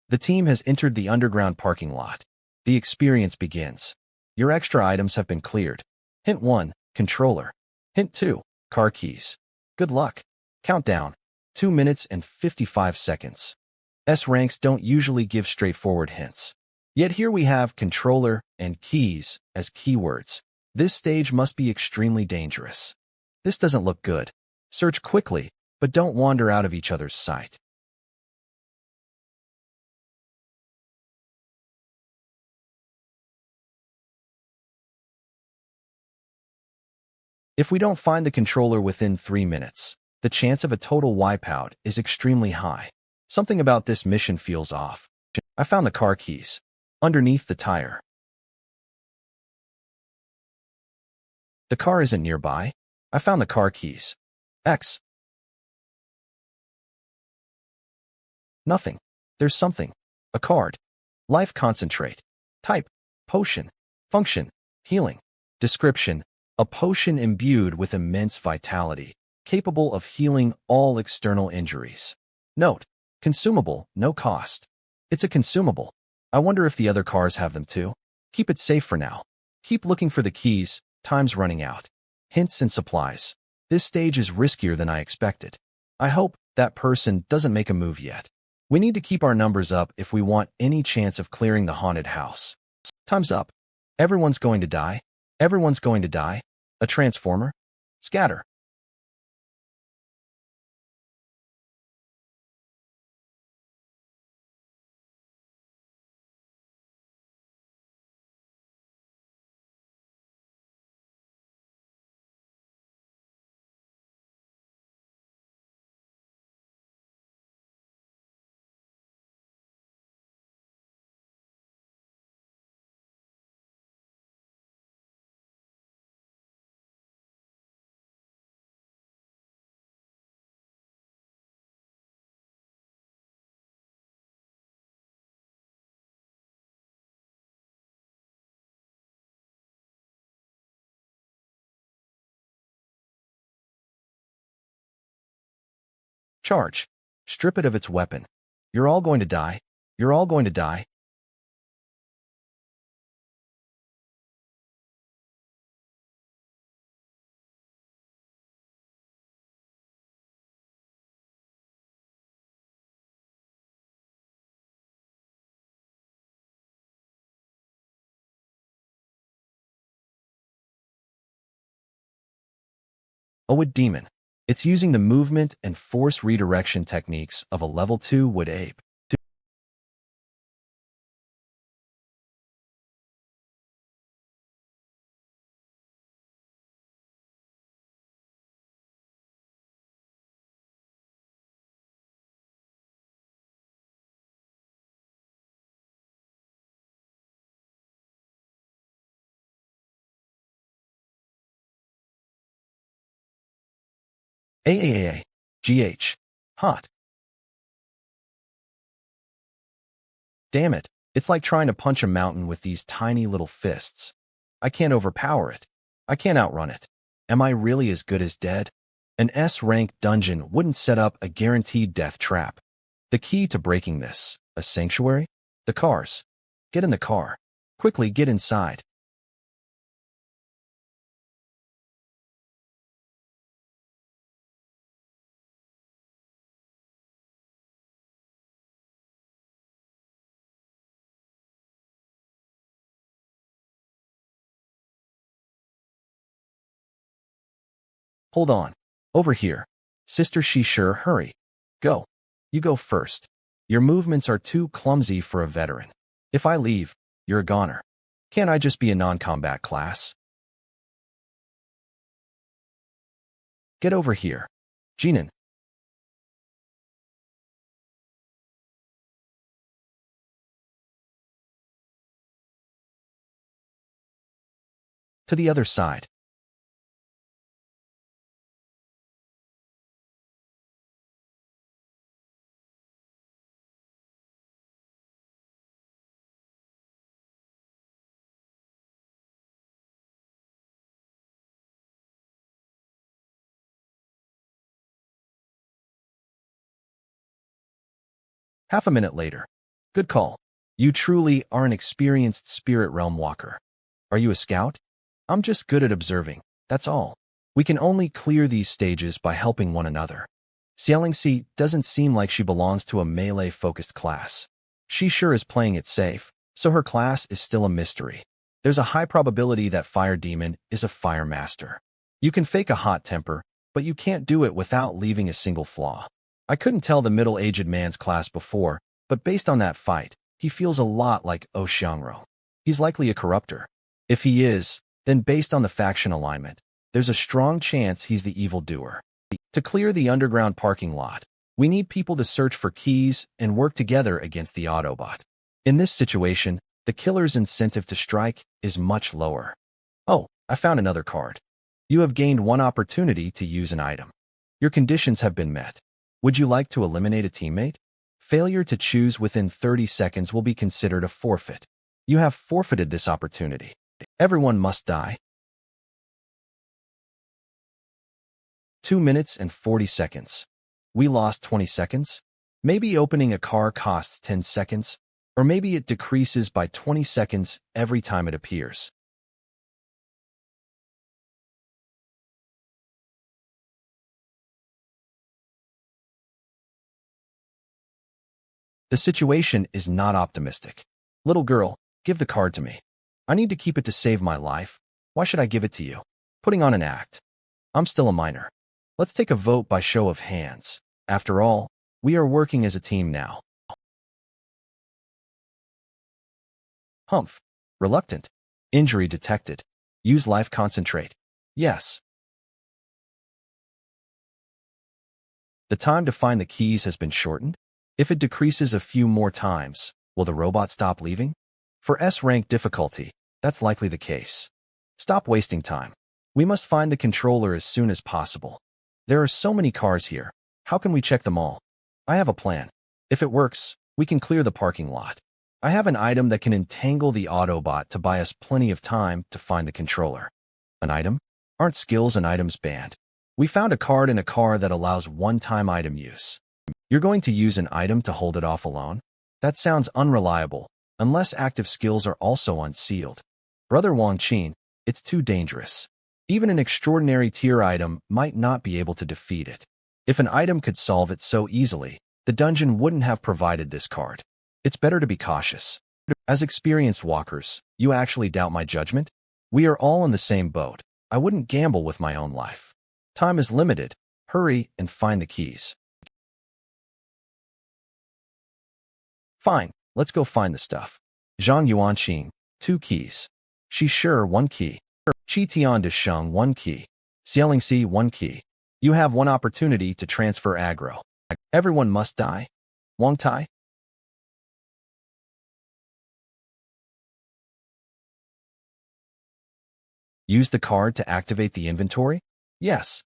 The team has entered the underground parking lot. The experience begins. Your extra items have been cleared. Hint 1, controller. Hint 2, car keys. Good luck. Countdown, 2 minutes and 55 seconds. S ranks don't usually give straightforward hints. Yet here we have controller and keys as keywords. This stage must be extremely dangerous. This doesn't look good. Search quickly, but don't wander out of each other's sight. If we don't find the controller within 3 minutes, the chance of a total wipeout is extremely high. Something about this mission feels off. I found the car keys. Underneath the tire. The car isn't nearby. I found the car keys. X. Nothing. There's something. A card. Life concentrate. Type. Potion. Function. Healing. Description. A potion imbued with immense vitality, capable of healing all external injuries. Note. Consumable, no cost. It's a consumable. I wonder if the other cars have them too. Keep it safe for now. Keep looking for the keys, time's running out. Hints and supplies. This stage is riskier than I expected. I hope that person doesn't make a move yet. We need to keep our numbers up if we want any chance of clearing the haunted house. Time's up. Everyone's going to die. Everyone's going to die. A transformer? Scatter. Charge. Strip it of its weapon. You're all going to die. You're all going to die. Oh, a demon. It's using the movement and force redirection techniques of a level 2 wood ape. AAA. GH. Hot. Damn it. It's like trying to punch a mountain with these tiny little fists. I can't overpower it. I can't outrun it. Am I really as good as dead? An S-rank dungeon wouldn't set up a guaranteed death trap. The key to breaking this, a sanctuary? The cars. Get in the car. Quickly get inside. Hold on. Over here. Sister Shishir, hurry. Go. You go first. Your movements are too clumsy for a veteran. If I leave, you're a goner. Can't I just be a non-combat class? Get over here. Jinan. To the other side. Half a minute later. Good call. You truly are an experienced spirit realm walker. Are you a scout? I'm just good at observing, that's all. We can only clear these stages by helping one another. Xiaolingxi doesn't seem like she belongs to a melee-focused class. She sure is playing it safe, so her class is still a mystery. There's a high probability that Fire Demon is a Fire Master. You can fake a hot temper, but you can't do it without leaving a single flaw. I couldn't tell the middle-aged man's class before, but based on that fight, he feels a lot like Oh Xiangro. He's likely a corruptor. If he is, then based on the faction alignment, there's a strong chance he's the evildoer. To clear the underground parking lot, we need people to search for keys and work together against the Autobot. In this situation, the killer's incentive to strike is much lower. Oh, I found another card. You have gained one opportunity to use an item. Your conditions have been met. Would you like to eliminate a teammate? Failure to choose within 30 seconds will be considered a forfeit. You have forfeited this opportunity. Everyone must die. 2 minutes and 40 seconds. We lost 20 seconds? Maybe opening a car costs 10 seconds, or maybe it decreases by 20 seconds every time it appears. The situation is not optimistic. Little girl, give the card to me. I need to keep it to save my life. Why should I give it to you? Putting on an act. I'm still a minor. Let's take a vote by show of hands. After all, we are working as a team now. Humph. Reluctant. Injury detected. Use life concentrate. Yes. The time to find the keys has been shortened? If it decreases a few more times, will the robot stop leaving? For S-rank difficulty, that's likely the case. Stop wasting time. We must find the controller as soon as possible. There are so many cars here. How can we check them all? I have a plan. If it works, we can clear the parking lot. I have an item that can entangle the Autobot to buy us plenty of time to find the controller. An item? Aren't skills and items banned? We found a card in a car that allows one-time item use. You're going to use an item to hold it off alone? That sounds unreliable, unless active skills are also unsealed. Brother Wang Qin, it's too dangerous. Even an extraordinary tier item might not be able to defeat it. If an item could solve it so easily, the dungeon wouldn't have provided this card. It's better to be cautious. As experienced walkers, you actually doubt my judgment? We are all in the same boat. I wouldn't gamble with my own life. Time is limited. Hurry and find the keys. Fine, let's go find the stuff. Zhang Yuanqing, 2 keys. Shi Shi, 1 key. Qi Tian de Sheng, 1 key. Xiaolingxi, 1 key. You have 1 opportunity to transfer aggro. Everyone must die. Wang Tai? Use the card to activate the inventory? Yes.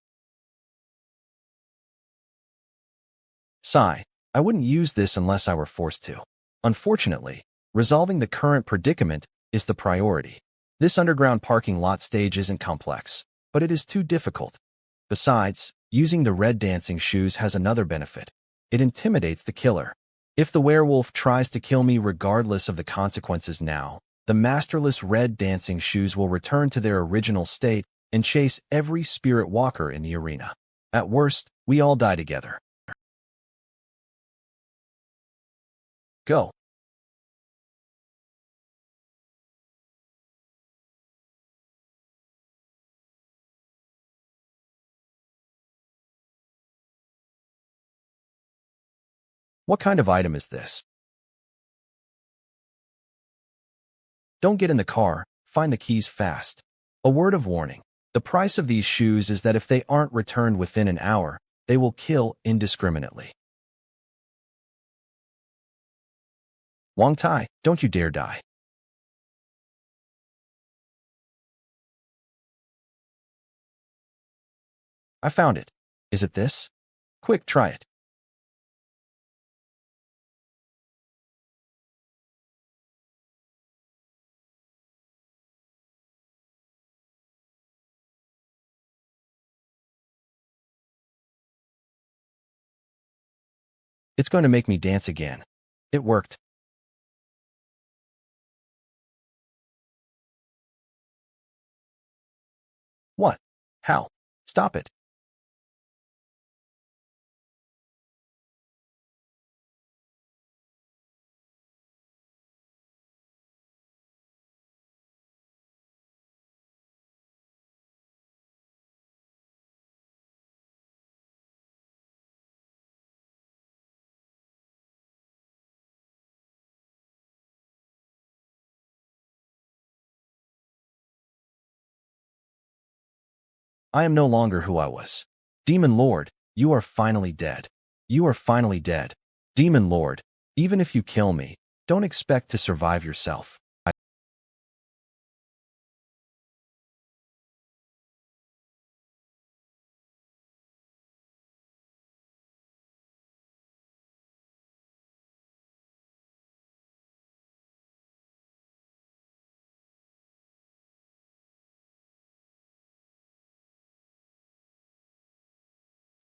Sigh. I wouldn't use this unless I were forced to. Unfortunately, resolving the current predicament is the priority. This underground parking lot stage isn't complex, but it is too difficult. Besides, using the red dancing shoes has another benefit. It intimidates the killer. If the werewolf tries to kill me regardless of the consequences now, the masterless red dancing shoes will return to their original state and chase every spirit walker in the arena. At worst, we all die together. Go. What kind of item is this? Don't get in the car, find the keys fast. A word of warning. The price of these shoes is that if they aren't returned within an hour, they will kill indiscriminately. Wang Tai, don't you dare die. I found it. Is it this? Quick, try it. It's going to make me dance again. It worked. What? How? Stop it. I am no longer who I was. Demon Lord, you are finally dead. You are finally dead. Demon Lord, even if you kill me, don't expect to survive yourself.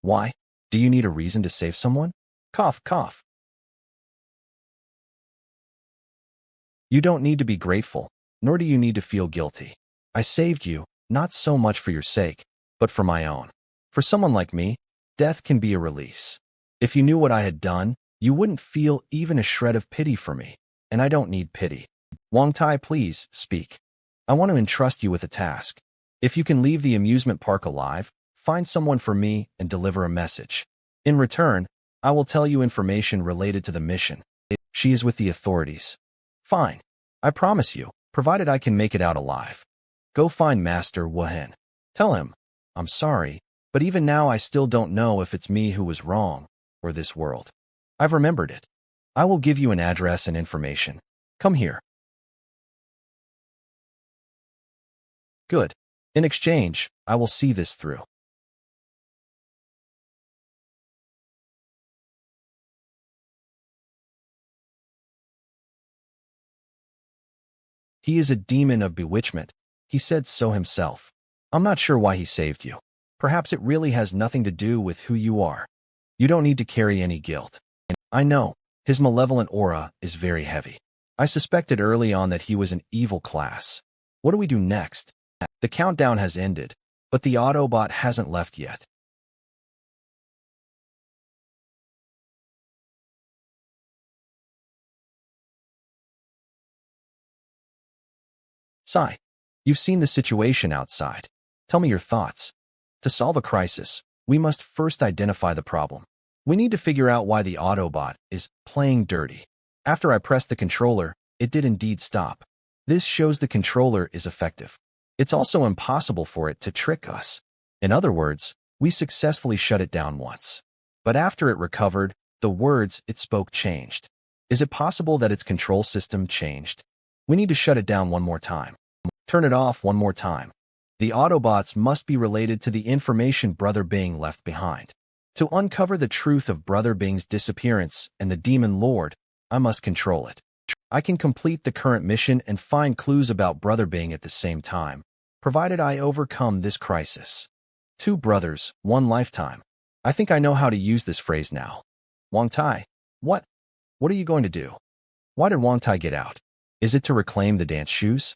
Why? Do you need a reason to save someone? Cough, cough. You don't need to be grateful, nor do you need to feel guilty. I saved you, not so much for your sake, but for my own. For someone like me, death can be a release. If you knew what I had done, you wouldn't feel even a shred of pity for me, and I don't need pity. Wang Tai, please, speak. I want to entrust you with a task. If you can leave the amusement park alive, find someone for me and deliver a message. In return, I will tell you information related to the mission. She is with the authorities. Fine. I promise you, provided I can make it out alive. Go find Master Wuhan. Tell him, I'm sorry, but even now I still don't know if it's me who was wrong, or this world. I've remembered it. I will give you an address and information. Come here. Good. In exchange, I will see this through. He is a demon of bewitchment. He said so himself. I'm not sure why he saved you. Perhaps it really has nothing to do with who you are. You don't need to carry any guilt. I know, his malevolent aura is very heavy. I suspected early on that he was an evil class. What do we do next? The countdown has ended, but the Autobot hasn't left yet. Sai, you've seen the situation outside. Tell me your thoughts. To solve a crisis, we must first identify the problem. We need to figure out why the Autobot is playing dirty. After I pressed the controller, it did indeed stop. This shows the controller is effective. It's also impossible for it to trick us. In other words, we successfully shut it down once. But after it recovered, the words it spoke changed. Is it possible that its control system changed? We need to shut it down one more time. Turn it off one more time. The Autobots must be related to the information Brother Bing left behind. To uncover the truth of Brother Bing's disappearance and the Demon Lord, I must control it. I can complete the current mission and find clues about Brother Bing at the same time, provided I overcome this crisis. 2 brothers, 1 lifetime. I think I know how to use this phrase now. Wang Tai, what? What are you going to do? Why did Wang Tai get out? Is it to reclaim the dance shoes?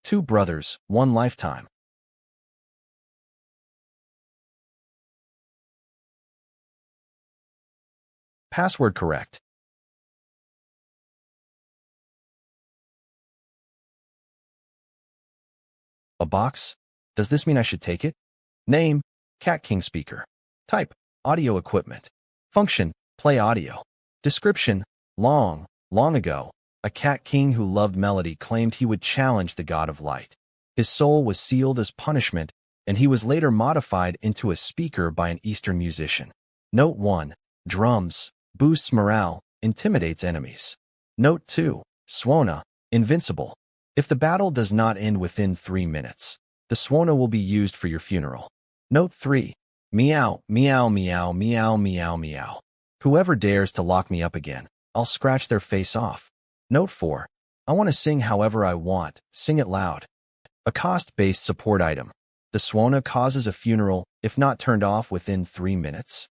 2 brothers, 1 lifetime. Password correct. A box? Does this mean I should take it? Name, Cat King speaker. Type, audio equipment. Function, play audio. Description, long ago, a cat king who loved melody claimed he would challenge the god of light. His soul was sealed as punishment, and he was later modified into a speaker by an Eastern musician. Note 1, drums, boosts morale, intimidates enemies. Note 2, Swana, invincible. If the battle does not end within 3 minutes, the Swana will be used for your funeral. Note 3, meow, meow, meow, meow, meow, meow. Whoever dares to lock me up again, I'll scratch their face off. Note 4, I want to sing however I want, sing it loud. A cost-based support item. The Swana causes a funeral if not turned off within 3 minutes.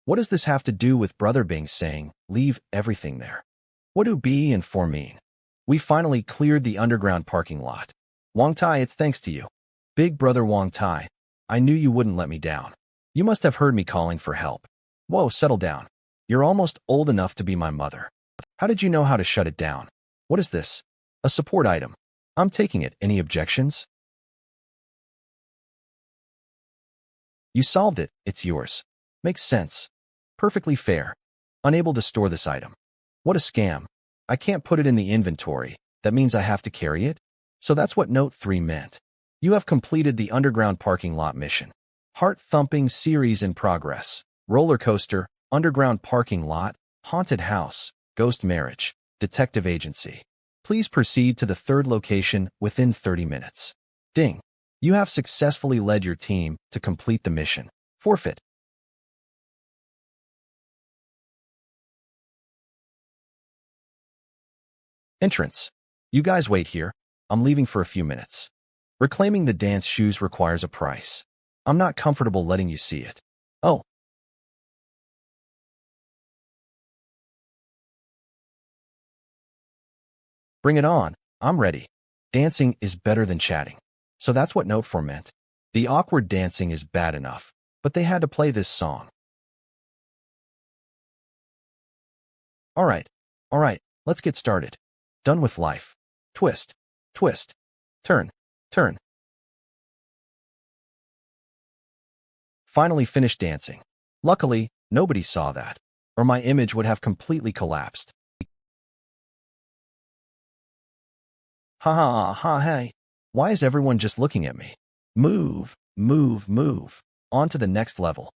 What does this have to do with Brother Bing saying, leave everything there? What do B and 4 mean? We finally cleared the underground parking lot. Wang Tai, it's thanks to you. Big brother Wang Tai, I knew you wouldn't let me down. You must have heard me calling for help. Whoa, settle down. You're almost old enough to be my mother. How did you know how to shut it down? What is this? A support item. I'm taking it. Any objections? You solved it. It's yours. Makes sense. Perfectly fair. Unable to store this item. What a scam. I can't put it in the inventory. That means I have to carry it? So that's what Note 3 meant. You have completed the underground parking lot mission. Heart-thumping series in progress. Roller coaster, underground parking lot, haunted house, ghost marriage, detective agency. Please proceed to the 3rd location within 30 minutes. Ding. You have successfully led your team to complete the mission. Forfeit. Entrance. You guys wait here. I'm leaving for a few minutes. Reclaiming the dance shoes requires a price. I'm not comfortable letting you see it. Oh. Bring it on. I'm ready. Dancing is better than chatting. So that's what Note 4 meant. The awkward dancing is bad enough, but they had to play this song. All right, let's get started. Done with life. Twist, twist, turn, turn. Finally finished dancing. Luckily, nobody saw that, or my image would have completely collapsed. Ha ha ha hey. Why is everyone just looking at me? Move, move, move. On to the next level.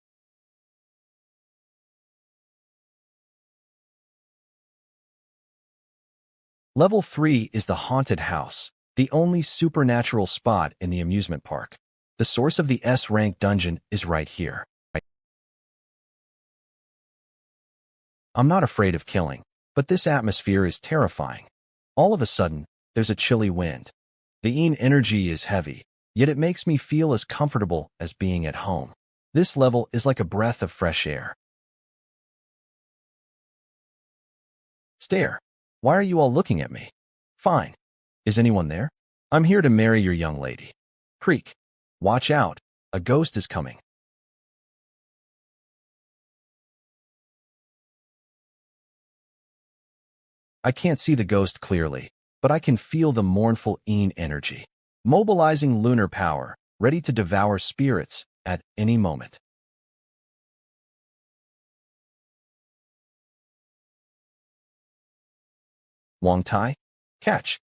Level 3 is the haunted house, the only supernatural spot in the amusement park. The source of the S-rank dungeon is right here. I'm not afraid of killing, but this atmosphere is terrifying. All of a sudden, there's a chilly wind. The yin energy is heavy, yet it makes me feel as comfortable as being at home. This level is like a breath of fresh air. Stare. Why are you all looking at me? Fine. Is anyone there? I'm here to marry your young lady. Creak. Watch out. A ghost is coming. I can't see the ghost clearly, but I can feel the mournful yin energy. Mobilizing lunar power, ready to devour spirits at any moment. Wong Tai? Catch.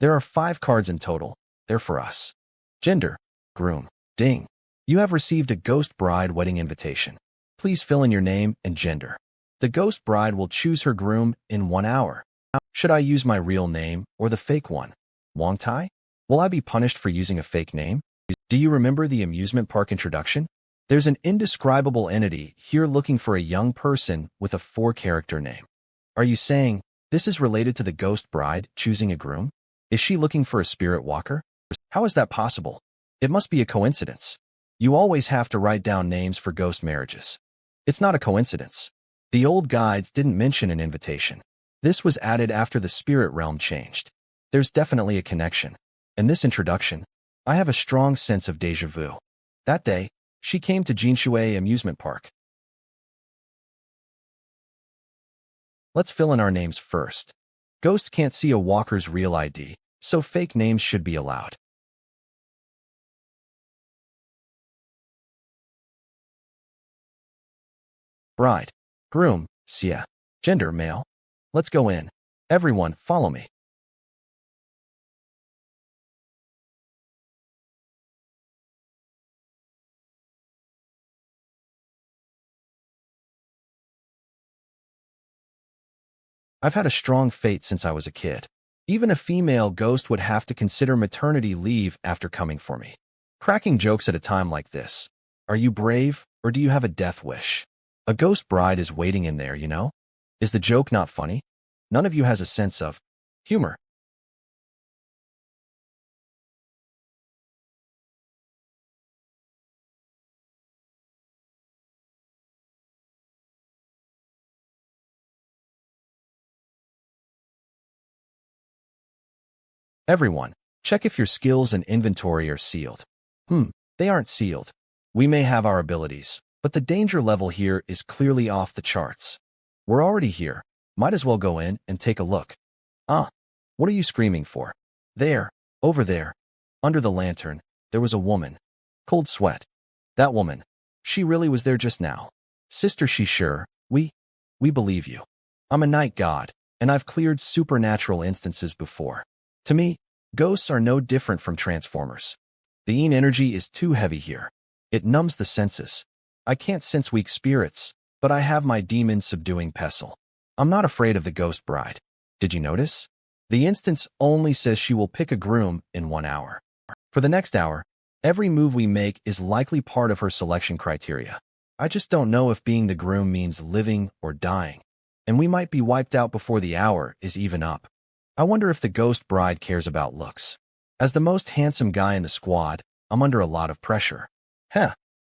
There are 5 cards in total. They're for us. Gender. Groom. Ding. You have received a ghost bride wedding invitation. Please fill in your name and gender. The ghost bride will choose her groom in 1 hour. Should I use my real name or the fake one? Wong Tai? Will I be punished for using a fake name? Do you remember the amusement park introduction? There's an indescribable entity here looking for a young person with a 4-character name. Are you saying this is related to the ghost bride choosing a groom? Is she looking for a spirit walker? How is that possible? It must be a coincidence. You always have to write down names for ghost marriages. It's not a coincidence. The old guides didn't mention an invitation. This was added after the spirit realm changed. There's definitely a connection. In this introduction, I have a strong sense of déjà vu. That day, she came to Jinshui amusement park. Let's fill in our names first. Ghosts can't see a walker's real ID, so fake names should be allowed. Bride. Groom. Xia. Gender male. Let's go in. Everyone, follow me. I've had a strong fate since I was a kid. Even a female ghost would have to consider maternity leave after coming for me. Cracking jokes at a time like this. Are you brave, or do you have a death wish? A ghost bride is waiting in there, you know? Is the joke not funny? None of you has a sense of humor. Everyone, check if your skills and inventory are sealed. They aren't sealed. We may have our abilities, but the danger level here is clearly off the charts. We're already here. Might as well go in and take a look. What are you screaming for? There, over there, under the lantern, there was a woman. Cold sweat. That woman. She really was there just now. Sister, she sure. We believe you. I'm a night god, and I've cleared supernatural instances before. To me, ghosts are no different from transformers. The yin energy is too heavy here. It numbs the senses. I can't sense weak spirits, but I have my demon subduing pestle. I'm not afraid of the ghost bride. Did you notice? The instance only says she will pick a groom in 1 hour. For the next hour, every move we make is likely part of her selection criteria. I just don't know if being the groom means living or dying, and we might be wiped out before the hour is even up. I wonder if the ghost bride cares about looks. As the most handsome guy in the squad, I'm under a lot of pressure.